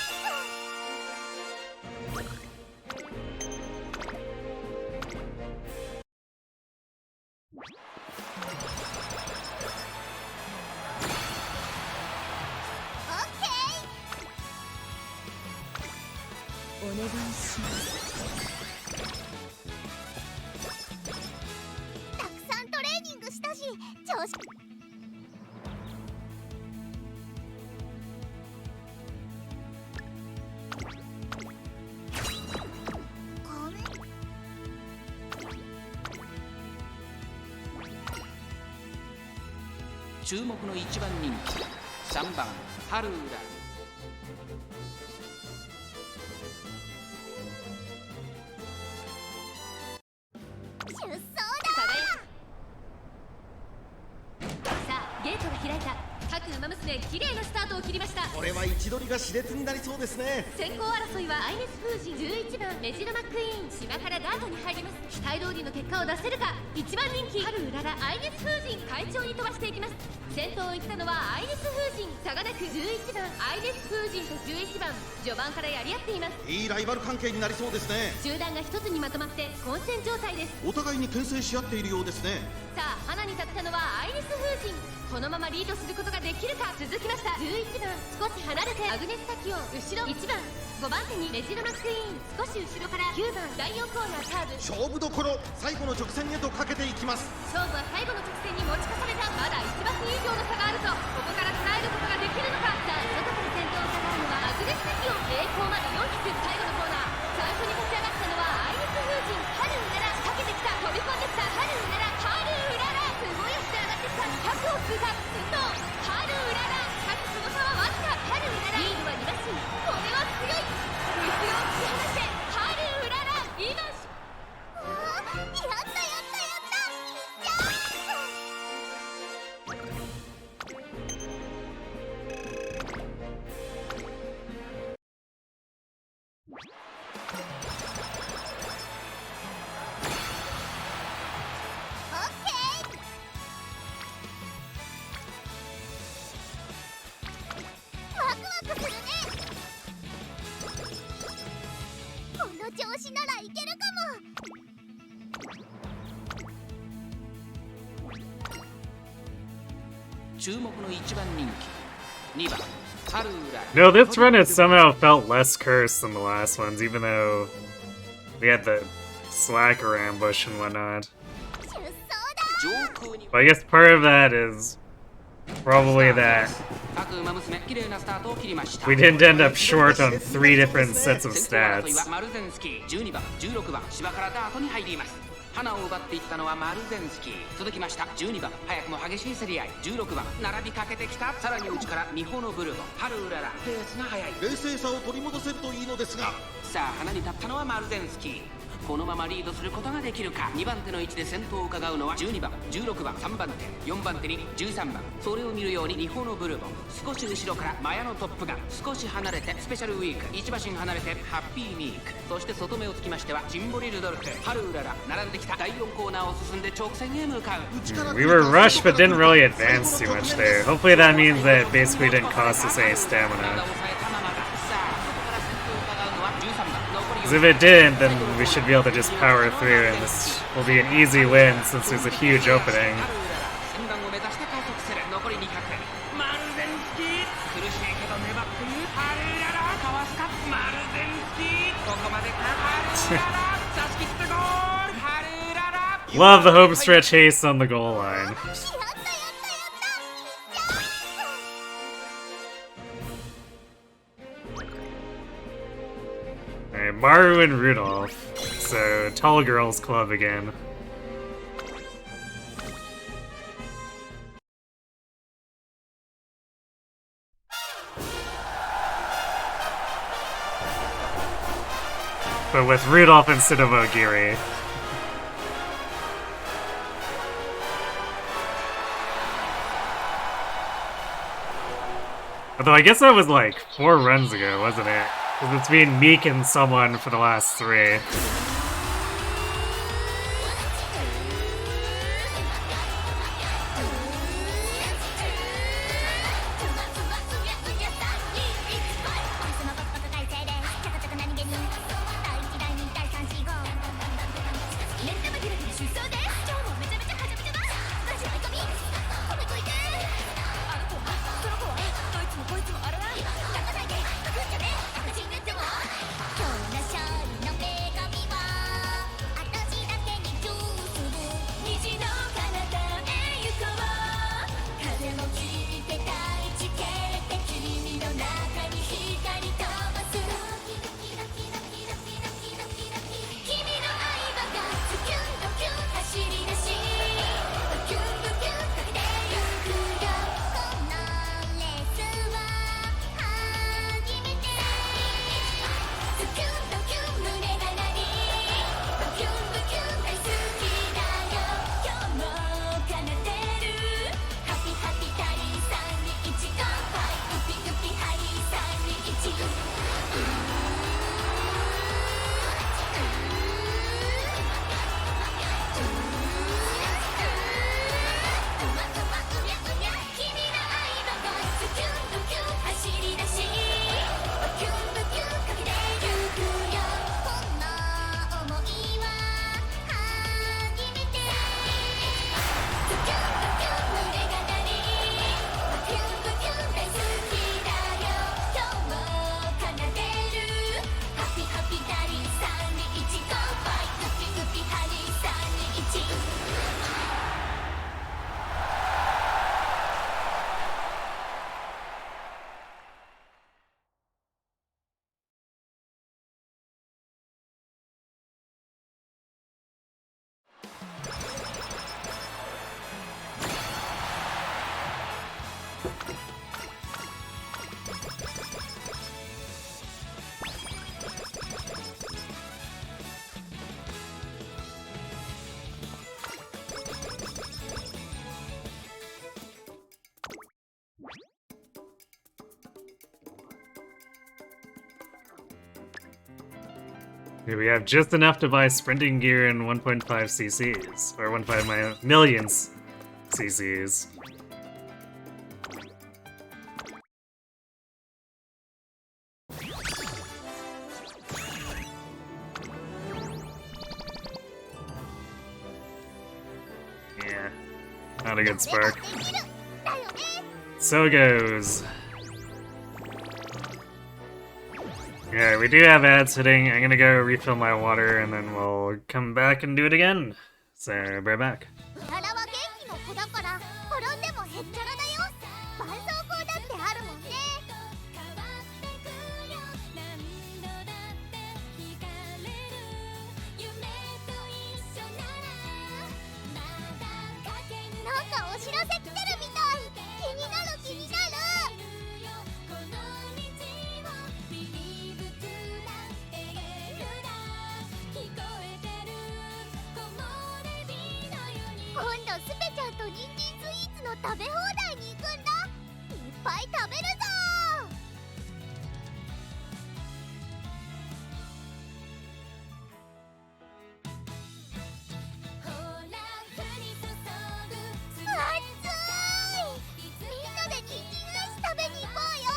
Speaker 2: オッケー。
Speaker 5: お願いします。
Speaker 2: たくさんトレーニングしたし調子。
Speaker 3: 注目の1番人気3番ハルーラ。
Speaker 2: 出走だ。
Speaker 5: さあゲートが開いた。各馬娘綺麗なスタートを切りました。
Speaker 6: これは位置取りが熾烈になりそうですね。
Speaker 5: 先行争いはアイネス風神11番メジロマックイーン、島からダートに入ります。期待通りの結果を出せるか。1番人気春うらら、アイネス風神快調に飛ばしていきます。先頭を行ったのはアイネス風神、差がなく11番アイネス風神と11番序盤からやり合っています。
Speaker 6: いいライバル関係になりそうですね。
Speaker 5: 集団が一つにまとまって混戦状態です。
Speaker 6: お互いに牽制し合っているようですね。
Speaker 5: さあ花に立ったのはアイネス風神。このままリードすることができるか。続きました11番少し離れてアグネスタキオン、後ろ1番5番手にメジロマックイーン、少し後ろから9番第4コーナーカーブ。
Speaker 6: 勝負どころ、最後の直線へとかけていきます。
Speaker 5: 勝負は最後の直線に持ち越された。まだ1馬身以上の差があるぞ。ここから捉えることができるのか。さあ外から先頭を疑うのはアグレス敵を栄光まで4匹。最後のコーナー、最初に立ち上がったのはアイリス風神ハルウララ。かけてきた、飛び込んできたハルウララ、ハルウララ、すごい足で上がってきた。100を通過、先頭ハルウララ。しかしその差はわずか。ハルウララリードは2馬身。これは強い。後ろを突き放してハルウララ今
Speaker 2: やったやったやった。オッケー。ワクワクするね。この調子ならいけるかも。
Speaker 3: 注目の1番人気2番ハルウララ。
Speaker 1: No, this run has somehow felt less cursed than the last ones, even though we had the slacker ambush and whatnot.
Speaker 2: 出走だ。
Speaker 3: 上空に
Speaker 1: But I guess part of that is probably that
Speaker 3: 各馬娘綺麗なスタートを切りました。
Speaker 1: we didn't end up short on 3 different sets of
Speaker 3: 先頭争い
Speaker 1: stats.
Speaker 3: はマルゼンスキー。12番16番芝からダートに入ります。花を奪っていったのはマルゼンスキー。続きました12番、早くも激しい競り合い。16番並びかけてきた。さらに内からミホのブルボンハルウララ。ペースが速い。
Speaker 6: 冷静さを取り戻せるといいのですが。
Speaker 3: さあ花に立ったのはマルゼンスキー。このままリードすることができるか。2番手の位置で先頭を伺うのは12番16番3番手4番手に13番。それを見るようにミホのブルボン。少し後ろからマヤのトップガン。少し離れてスペシャルウィーク。1馬身離れてハッピーミーク。そして外目をつきましてはジンボリルドルフハルウララ。並んできた第4コーナーを進んで直線へ向かう。
Speaker 1: We were rushed but didn't really advance too much there. Hopefully that means that it basically didn't cost us any stamina.
Speaker 3: 抑えたままだ。さあここから先頭を伺うのは13番。残り
Speaker 1: Because if it didn't, then we should be able to just power through, and this will be an easy win since there's a huge opening.
Speaker 3: 先団を目指して加速する。残り200。マルゼンスキー苦しいけど粘っている。ハルウララかわすか。マルゼンスキーここまでか。ハルウララ差し切ってゴール。ハルウララ
Speaker 1: Love the home stretch haste on the goal line.
Speaker 2: やったやったやった。
Speaker 1: Alright, Maru and Rudolph. So, Tall Girls Club again. But with Rudolph instead of Ogiri. Although I guess that was like 4 runs ago, wasn't it? Because it's been Meek and someone for the last 3.
Speaker 2: 「
Speaker 1: Okay, we have just enough to buy sprinting gear in 1.5 cc's, or 1.5 million cc's. Yeah, not a good spark. So it goes. Yeah, we do have ads hitting. I'm gonna go refill my water and then we'll come back and do it again. So, right back.
Speaker 2: うららは元気の子だから転んでもへっちゃらだよ。絆創膏だってあるもんね。なんかお知らせ来てるみたい。気になる気になる。今度スペちゃんと人参スイーツの食べ放題に行くんだ。いっぱい食べるぞ。暑い。みんなで人参アイス食べに行こうよ。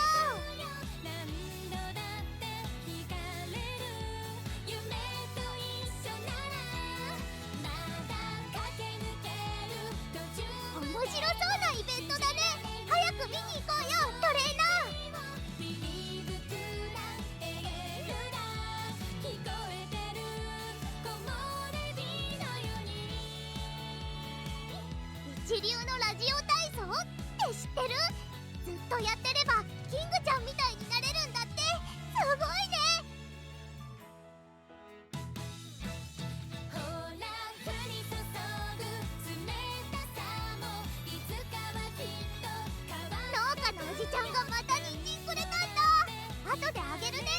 Speaker 2: 面白そうなイベントだね。早く見に行こうよ、トレーナー。一流のラジオ体操って知ってる？ずっとやってればキングちゃんみたいになれるんだって。すごいね。農家のおじちゃんがまた人参くれたんだ。後であげるね。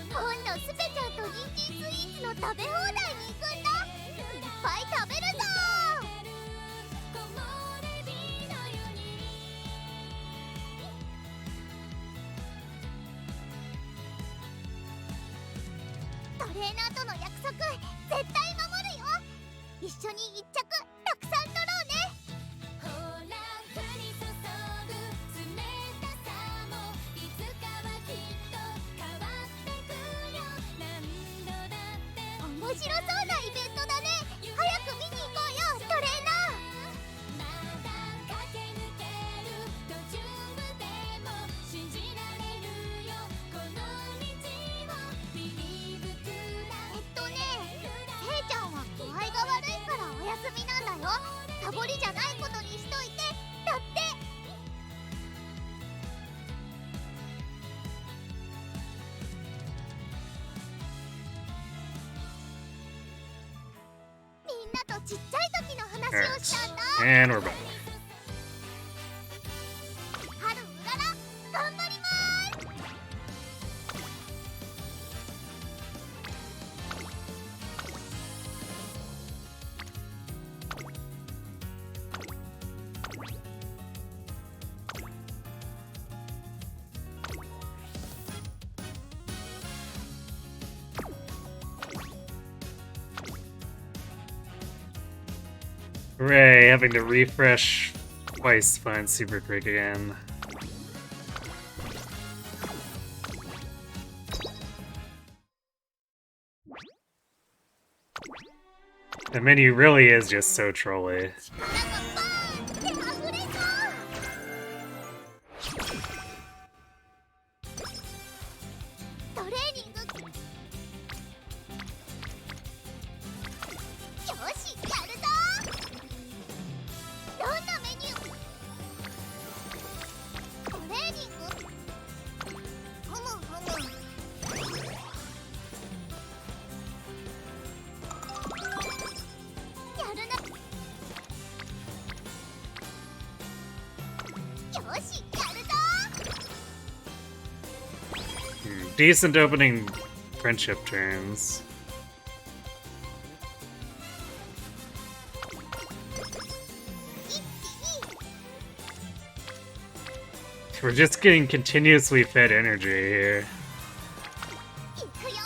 Speaker 2: 今度スペちゃんと人参スイーツの食べ放題に行くんだ。いっぱい食べるぞ。トレーナーとの約束絶対守るよ。一緒に一着たくさん取ろうね。面白そうなイベントだね。早く見に行こうよ、トレーナせいちゃんは具合が悪いからお休みなんだよ。サボりじゃないことにしといて。だって。みんなとちっちゃい時の話をしたんだ。
Speaker 1: And we're back.
Speaker 2: 春うらら頑張りまーす。
Speaker 1: Hooray, having to refresh twice to find Super Quick again. The menu really is just so trolly.
Speaker 2: 力がバーンって溢れそう。トレーニング。よし、やるぞ。どんなメニュー？トレーニング。ふむふむ。やるな。よし、やるぞ。
Speaker 1: Decent opening friendship turns.
Speaker 2: い
Speaker 1: we're just getting continuously fed energy here.
Speaker 2: いくよ。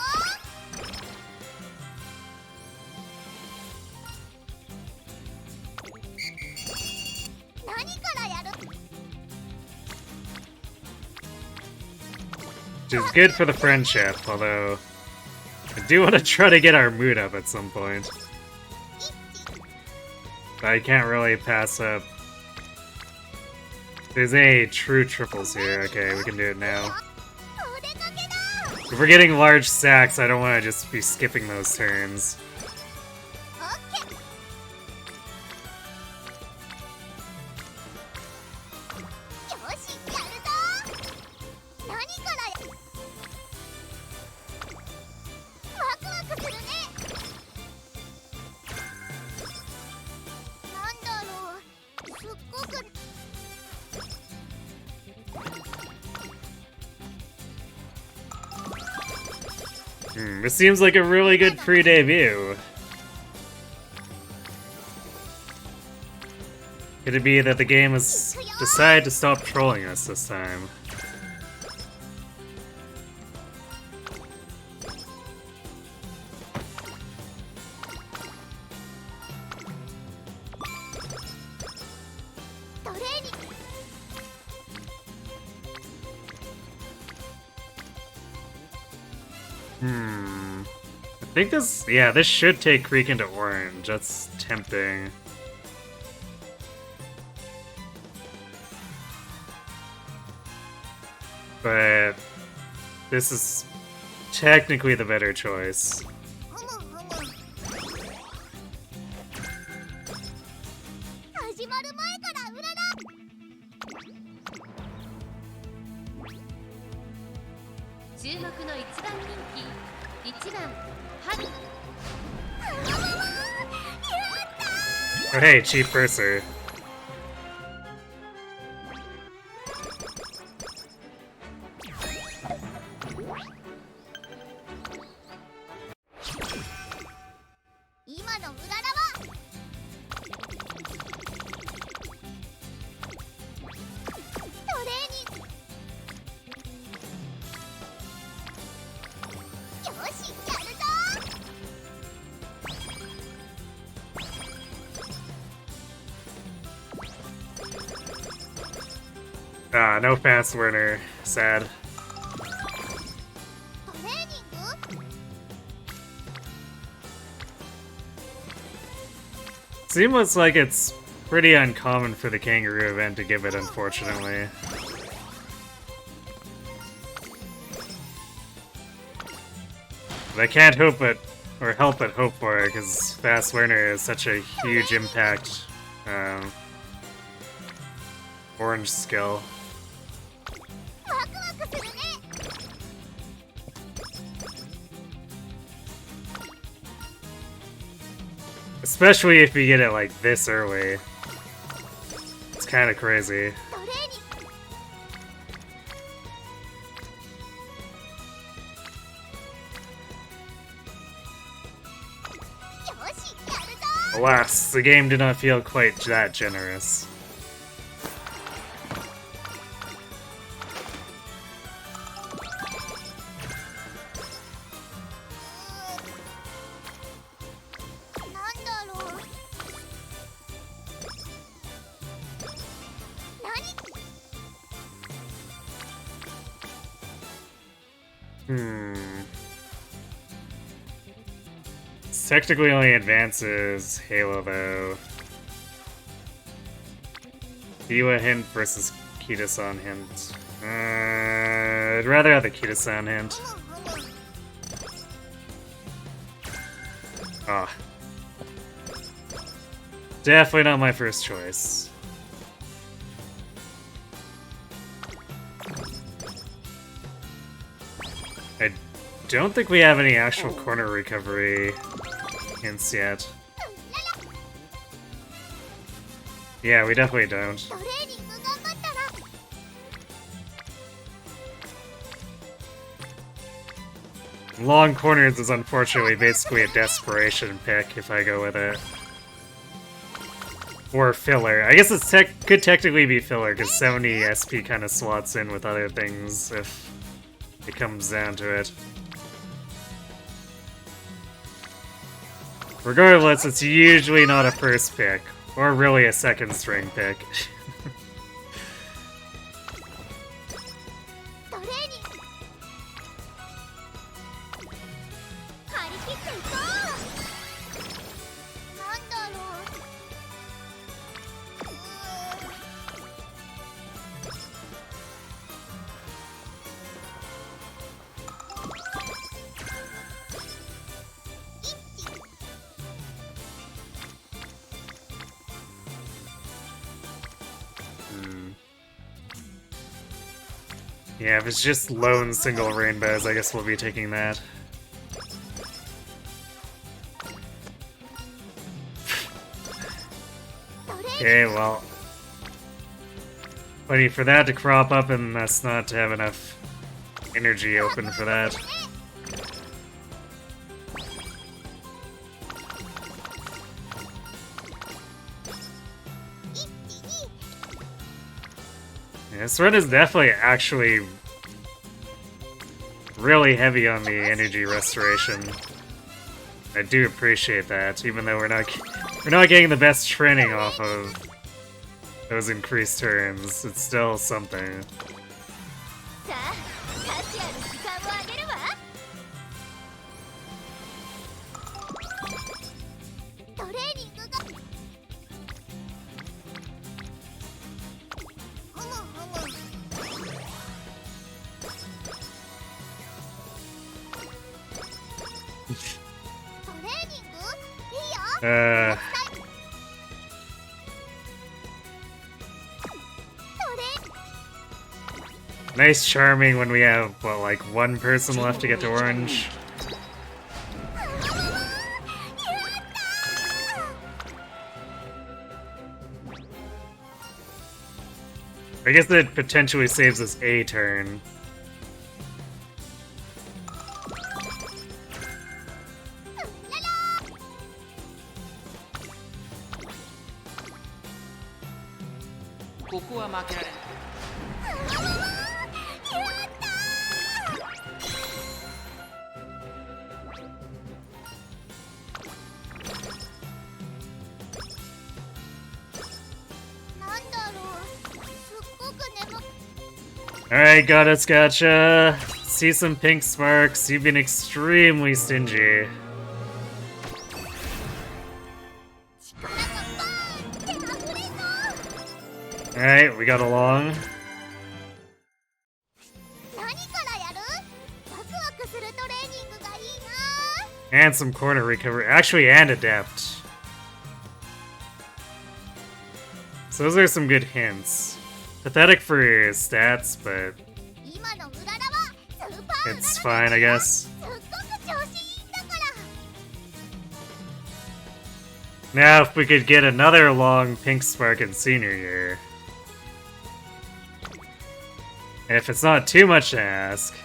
Speaker 2: 何からやる？
Speaker 1: Which is good for the friendship, although I do want to try to get our mood up at some point. But I can't really pass up. There's any true triples here. Okay, we can do it now.
Speaker 2: お出かけだ。
Speaker 1: If we're getting large stacks, I don't want to just be skipping those turns.
Speaker 2: オッケー。よし、やるぞ。何からや？ワクワクするね。なんだろう。すっごく。
Speaker 1: This seems like a really good pre-debut. Could it be that the game has decided to stop trolling us this time? I think this, yeah, this should take Creek into orange. That's tempting. But this is technically the better choice.
Speaker 2: 始まる前から裏だ。
Speaker 5: 注目の1番人気1番ハル。
Speaker 1: Oh hey, Chief Purser.
Speaker 2: 今のうららはトレーニング。よし、やるぞ。
Speaker 1: Ah, no fast learner. Sad.
Speaker 2: トレーニング？
Speaker 1: Seems like it's pretty uncommon for the kangaroo event to give it, unfortunately. But I can't help but hope for it, because fast learner is such a huge impact orange skill.
Speaker 2: ワクワクするね。
Speaker 1: Especially if you get it like this early. It's kind of crazy.
Speaker 2: トレーニング。 よし、やるぞ。
Speaker 1: Alas, the game did not feel quite that generous. Technically only advances Halo though. Biwa hint versus Kita-san hint. I'd rather have the Kita-san hint. Ah. Definitely not my first choice. I don't think we have any actual corner recovery hints yet. Yeah, we definitely don't.
Speaker 2: トレーニング頑張ったら。
Speaker 1: Long corners is unfortunately basically a desperation pick if I go with it. Or filler. I guess it could technically be filler, because 70 SP kind of slots in with other things if it comes down to it. Regardless, it's usually not a first pick, or really a second string pick.
Speaker 2: トレーニング張り切っていこう。なんだろう。
Speaker 1: Yeah, if it's just lone single rainbows, I guess we'll be taking that. Okay, well. Plenty for that to crop up, and that's not to have enough energy open for that. Yeah, this run is definitely actually really heavy on the energy restoration. I do appreciate that, even though we're not getting the best training off of those increased turns. It's still something.
Speaker 2: さあ、価値ある時間をあげるわ。トレーニングが
Speaker 1: Nice charming when we have, what, like one person left to get to orange? I guess that potentially saves us a turn. Alright, Goddess Gotcha. See some pink sparks. You've been extremely stingy. Alright, we got along. And some corner recovery. Actually, and adept. So those are some good hints. Pathetic for stats, but it's fine, I guess. Now, if we could get another long pink spark in senior year. And if it's not too much to ask,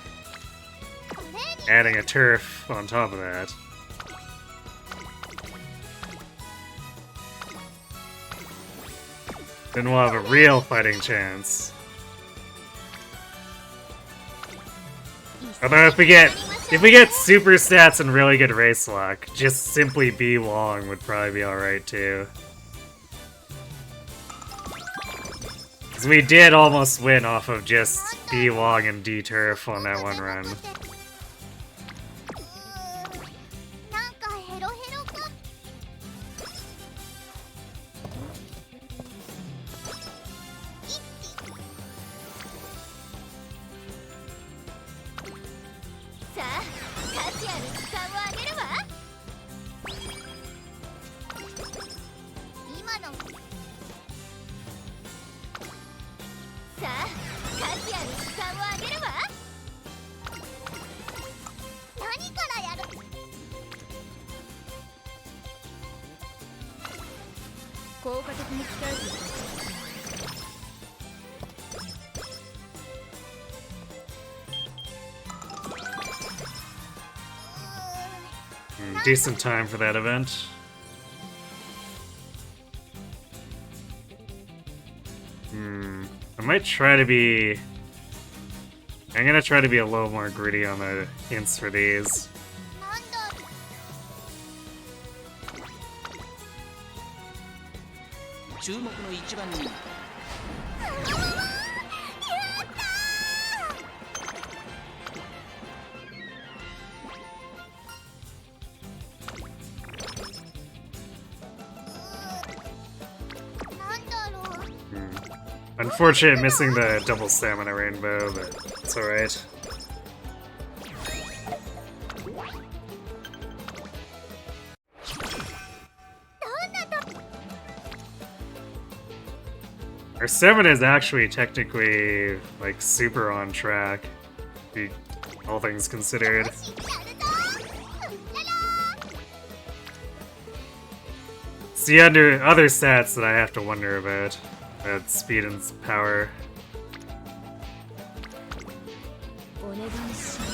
Speaker 1: adding a turf on top of that. Then we'll have a real fighting chance. Although if we get super stats and really good race luck, just simply B long would probably be alright too. Because we did almost win off of just B long and D turf on that one run. Decent time for that event. I might try to be... I'm gonna try to be a little more gritty on the hints for these.
Speaker 2: なんだろう。
Speaker 3: 注目の一番人
Speaker 2: なんだろう。
Speaker 1: Unfortunate missing the double stamina rainbow, but it's alright. Our stamina is actually technically like super on track, all things considered.
Speaker 2: やるぞ。ララー。
Speaker 1: It's the other stats that I have to wonder about. Speed and power.
Speaker 5: お願いします。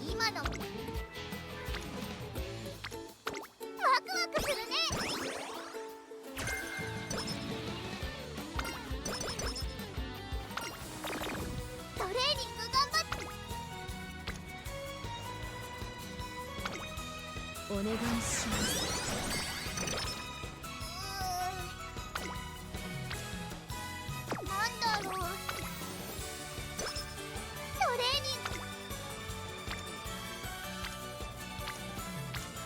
Speaker 2: 今のワクワクするね。トレーニング頑張って。
Speaker 5: お願いします。
Speaker 2: なんだろう。トレーニング。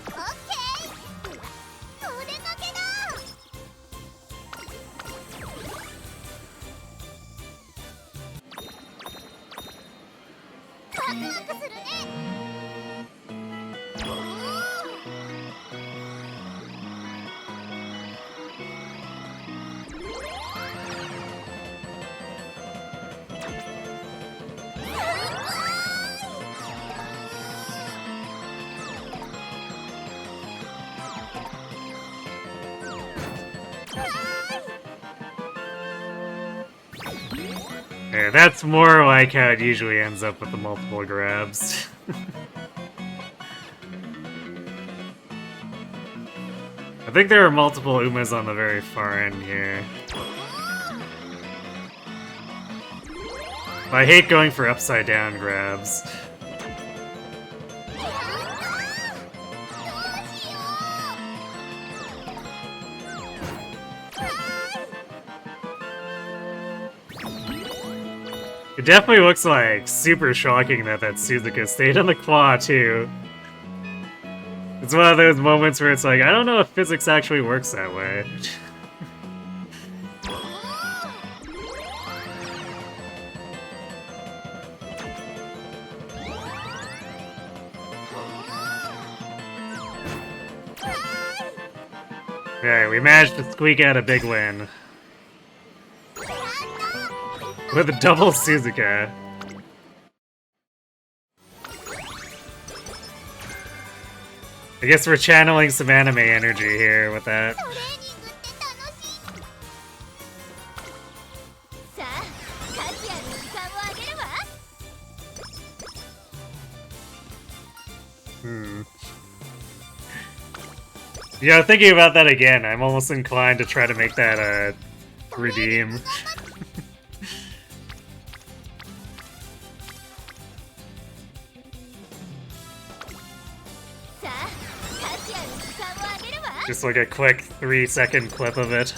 Speaker 2: オッケー。お出かけだ。ワクワクするね。
Speaker 1: Yeah, that's more like how it usually ends up with the multiple grabs. I think there are multiple Umas on the very far end here. I hate going for upside down grabs. It definitely looks like super shocking that Suzuka stayed on the claw too. It's one of those moments where it's like, I don't know if physics actually works that way. Okay, we managed to squeak out a big win. With a double Suzuka. I guess we're channeling some anime energy here with that.
Speaker 2: トレーニングって楽しい。さあ、カズヤに時間をあげるわ。
Speaker 1: Yeah, thinking about that again, I'm almost inclined to try to make that redeem.
Speaker 2: さあ、カズヤに時間をあげるわ。
Speaker 1: Just like a quick 3-second clip of it.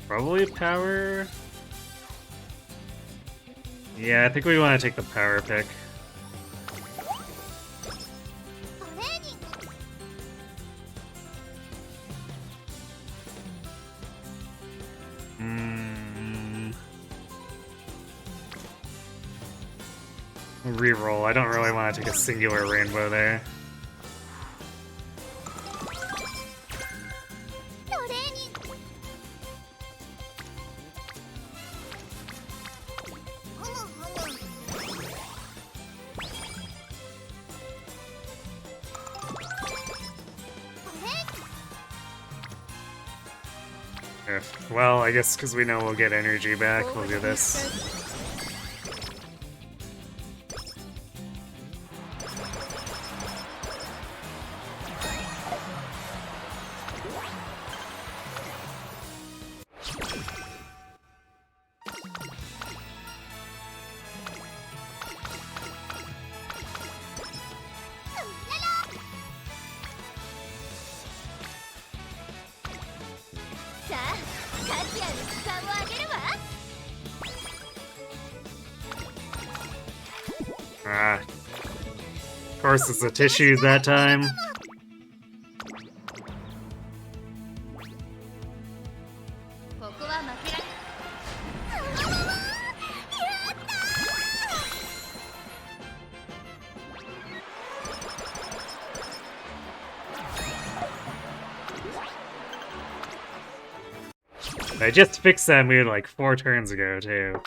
Speaker 1: Probably power? Yeah, I think we want to take the power pick.
Speaker 2: トレーニング。
Speaker 1: Reroll. I don't really want to take a singular rainbow there.
Speaker 2: トレーニング。ふむふむ。
Speaker 1: Well, I guess because we know we'll get energy back, we'll do this. Ah. Of course, it's the tissues that time. I just fixed that mood like 4 turns ago, too.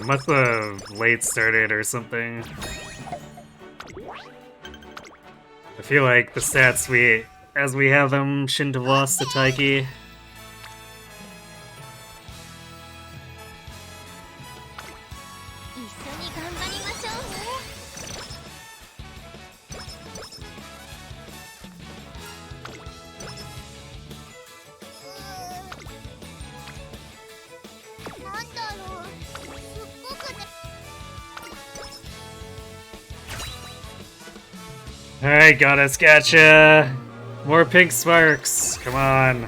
Speaker 1: Must have late started or something. I feel like the stats as we have them, shouldn't have lost to Taiki. Alright, Goddess, gotcha! More pink sparks! Come on!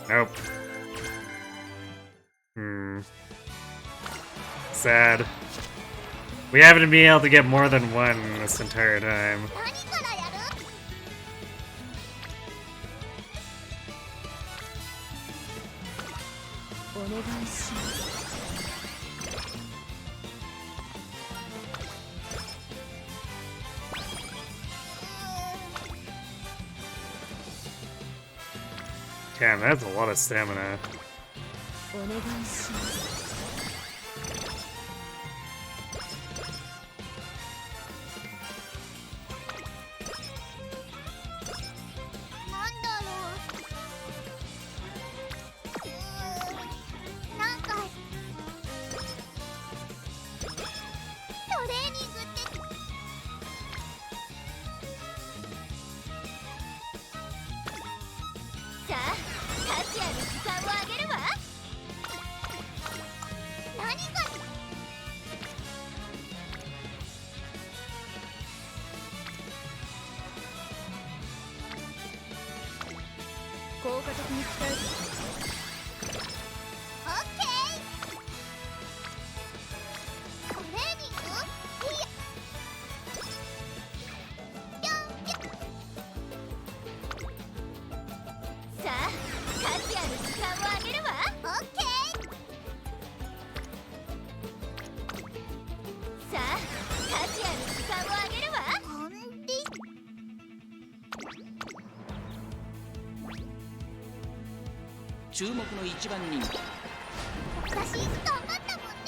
Speaker 1: Nope. Sad. We haven't been able to get more than one this entire time. Damn, that's a lot of stamina.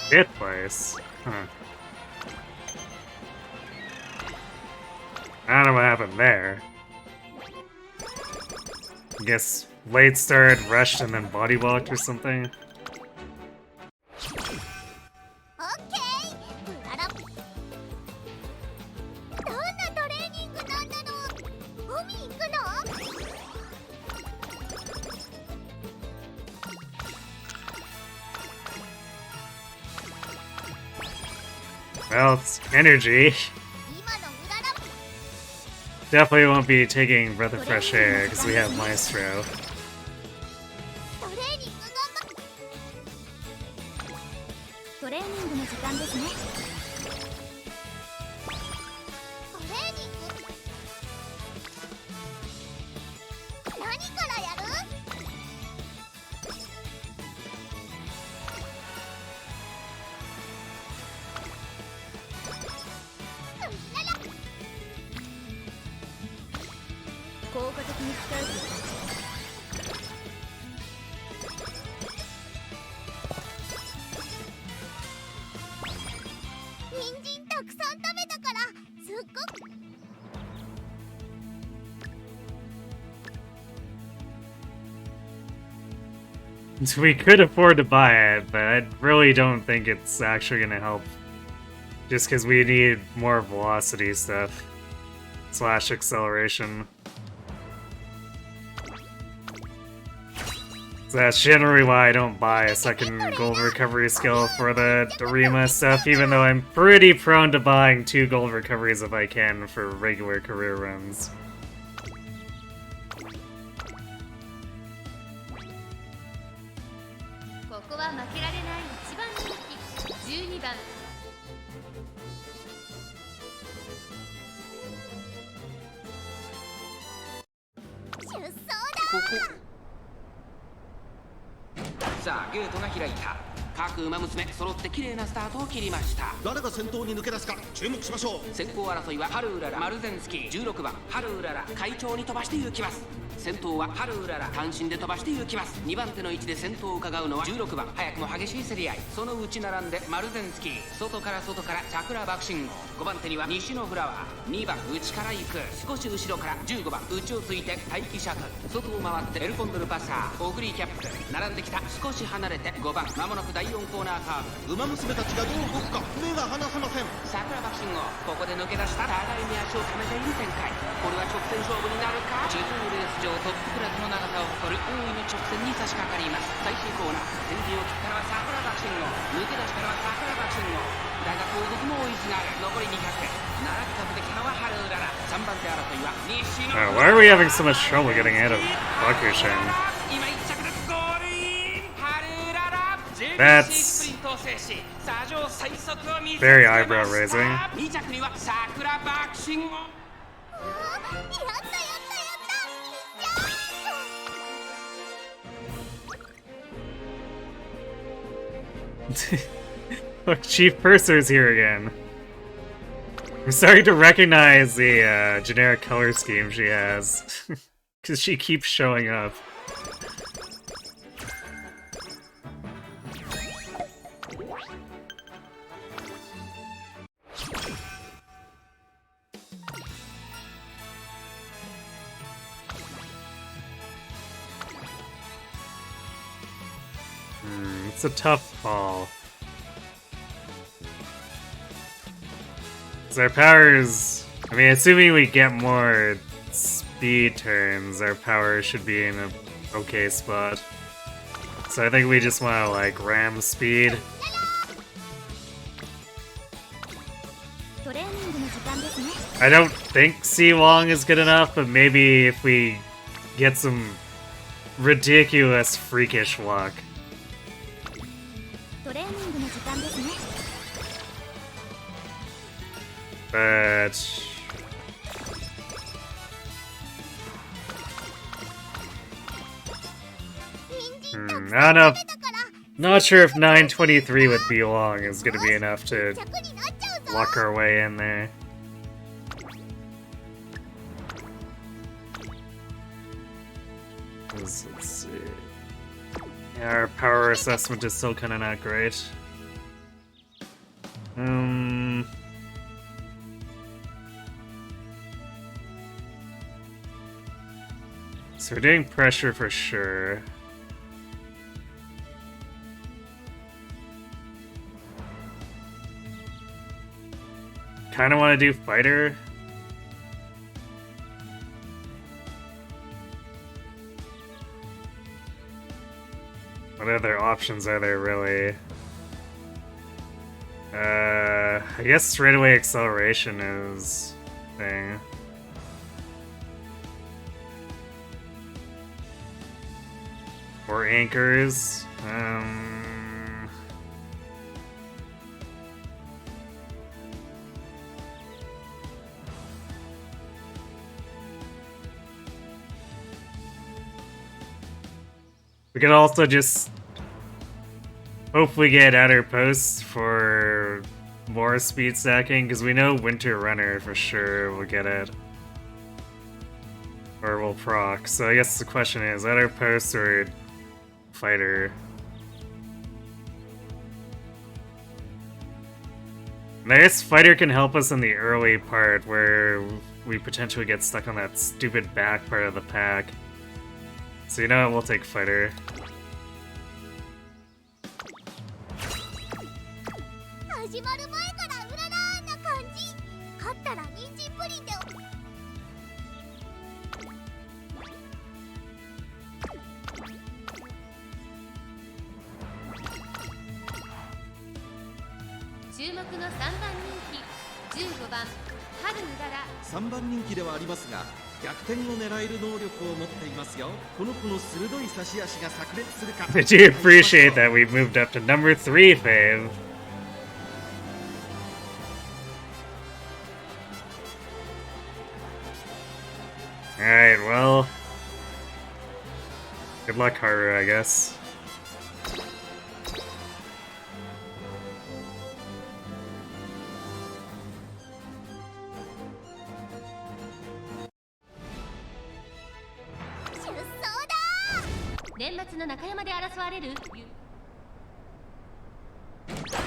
Speaker 1: Fifth place? Huh. I don't know what happened there. I guess late start, rushed, and then body blocked or something. Well, it's energy. Definitely won't be taking breath of fresh air because we have Maestro.
Speaker 2: 人参たくさん食べたからすっごく
Speaker 1: We could afford to buy it, but I really don't think it's actually gonna help. Just because we need more velocity stuff. / acceleration. So that's generally why I don't buy a second gold recovery skill for the Arima stuff, even though I'm pretty prone to buying 2 gold recoveries if I can for regular career runs.
Speaker 5: ここは負けられない一番人気12番
Speaker 2: 出走だ
Speaker 3: さあゲートが開いた各馬娘揃って綺麗なスタートを切りました。
Speaker 6: 誰が先頭に抜け出すか注目しましょう。
Speaker 3: 先行争いはハルウララ、マルゼンスキー、16番ハルウララ会長に飛ばして行きます。先頭はハルウララ単身で飛ばして行きます。2番手の位置で先頭を伺うのは16番早くも激しい競り合い、そのうち並んでマルゼンスキー、外から桜爆信号、5番手には西のフラワー、2番内から行く少し後ろから15番内をついて待機シャトル、外を回ってエルコンドルパッサー、オグリーキャップ並んできた少し離れて5番間もなく第4コーナーカーブ、
Speaker 6: ウマ娘たちがどう動くか目が離せません。
Speaker 3: 桜爆信号ここで抜け出した互いに足を止めている展開、これは直線勝負になるか。地方レース場トップクラスの長さを誇る大いの直線に差し掛かります。最終コーナー先陣を切ったのは桜爆信号、抜け出したのは桜爆信号だが後続も追いすがる。残り200、並びかけてきたのは春うらら、3番手争いは西の
Speaker 1: Why are we having so much trouble getting out of Bakushin?
Speaker 3: 今1着ですゴールイン春うらら
Speaker 1: That's
Speaker 3: JBC スプリントを制し左上最速を見せつけ
Speaker 1: very
Speaker 3: ま
Speaker 1: eyebrow
Speaker 3: した。
Speaker 1: raising.
Speaker 3: 2着には桜爆信号。
Speaker 2: やったやったやった
Speaker 1: Look, Chief Purser's here again. I'm starting to recognize the generic color scheme she has. Because she keeps showing up. It's a tough call. 'Cause our powers, I mean, assuming we get more speed turns, our power should be in an okay spot. So I think we just want to, like, ram speed.
Speaker 2: トレーニングの時間ですね。
Speaker 1: I don't think C Long is good enough, but maybe if we get some ridiculous freakish luck.
Speaker 2: トレーニングの時間ですね。
Speaker 1: But I don't know. Not sure if 923 with B Long is gonna be enough to
Speaker 2: 着になっちゃうぞ。
Speaker 1: luck our way in there. Let's see. Yeah, our power assessment is still kind of not great. So we're doing pressure for sure. Kind of want to do fighter. What other options are there, really? I guess straightaway acceleration is thing. Or anchors. We could also just hopefully get outer posts for more speed stacking, because we know Winter Runner for sure will get it. Or will proc. So I guess the question is, outer posts or fighter? This fighter can help us in the early part where we potentially get stuck on that stupid back part of the pack. So you know what, we'll take fighter.
Speaker 2: 始まる前からうららな感じ。勝ったら人参プリンで。
Speaker 5: 注目の3番人気15番春うらら。
Speaker 4: 3番人気ではありますが逆転を狙える能力を持っていますよ。この子の鋭い差し足が炸裂するか。
Speaker 1: Did you appreciate that we moved up to number 3, Fave? Alright, well... Good luck, Haru, I guess.
Speaker 5: Then 年末の中山で争われる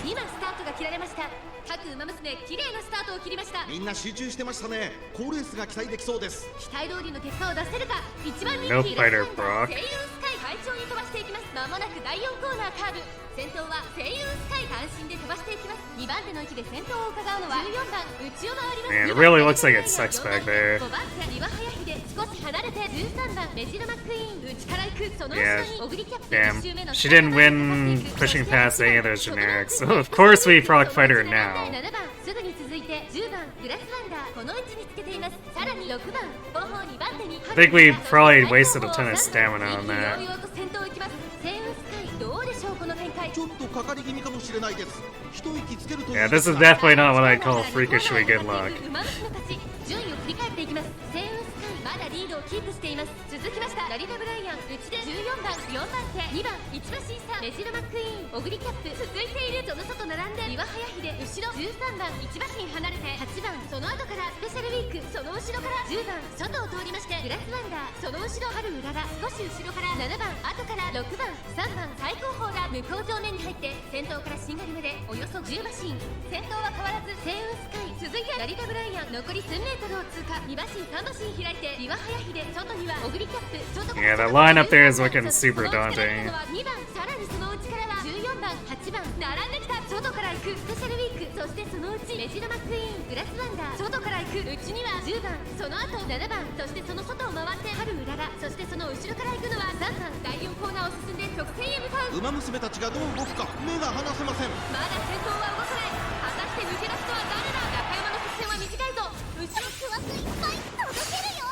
Speaker 5: 今スタートが切られました。各馬娘綺麗なスタートを切りました。
Speaker 6: みんな集中してましたね。好レースが期待できそうです。
Speaker 5: 期待通りの結果を出せるか。一番人気
Speaker 1: No
Speaker 5: レス
Speaker 1: fighter
Speaker 5: ラン
Speaker 1: proc
Speaker 5: ダー声優スカイ快調に飛ばしていきます。まもなく第4コーナーカーブ。先頭は声優スカイ単身で飛ばしていきます。2番手の位置で先頭を伺うのは14番内を回ります。
Speaker 1: Man, it really looks like it sucks back there.
Speaker 5: 5番手岩早秀少し離れて13番メジロマックイーン内から行くその後
Speaker 1: Yeah,
Speaker 5: ろにオグリキャップ
Speaker 1: damn.
Speaker 5: 1周目の
Speaker 1: She didn't win pushing past any of those generics, so of course we proc fight her now.
Speaker 5: 7番すぐに続いて10番グラスワンダーこの位置につけています。さらに6番後方2番手に
Speaker 1: I think we probably wasted a ton of stamina on that.
Speaker 5: 先頭行きます。セイウンスカイどうでしょうこの展開。
Speaker 6: ちょっとかかり気味かもしれないです。一息つけるといい
Speaker 1: Yeah,
Speaker 6: で
Speaker 1: this
Speaker 6: す
Speaker 1: is
Speaker 6: が
Speaker 1: definitely not what I call freakishly good luck.
Speaker 5: 馬娘たち順位を振り返っていきます。セイウンスカイまだリードをキープしています。続きましたラリバ・ブライアン内で14番4番手2番一馬審査メジロマックイーンオグリキャップ続いている。その外並んで岩早秀後ろ13番一馬身離れて8番その後からスペシャルウィークその後ろから10番外を通りましてグラスワンダーその後ろ春うらら少し後ろから7番後から6番3番最高峰ら向こう上面に入って先頭からしんがりまでおよそ10馬身先頭は変わらずセイウンスカイ続いてラリバ・ブライアン残り1000メートルを通過2馬身3馬身開いて岩早秀外にはオグリキャップ外から
Speaker 1: Yeah, the line up there is looking super daunting.
Speaker 5: 2番さらにその内からは14番8番並んできた外から行くスペシャルウィークそしてそのうちメジロマックイーングラスワンダー外から行く内には10番その後7番そしてその外を回って春うららそしてその後ろから行くのは3番第4コーナーを進んで直線へ向かう。
Speaker 6: 馬娘たちがどう動くか目が離せません。
Speaker 5: まだ先頭は動かない。果たして抜け出すのは誰だ。中山の直線は短いぞ。後ろ
Speaker 2: クワクいっぱい届けるよ。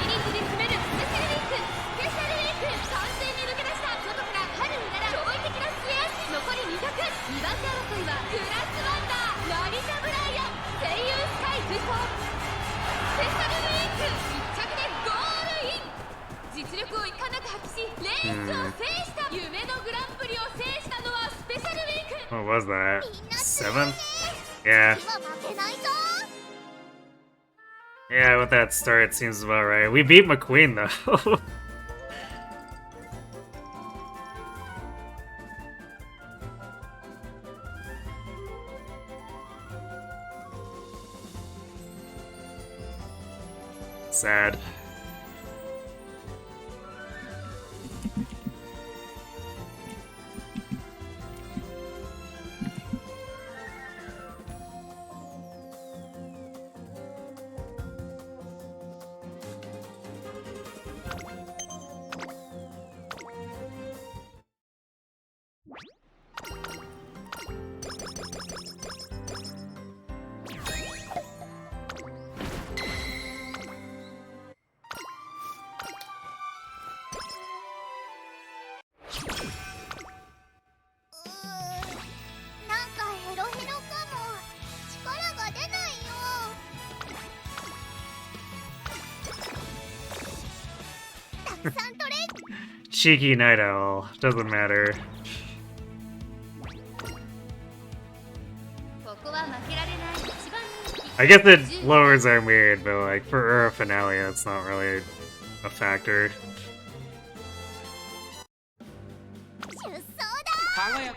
Speaker 5: ギリギリ詰めるスペシャルウィークスペシャルウィーク完全に抜け出した外から春うらら驚異的な末脚残り200 2番手争いはグラスワンダーラリタ・ブライアン声優スカイ空港スペシャルウィーク1着でゴールイン実力をいかなく発揮しレースを制した夢のグランプリを制したのはスペシャルウィーク
Speaker 1: What was that?
Speaker 2: みんな
Speaker 1: 7th? Yeah.
Speaker 2: 今負けないぞ。
Speaker 1: Yeah, with that start, it seems about right. We beat McQueen, though. Sad.
Speaker 2: なんかヘロヘロかも。力が出ないよ。たくさん取れ。
Speaker 1: Cheeky Night Owl. Doesn't matter.
Speaker 5: ここは負けられない一番人気
Speaker 1: I guess it lowers our mood, but like for a finale, that's not really a factor.
Speaker 2: 出走だ。
Speaker 3: 輝く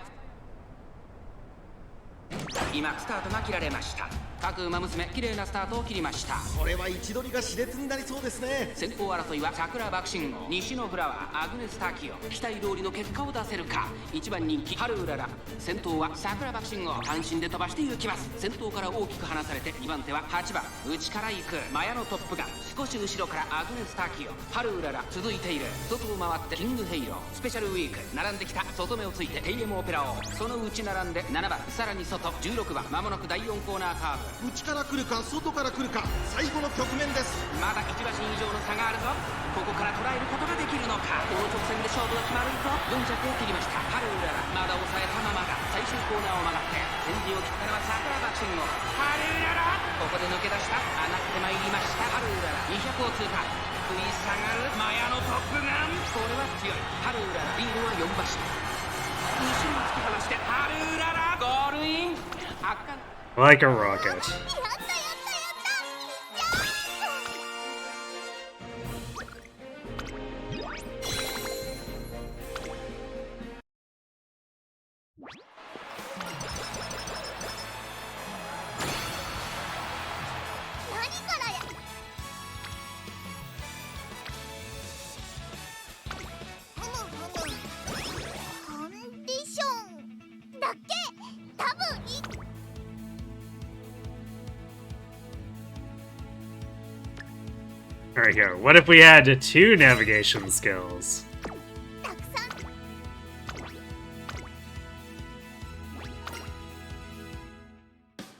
Speaker 3: 今スタートが切られました。各馬娘綺麗なスタートを切りました。
Speaker 6: これは位置取りが熾烈になりそうですね。
Speaker 3: 先行争いは桜爆心王、西のフラワー、アグネスタキオ。期待通りの結果を出せるか。1番人気ハルウララ。先頭は桜爆心王、単身で飛ばして行きます。先頭から大きく離されて2番手は8番内から行くマヤのトップガン。少し後ろからアグネスタキオ、ハルウララ続いている。外を回ってキングヘイロー、スペシャルウィーク並んできた。外目をついてテイエムオペラ王、その内並んで7番、さらに外16番、間もなく第4コーナーカーブ。
Speaker 6: 内から来るか外から来るか、最後の局面です。
Speaker 3: まだ1馬身以上の差があるぞ。ここから捉えることができるのか。この直線で勝負が決まるぞ。4着を切りました。ハルウララまだ抑えたままだ。最終コーナーを曲がって先陣を切ったのは桜爆心王、ハルウララ。ここで抜け出した。上がってまいりました。ハルウララ200を通過。食い下がるマヤのトップガン。これは強い。ハルウララリードは4馬身。後ろを突き放してハルウララゴールイン。圧巻。
Speaker 1: Like a rocket.
Speaker 2: やったやったやった何からや。コンディションだっけ。多分いい。
Speaker 1: Alright, here. What if we had 2 navigation skills?
Speaker 2: たくさん。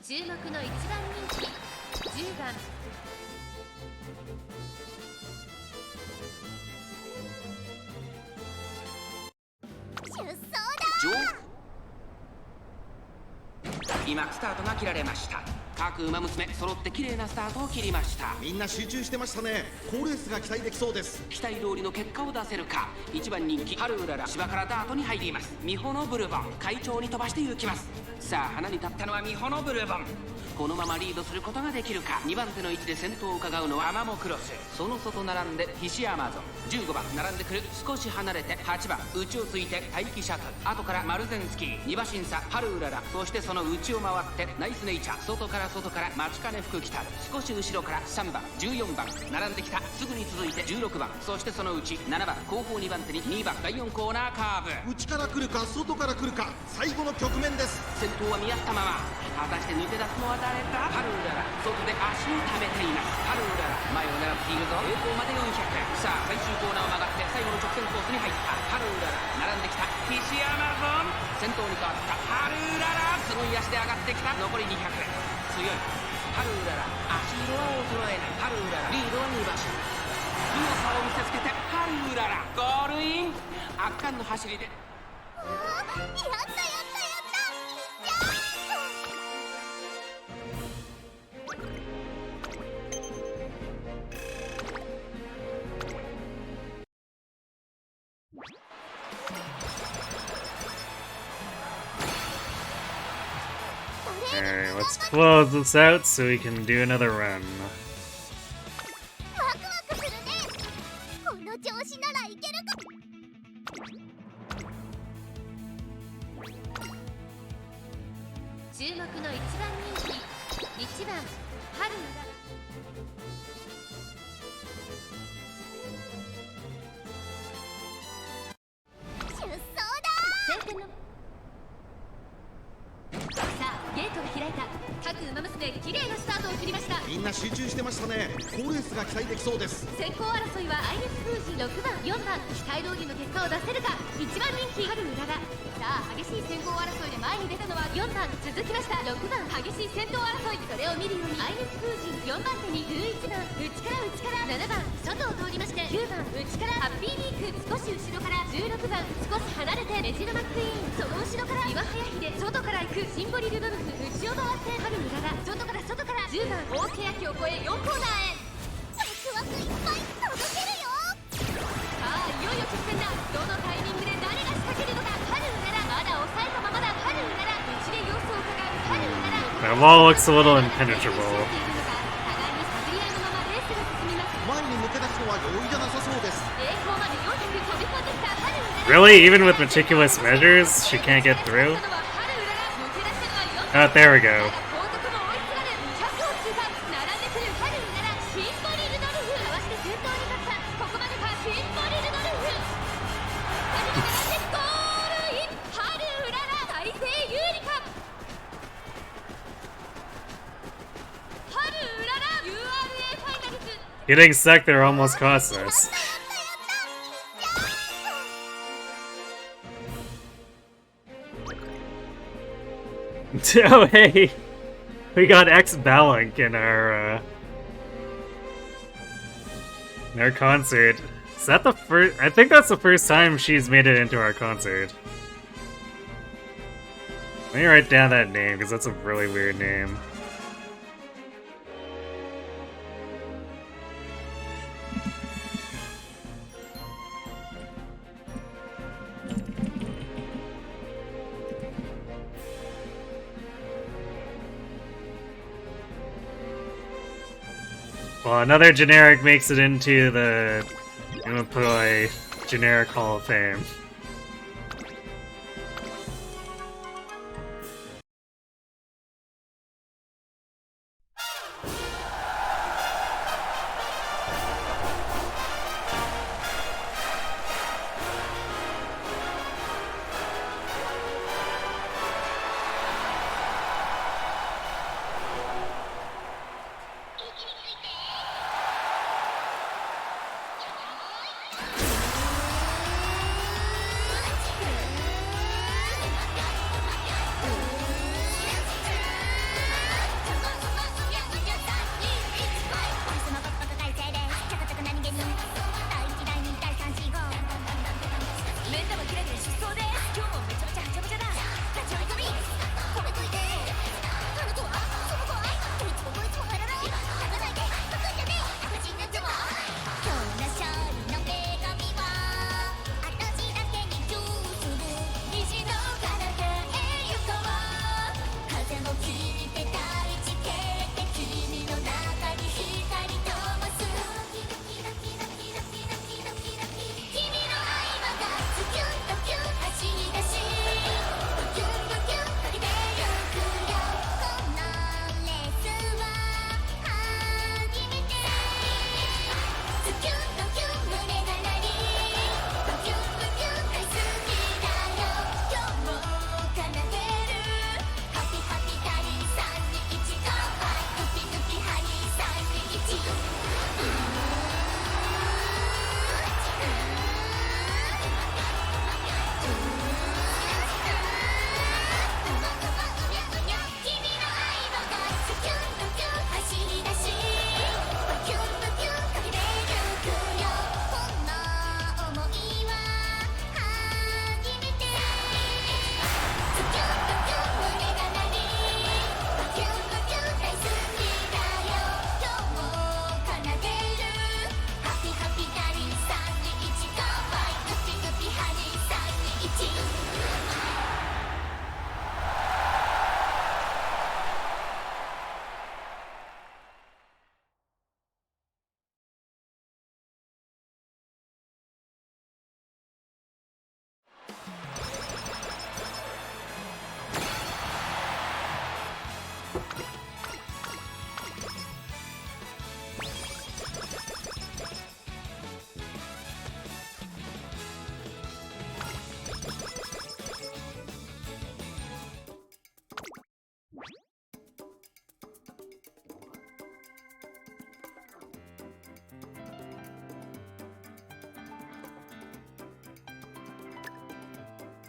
Speaker 5: 注目の1番人気10番
Speaker 2: 出走だ。
Speaker 3: 今スタートが切られました。各馬娘揃って綺麗なスタートを切りました。
Speaker 6: みんな集中してましたね。好レースが期待できそうです。
Speaker 3: 期待通りの結果を出せるか。1番人気ハルウララ、芝からダートに入ります。ミホのブルボン快調に飛ばして行きます。さあ花に立ったのはミホのブルボン。このままリードすることができるか。2番手の位置で先頭を伺うのはアマモクロス。その外並んでヒシアマゾン。15番並んでくる。少し離れて8番内をついて待機シャトル。後からマルゼンスキー、2馬身差ハルウララ。そしてその内を回ってナイスネイチャー。外から待ちかね福来たる。少し後ろから3番14番並んできた。すぐに続いて16番、そしてその内7番後方2番手に2番第4コーナーカーブ。
Speaker 6: 内から来るか外から来るか、最後の局面です。
Speaker 3: 先頭は見合ったまま。果たして抜け出すのは誰か。ハルウララ外で足を溜めています。ハルウララ前を狙っているぞ。栄光まで400。さあ最終コーナーを曲がって最後の直線コースに入った。ハルウララ並んできた。ヒシアマゾン先頭に変わった。ハルウララすごい足で上がってきた。残り200。強い。ハルウララ足色は衰えない。ハルウララリードは2馬身。強さを見せつけてハルウララゴールイン。圧巻の走りで。
Speaker 2: やったやったやった。
Speaker 1: Alright, let's close this out so we can do another run.
Speaker 2: ワクワクするね。この調子ならいけるか。
Speaker 5: 注目の1番人気1番ハルウララ。
Speaker 2: 出走だ。
Speaker 5: 先手のさあゲートが開いた。各馬娘綺麗なスタートを切りました。
Speaker 6: みんな集中してましたね。好レースが期待できそうです。
Speaker 5: 先行争いはアイネス封じ6番4番期待通りの結果を出せるか。1番人気ハルウララ。さあ激しい先行争いで前に出たのは4番。続きました6番激しい先頭争い。それを見るようにアイネス封じ4番手に11番内から7番外を通りまして9番内からハッピーリーク。少し後ろから16番少し離れてメジロマックイーン。その後ろから岩早秀外から行くシンボリルドルフ。内を回ってハルウララ外から10番大欅を越え4コーナーへ。
Speaker 2: ワクワクいっぱい届けるよ。
Speaker 5: さあいよいよ決戦だ。どのタイミングで誰が仕掛けるのか。ハルウララまだ抑えたままだ。ハルウララ内で様子を伺う。ハルウララ
Speaker 1: That wall looks a little impenetrable.
Speaker 5: 互いに探り合いのままレースが進みます。
Speaker 6: 前に抜け出すのは容易じゃなさそうです。
Speaker 5: 栄光まで400飛び込んできたハルウララ。
Speaker 1: Really? Even with meticulous measures, she can't get through?
Speaker 5: ハルウララ抜け出したのは4番
Speaker 1: Oh, there we go.
Speaker 5: 後続も追いすがる100を通過並んでくるハルならシンボリルドルフ合わせて先頭に立ったここまでかシンボリルドルフハルが並んでゴールインハルうらら大勢有利かハルうらら URA ファイナルズ
Speaker 1: Getting stuck there almost cost us. Oh hey! We got Xbalanque in our concert. Is that the first? I think that's the first time she's made it into our concert. Let me write down that name, because that's a really weird name. Well, another generic makes it into the Umamusume Generic Hall of Fame.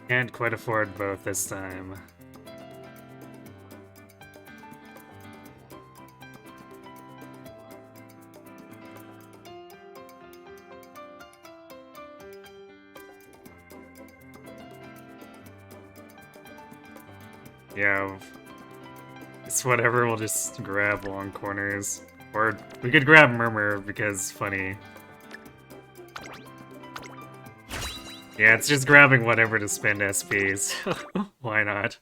Speaker 1: Can't quite afford both this time. Yeah, it's whatever, we'll just grab long corners. Or we could grab Murmur because funny. Yeah, it's just grabbing whatever to spend SPs. Why not?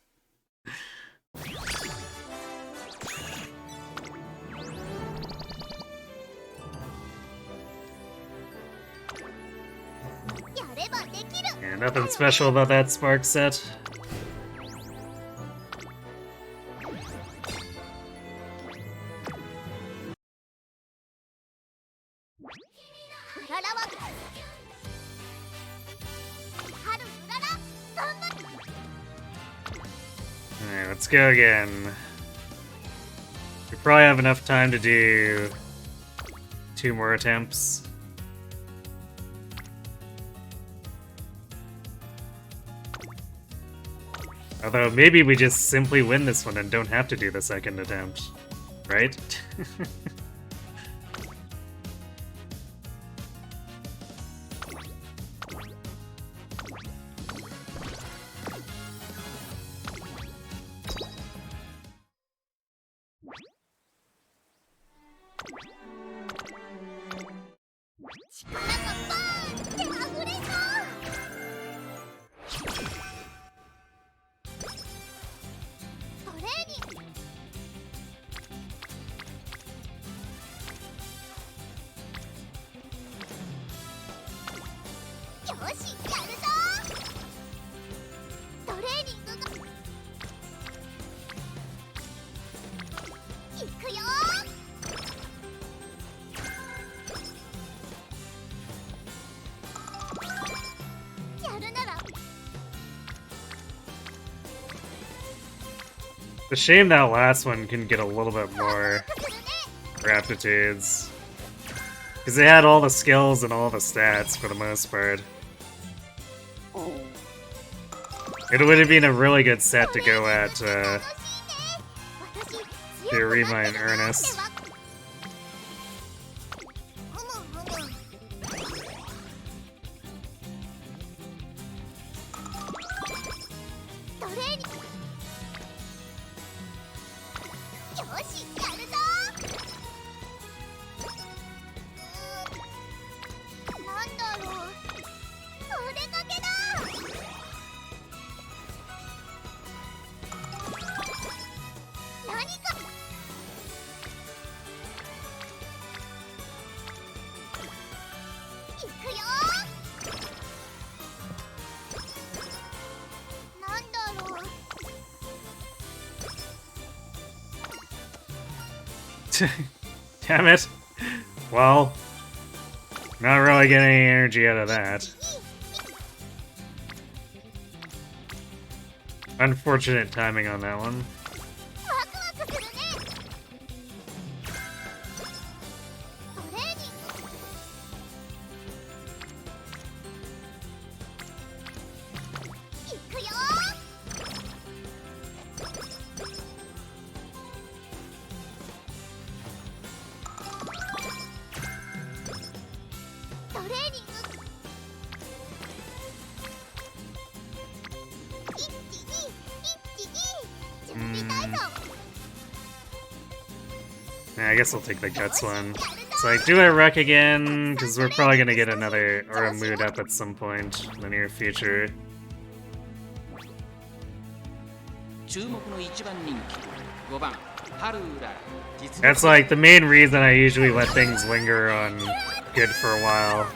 Speaker 1: Yeah, nothing special about that Spark set. Alright, let's go again. We probably have enough time to do 2 more attempts. Although, maybe we just simply win this one and don't have to do the second attempt. Right? It's a shame that last one can get a little bit more aptitudes. Because they had all the skills and all the stats for the most part. It would have been a really good set to go at the Arima in earnest. Damn it. Well, not really getting any energy out of that. Unfortunate timing on that one. I guess I'll take the guts one. So I do a wreck again, because we're probably gonna get another, or a mood up at some point in the near future. That's like the main reason I usually let things linger on good for a while.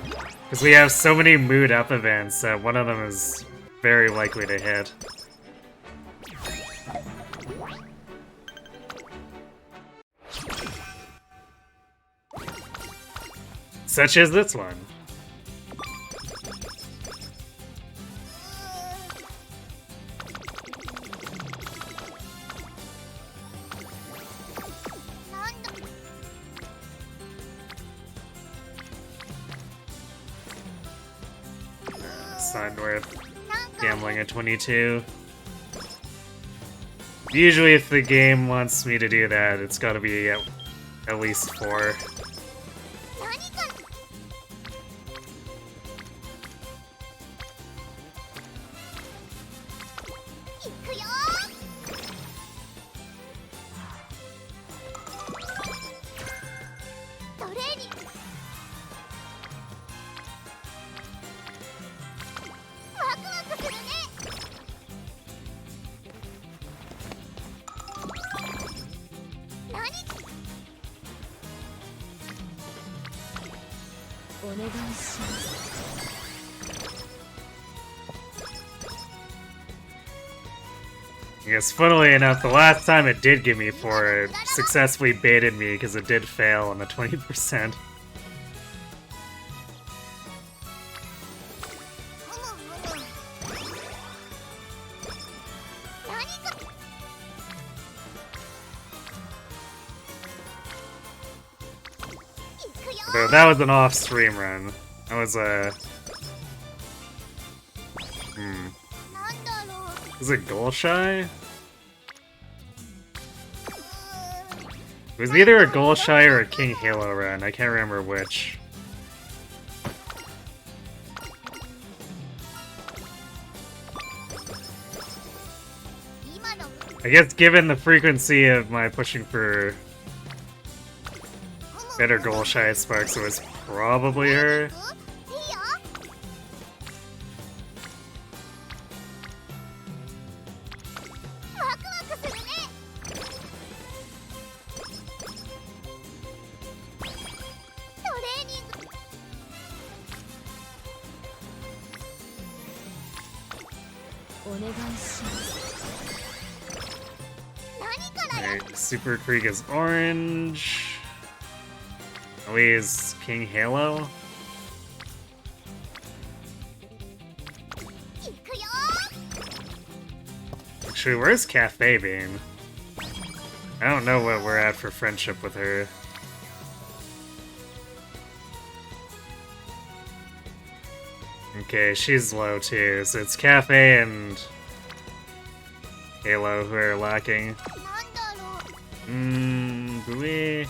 Speaker 1: Because we have so many mood up events that one of them is very likely to hit. Such as this one. It's not worth gambling at 22. Usually if the game wants me to do that, it's gotta be at least 4. Yes, funnily enough, the last time it did give me 4, it successfully baited me because it did fail on the 20%. So that was an off-stream run. That was a... Is it goal shy? It was either a goal shy or a King Halo run. I can't remember which. I guess given the frequency of my pushing for better goal shy sparks, it was probably her. Alright, Super Krieg is orange. Ellie is King Halo. Actually, where's Cafe Beam? I don't know what we're at for friendship with her. Okay, she's low too, so it's Cafe and Halo who are lacking. Bui.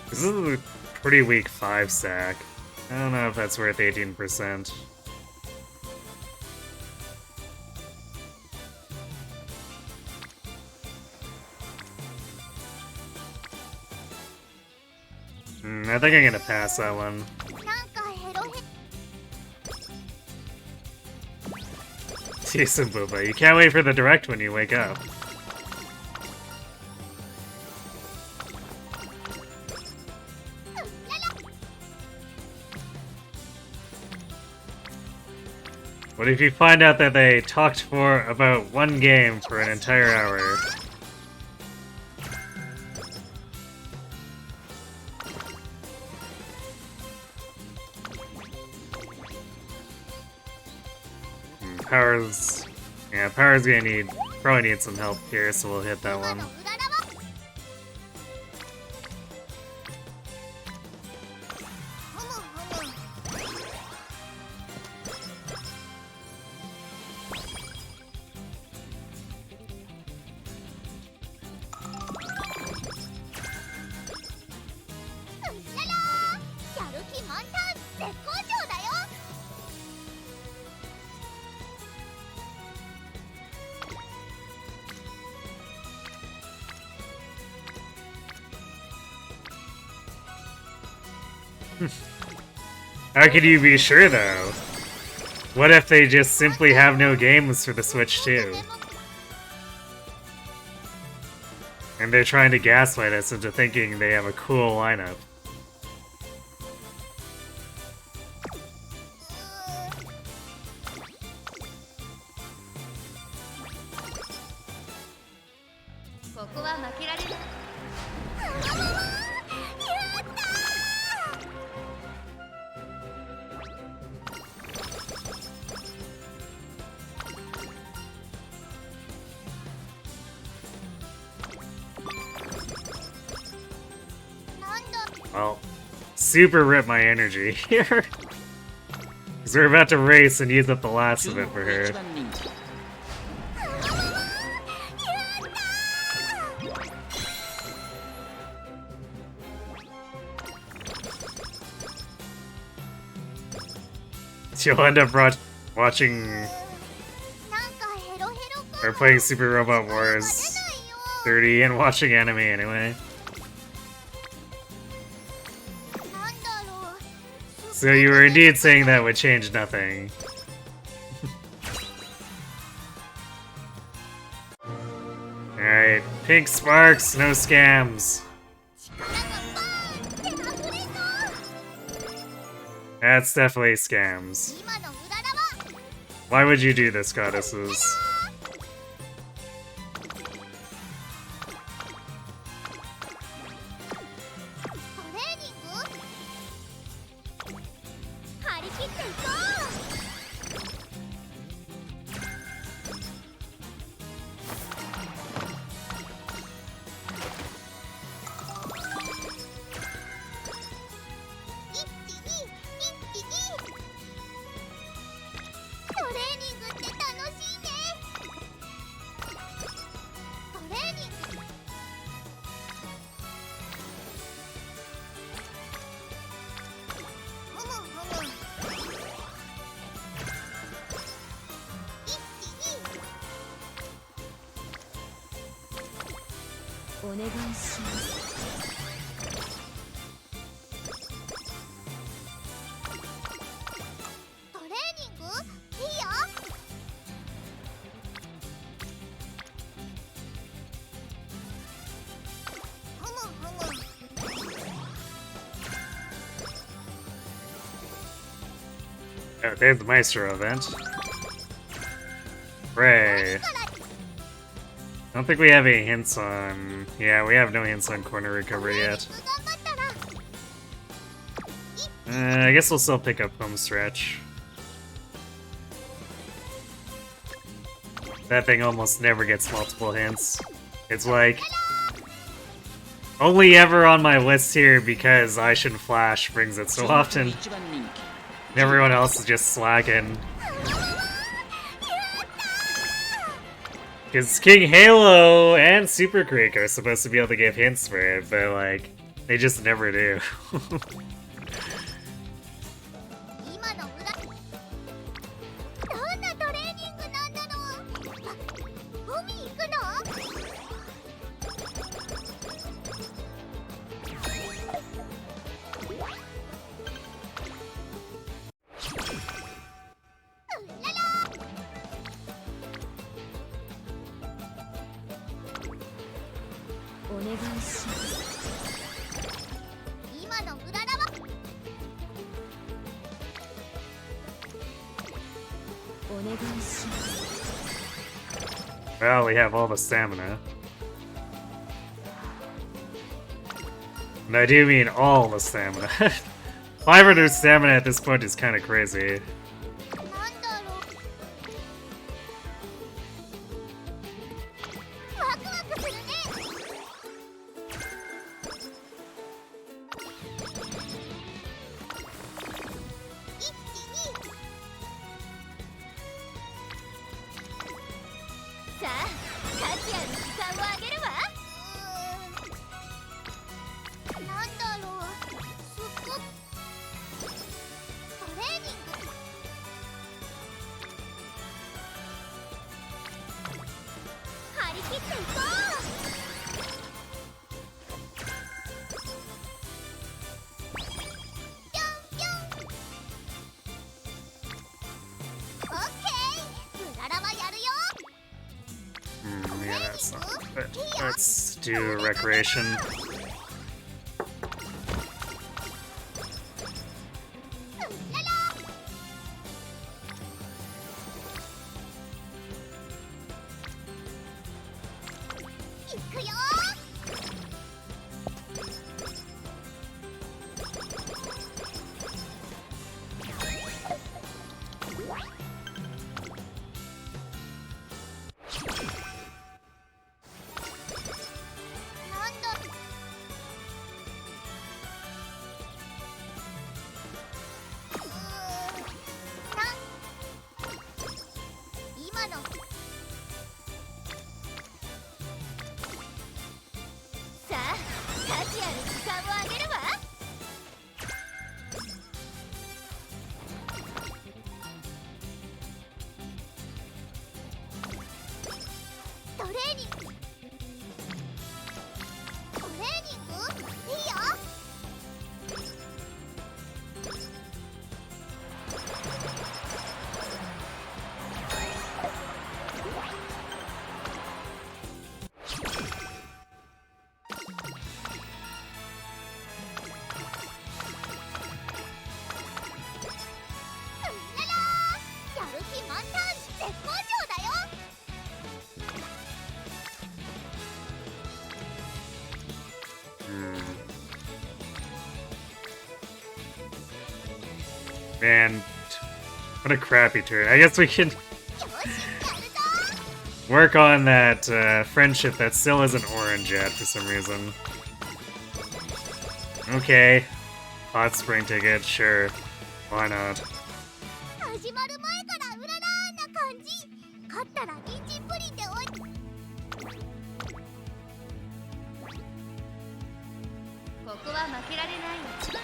Speaker 1: This is a pretty weak 5 stack. I don't know if that's worth 18%. I think I'm gonna pass that one. Decent Booba. You can't wait for the direct when you wake up. What if you find out that they talked for about one game for an entire hour? Power's... Yeah, Power's gonna probably need some help here, so we'll hit that one. How could you be sure, though? What if they just simply have no games for the Switch, too? And they're trying to gaslight us into thinking they have a cool lineup. Well, super rip my energy here. Because we're about to race and use up the last of it for her. She'll end up watching... or playing Super Robot Wars 30 and watching anime anyway. So you were indeed saying that would change nothing. Alright, pink sparks, no scams. That's definitely scams. Why would you do this, goddesses?
Speaker 5: 願いします。
Speaker 2: トレーニングいいよ。ふむふむ。
Speaker 1: Oh, there's the Maestro event. Hooray. I don't think we have any hints on... Yeah, we have no hints on corner recovery yet.
Speaker 2: 頑張ったら
Speaker 1: I guess we'll still pick up home stretch. That thing almost never gets multiple hints. It's like... only ever on my list here because I should flash brings it so often. And everyone else is just slacking. Because King Halo and Super Creek are supposed to be able to give hints for it, but like, they just never do.
Speaker 2: 今の裏どんなトレーニングなんだろう。海行くの。
Speaker 5: お願いします。
Speaker 2: 今のうららは
Speaker 5: お願いします。
Speaker 1: Well, we have all the stamina. And I do mean all the stamina. 500 stamina at this point is kind of crazy.
Speaker 2: なんだろう。ワクワクするね。
Speaker 5: さあ、価値ある時間をあげるわ。
Speaker 2: なんだろう。すっごくトレーニング。張り切っていこう。 オッケー、うららはやるよ。
Speaker 1: Yeah, that's not good. Let's do recreation.
Speaker 2: いくよ。 なんだ。今の。
Speaker 5: さあ、価値ある時間をあげるわ。
Speaker 2: トレーニング。トレーニングいいよ。 やる気満タン、絶好調だよ。
Speaker 1: Man, what a crappy turn. I guess we can
Speaker 2: よし、やるぞ。
Speaker 1: work on that friendship that still isn't orange yet for some reason. Okay. Hot spring ticket, sure. Why not?
Speaker 2: 始まる前からうららな感じ。勝ったら人参プリンでおい。
Speaker 5: ここは負けられない。
Speaker 2: やったー。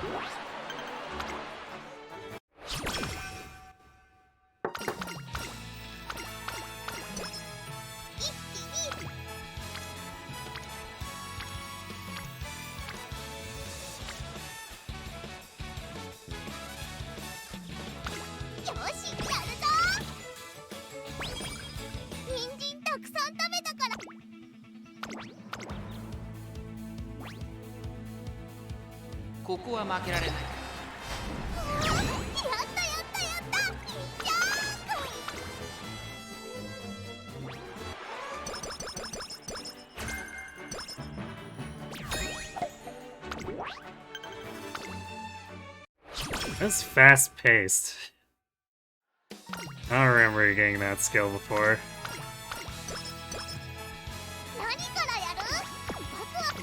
Speaker 5: さ
Speaker 3: ここは負けられない。
Speaker 2: やったやったやったいっちゃー
Speaker 1: That's fast paced. I don't remember getting that skill before.
Speaker 2: 何からやる？ワクワク。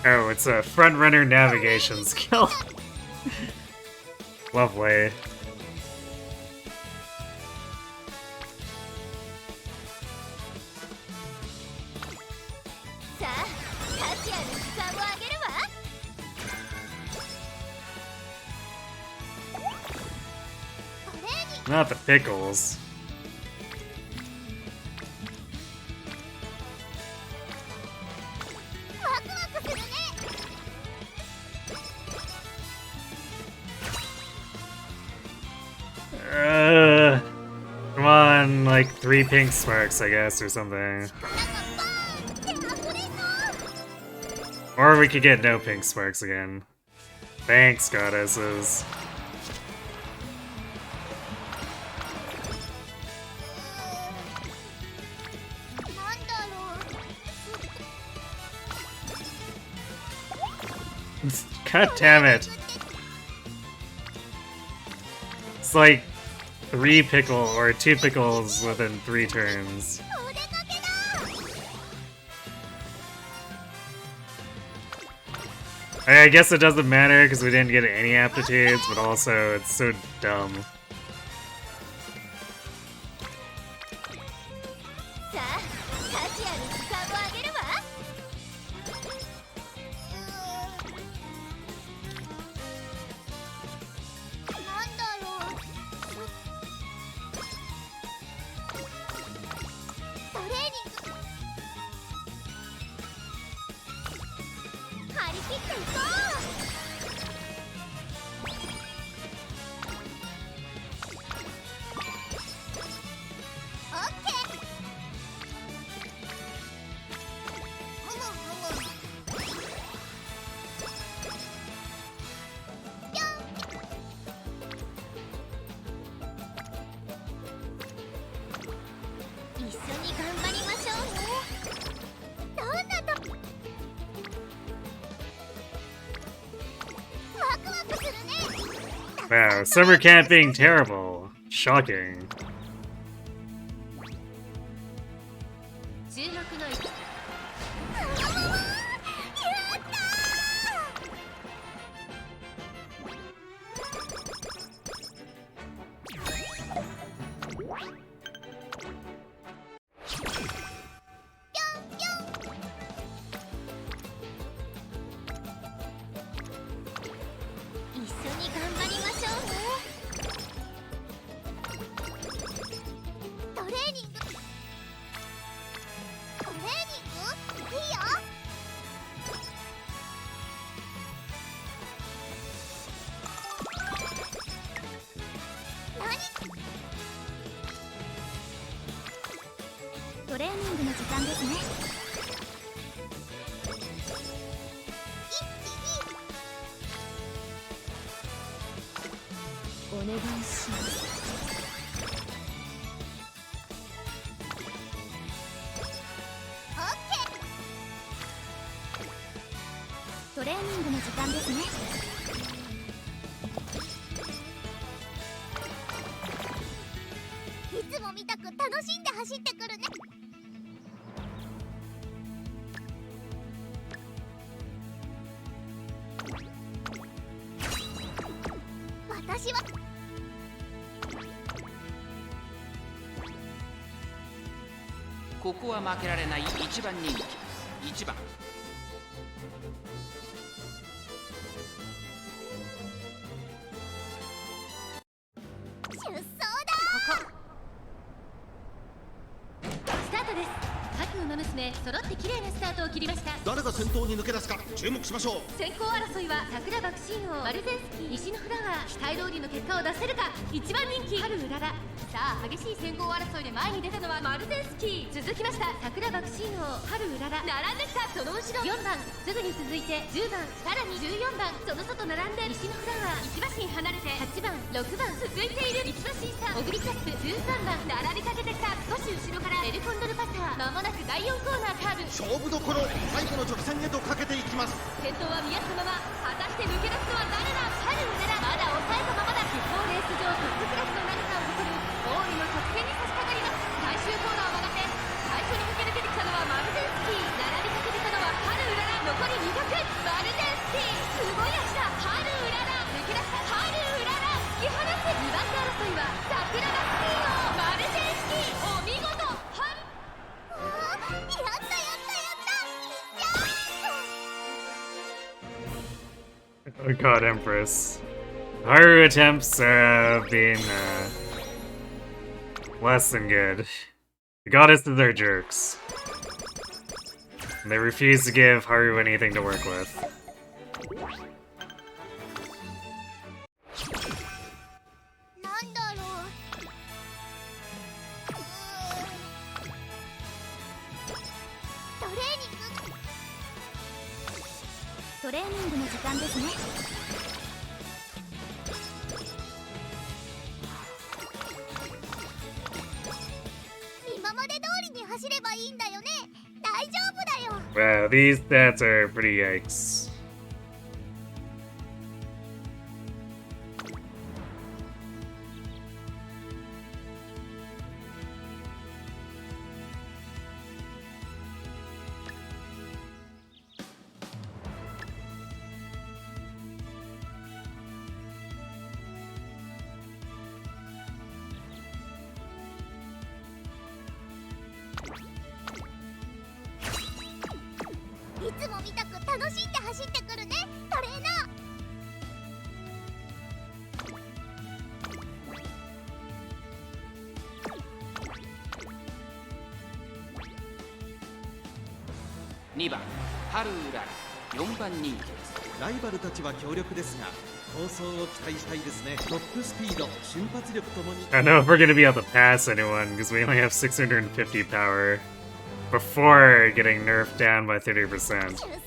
Speaker 1: Oh, it's a front runner navigation skill. Lovely.
Speaker 2: さあ、タチアの時間をあげるわ。トレーニング
Speaker 1: Not the pickles.
Speaker 2: ワクワクするね。
Speaker 1: Come on, like 3 pink sparks, I guess, or something.
Speaker 2: なんかバーンって溢れそう。
Speaker 1: Or we could get no pink sparks again. Thanks, goddesses.
Speaker 2: なんだろう。
Speaker 1: God damn it. It's like 3 pickle or 2 pickles within 3 turns.
Speaker 2: お出かけだ。
Speaker 1: I guess it doesn't matter because we didn't get any aptitudes, but also it's so dumb.
Speaker 2: さあ、タチアの時間をあげるわ。なんだろう。トレーニング。張り切っていこう。オッケー。ふむふむ。ぴょん。一緒に頑張りましょうね。どんなとワクワクするね。
Speaker 1: Wow, summer camp being terrible. Shocking.
Speaker 5: 注目の1。
Speaker 2: 一緒に頑張りましょうね。トレーニング。トレーニング？いいよ。何？
Speaker 5: トレーニングの時間ですね。お願いします。
Speaker 2: オッケー。
Speaker 5: トレーニングの時間ですね。
Speaker 2: いつも見たく楽しんで走ってくるね。私は
Speaker 3: ここは負けられない1番人気。1番。
Speaker 2: 出走だ。
Speaker 5: スタートです。各馬娘揃って綺麗なスタートを切りました。
Speaker 6: 誰が先頭に抜け出すか注目しましょう。
Speaker 5: 先行争いは桜爆心王、マルゼンスキー、石のフラワー。期待通りの結果を出せるか。一番人気春うらら。さあ激しい先行争いで前に出たのはマルゼンスキー。続きました桜爆心王、春うらら。並んできたその後ろ4番、すぐに続いて10番、さらに14番、その外並んで石のフラワー。1馬身離れて8番、6番続いている。1馬身差オグリキャップ13番、並びかけてきた。少し後ろからエルコンドルパター。間もなく第4コーナーカーブ。
Speaker 6: 勝負どころ、最後の直線へとかけていきます。
Speaker 5: 先頭は見合ったまま、果たして抜け出すのは誰だ。春うららまだ抑えたままだ。鉄砲レース場トップクラスの長さを誇るゴールの直線に差し掛かります。最終コーナーを曲がって最初に駆け抜けてきたのはマルゼンスキー。並びかけてたのは春うらら。残り200。マルゼンスキーすごい足だ。春うらら抜け出した春うらら突き放す。2番手争いは桜がスキーのマルゼンスキー。お見事。
Speaker 2: やったやったやった。
Speaker 1: Oh god, Empress. Haru attempts being less than good. The goddesses are jerks. And they refuse to give Haru anything to work with.
Speaker 2: なんだろう。トレーニングの時間ですね。今まで通りに走ればいいんだよね。大丈夫だよ。
Speaker 1: Wow, these stats are pretty yikes.
Speaker 2: いつも見たく楽しんで走ってくるね、トレーナー。
Speaker 3: 2番春うらら、4番人気です。
Speaker 4: ライバルたちは強力ですが構想を期待したいですね。トップスピード、瞬発力ともに
Speaker 1: I don't know if we're gonna be able to pass anyone because we only have 650 power before getting nerfed down by 30%.
Speaker 2: 出走だ。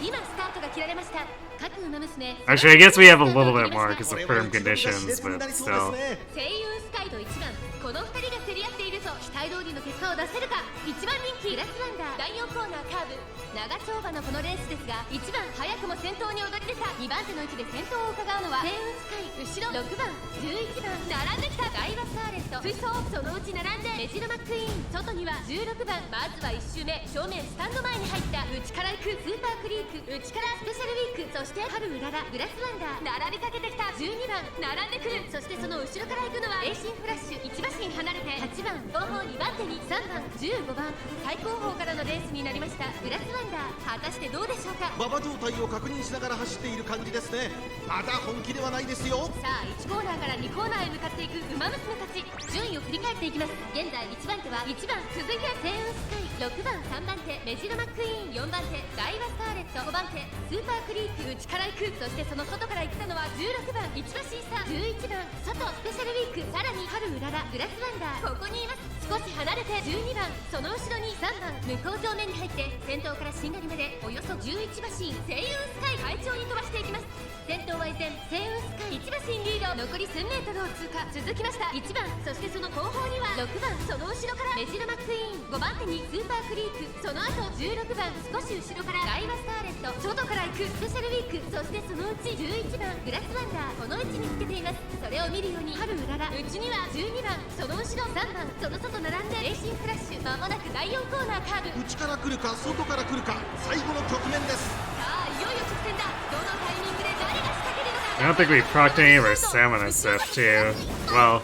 Speaker 5: 今スタートが切られました。各馬娘
Speaker 1: Actually, I guess we have a little bit more because of firm conditions, but still.
Speaker 5: 声優スカイと1番、この2人が競り合っているぞ。期待通りの結果を出せるか。1番人気グラスワンダー、第4コーナーカーブ。長丁場のこのレースですが、1番早くも先頭に躍り出た。2番手の位置で先頭を伺うのは星雲スカイ。後ろ6番11番並んできた。ダイワスターレット追走。そのうち並んでメジロマックイーン。外には16番。まずは1周目正面スタンド前に入った。内から行くスーパークリーク、内からスペシャルウィーク、そして春うらら、グラスワンダー並びかけてきた。12番並んでくる。そしてその後ろから行くのはエイシンフラッシュ。1馬身離れて8番後方2番手に3番15番。最高峰からのレースになりました。グラスワンダー果たしてどうでしょうか。
Speaker 6: 馬場状態を確認しながら走っている感じですね。まだ本気ではないですよ。
Speaker 5: さあ1コーナーから2コーナーへ向かっていく馬娘たち。順位を振り返っていきます。現在1番手は1番、続いて星雲スカイ、6番3番手メジロマックイーン、4番手ダイワスターレット、5番手スーパークリーク、内から行く。そしてその外から行ったのは16番1馬身差、11番外スペシャルウィーク、さらに春うらら、グラスワンダーここにいます。少し離れて12番、その後ろに3番向こう正面に入って先頭からしんがりまでおよそ11馬身。星雲スカイ快調に飛ばしていきます。先頭は依然星雲スカイ1馬身リード。残り1000メートルを通過。続きました1番、そしてその後方には6番、その後ろからメジロマックイーン、5番手にスーパークリーク、その後16番少し後ろからダイワスターレット、外から行くスペシャルウィーク、そしてそのうち11番グラスワンダーこの位置につけています。それを見るように春うらら、内には12番、その後ろ3番、その外並んでレーシンフラッシュ。間もなく第4コーナーカーブ。
Speaker 6: 内から来るか外から来るか、最後の局面です。
Speaker 5: さあいよいよ直線だ。どのタイミングで誰が仕掛けるのか。
Speaker 1: I don't think we procced any of our stamina stuff too. Well,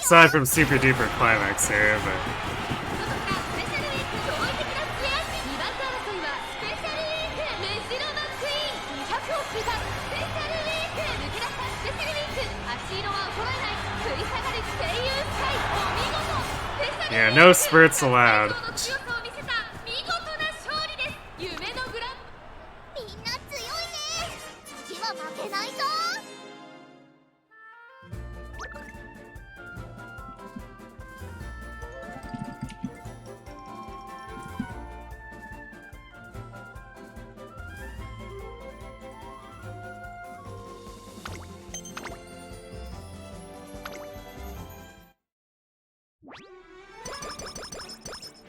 Speaker 1: aside from super duper climax here, but
Speaker 5: スペシャルウィーク驚異的な末脚。2番手争いはスペシャルウィーク、メジロマックイーン200を超えた。スペシャルウィーク抜け出した。スペシャルウィーク足色は衰えない。食い下がる声優スカイお見事。スペ
Speaker 1: Yeah, no spurts allowed.
Speaker 5: 強さを見せた見事な勝利です。夢のグラン
Speaker 2: みんな強いね。次は負けないぞ。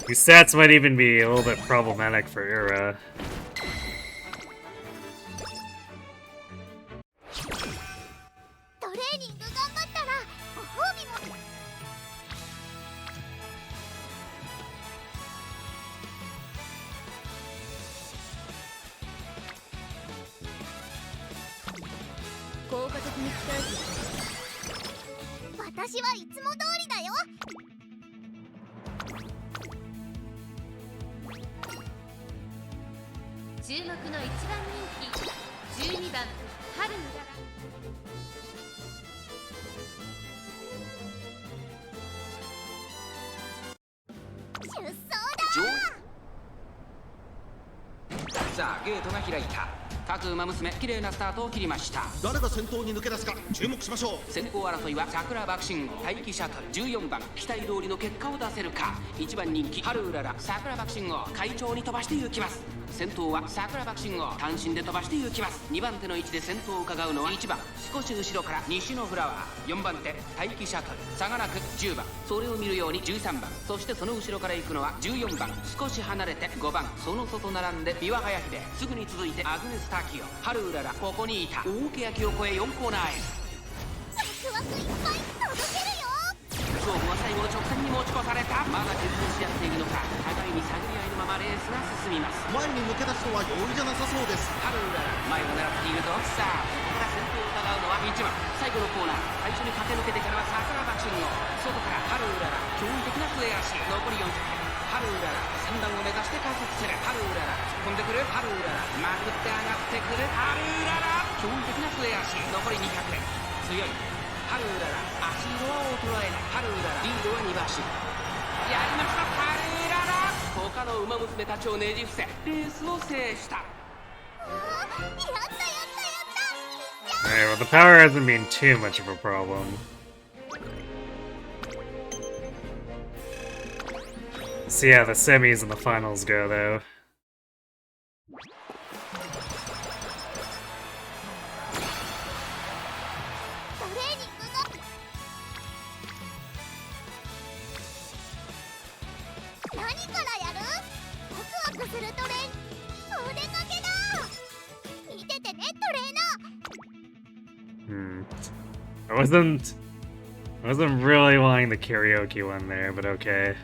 Speaker 1: These stats might even be a little bit problematic for Ira.
Speaker 2: トレーニング頑張ったらご褒美も。
Speaker 5: 効果的に使え。
Speaker 2: 私はいつも通りだよ。
Speaker 5: 注目の1番人気12番ハルウララ。
Speaker 2: 出走だ。
Speaker 3: さあゲートが開いた。各馬娘綺麗なスタートを切りました。
Speaker 6: 誰が先頭に抜け出すか注目しましょう。
Speaker 3: 先行争いは桜爆心号待機シャトル14番期待通りの結果を出せるか。1番人気ハルウララ桜爆心号快調に飛ばして行きます。先頭は桜爆心号単身で飛ばして行きます。2番手の位置で先頭を伺うのは1番少し後ろから西のフラワー4番手待機シャトル差がなく10番それを見るように13番そしてその後ろから行くのは14番少し離れて5番その外並んで岩早秀すぐに続いてアグネスタキオハルウララここにいた大欅を越え4コーナーへ。
Speaker 2: ワクワクいっぱい届けるよ。
Speaker 3: 勝負は最後の直線に持ち越された。まだ決闘し合っているのか互いに探り合いのままレースが進みます。
Speaker 6: 前に抜け出すのは容易じゃなさそうです。
Speaker 3: ハルウララ前を狙っているとさあここから先頭を伺うのは1番最後のコーナー最初に駆け抜けてからは桜爆心号外からハルウララ驚異的な末脚残り400ハルウララ3段を目指して加速するハルウララ突っ込んでくるハルウララまくって上がってくるハルウララ驚異的な末脚残り200強いハルウララ足色は衰えないハルウララリードは2馬身やりましたハルウララ他の馬娘たちをねじ伏せレースを制した。
Speaker 2: やったやったやった。
Speaker 1: Alright, well, the power hasn't been too much of a problem. See how the semis and the finals go, though.
Speaker 2: トレーニングが何からやる？ワクワクするトレーニングお出かけだ。見ててねトレーナー。
Speaker 1: I wasn't really wanting the karaoke one there, but okay.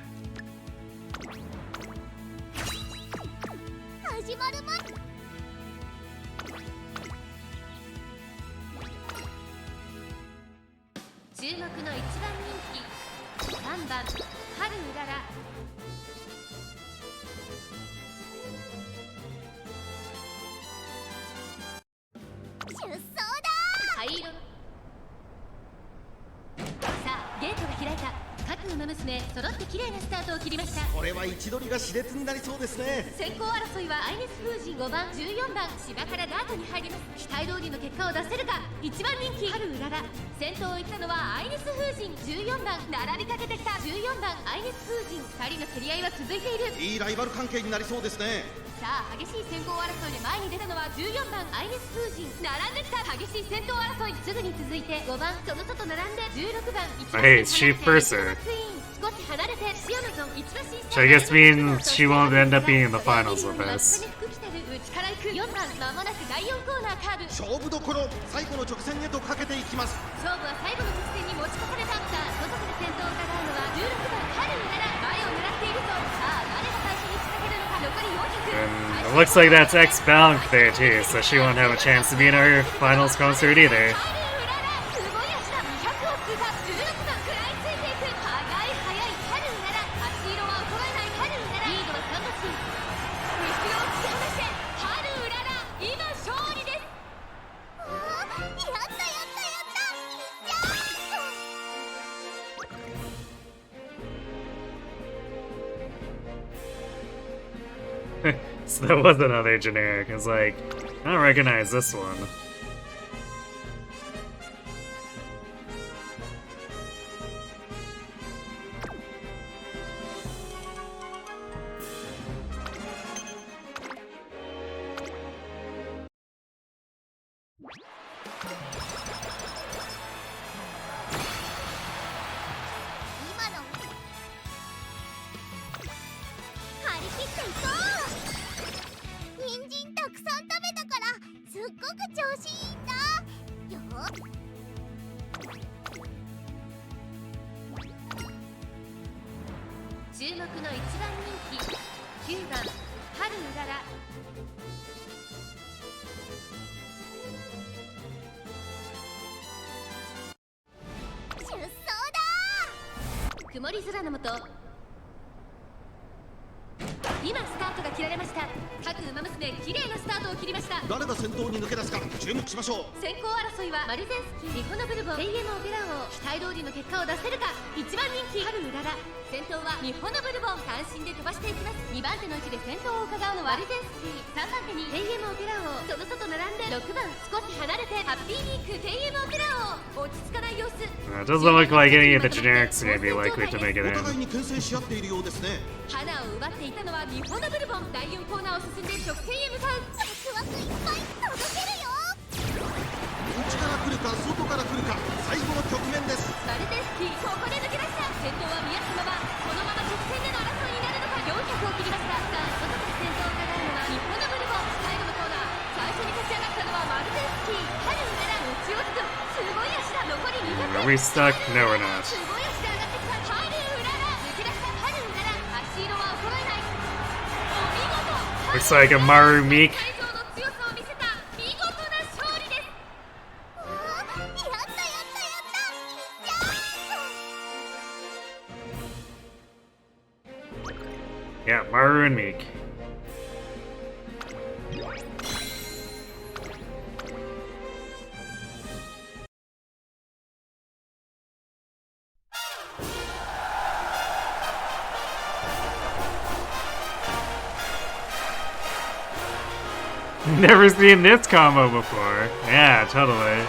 Speaker 2: 始まる前。
Speaker 5: 注目の1番人気3番ハルウララ。
Speaker 2: 出走だ。
Speaker 5: 灰色のさあゲートが開いた。各馬娘揃って綺麗なスタートを切りました。
Speaker 6: これは位置取りが熾烈になりそうですね。
Speaker 5: 先行争いはアイネス封じ5番14番芝からダートに入ります。期待通りの結果を出せるか。1番人気ハルウララ先頭を行ったのはアイネス封じ14番並びかけてきた14番アイネス封じ2人の競り合いは続いている。
Speaker 6: いいライバル関係になりそうですね。
Speaker 5: さあ激しい先行争いで前に出たのは14番アイネス封じ並んできた激しい先頭争いすぐに続いて5番その外並んで16番
Speaker 1: Hey, she first her.
Speaker 5: 少し離れてシアマゾン1馬身
Speaker 1: So I guess means she won't end up being in the finals with us.
Speaker 5: 内から行く4番まもなく第4コーナーカーブ。
Speaker 6: 勝負どころ最後の直線へとかけていきます。
Speaker 5: 勝負は最後の直線に持ち込まれた。さあ外から先頭を伺うのは16番ハルウララ前を狙っているぞ。さあ誰が最初に仕掛けるのか。残り
Speaker 1: And it looks like that's Xbalanque there too, so she won't have a chance to be in our finals concert either.
Speaker 5: ハルウララすごい足だ。200を通過16番食らいついていく。速い速いハルウララ足色は衰えないハルウララリードは3馬身後ろを突き放してハルウララ今勝利です。
Speaker 2: やったやったやった。いっちゃ
Speaker 1: Yes, that was another generic. I was like, I don't recognize this one.
Speaker 5: 注目の1番人気9番春うらら。
Speaker 2: 出走だ
Speaker 5: 曇り空の下、今スタートが切られました。各馬娘綺麗なスタートを切りました。
Speaker 6: 誰が先頭に抜け出すか注目しましょう。
Speaker 5: 先行争いはマルゼンスキー、リホノブルボン、レイエのオペラ王。期待通りの結果を出せるか。1番人気春うらら。先頭はリホノブルボン、単身で飛ばしていきます。2番手の位置で先頭を伺うのはマルゼンスキー、3番手にレイエのオペラ王。その外並んで6番、少し離れてハッピーリーク、レイエのオペラ王。落ち着かない様子。
Speaker 1: It doesn't look like any of the generics are gonna be likely to make it
Speaker 6: お互い
Speaker 1: in.
Speaker 6: に牽制し合っているようですね。
Speaker 5: 花を奪っていたのはリホノブルボン。第4コーナーを進んで直線へ向かう。
Speaker 2: ワクワクいっぱい届けるよ。
Speaker 6: 内から来るか外から来るか最後の局面です。
Speaker 5: マルゼンスキー、ここで抜け出した。先頭は宮島はこのまま直線での争いになるのか。400を切りました。さあ外から先頭を伺うのはリホノブルボン。最後のコーナー、最初に勝ち上がったのはマルゼンスキー。春うらら、内をつく。すごい足だ。残り200。
Speaker 1: Are we stuck? No, we're not.
Speaker 5: すごい足で上がってきた。春うらら、抜け出した春うらら。足色は衰えない。お見事。
Speaker 1: Looks like a Maru Meek.
Speaker 5: 会場の強さを見せた見事な勝利です。
Speaker 2: やったやったやったいっちゃう。
Speaker 1: Yeah, Maru and Meek. Never seen this combo before. Yeah, totally.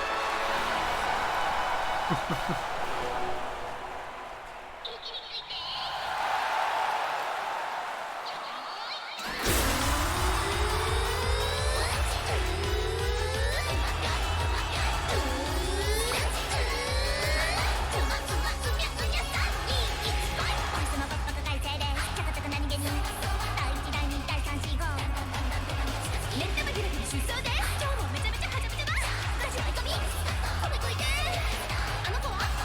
Speaker 2: あ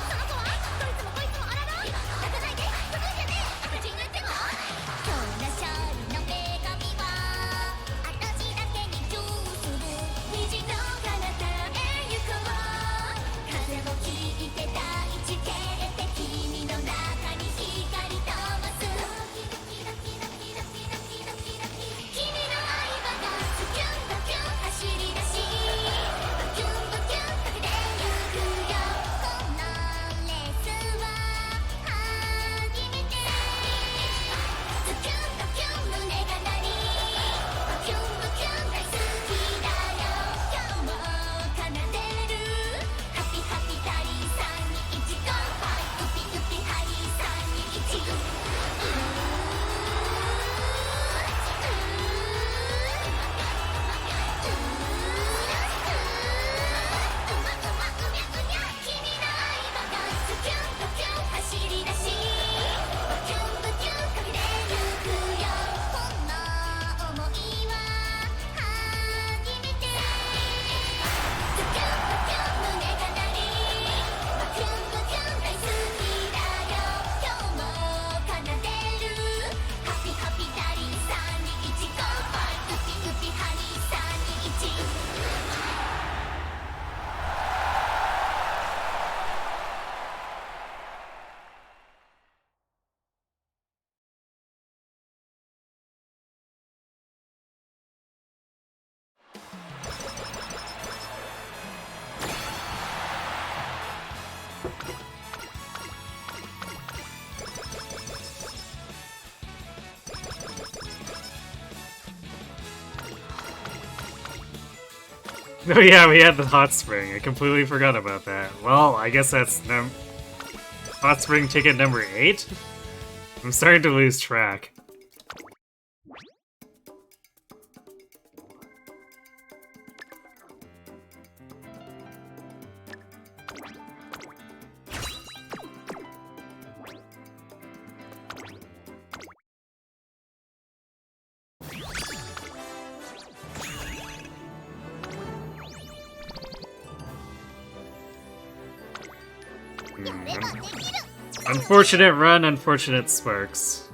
Speaker 1: Oh yeah, we had the hot spring. I completely forgot about that. Well, I guess that's hot spring ticket number 8? I'm starting to lose track. Unfortunate run, unfortunate sparks.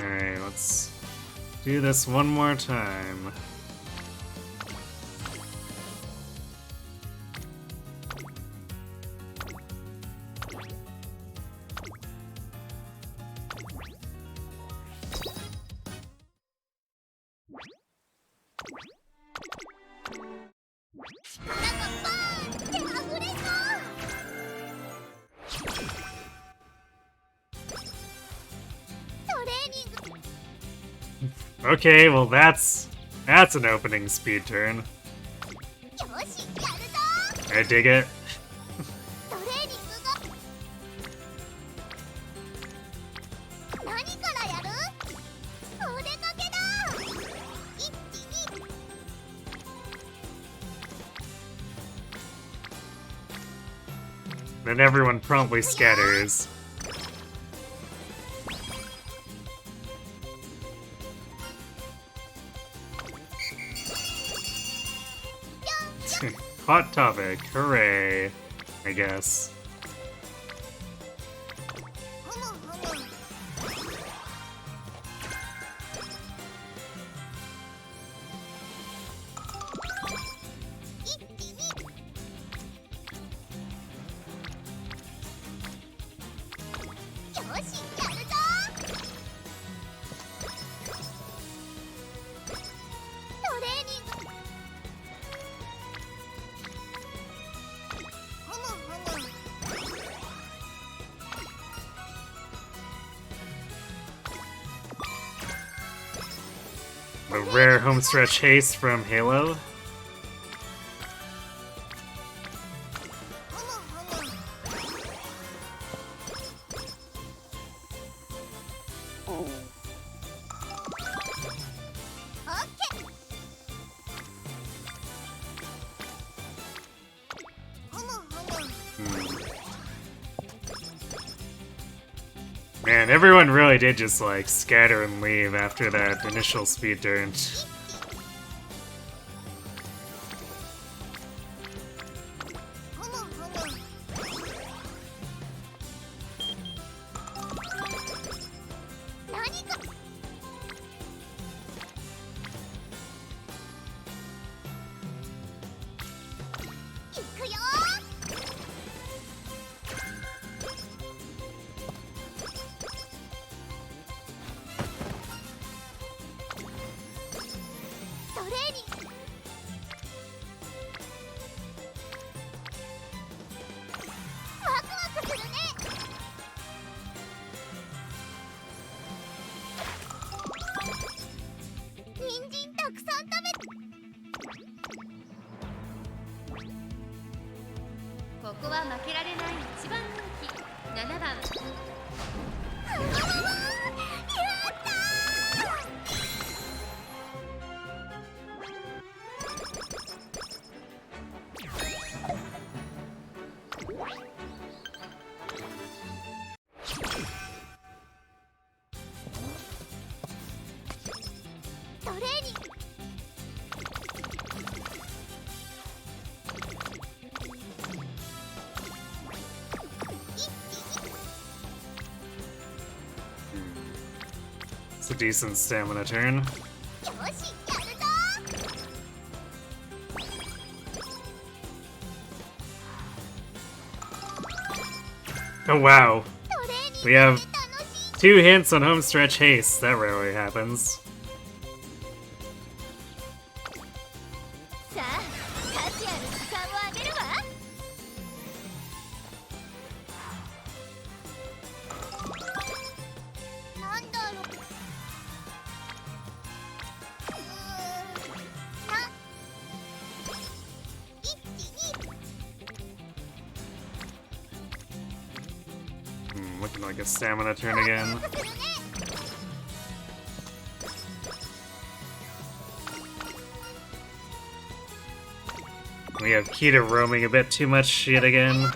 Speaker 1: Alright, let's do this one more time. Okay, well that's an opening speed turn. I dig it. Then everyone promptly scatters. Hot topic, hooray, I guess. A rare homestretch haste from Halo. Man, everyone really did just like scatter and leave after that initial speed turn.
Speaker 5: ここは負けられない一番人気7番。
Speaker 1: It's a decent stamina turn. Oh wow. We have 2 hints on homestretch haste. That rarely happens.
Speaker 2: さあ価値ある時間をあげるわ。なんだろう。
Speaker 1: Looking like a stamina turn again. We have Kita roaming a bit too much shit again.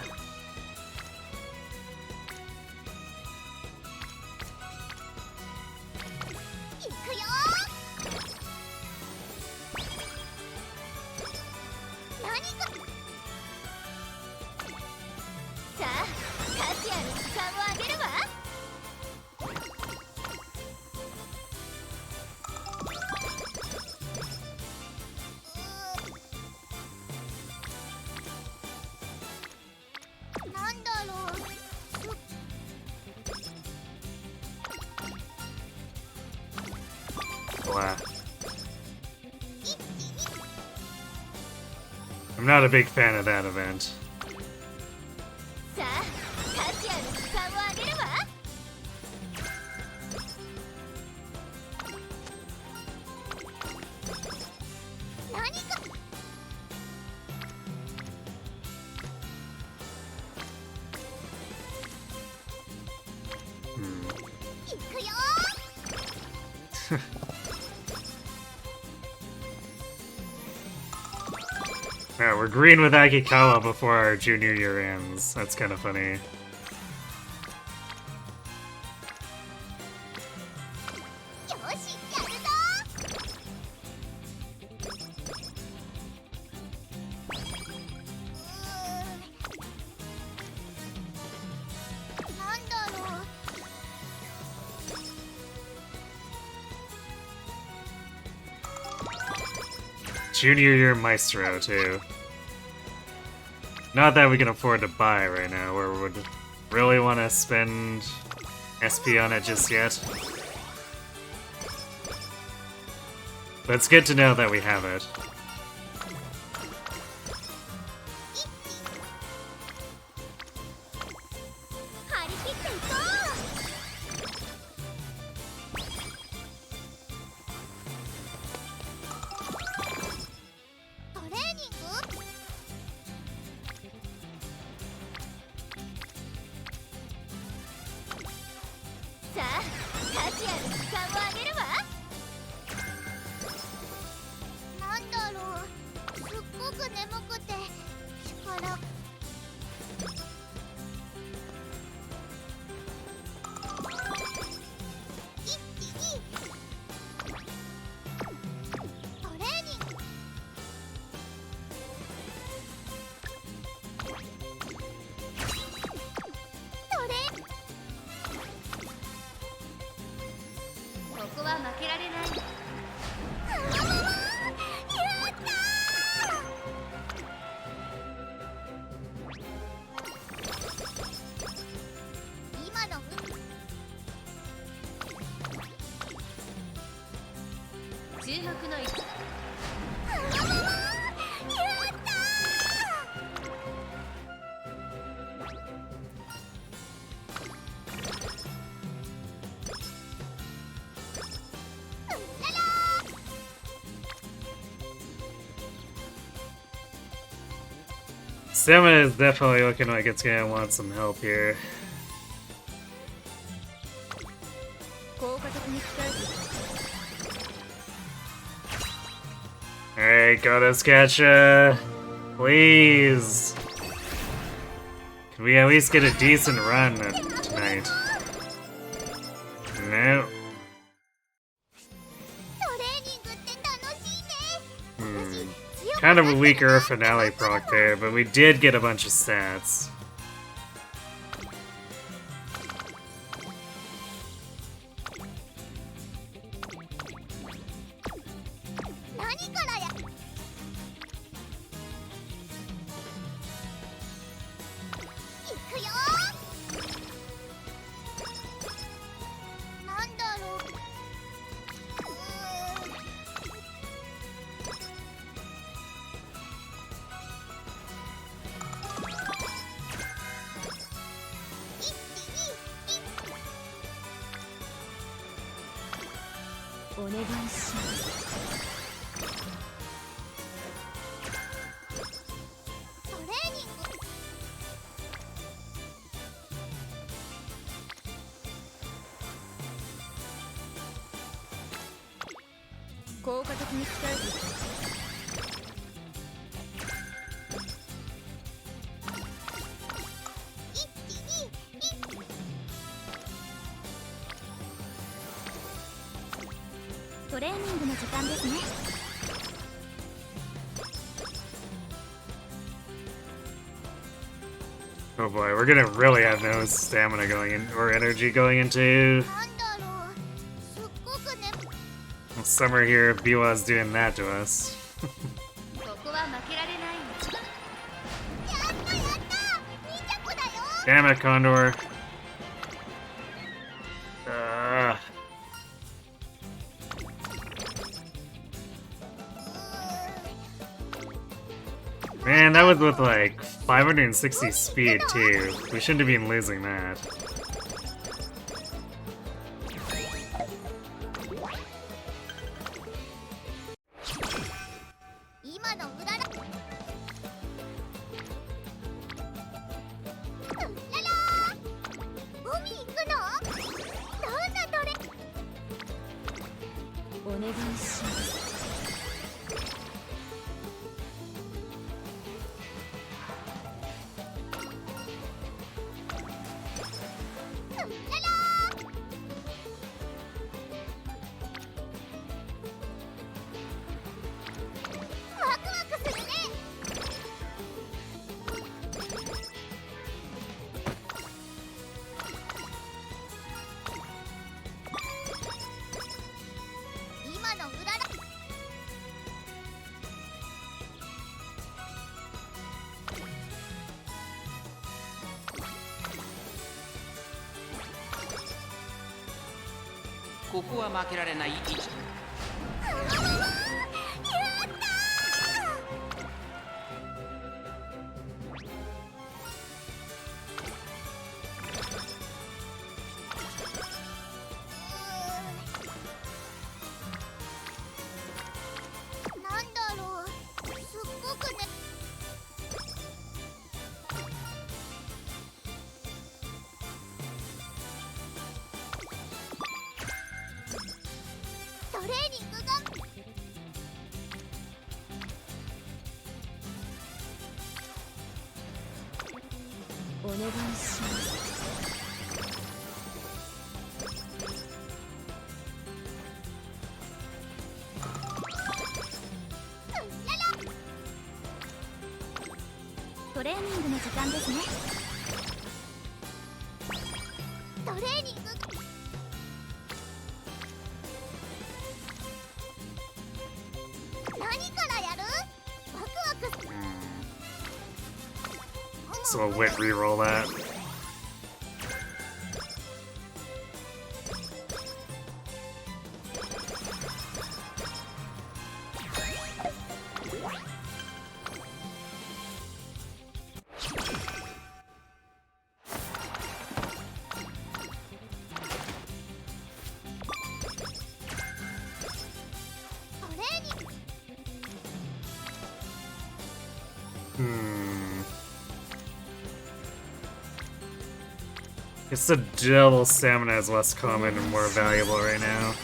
Speaker 1: I'm not a big fan of that event.
Speaker 2: さあ価値ある時間をあげるわ。何か行くよ。
Speaker 1: Alright, we're green with Akikawa before our junior year ends. That's kind of funny.
Speaker 2: よしやるぞ。なんだろう。
Speaker 1: Junior year Maestro, too. Not that we can afford to buy right now, or would really want to spend SP on it just yet. But it's good to know that we have it.
Speaker 2: 張り切っていこう。トレーニング？さあ価値ある時間をあげるわ。なんだろう。すっごく眠くて力。トレーニング。トレ
Speaker 5: ここは負けられない。
Speaker 2: やったー。今の
Speaker 5: 注目の
Speaker 2: やった
Speaker 1: Stamina is definitely looking like it's gonna want some help here.
Speaker 5: 効果的に使える。
Speaker 1: Alright, Goddess Gacha. Please. Can we at least get a decent run tonight? No.
Speaker 2: トレーニングって楽しいね。
Speaker 1: Kind of a weaker finale proc there, but we did get a bunch of stats.
Speaker 2: 何からや。行くよ。
Speaker 5: お願いします
Speaker 2: トレーニング
Speaker 5: 効果的に鍛えていきますトレーニングの時間ですね。
Speaker 1: Oh boy, we're gonna really have no stamina going in, or energy going into
Speaker 2: なんだろうすっごくね
Speaker 1: summer here if Biwa's doing that to us.
Speaker 5: ここは負けられない。
Speaker 2: やったやった2着だよ
Speaker 1: Damn it, Condor. Man, that was with like 560 speed too. We shouldn't have been losing that.
Speaker 2: 今の裏らら海行くのどんなトレ
Speaker 5: お願いします。
Speaker 2: ワクワクするね今の裏ら
Speaker 3: ここは負けられない位置。
Speaker 2: やったーなんだろうすっごくねトレーニングが
Speaker 5: お願いします。トレーニングの時間ですね。
Speaker 2: トレーニング何からやるワクワク
Speaker 1: So a wit reroll that. It's the double stamina is less common and more valuable right now.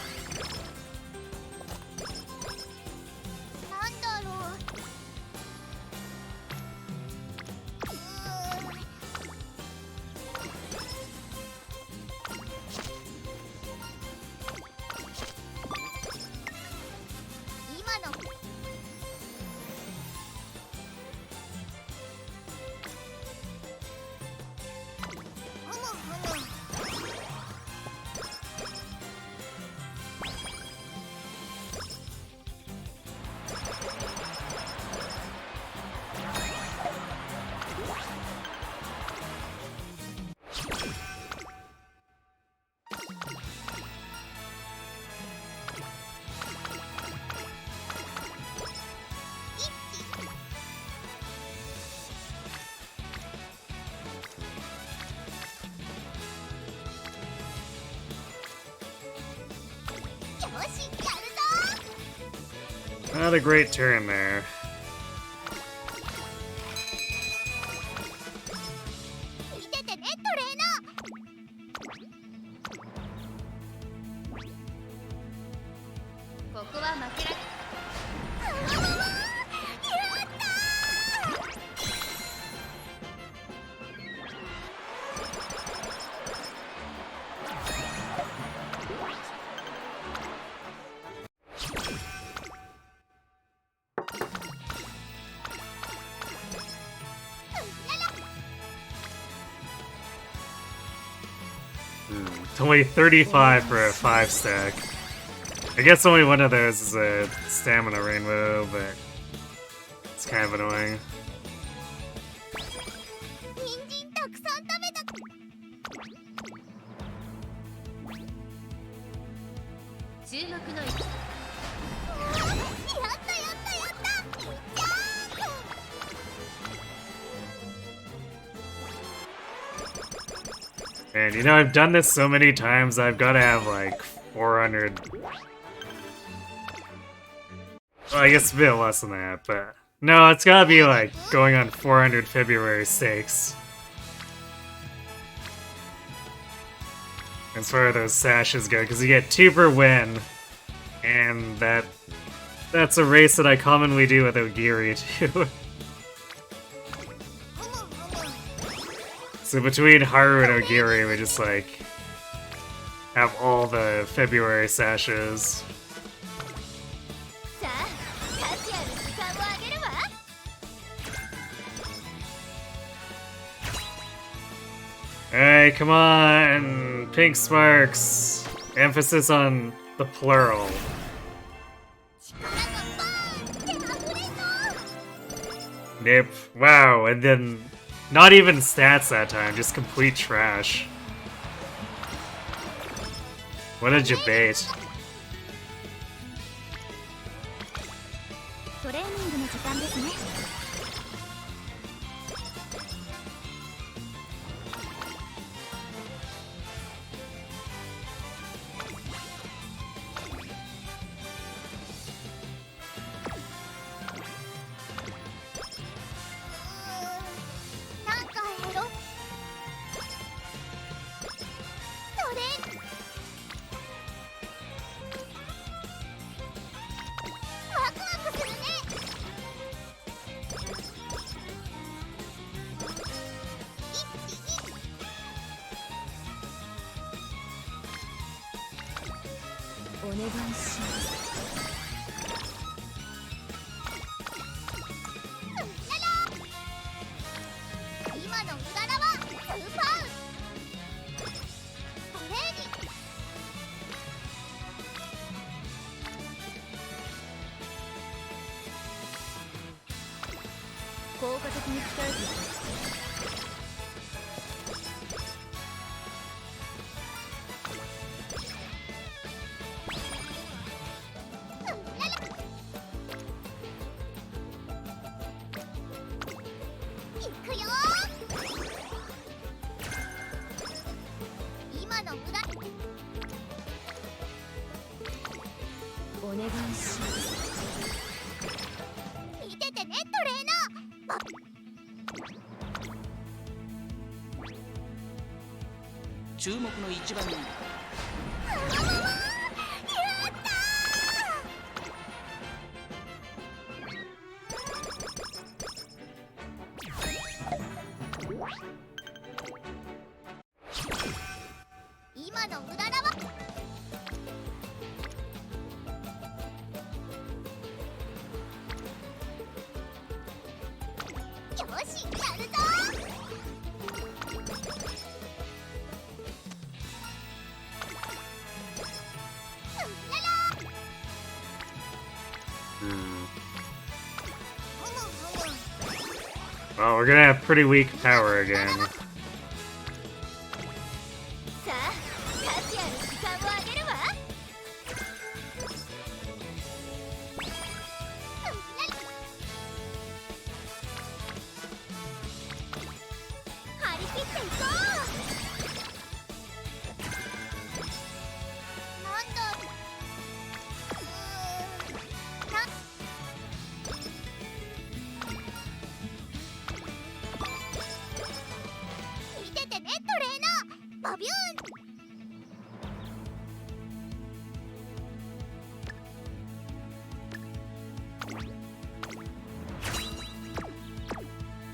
Speaker 2: なんだろう今のふむふむしやるぞ。
Speaker 1: Not a great turn there.
Speaker 2: 見ててねトレーナ
Speaker 5: ここは負けられ
Speaker 2: ー。やった
Speaker 1: It's only 35 for a 5 stack. I guess only one of those is a stamina rainbow, but it's kind of annoying.
Speaker 2: 人参たくさん食べた。
Speaker 5: 注目の
Speaker 2: やったやったやった。ジャンプ。
Speaker 1: And you know, I've done this so many times, I've got to have like 400. Well, I guess a bit less than that, but no, it's gotta be like going on 400 February stakes. As far as those sashes go, because you get 2 per win, and that's a race that I commonly do with Ogiri too. So between Haru and Ogiri, we just like have all the February sashes.
Speaker 2: さあ、タチアの時間をあげるわ。
Speaker 1: Hey, come on! Pink sparks! Emphasis on the plural.
Speaker 2: 力がバーンって溢れそう。
Speaker 1: Nip. Wow, and then not even stats that time, just complete trash. What a debate.
Speaker 2: トレーニングの時間ですね。 なんかやろ。トレーワクワクするね。お願いします。今のうららはスーパートレーニング。
Speaker 5: 効果的に使えて
Speaker 2: いくよ。今のうら
Speaker 5: お願いします
Speaker 2: 見ててねトレーナー。
Speaker 3: 注目の1番人
Speaker 2: やったー。今のうららはよしやるぞ。
Speaker 1: Well, we're gonna have pretty weak power again.
Speaker 2: さあ、タチアの時間をあげるわ。張り切っていこう。なんだ。ビューン。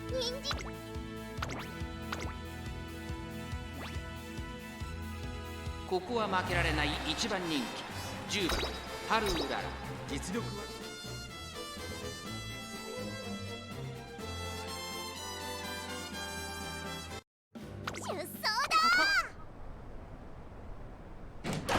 Speaker 2: 人参。
Speaker 3: ここは負けられない一番人気10番ハルウララ。
Speaker 4: 実力は
Speaker 2: 出走だ。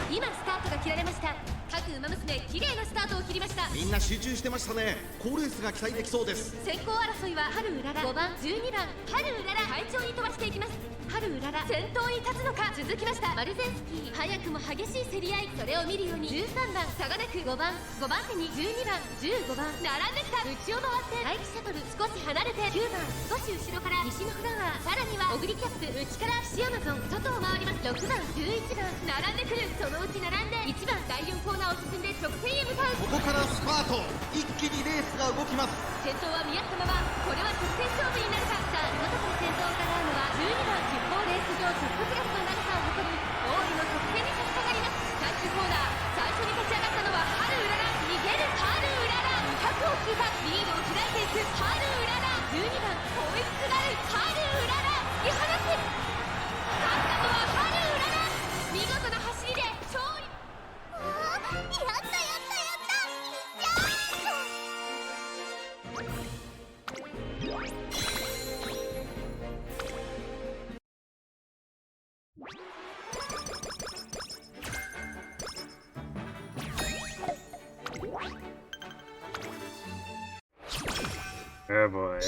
Speaker 5: 今スタートが切られました。各馬娘綺麗なスタートを切りました。
Speaker 6: みんな集中してましたね。好レースが期待できそうです。
Speaker 5: 先行争いはハルウララ5番12番ハルウララ快調に飛ばしていきます。ハルウララ先頭に立つのか。続きましたマルゼンスキー早くも激しい競り合い。それを見るように13番差がなく5番手に12番15番並んできた。内を回って待機シャトル少し離れて9番少し後ろから西のフラワー。さらにはオグリキャップ内からシアマゾン外を回ります。6番11番並んでくる。そのうち並んで1番第4コーナーを進んで直線へ向かう。
Speaker 6: ここからスパート。一気にレースが動きます。
Speaker 5: 先頭は見合ったまま。これは直線勝負になるか。さあ外から先頭を伺うのは12番疾風レース場トップクラスの長さを誇る大井の直線に差し掛かります。最終コーナー最初に立ち上がったのはハルウララ。逃げるハルウララ。200を切った。リードを開いていくハルウララ。12番追いすがるハルウララ。突き放す。勝ったのはハルウララ。見事な走りで勝利。
Speaker 2: あー、やったやったやった。
Speaker 1: Oh boy.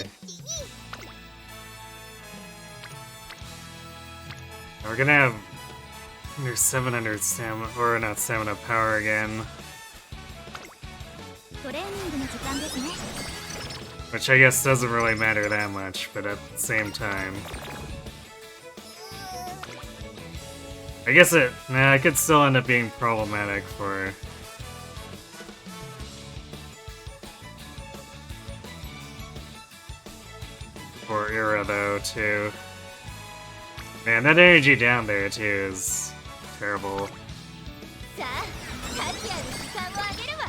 Speaker 1: We're gonna have under 700 stamina, or not stamina, power again.
Speaker 2: トレーニングの時間ですね。
Speaker 1: Which I guess doesn't really matter that much, but at the same time. I guess it could still end up being problematic for Ira though too. Man, that energy down there too is terrible.
Speaker 2: さあ、価値ある時間をあげるわ。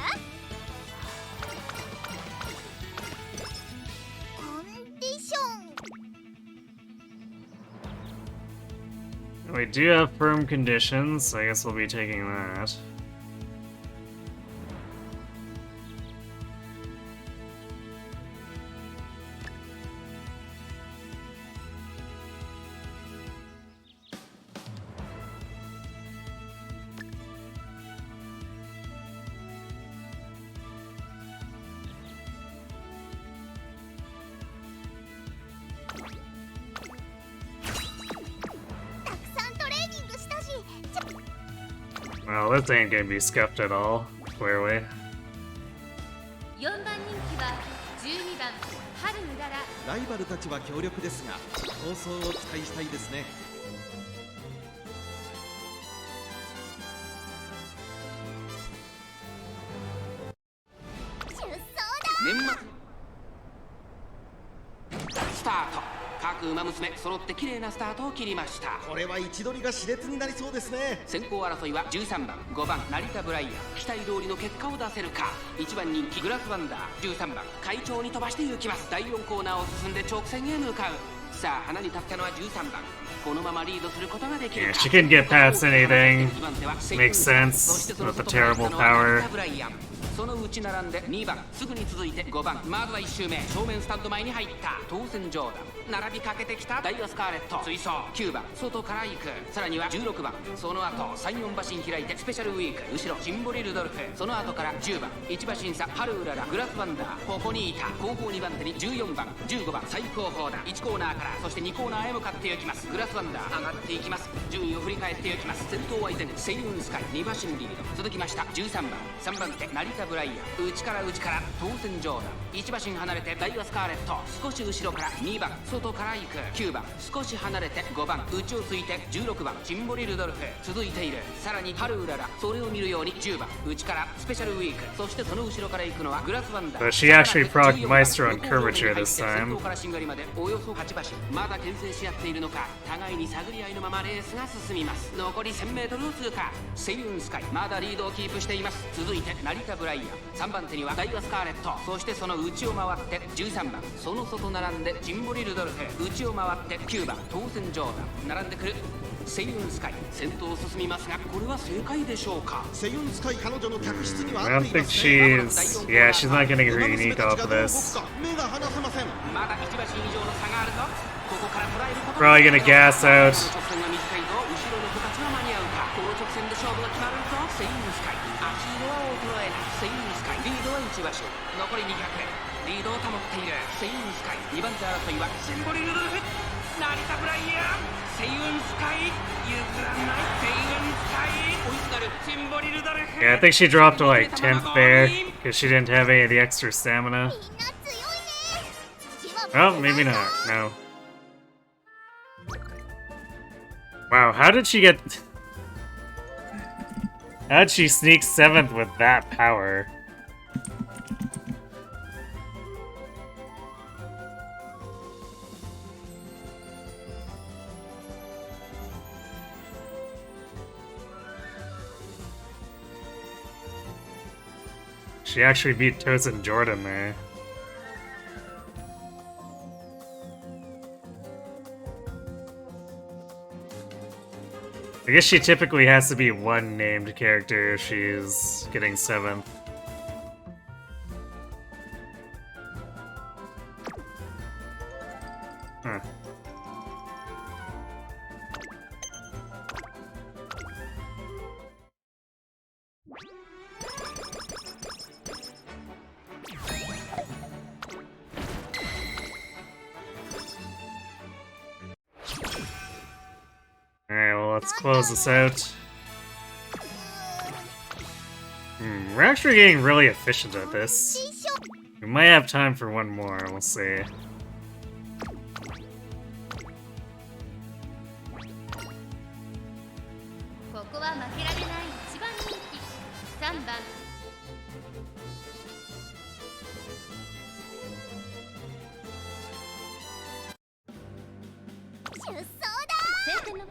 Speaker 2: コンディション。
Speaker 1: We do have firm conditions, so I guess we'll be taking that. Well, this ain't gonna be scuffed at all, clearly.
Speaker 5: 4番人気は12番ハルウララ。
Speaker 4: ライバルたちは強力ですが好走を期待したいですね。
Speaker 2: 出走だ。
Speaker 3: 年末スタート。各馬娘揃って綺麗なスタートを切りました。
Speaker 6: これは位置取りが熾烈になりそうですね。
Speaker 3: 先行争いは13番5番成田ブライアン。期待通りの結果を出せるか。1番人気グラスワンダー13番快調に飛ばして行きます。第4コーナーを進んで直線へ向かう。さあ花に立ったのは13番。このままリードすることができる
Speaker 1: Yeah,
Speaker 3: か。
Speaker 1: she can get past anything. Makes sense with the terrible power.
Speaker 3: そのうち並んで2番すぐに続いて5番まずは1周目正面スタンド前に入った当選上段並びかけてきたダイヤスカーレット追走9番外から行くさらには16番その後34馬身開いてスペシャルウィーク後ろシンボリルドルフその後から10番1馬身差ハルウララグラスワンダーここにいた後方2番手に14番15番最高峰だ1コーナーからそして2コーナーへ向かっていきますグラスワンダー上がっていきます順位を振り返っていきます先頭は依然セイウンスカイ2馬身リード続きました13番3番手成田ブライヤー内から当然上段1馬身離れてダイワスカーレット少し後ろから2番外から行く9番少し離れて5番内をついて16番チンボリルドルフ続いているさらにハルウララそれを見るように10番内からスペシャルウィークそしてその後ろから行くのはグラスワンダー
Speaker 1: But she actually proc Maestro on curvature this
Speaker 3: 先
Speaker 1: time.
Speaker 3: 頭からしんがりまでおよそ8馬身まだ牽制し合っているのか互いに探り合いのままレースが進みます残り 1000m を通過セイウンスカイまだリードをキープしています続いて成田ブライヤー3番手にはダイワスカーレットそしてその内を回って13番その外並んでジンボリルドルフ内を回って9番当然上段並んでくるセイウンスカイ先頭を進みますがこれは正解でしょうか
Speaker 6: セイウンスカイ彼女の客室には
Speaker 1: I don't think she's... Yeah, she's not getting her unique off of this.
Speaker 6: 目が離せません
Speaker 3: まだ1馬身以上の差があるぞここから捉えること
Speaker 1: Probably gonna gas out.
Speaker 3: 直線が短いぞ後ろの子たちは間に合うかこの直線で勝負が決まるぞセイウンスカイ足色は衰えないセイウンスカイリードは1馬身残り200リードを保っているセイウンスカイ2番手争いはシンボリルドルフ成田ブライヤーセイウンスカイ譲らないセイウンスカイ追いすがるシンボリルドルフ
Speaker 1: Yeah, I think she dropped to like 10th there because she didn't have any of the extra stamina.
Speaker 2: みんな強いね次は
Speaker 1: Oh, maybe not. No. Wow, how did she get... How'd she sneak 7th with that power? She actually beat Tosin Jordan there. I guess she typically has to be one named character if she's getting 7th. Huh. Alright, well, let's close this out. We're actually getting really efficient at this. We might have time for one more, we'll see.
Speaker 5: ここは負けられない一番人気3番
Speaker 2: 出走だ
Speaker 5: 先戦の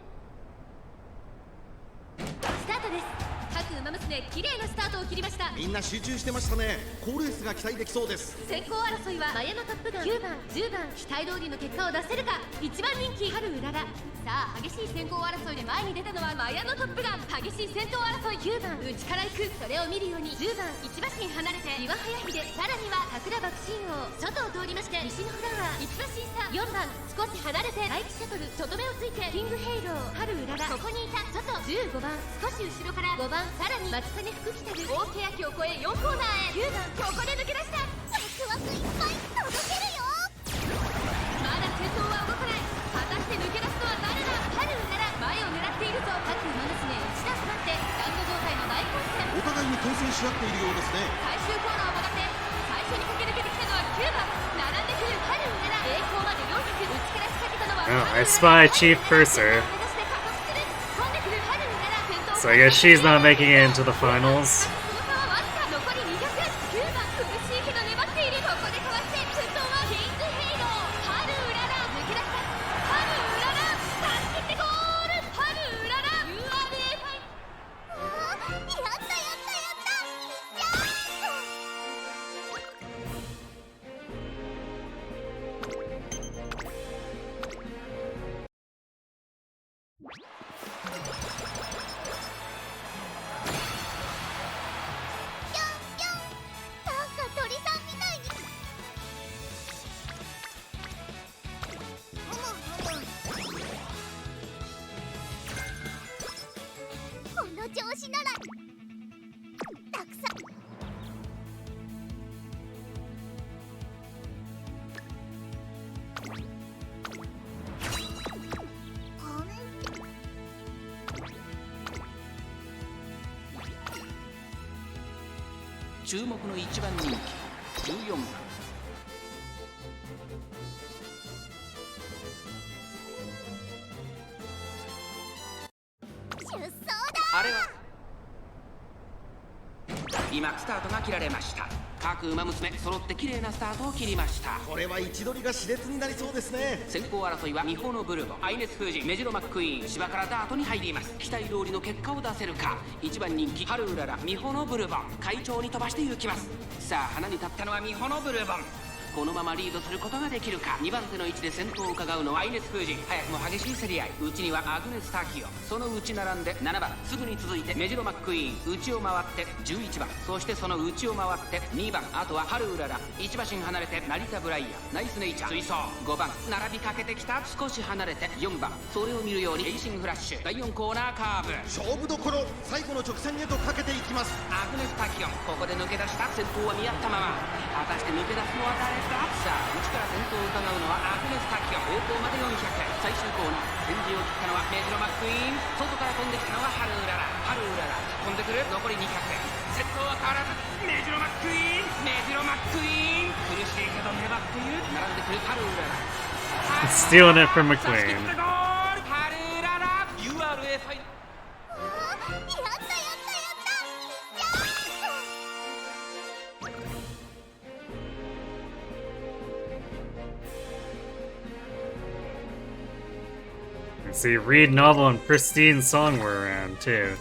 Speaker 5: スタートです各馬娘綺麗なスタートを切りました
Speaker 6: みんな集中してましたね好レースが期待できそうです
Speaker 5: 先行争いはマヤのトップガン9番10番期待通りの結果を出せるか1番人気春うららさあ激しい先行争いで前に出たのはマヤのトップガン激しい先頭争い9番内から行くそれを見るように10番1馬身離れて岩早秀さらには桜爆心王外を通りまして西のフラワー1馬身差4番少し離れて大気シャトル外目をついてキングヘイロー春うららここにいた外15番少し後ろから5番さらに松金福来てる大欅を越え4コーナーへ9番ここで抜け出した
Speaker 2: ワクワクいっぱい届けるよ
Speaker 5: まだ先頭は動かない果たして抜け出すのは誰だ春うらら前を狙っているぞ各馬娘1打詰まってスタンド状態の大混戦
Speaker 6: お互いに牽制し合っているようですね
Speaker 5: 最終コーナーを曲がって最初に駆け抜けてきたのは9番並んでくる春うらら栄光まで400内から仕掛けたのは
Speaker 1: Oh, I spy Chief Purser.
Speaker 5: 目指して加速する飛んでくる春うらら先頭
Speaker 1: So I guess she's not making it into the finals.
Speaker 5: その差はわずか残り200 9番苦しいけど粘っているここでかわして先頭はキングヘイロー春うらら抜け出した春うらら出し切ってゴール春うらら URA ファイ
Speaker 2: あーやったやったやったいっちゃぴょんぴょんなんか鳥さんみたいにこの調子ならたくさん
Speaker 3: 注目の1番人気14番。
Speaker 2: 出走だ。
Speaker 3: あれは今スタートが切られました。各馬娘揃って綺麗なスタートを切りました。
Speaker 6: これは位置取りが熾烈になりそうですね。
Speaker 3: 先行争いはミホのブルボン、アイネス・フージン、メジロマックイーン、芝からダートに入ります。期待通りの結果を出せるか。1番人気ハルウララ、ミホのブルボン、快調に飛ばして行きます。さあ花に立ったのはミホのブルボン。このままリードすることができるか。2番手の位置で先頭を伺うのはアイネス・フージン。早くも激しい競り合い。内にはアグネス・タキオ、その内並んで7番、すぐに続いてメジロマックイーン、内を回って11番、そしてその内を回って2番、あとはハルウララ。1馬身離れて成田ブライアン、ナイスネイチャー追走。5番並びかけてきた。少し離れて4番、それを見るようにエイシングフラッシュ。第4コーナーカーブ、
Speaker 6: 勝負どころ、最後の直線へとかけていきます。
Speaker 3: アグネス・タキオン、ここで抜け出した。先頭は見合ったまま。果たして抜け出すのは誰か。さあ内から先頭を伺うのはアグネス・タキオン。方向まで400。最終コーナー、先陣を切ったのはメジロマックイーン。外から飛んできたのはハルウララ。ハルウララ飛んでくる。残り200。先頭は変わらずメジロマックイーン。メジロマックイーン、苦しいけど粘っている。並んでくるハルウララ。
Speaker 1: Stealing it from
Speaker 3: 差し切
Speaker 1: McLean.
Speaker 3: ったゴール。ハルウララ URA ファイ。
Speaker 2: やったやったやった。いっちゃう。
Speaker 1: See, read novel and pristine song were around too.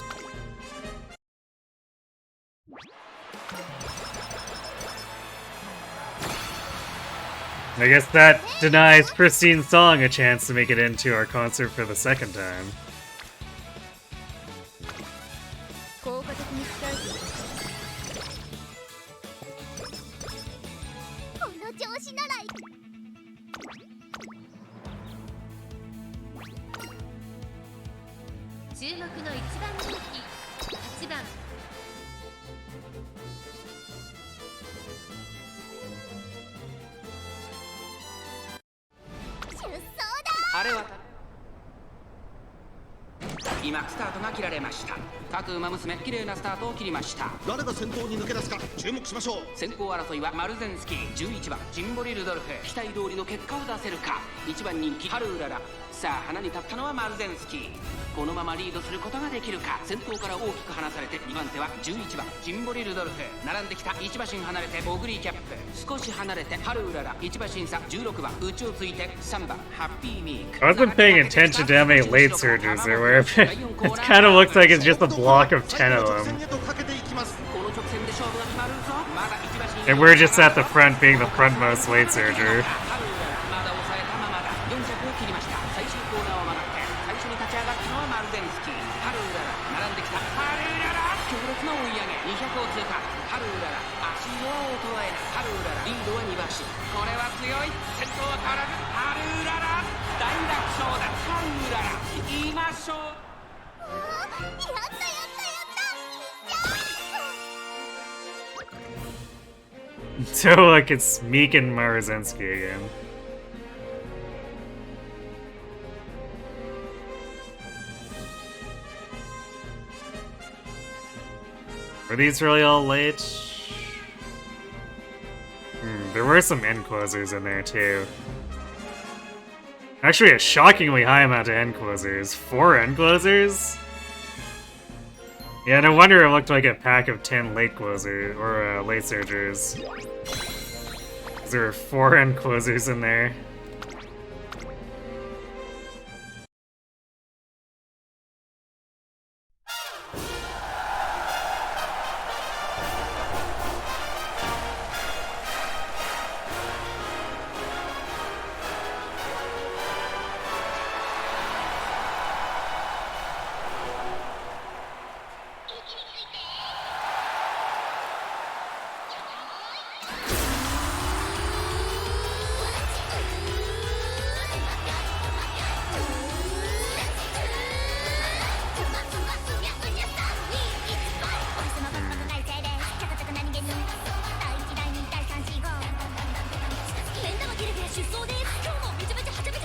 Speaker 1: I guess that denies Pristine Song a chance to make it into our concert for the second time.
Speaker 2: 効果的に使う。この調子なら
Speaker 5: 注目の1番人気8番。
Speaker 2: 出走だ。
Speaker 3: あれは今スタートが切られました。各馬娘綺麗なスタートを切りました。
Speaker 6: 誰が先頭に抜け出すか注目しましょう。
Speaker 3: 先行争いはマルゼンスキー、11番ジンボリ・ルドルフ。期待通りの結果を出せるか。1番人気ハルウララ。さあ花に立ったのはマルゼンスキー。このままリードすることができるか。先頭から大きく離されて2番手は11番ジンボリ・ルドルフ。並んできた。1馬身離れてオグリーキャップ。少し離れてハルウララ。1馬身差16番、内をついて3番ハッピーミーク。
Speaker 1: I wasn't paying attention to how many late surgers there were, but it kind of looks like it's just a block of 10 of
Speaker 6: 直
Speaker 1: them.
Speaker 6: 線へとかけていきます。
Speaker 3: この直線で勝負が決まるぞ。まだ1馬身
Speaker 1: And we're just at the front being the frontmost late surger.
Speaker 3: ハルウララまだ抑えたままだ。4着を切りました。最終コーナーを曲がって最初に立ち上がったのはマルゼンスキー。ハルウララ並んできた。ハルウララ強烈な追い上げ。200を通過。ハルウララ足を衰えない。ハルウララリードは2馬身。これは強い。先頭は変わらずハルウララ大楽勝だ。ハルウララ言いましょう。
Speaker 2: やったやったやった。
Speaker 1: So, like, it's Meek and Marzensky again. Were these really all late? There were some end closers in there too. Actually, a shockingly high amount of end closers. 4 end closers? Yeah, no wonder it looked like a pack of 10 late closers, or late surgers. 'Cause there were 4 end closers in there.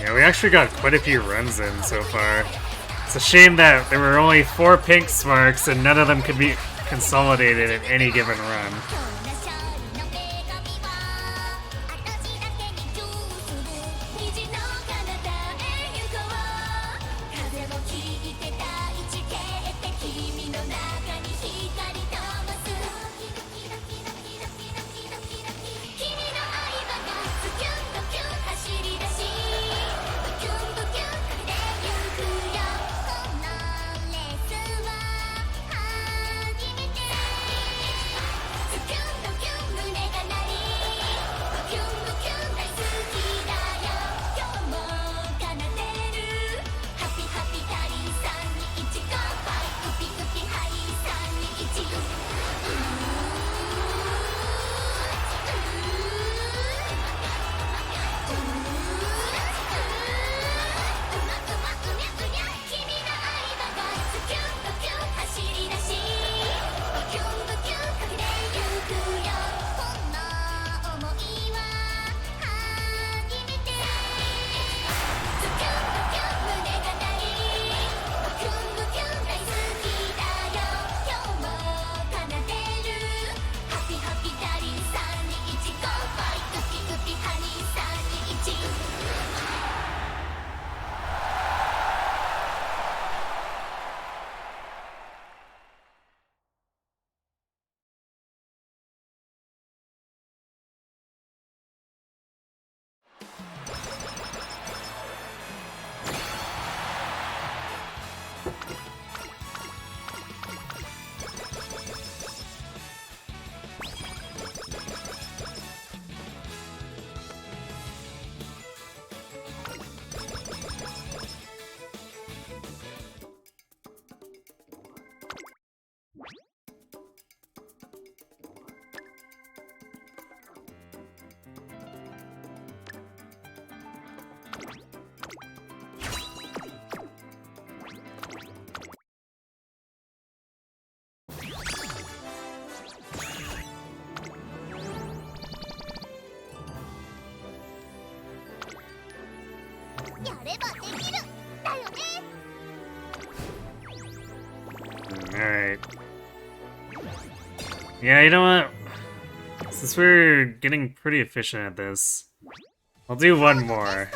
Speaker 1: Yeah, we actually got quite a few runs in so far. It's a shame that there were only 4 pink sparks and none of them could be consolidated in any given run. Alright. Yeah, you know what? Since we're getting pretty efficient at this, I'll do one more.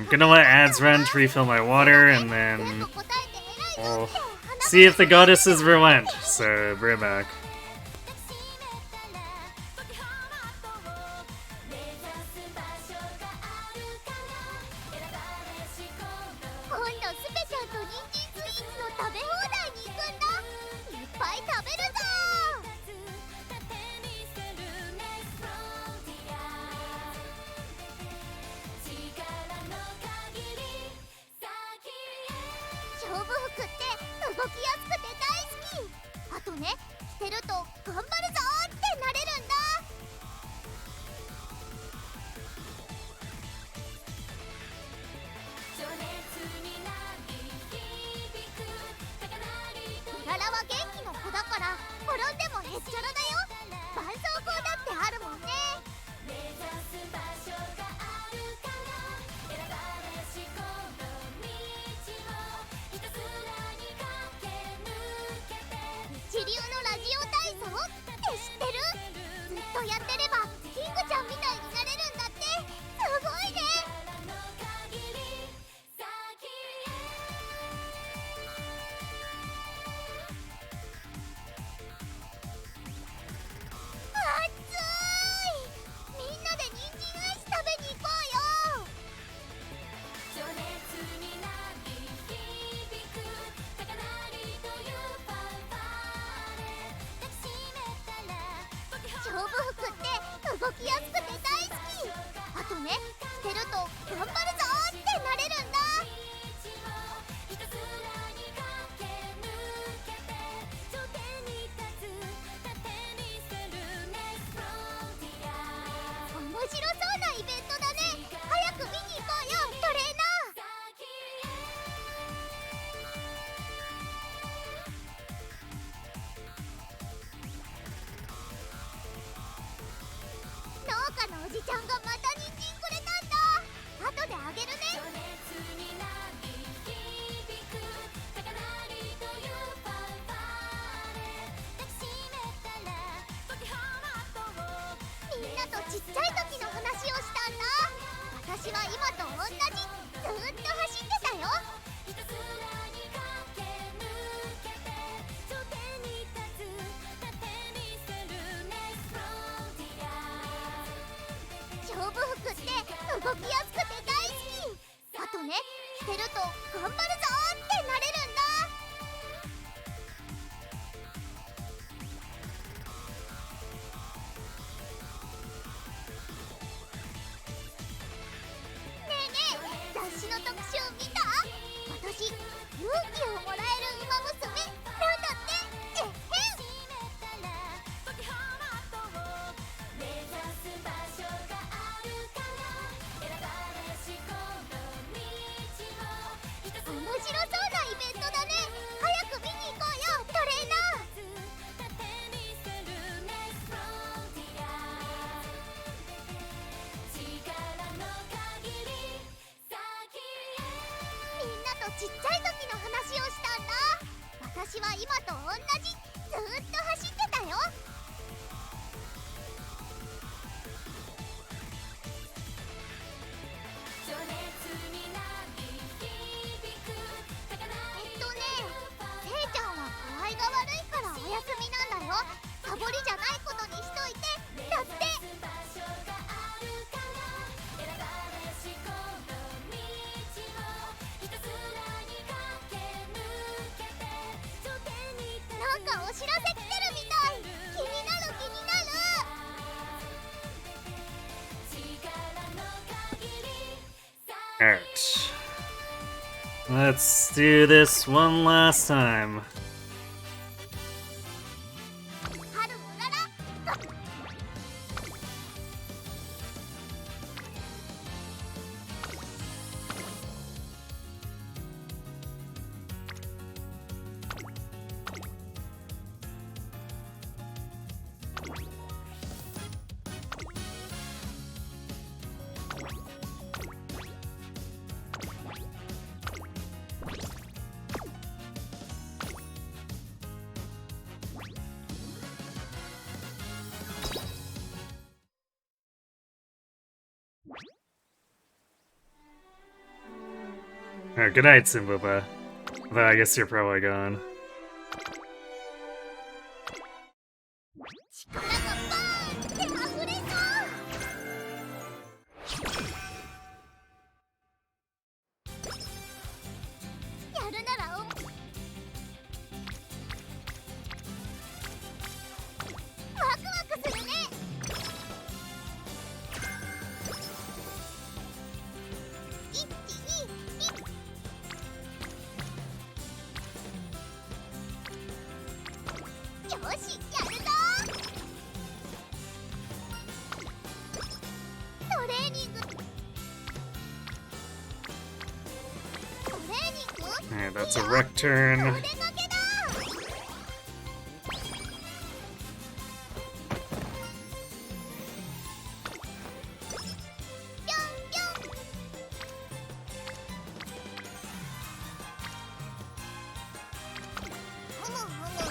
Speaker 1: Gonna let ads run to refill my water, and then we'll see if the goddesses relent. So, bring it back.
Speaker 2: 今度スペちゃんと人参スイーツの食べ放題に行くんだ。いっぱい食べるぞ。勝負服って動きやすくて大好き。あとね、着てると頑張るぞってなれるんだ。ララは元気の子だから転んでもへっちゃらだよ。絆創膏だってあるもんね。一流のラジオ体操って知ってる？ずっとやってればキングちゃんみたいになれるんだって。すごいね。みんなで人参アイス食べに行こうよ。勝負服って動きやすくて大好き。あとね、着てると頑張るぞってなれるんだ。面白そうなイベントだね。早く見に行こうよ、トレーナー。農家のおじちゃんがまた人参くれたんだ。後であげるね。みんなとちっちゃい時の話をしたんだ。私は今と同じ、ずーっと走ってたよ。勝負服って動きやすくて大好き。あとね、着てると頑張るぞってなれるんだ。ねえねえ、雑誌の特集見た？私、勇気をもらえるウマ娘なんだって。えっへん。面白そうなイベントだね。早く見に行こうよ、トレーナー。みんなとちっちゃい時の話をしたんだ。私は今と同じ、ずーっと走ってたよ。せいちゃんは具合が悪いからお休みなんだよ。サボりじゃないことにしといて。だって。なんかお知らせ来てるみたい。気になる気になる。
Speaker 1: Alright. Let's do this one last time.
Speaker 2: 春うらら。
Speaker 1: Oh, good night, Simbuba. Though I guess you're probably gone.
Speaker 2: 力がバーンって溢れそうやるならワクワクするね1、2、よしやるぞトレーニング
Speaker 1: Alright, that's a wreck turn.
Speaker 2: お出かけだぴょんぴょんふむふむ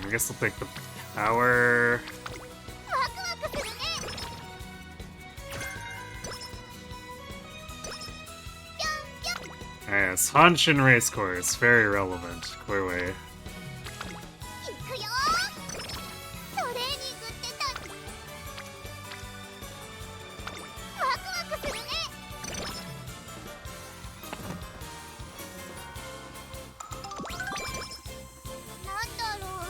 Speaker 1: I guess I'll take the power.
Speaker 2: ワクワクするねぴょんぴょん
Speaker 1: Yes, Hanshin Race Course, very relevant, clearly.
Speaker 2: いくよトレーニングってワクワクするねなんだろう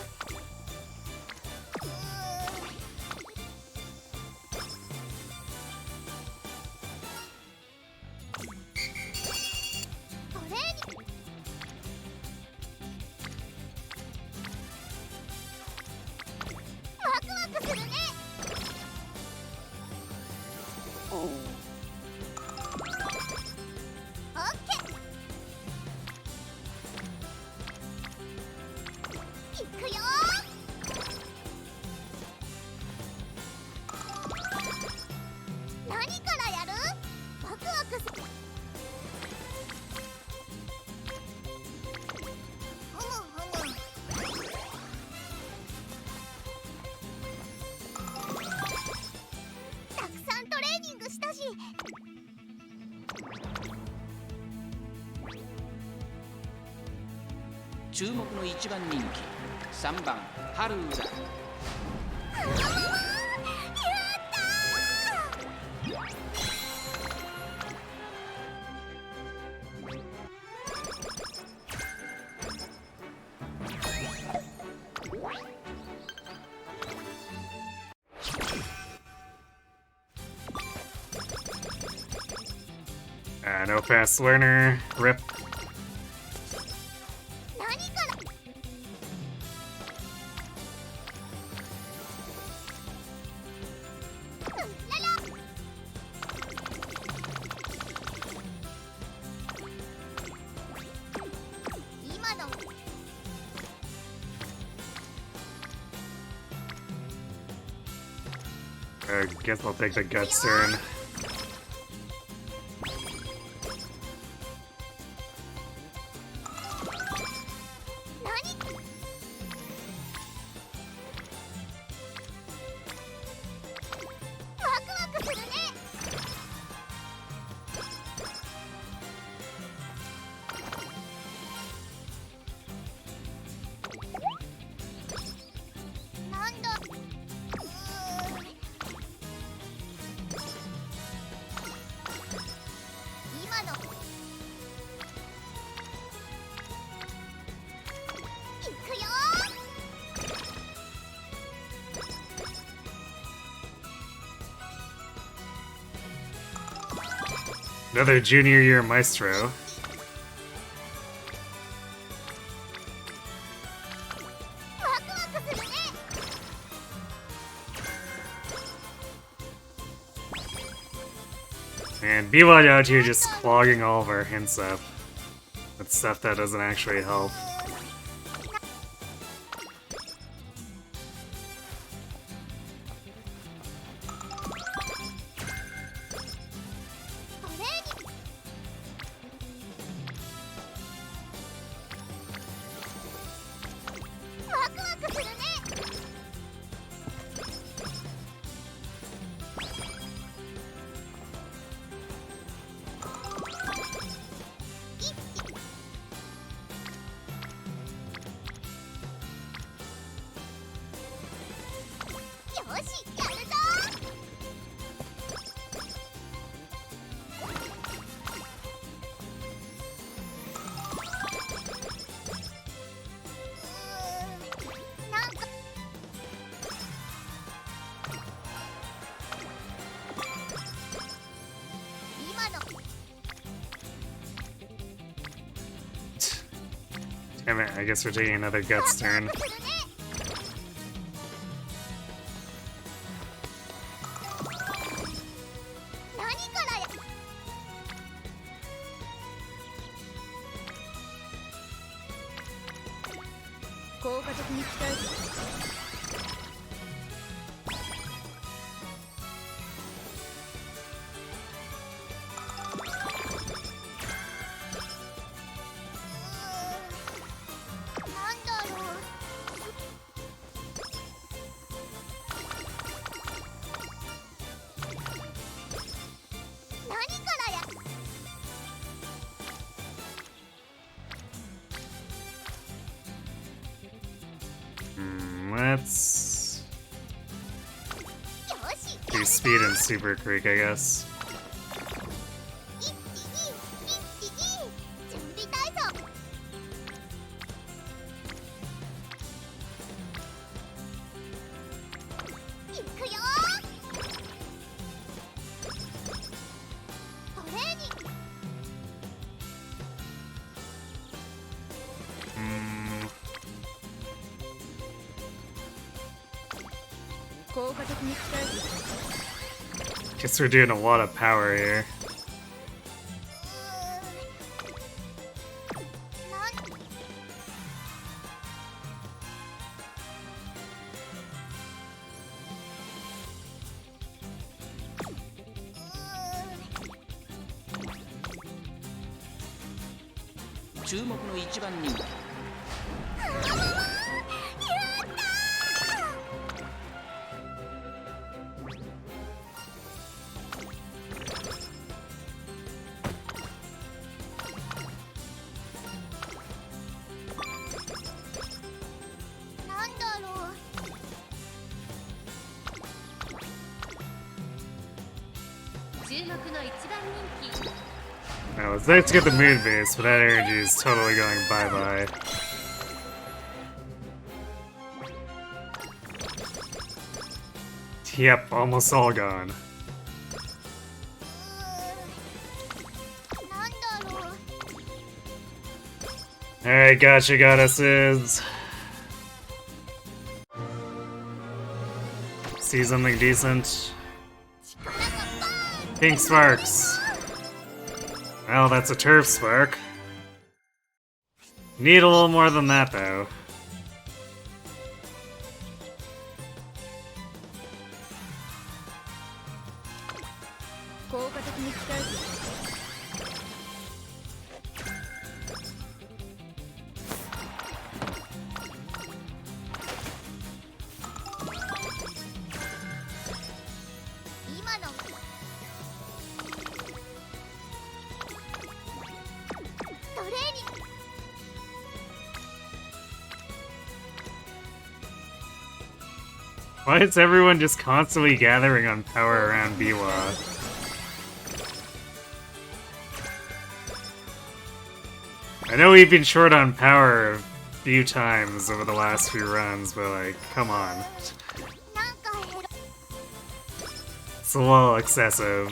Speaker 2: トレーニングワクワクするねオッケーいくよ何からやるワクワクするふむふむたくさんトレーニングしたし
Speaker 3: 注目の1番人気3番ハルーだ。
Speaker 2: やった
Speaker 1: No fast learner. Rip.
Speaker 2: 何からララ今の
Speaker 1: I guess I'll take the guts turn.
Speaker 2: 何ワクワクするね なんだ今のいくよ
Speaker 1: Another junior year Maestro. And BYO out here just clogging all of our hints up with stuff that doesn't actually help.
Speaker 2: しやるぞ。なんか今の
Speaker 1: Damn it, I guess we're taking another guts turn.
Speaker 2: するね。何からや
Speaker 5: 効果的に鍛える。
Speaker 2: なんだろう。何からや
Speaker 1: Let's
Speaker 2: よし
Speaker 1: do speed and super creek, I guess.
Speaker 2: 一気に準備体操。いくよ。トレーニング。
Speaker 5: 効果的に鍛える。
Speaker 1: Guess we're doing a lot of power here.
Speaker 3: 注目の一番人気。
Speaker 2: なんだろう。
Speaker 5: 注目の一番人気。
Speaker 1: I was there to get the moon base, but that energy is totally going bye-bye. Yep, almost all gone.
Speaker 2: なんだろう。
Speaker 1: Alright, gotcha, goddesses. See something decent? Pink sparks. Well, that's a turf spark. Need a little more than that, though. Why is everyone just constantly gathering on power around Biwa? I know we've been short on power a few times over the last few runs, but like, come on.
Speaker 2: なんかヘロ
Speaker 1: It's a little excessive.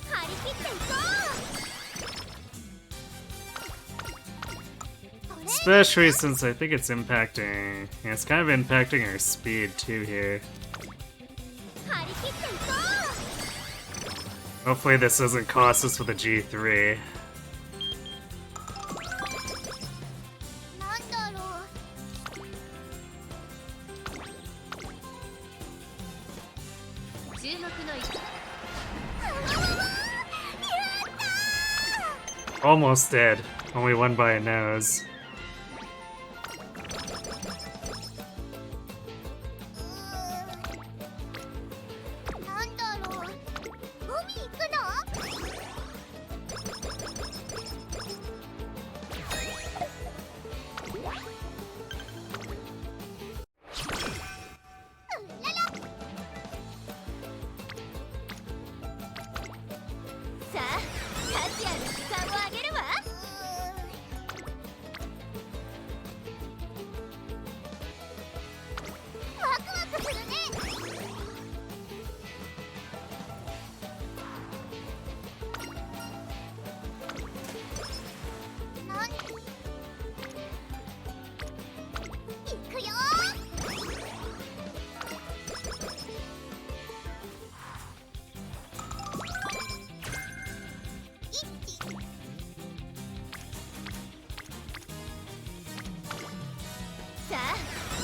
Speaker 2: 張り切っていこう。
Speaker 1: Especially since I think it's impacting... Yeah, it's kind of impacting our speed too here.
Speaker 2: 張り切っていこ
Speaker 1: Hopefully this doesn't cost us with a G3.
Speaker 2: う。なんだろう。
Speaker 5: 注目の一
Speaker 1: Almost dead. Only won by a nose.
Speaker 2: なんだろう。海行くの？
Speaker 5: 注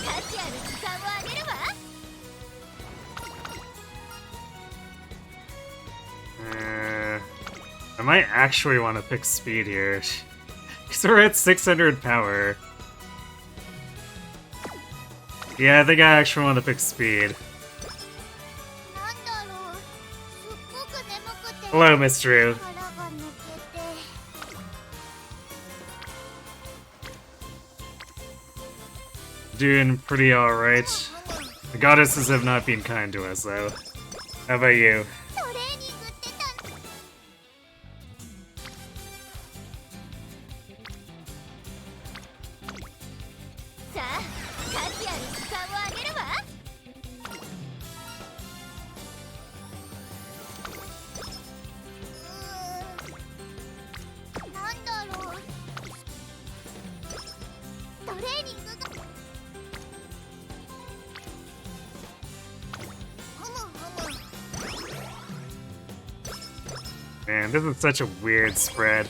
Speaker 2: 価値ある時間をあげるわ。
Speaker 1: I might actually want to pick speed here. Because we're at 600 power. Yeah, I think I actually want to pick speed.
Speaker 2: なんだろう、すっごく眠くて
Speaker 1: Hello, Maestro.
Speaker 2: 腹が抜けて。
Speaker 1: Doing pretty alright. The goddesses have not been kind to us, though. How about you?
Speaker 2: トレーニングってたさあ、価値ある時間をあげるわ。なんだろう、トレーニングがふむふむ。
Speaker 1: Man, this is such a weird spread.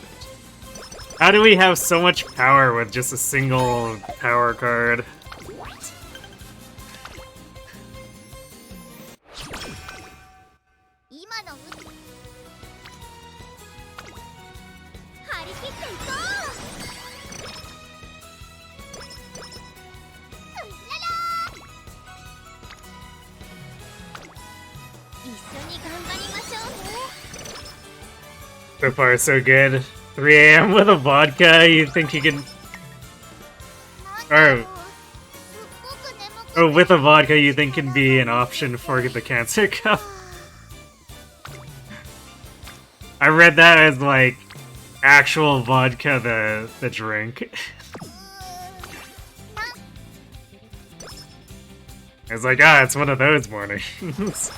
Speaker 1: How do we have so much power with just a single power card?
Speaker 2: 今の張り切っていこう。うっらら一緒に頑張りましょうね。
Speaker 1: So far, so good. 3 a.m. with a vodka, you think you can...
Speaker 2: なんだろう、すっごく眠くて
Speaker 1: Oh, with a vodka you think can be an option for the cancer cup? I read that as, like, actual vodka, the drink. It's like, ah, it's one of those mornings.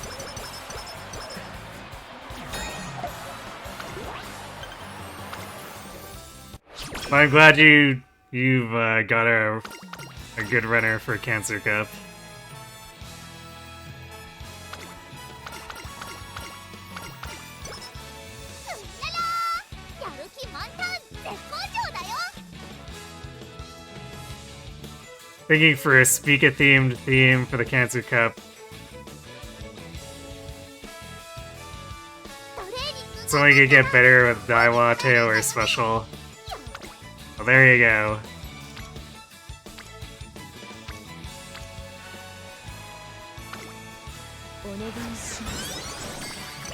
Speaker 1: Well, I'm glad you've got a good runner for Cancer Cup.
Speaker 2: やる気満タン、絶好調だよ。
Speaker 1: Thinking for a Speaker themed theme for the Cancer Cup.
Speaker 2: トレーニング
Speaker 1: It's only gonna get better with Daiwa, Teo, or Special. Well, there you go.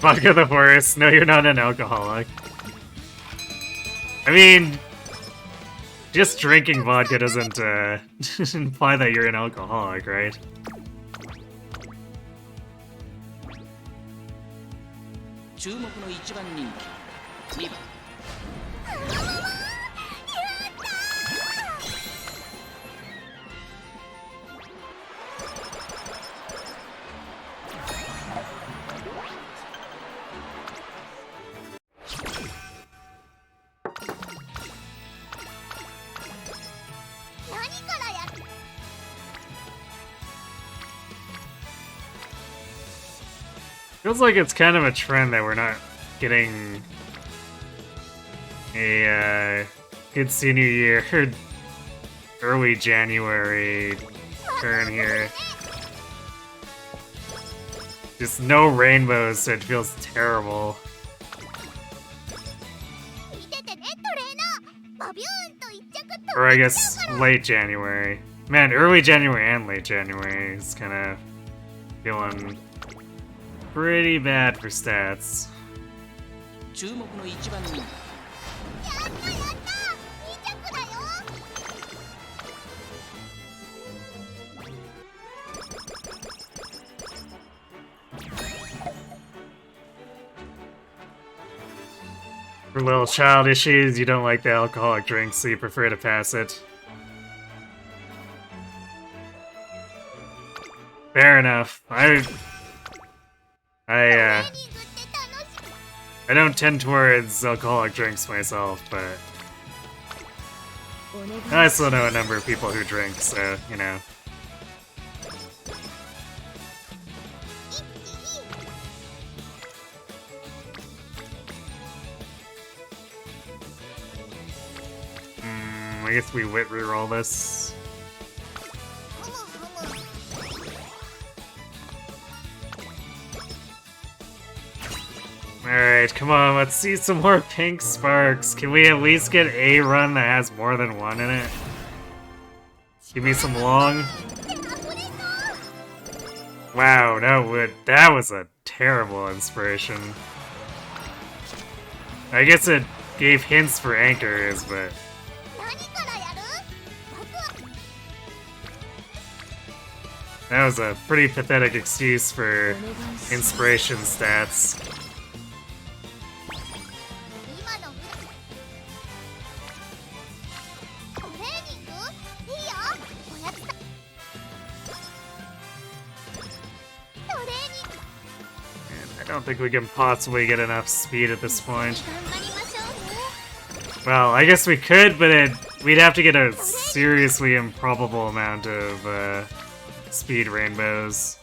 Speaker 1: Vodka the Forest. No, you're not an alcoholic. I mean, just drinking vodka doesn't imply that you're an alcoholic, right?
Speaker 3: 注目の一番人気2番
Speaker 2: 何からやる。
Speaker 1: Feels like it's kind of a trend that we're not getting a good senior year, early January turn here. Just no rainbows, so it feels terrible.
Speaker 2: 見ててね、トレーナー。バビューンと一着と。
Speaker 1: Or I guess late January. Man, early January and late January is kind of feeling pretty bad for stats.
Speaker 3: 注目の一番人気
Speaker 2: やったやった、二着だよ。
Speaker 1: For little child issues, you don't like the alcoholic drinks, so you prefer to pass it. Fair enough. I
Speaker 2: トレー
Speaker 1: uh,
Speaker 2: ニングって楽しい。
Speaker 1: I don't tend towards alcoholic drinks myself, but I still know a number of people who drink, so, you know. I guess we wit reroll this.
Speaker 2: ふむふ
Speaker 1: Alright, come on, let's see some more pink sparks. Can we at least get a run that has more than one in it? Give me some long. Wow, no, that was a terrible inspiration. I guess it gave hints for anchors, but... that was a pretty pathetic excuse for inspiration stats. I don't think we can possibly get enough speed at this point. Well, I guess we could, but we'd have to get a seriously improbable amount of speed rainbows.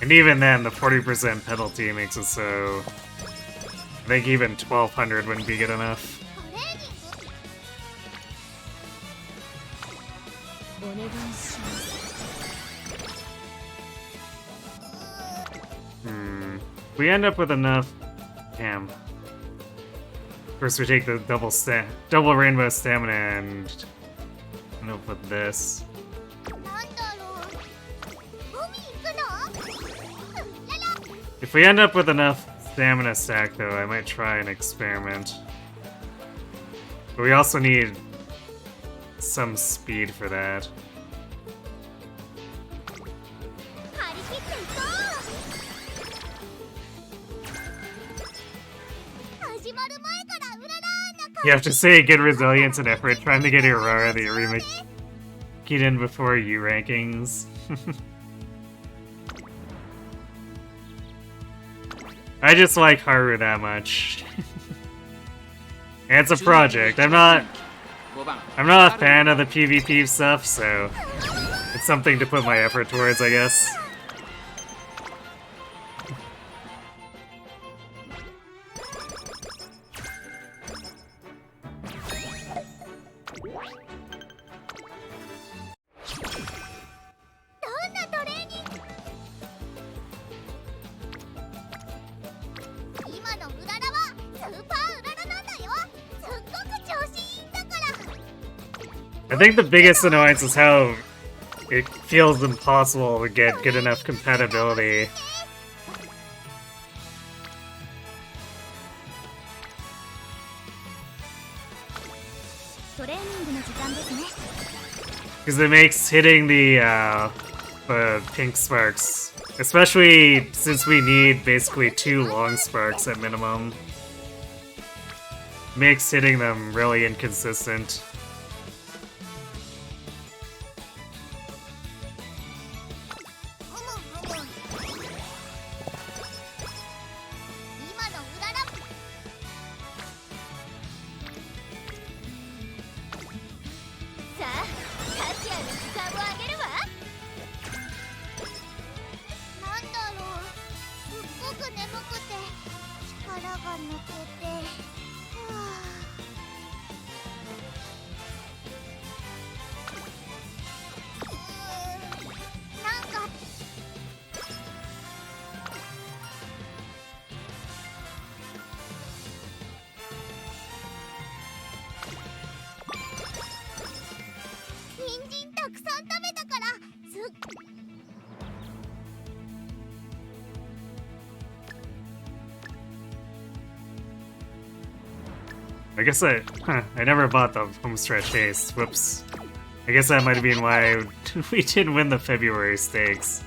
Speaker 1: And even then, the 40% penalty makes it so... I think even 1200 wouldn't be good enough. We end up with enough... Damn. First we take the double rainbow stamina and end up with this. If we end up with enough stamina stack, though, I might try an experiment. But we also need some speed for that. You have to say good resilience and effort trying to get Aurora the Arima keyed in before U rankings. I just like Haru that much. And it's a project. I'm not a fan of the PvP stuff, so it's something to put my effort towards, I guess. I think the biggest annoyance is how it feels impossible to get good enough compatibility. Because it makes hitting the pink sparks, especially since we need basically 2 long sparks at minimum, makes hitting them really inconsistent. I guess I never bought the homestretch haste. Whoops. I guess that might have been why we didn't win the February stakes.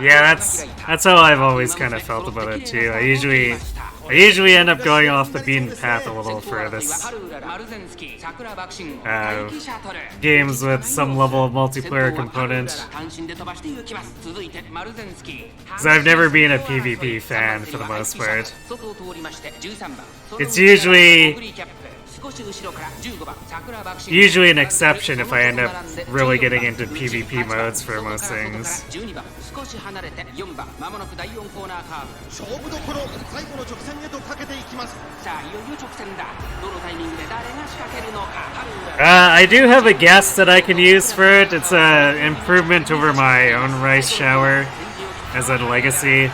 Speaker 1: Yeah, that's how I've always kind of felt about it too. I usually I usually end up going off the beaten path a little for this games with some level of multiplayer component. Because I've never been a PvP fan for the most part. It's usually an exception if I end up really getting into PvP modes for most things.
Speaker 6: 勝負どころ最後の直線へとかけていきます。さあいよいよ直線だ。どのタイミングで誰が仕掛けるのか。
Speaker 1: I do have a guess that I can use for it. It's an improvement over my own rice shower as a legacy,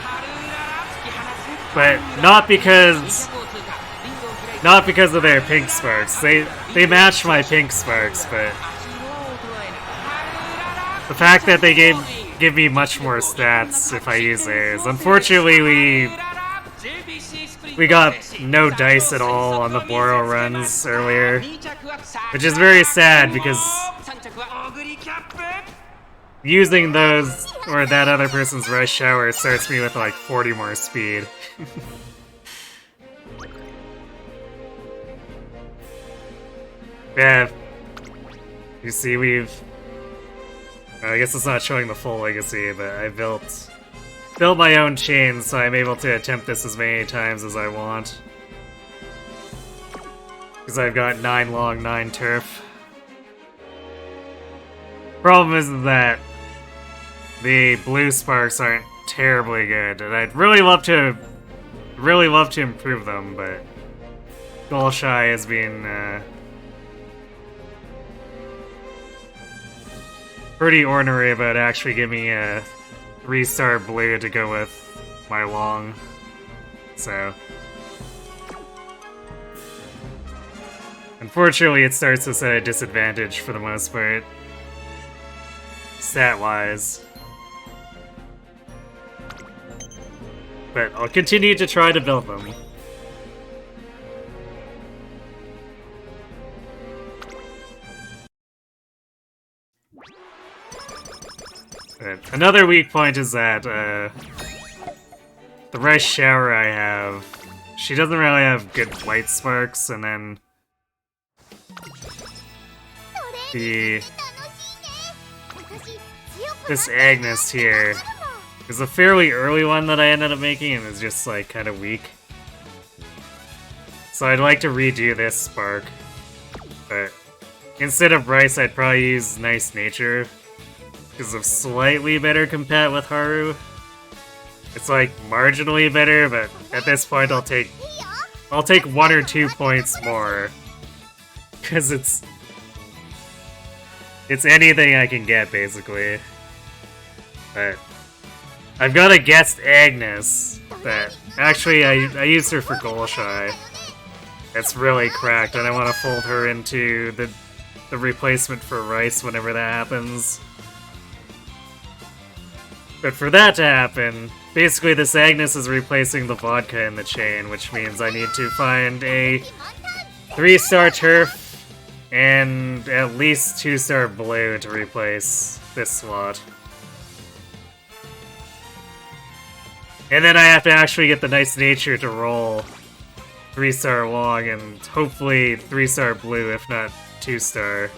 Speaker 1: but not because of their pink sparks. They match my pink sparks, but the fact that they give me much more stats if I use theirs. Unfortunately, we got no dice at all on the Boro runs earlier, which is very sad because using those or that other person's rice shower starts me with like 40 more speed. Yeah, you see I guess it's not showing the full legacy, but I built my own chain, so I'm able to attempt this as many times as I want. Because I've got 9 long, 9 turf. Problem is that the blue sparks aren't terribly good, and I'd really love to improve them, but Golshai has been pretty ornery about actually giving me a 3-star blue to go with my long, so unfortunately it starts us at a disadvantage for the most part, stat-wise. But I'll continue to try to build them. Another weak point is that the rice shower I have, she doesn't really have good white sparks, and then this Agnes here is a fairly early one that I ended up making and is just like kind of weak. So I'd like to redo this spark, but instead of rice I'd probably use nice nature. Because of slightly better compat with Haru. It's like marginally better, but at this point I'll take 1 or 2 points more. Because it's anything I can get, basically. But I've got a guest Agnes that actually I used her for Golshai. That's really cracked, and I want to fold her into the replacement for rice whenever that happens. But for that to happen, basically this Agnes is replacing the vodka in the chain, which means I need to find a 3-star turf and at least 2-star blue to replace this slot. And then I have to actually get the nice nature to roll 3-star long and hopefully 3-star blue, if not 2-star.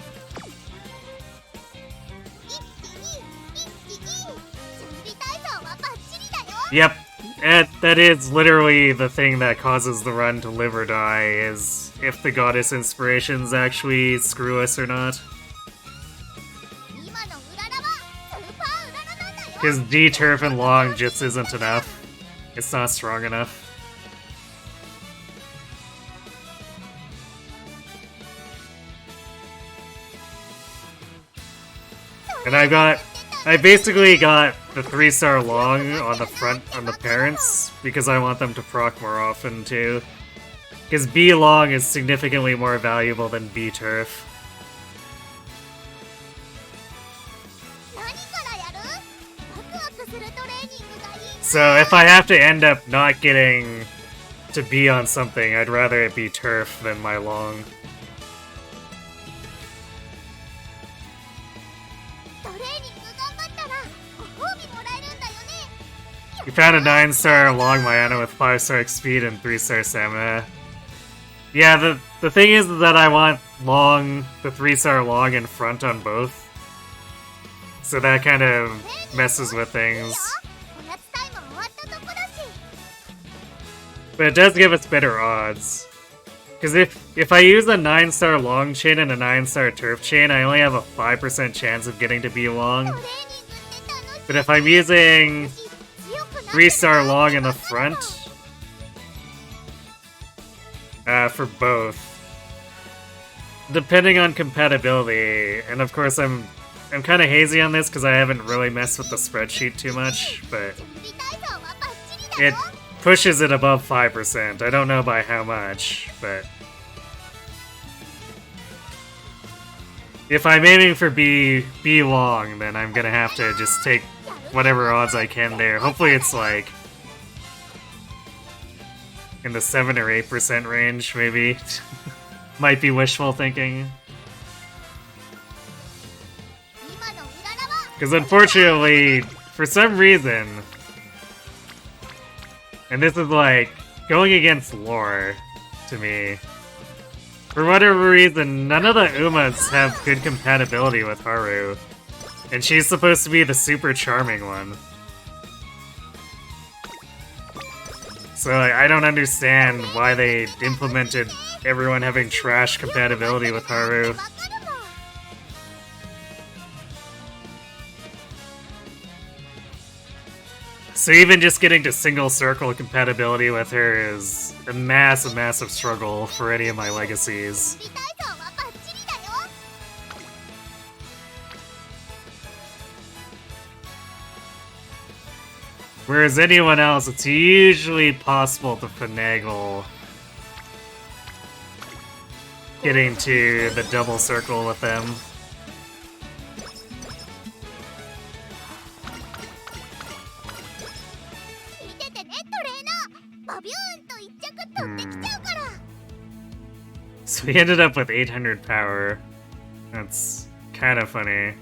Speaker 1: Yep, that is literally the thing that causes the run to live or die, is if the goddess inspirations actually screw us or not. Because D-turf and long just isn't enough. It's not strong enough. And I basically got the 3-star long on the front, on the parents, because I want them to proc more often too. Because B long is significantly more valuable than B turf. So if I have to end up not getting to B on something, I'd rather it be turf than my long. You found a 9-star long Mayana with 5-star speed and 3-star stamina. Yeah, the thing is that I want long, the 3-star long in front on both. So that kind of messes with things. But it does give us better odds. Because if I use a 9-star long chain and a 9-star turf chain, I only have a 5% chance of getting to be long. But if I'm using 3-star long in the front, for both, depending on compatibility, and of course I'm kind of hazy on this because I haven't really messed with the spreadsheet too much, but it pushes it above 5%. I don't know by how much, but if I'm aiming for B long, then I'm gonna have to just take whatever odds I can there. Hopefully it's like in the 7 or 8% range, maybe. Might be wishful thinking. Because unfortunately, for some reason, and this is like going against lore to me, for whatever reason, none of the Umas have good compatibility with Haru. And she's supposed to be the super charming one. So I don't understand why they implemented everyone having trash compatibility with Haru. So even just getting to single circle compatibility with her is a massive struggle for any of my legacies. Whereas anyone else, it's usually possible to finagle getting to the double circle with them. So we ended up with 800 power. That's kind of funny.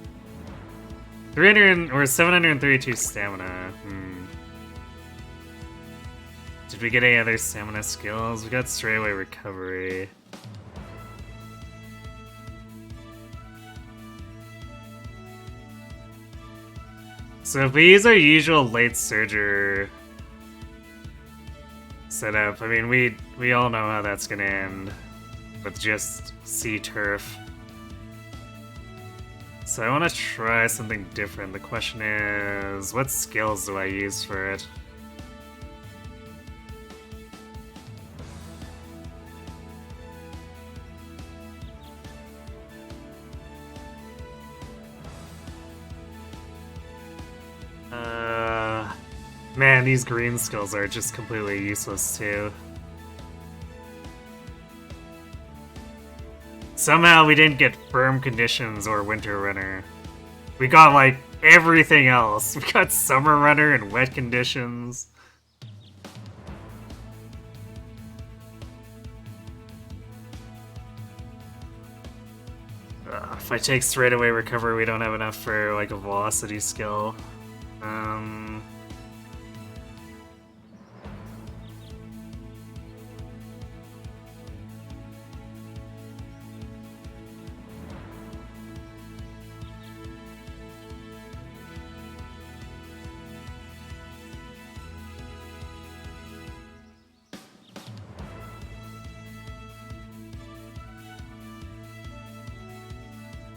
Speaker 1: 300 or 732 stamina. Did we get any other stamina skills? We got straightaway recovery. So if we use our usual late surger setup, I mean we all know how that's gonna end with just sea turf. So I want to try something different. The question is, what skills do I use for it? Man, these green skills are just completely useless too. Somehow we didn't get firm conditions or winter runner. We got like everything else. We got summer runner and wet conditions. If I take straightaway recovery, we don't have enough for like a velocity skill.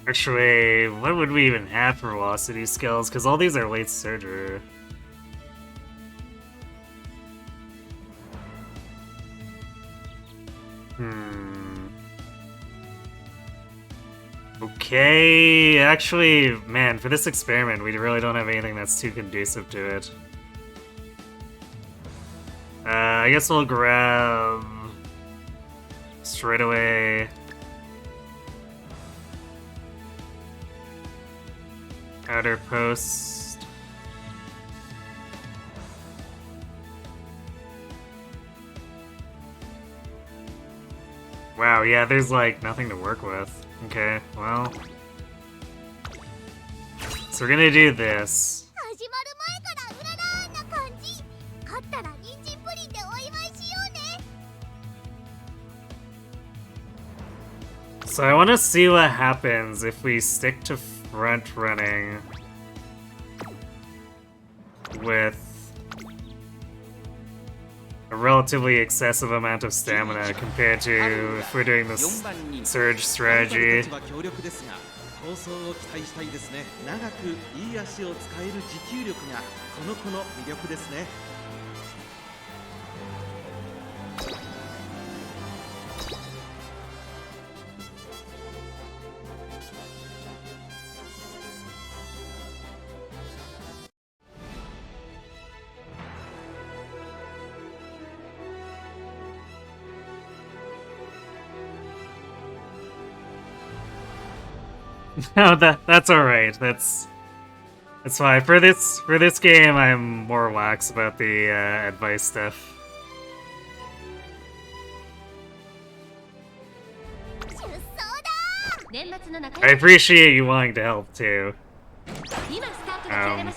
Speaker 1: Actually, what would we even have for velocity skills? Because all these are late surger. Okay, actually, man, for this experiment, we really don't have anything that's too conducive to it. I guess we'll grab straightaway outer post. Wow, yeah, there's like nothing to work with. Okay, well. So we're gonna do this. So I want to see what happens if we stick to front running with a relatively excessive amount of stamina compared to if we're doing this surge strategy.
Speaker 4: 構想を期待したいですね。長くいい足を使える持久力がこの子の魅力ですね。
Speaker 1: No, that's alright. That's fine. For this game, I'm more lax about the advice stuff. I appreciate you wanting to help too. I'm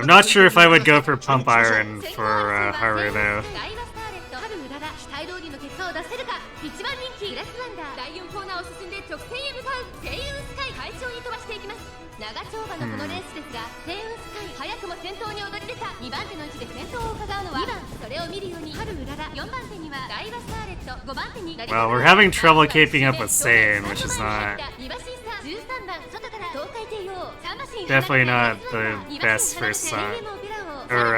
Speaker 1: not sure if I would go for Pump Iron for Haru though.
Speaker 5: 一番人気グラスワンダー第4コーナーを進んで直線へ向かう星雲スカイ快調に飛ばしていきます。長丁場のこのレースですが、星雲スカイ早くも先頭に躍り出た。2番手の位置で先頭を伺うのは2番、それを見るように春うらら、4番手にはダイワスターレット、5番手に
Speaker 1: Well, we're having trouble keeping up with Saiyan, which is not definitely not the best first sign. Or,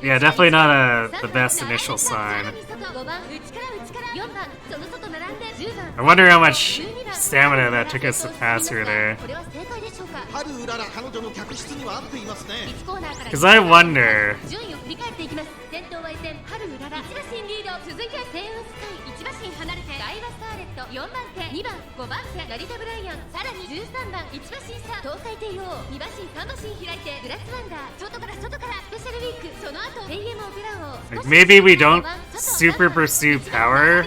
Speaker 1: yeah, definitely not the best initial sign. I wonder how much stamina that took us to pass her there. Because I wonder... Like maybe we don't super pursue power,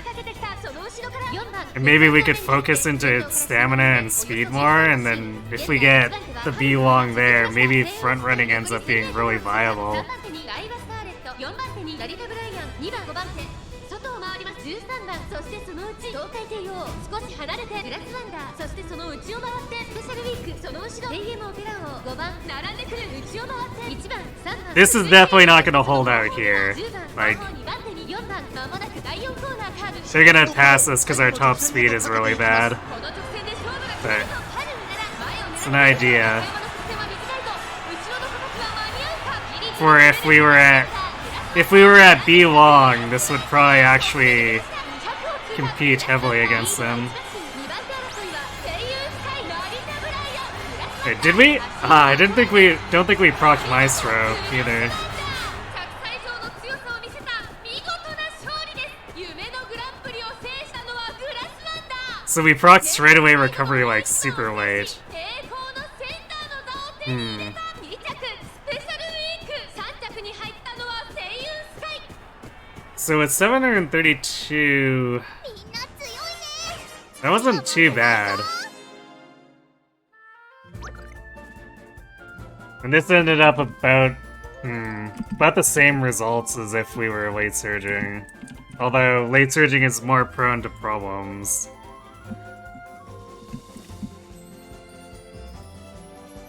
Speaker 1: and maybe we could focus into stamina and speed more, and then if we get the B long there, maybe front running ends up being really viable. This is definitely not gonna hold out here. Like, they're gonna pass us because our top speed is really bad. But it's an idea. For if we were at B long, this would probably actually compete heavily against them. Wait, did we? I don't think we procced Maestro either. So we procced straight away recovery like super late. So it's 732. That wasn't too bad. And this ended up about the same results as if we were late surging. Although late surging is more prone to problems.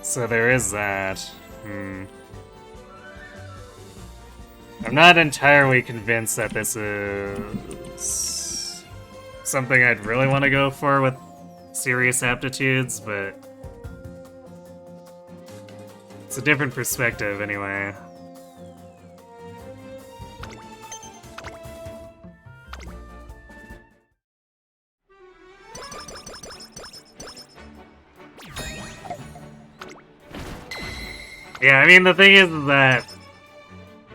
Speaker 1: So there is that. I'm not entirely convinced that this is something I'd really want to go for with serious aptitudes, but it's a different perspective anyway. Yeah, I mean, the thing is that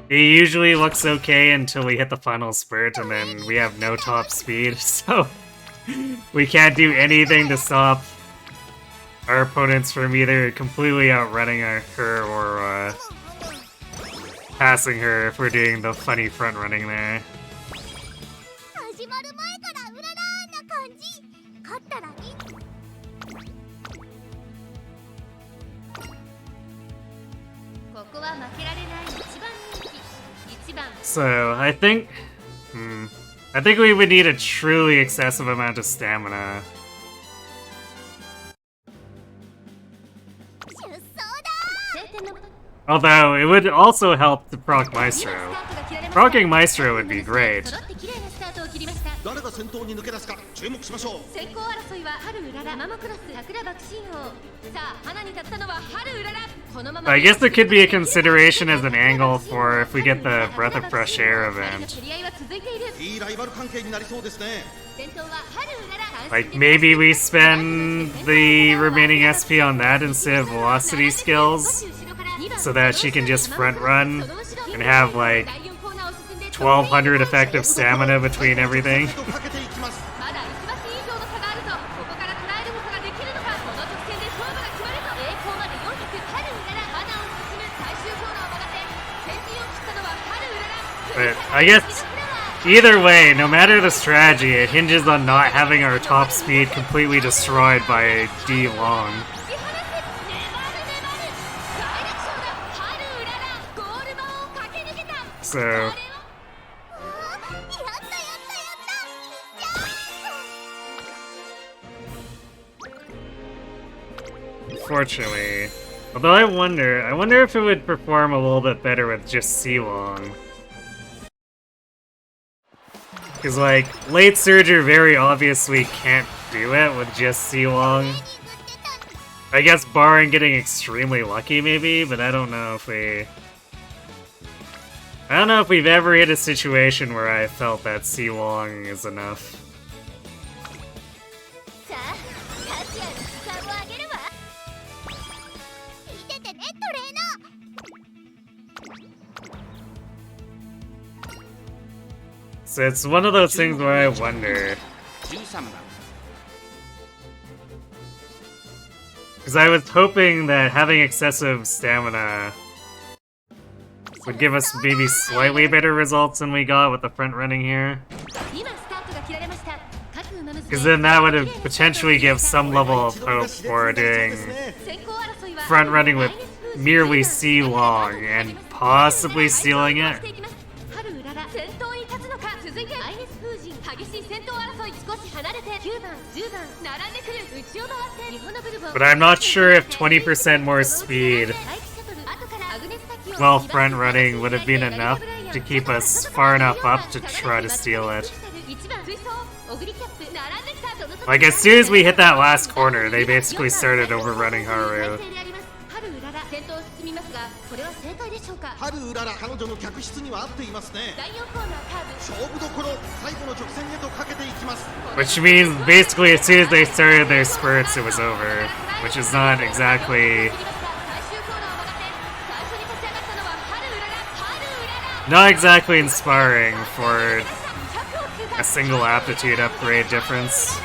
Speaker 1: it usually looks okay until we hit the final spurt, and then we have no top speed, so we can't do anything to stop our opponents from either completely outrunning her or passing her if we're doing the funny front running there. So, I think... I think we would need a truly excessive amount of stamina.
Speaker 2: 出走だ
Speaker 5: 晴天の
Speaker 1: Although, it would also help to proc Maestro.
Speaker 5: 今スタートが切られました
Speaker 1: Procking Maestro would be great.
Speaker 5: 揃って綺麗なスタートを切りました。
Speaker 6: 誰が先頭に抜け出すか注目しましょう。
Speaker 5: 先行争いは春うららマモクロス桜爆心王。さあ花に立ったのは春うらら。このまま
Speaker 1: I guess there could be a consideration as an angle for if we get the Breath of Fresh Air event.
Speaker 5: 競り合いは続いている。
Speaker 6: いいライバル関係になりそうですね。
Speaker 5: 先頭は春うらら。
Speaker 1: Like, maybe we spend the remaining SP on that instead of velocity skills, so that she can just front run and have like 1200 effective stamina between everything.
Speaker 6: とかけていきます。
Speaker 5: まだ1マス以上の差があるぞ。ここから捉えることができるのか。この直線で勝負が決まるぞ。栄光まで400。春うらら花を進む最終コーナーを曲がって先陣を切ったのは春うらら。
Speaker 1: But I guess either way, no matter the strategy, it hinges on not having our top speed completely destroyed by D long.
Speaker 5: 突き放せ粘る粘る大力勝だ春うららゴール板を駆け抜けた
Speaker 1: So,
Speaker 2: やったやったやったいっちゃう
Speaker 1: fortunately, although I wonder if it would perform a little bit better with just C long. Because, like, late surger very obviously can't do it with just C long. I guess barring getting extremely lucky, maybe, but I don't know if we've ever hit a situation where I felt that C long is enough.
Speaker 2: さあタチアのスカを上げるわ見ててねトレーナー
Speaker 1: So it's one of those things where I wonder.
Speaker 3: 13番
Speaker 1: Because I was hoping that having excessive stamina would give us maybe slightly better results than we got with the front running here.
Speaker 5: 今スタートが切られました各馬娘
Speaker 1: Because then that would have potentially give some level of hope for doing
Speaker 5: 先行争いは
Speaker 1: front running with merely C long and possibly stealing it.
Speaker 5: 春うらら先頭に立つのか続いてアイネス風神激しい先頭争い少し離れて9番10番並んでくる内を回って日本のブルボン
Speaker 1: But I'm not sure if 20% more speed while front running would have been enough to keep us far enough up to try to steal it. Like, as soon as we hit that last corner, they basically started overrunning Haru.
Speaker 5: 先頭を進みますがこれは正解でしょうか
Speaker 6: 春うらら彼女の客室には合っていますね。
Speaker 5: 第4コーナーカーブ
Speaker 6: 勝負どころ最後の直線へとかけていきます。
Speaker 1: Which means basically as soon as they started their spurts, it was over. Which is not exactly... Not exactly inspiring for a single aptitude upgrade difference.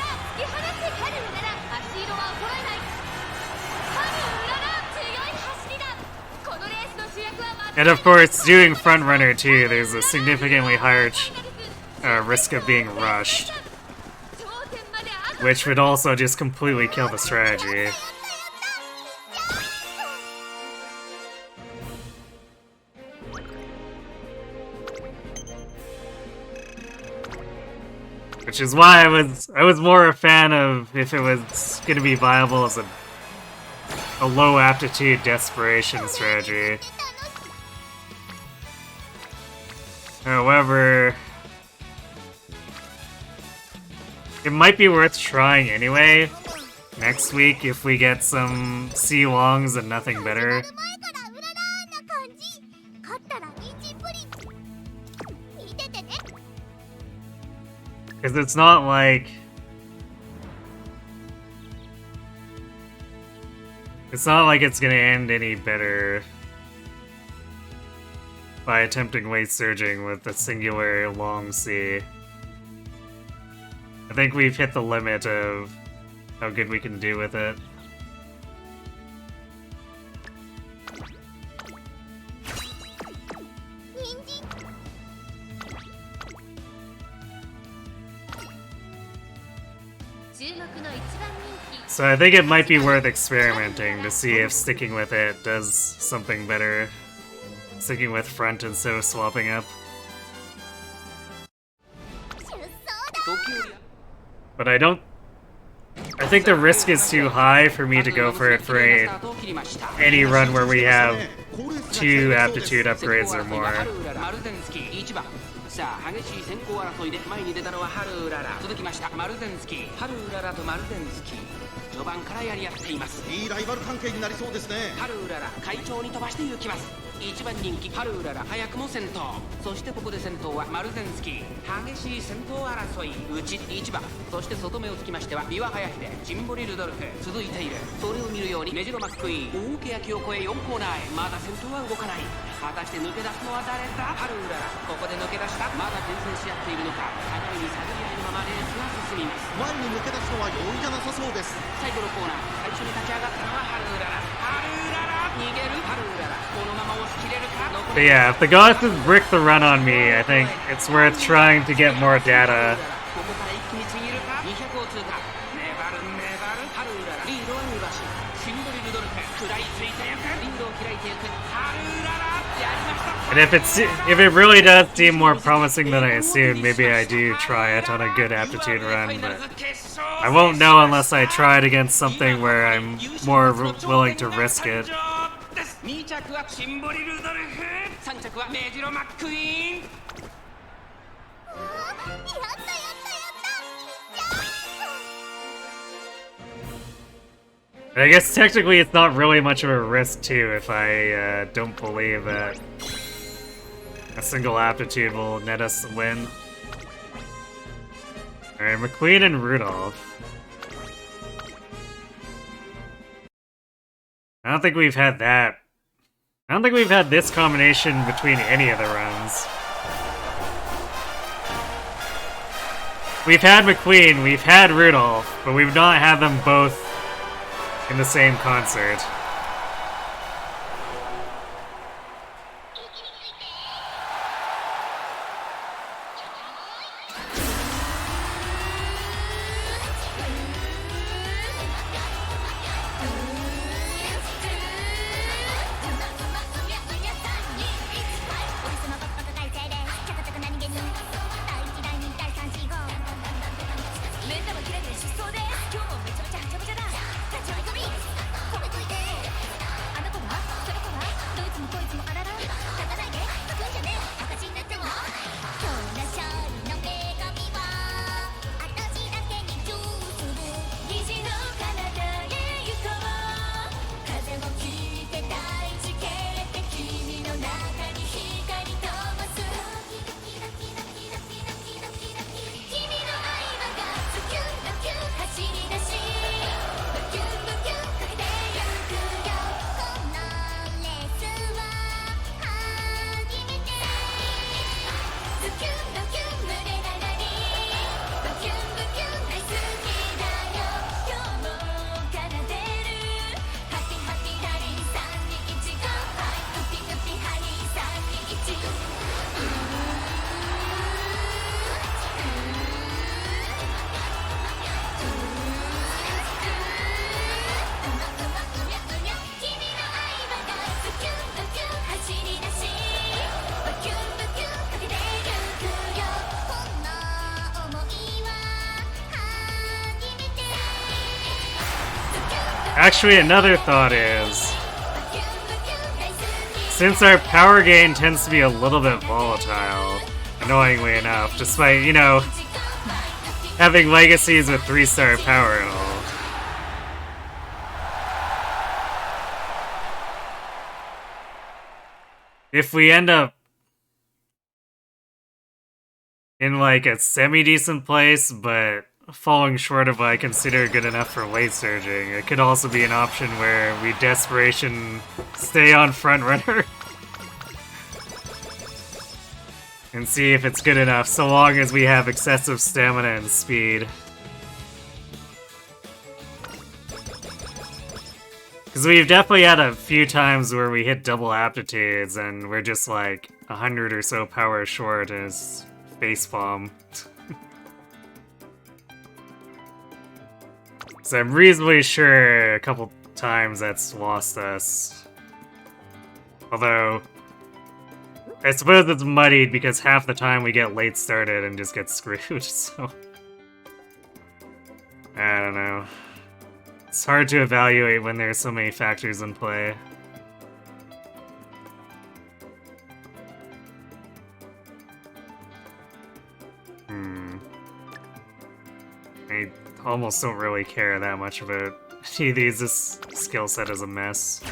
Speaker 1: And of course, doing front runner too, there's a significantly higher risk of being rushed, which would also just completely kill the strategy. Which is why I was more a fan of if it was gonna be viable as a low aptitude desperation strategy. However, it might be worth trying anyway next week if we get some C longs and nothing better.
Speaker 2: 前からうららな感じ勝ったら人参プリン見ててね
Speaker 1: Because it's not like... It's not like it's gonna end any better by attempting late surging with a singular long C. I think we've hit the limit of how good we can do with it. So I think it might be worth experimenting to see if sticking with it does something better. Sticking with front instead of swapping up.
Speaker 2: 出走
Speaker 1: But I think the risk is too high for me to go for it for any run where we have 2 aptitude upgrades or more.
Speaker 3: さあ激しい先行争いで前に出たのはハルウララ続きましたマルゼンスキーハルウララとマルゼンスキー序盤からやり合っています
Speaker 6: いいライバル関係になりそうですね
Speaker 3: ハルウララ快調に飛ばして行きます一番人気ハルウララ早くも先頭そしてここで先頭はマルゼンスキー激しい先頭争い内1番そして外目をつきましてはビワハヤヒデチンボリルドルフ続いているそれを見るようにメジロマックイーン大欅を越え4コーナーへまだ先頭は動かない果たして抜け出すのは誰だハルウララここで抜け出したまだ転戦し合っているのか互いに探り合いのままレースが進みます
Speaker 6: 前に抜け出すのは容易じゃなさそうです
Speaker 3: 最後のコーナー最初に立ち上がったのはハルウララハルウララ逃げるハルウララこのまま押し切れるか
Speaker 1: But yeah, if the Goths brick the run on me, I think it's worth trying to get more data.
Speaker 3: ここから一気にちぎるか200を通過粘るハルウララリードは2馬身シンボリルドルフ食らいついていくリードを開いていくハルウララやりました
Speaker 1: And if it really does seem more promising than I assumed, maybe I do try it on a good aptitude run, but I won't know unless I try it against something where I'm more willing to risk it.
Speaker 3: 2着はシンボリルドルフ3着はメジロマックイーン
Speaker 1: I guess technically it's not really much of a risk too if I don't believe that a single aptitude will net us a win. Alright, McQueen and Rudolph. I don't think we've had that. I don't think we've had this combination between any of the runs. We've had McQueen, we've had Rudolph, but we've not had them both in the same concert. Actually, another thought is, since our power gain tends to be a little bit volatile, annoyingly enough, despite, you know, having legacies with 3-star power and all. If we end up in like a semi-decent place, but falling short of what I consider good enough for late surging, it could also be an option where we desperation stay on front runner and see if it's good enough, so long as we have excessive stamina and speed. Because we've definitely had a few times where we hit double aptitudes and we're just like 100 or so power short and it's facepalm. So I'm reasonably sure a couple times that's lost us. Although, I suppose it's muddied because half the time we get late started and just get screwed, so... I don't know. It's hard to evaluate when there's so many factors in play. I almost don't really care that much about any of these. This skill set is a mess.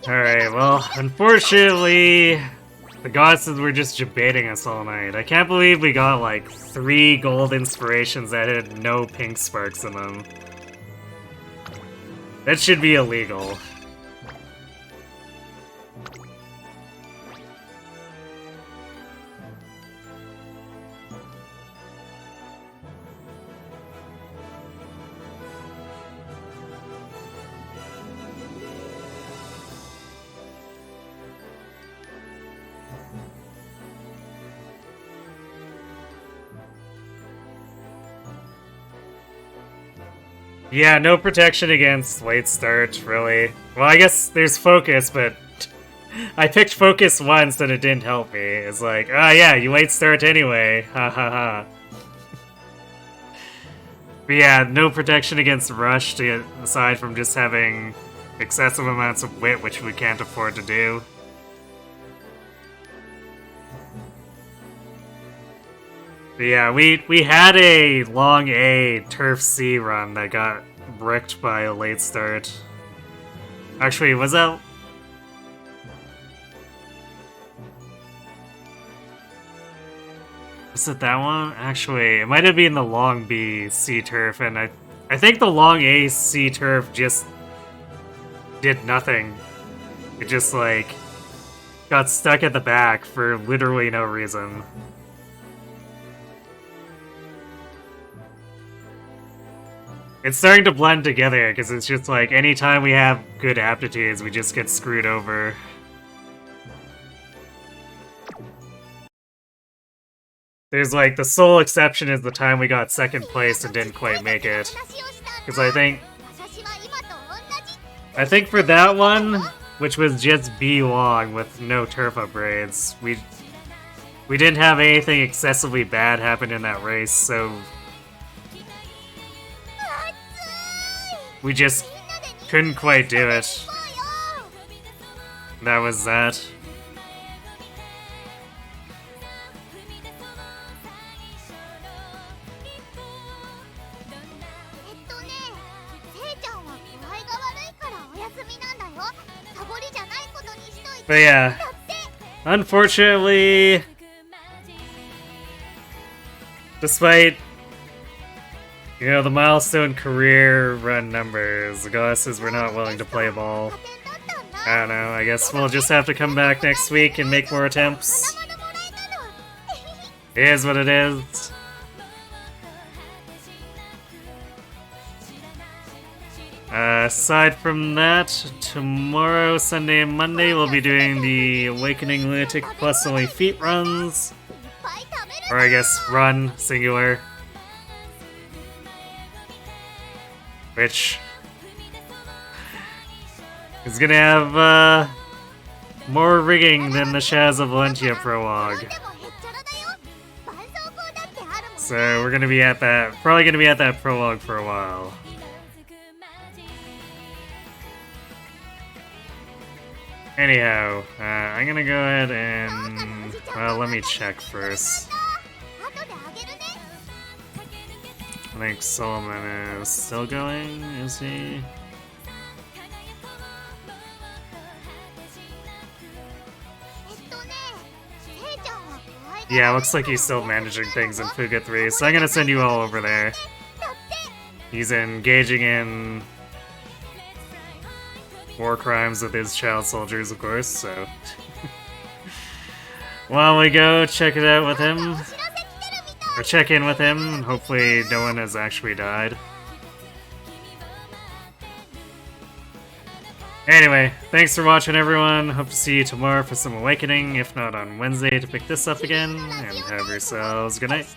Speaker 1: Alright, well, unfortunately, the goddesses were just debating us all night. I can't believe we got like 3 gold inspirations that had no pink sparks in them. That should be illegal. Yeah, no protection against late start, really. Well, I guess there's focus, but I picked focus once and it didn't help me. It's like, ah, yeah, you late start anyway. Ha ha ha. But yeah, no protection against rush, aside from just having excessive amounts of wit, which we can't afford to do. But yeah, we had a long A Turf C run that got bricked by a late start. Actually, was that... Was it that one? Actually, it might have been the long B C Turf, and I think the long A C Turf just did nothing. It just, like, got stuck at the back for literally no reason. It's starting to blend together, because it's just like, anytime we have good aptitudes, we just get screwed over. There's like, the sole exception is the time we got second place and didn't quite make it. Because I think for that one, which was just B long with no turf upgrades, we didn't have anything excessively bad happen in that race, so we just couldn't quite do it. That was that. But yeah, unfortunately, despite, you know, the milestone career run numbers, the goddesses were not willing to play ball. I don't know, I guess we'll just have to come back next week and make more attempts. It is what it is. Aside from that, tomorrow, Sunday, and Monday, we'll be doing the Awakening Lunatic plus only feet runs. Or I guess run, singular. Which is gonna have more rigging than the Shaz of Valentia prologue. So we're gonna be at that, probably gonna be at that prologue for a while. Anyhow, I'm gonna go ahead and, well, let me check first. I think Solomon is still going, is he? Yeah, looks like he's still managing things in Fuga 3, so I'm gonna send you all over there. He's engaging in war crimes with his child soldiers, of course, so... While we go, check it out with him. Or check in with him, hopefully no one has actually died. Anyway, thanks for watching everyone, hope to see you tomorrow for some Awakening, if not on Wednesday to pick this up again, and have yourselves a good night.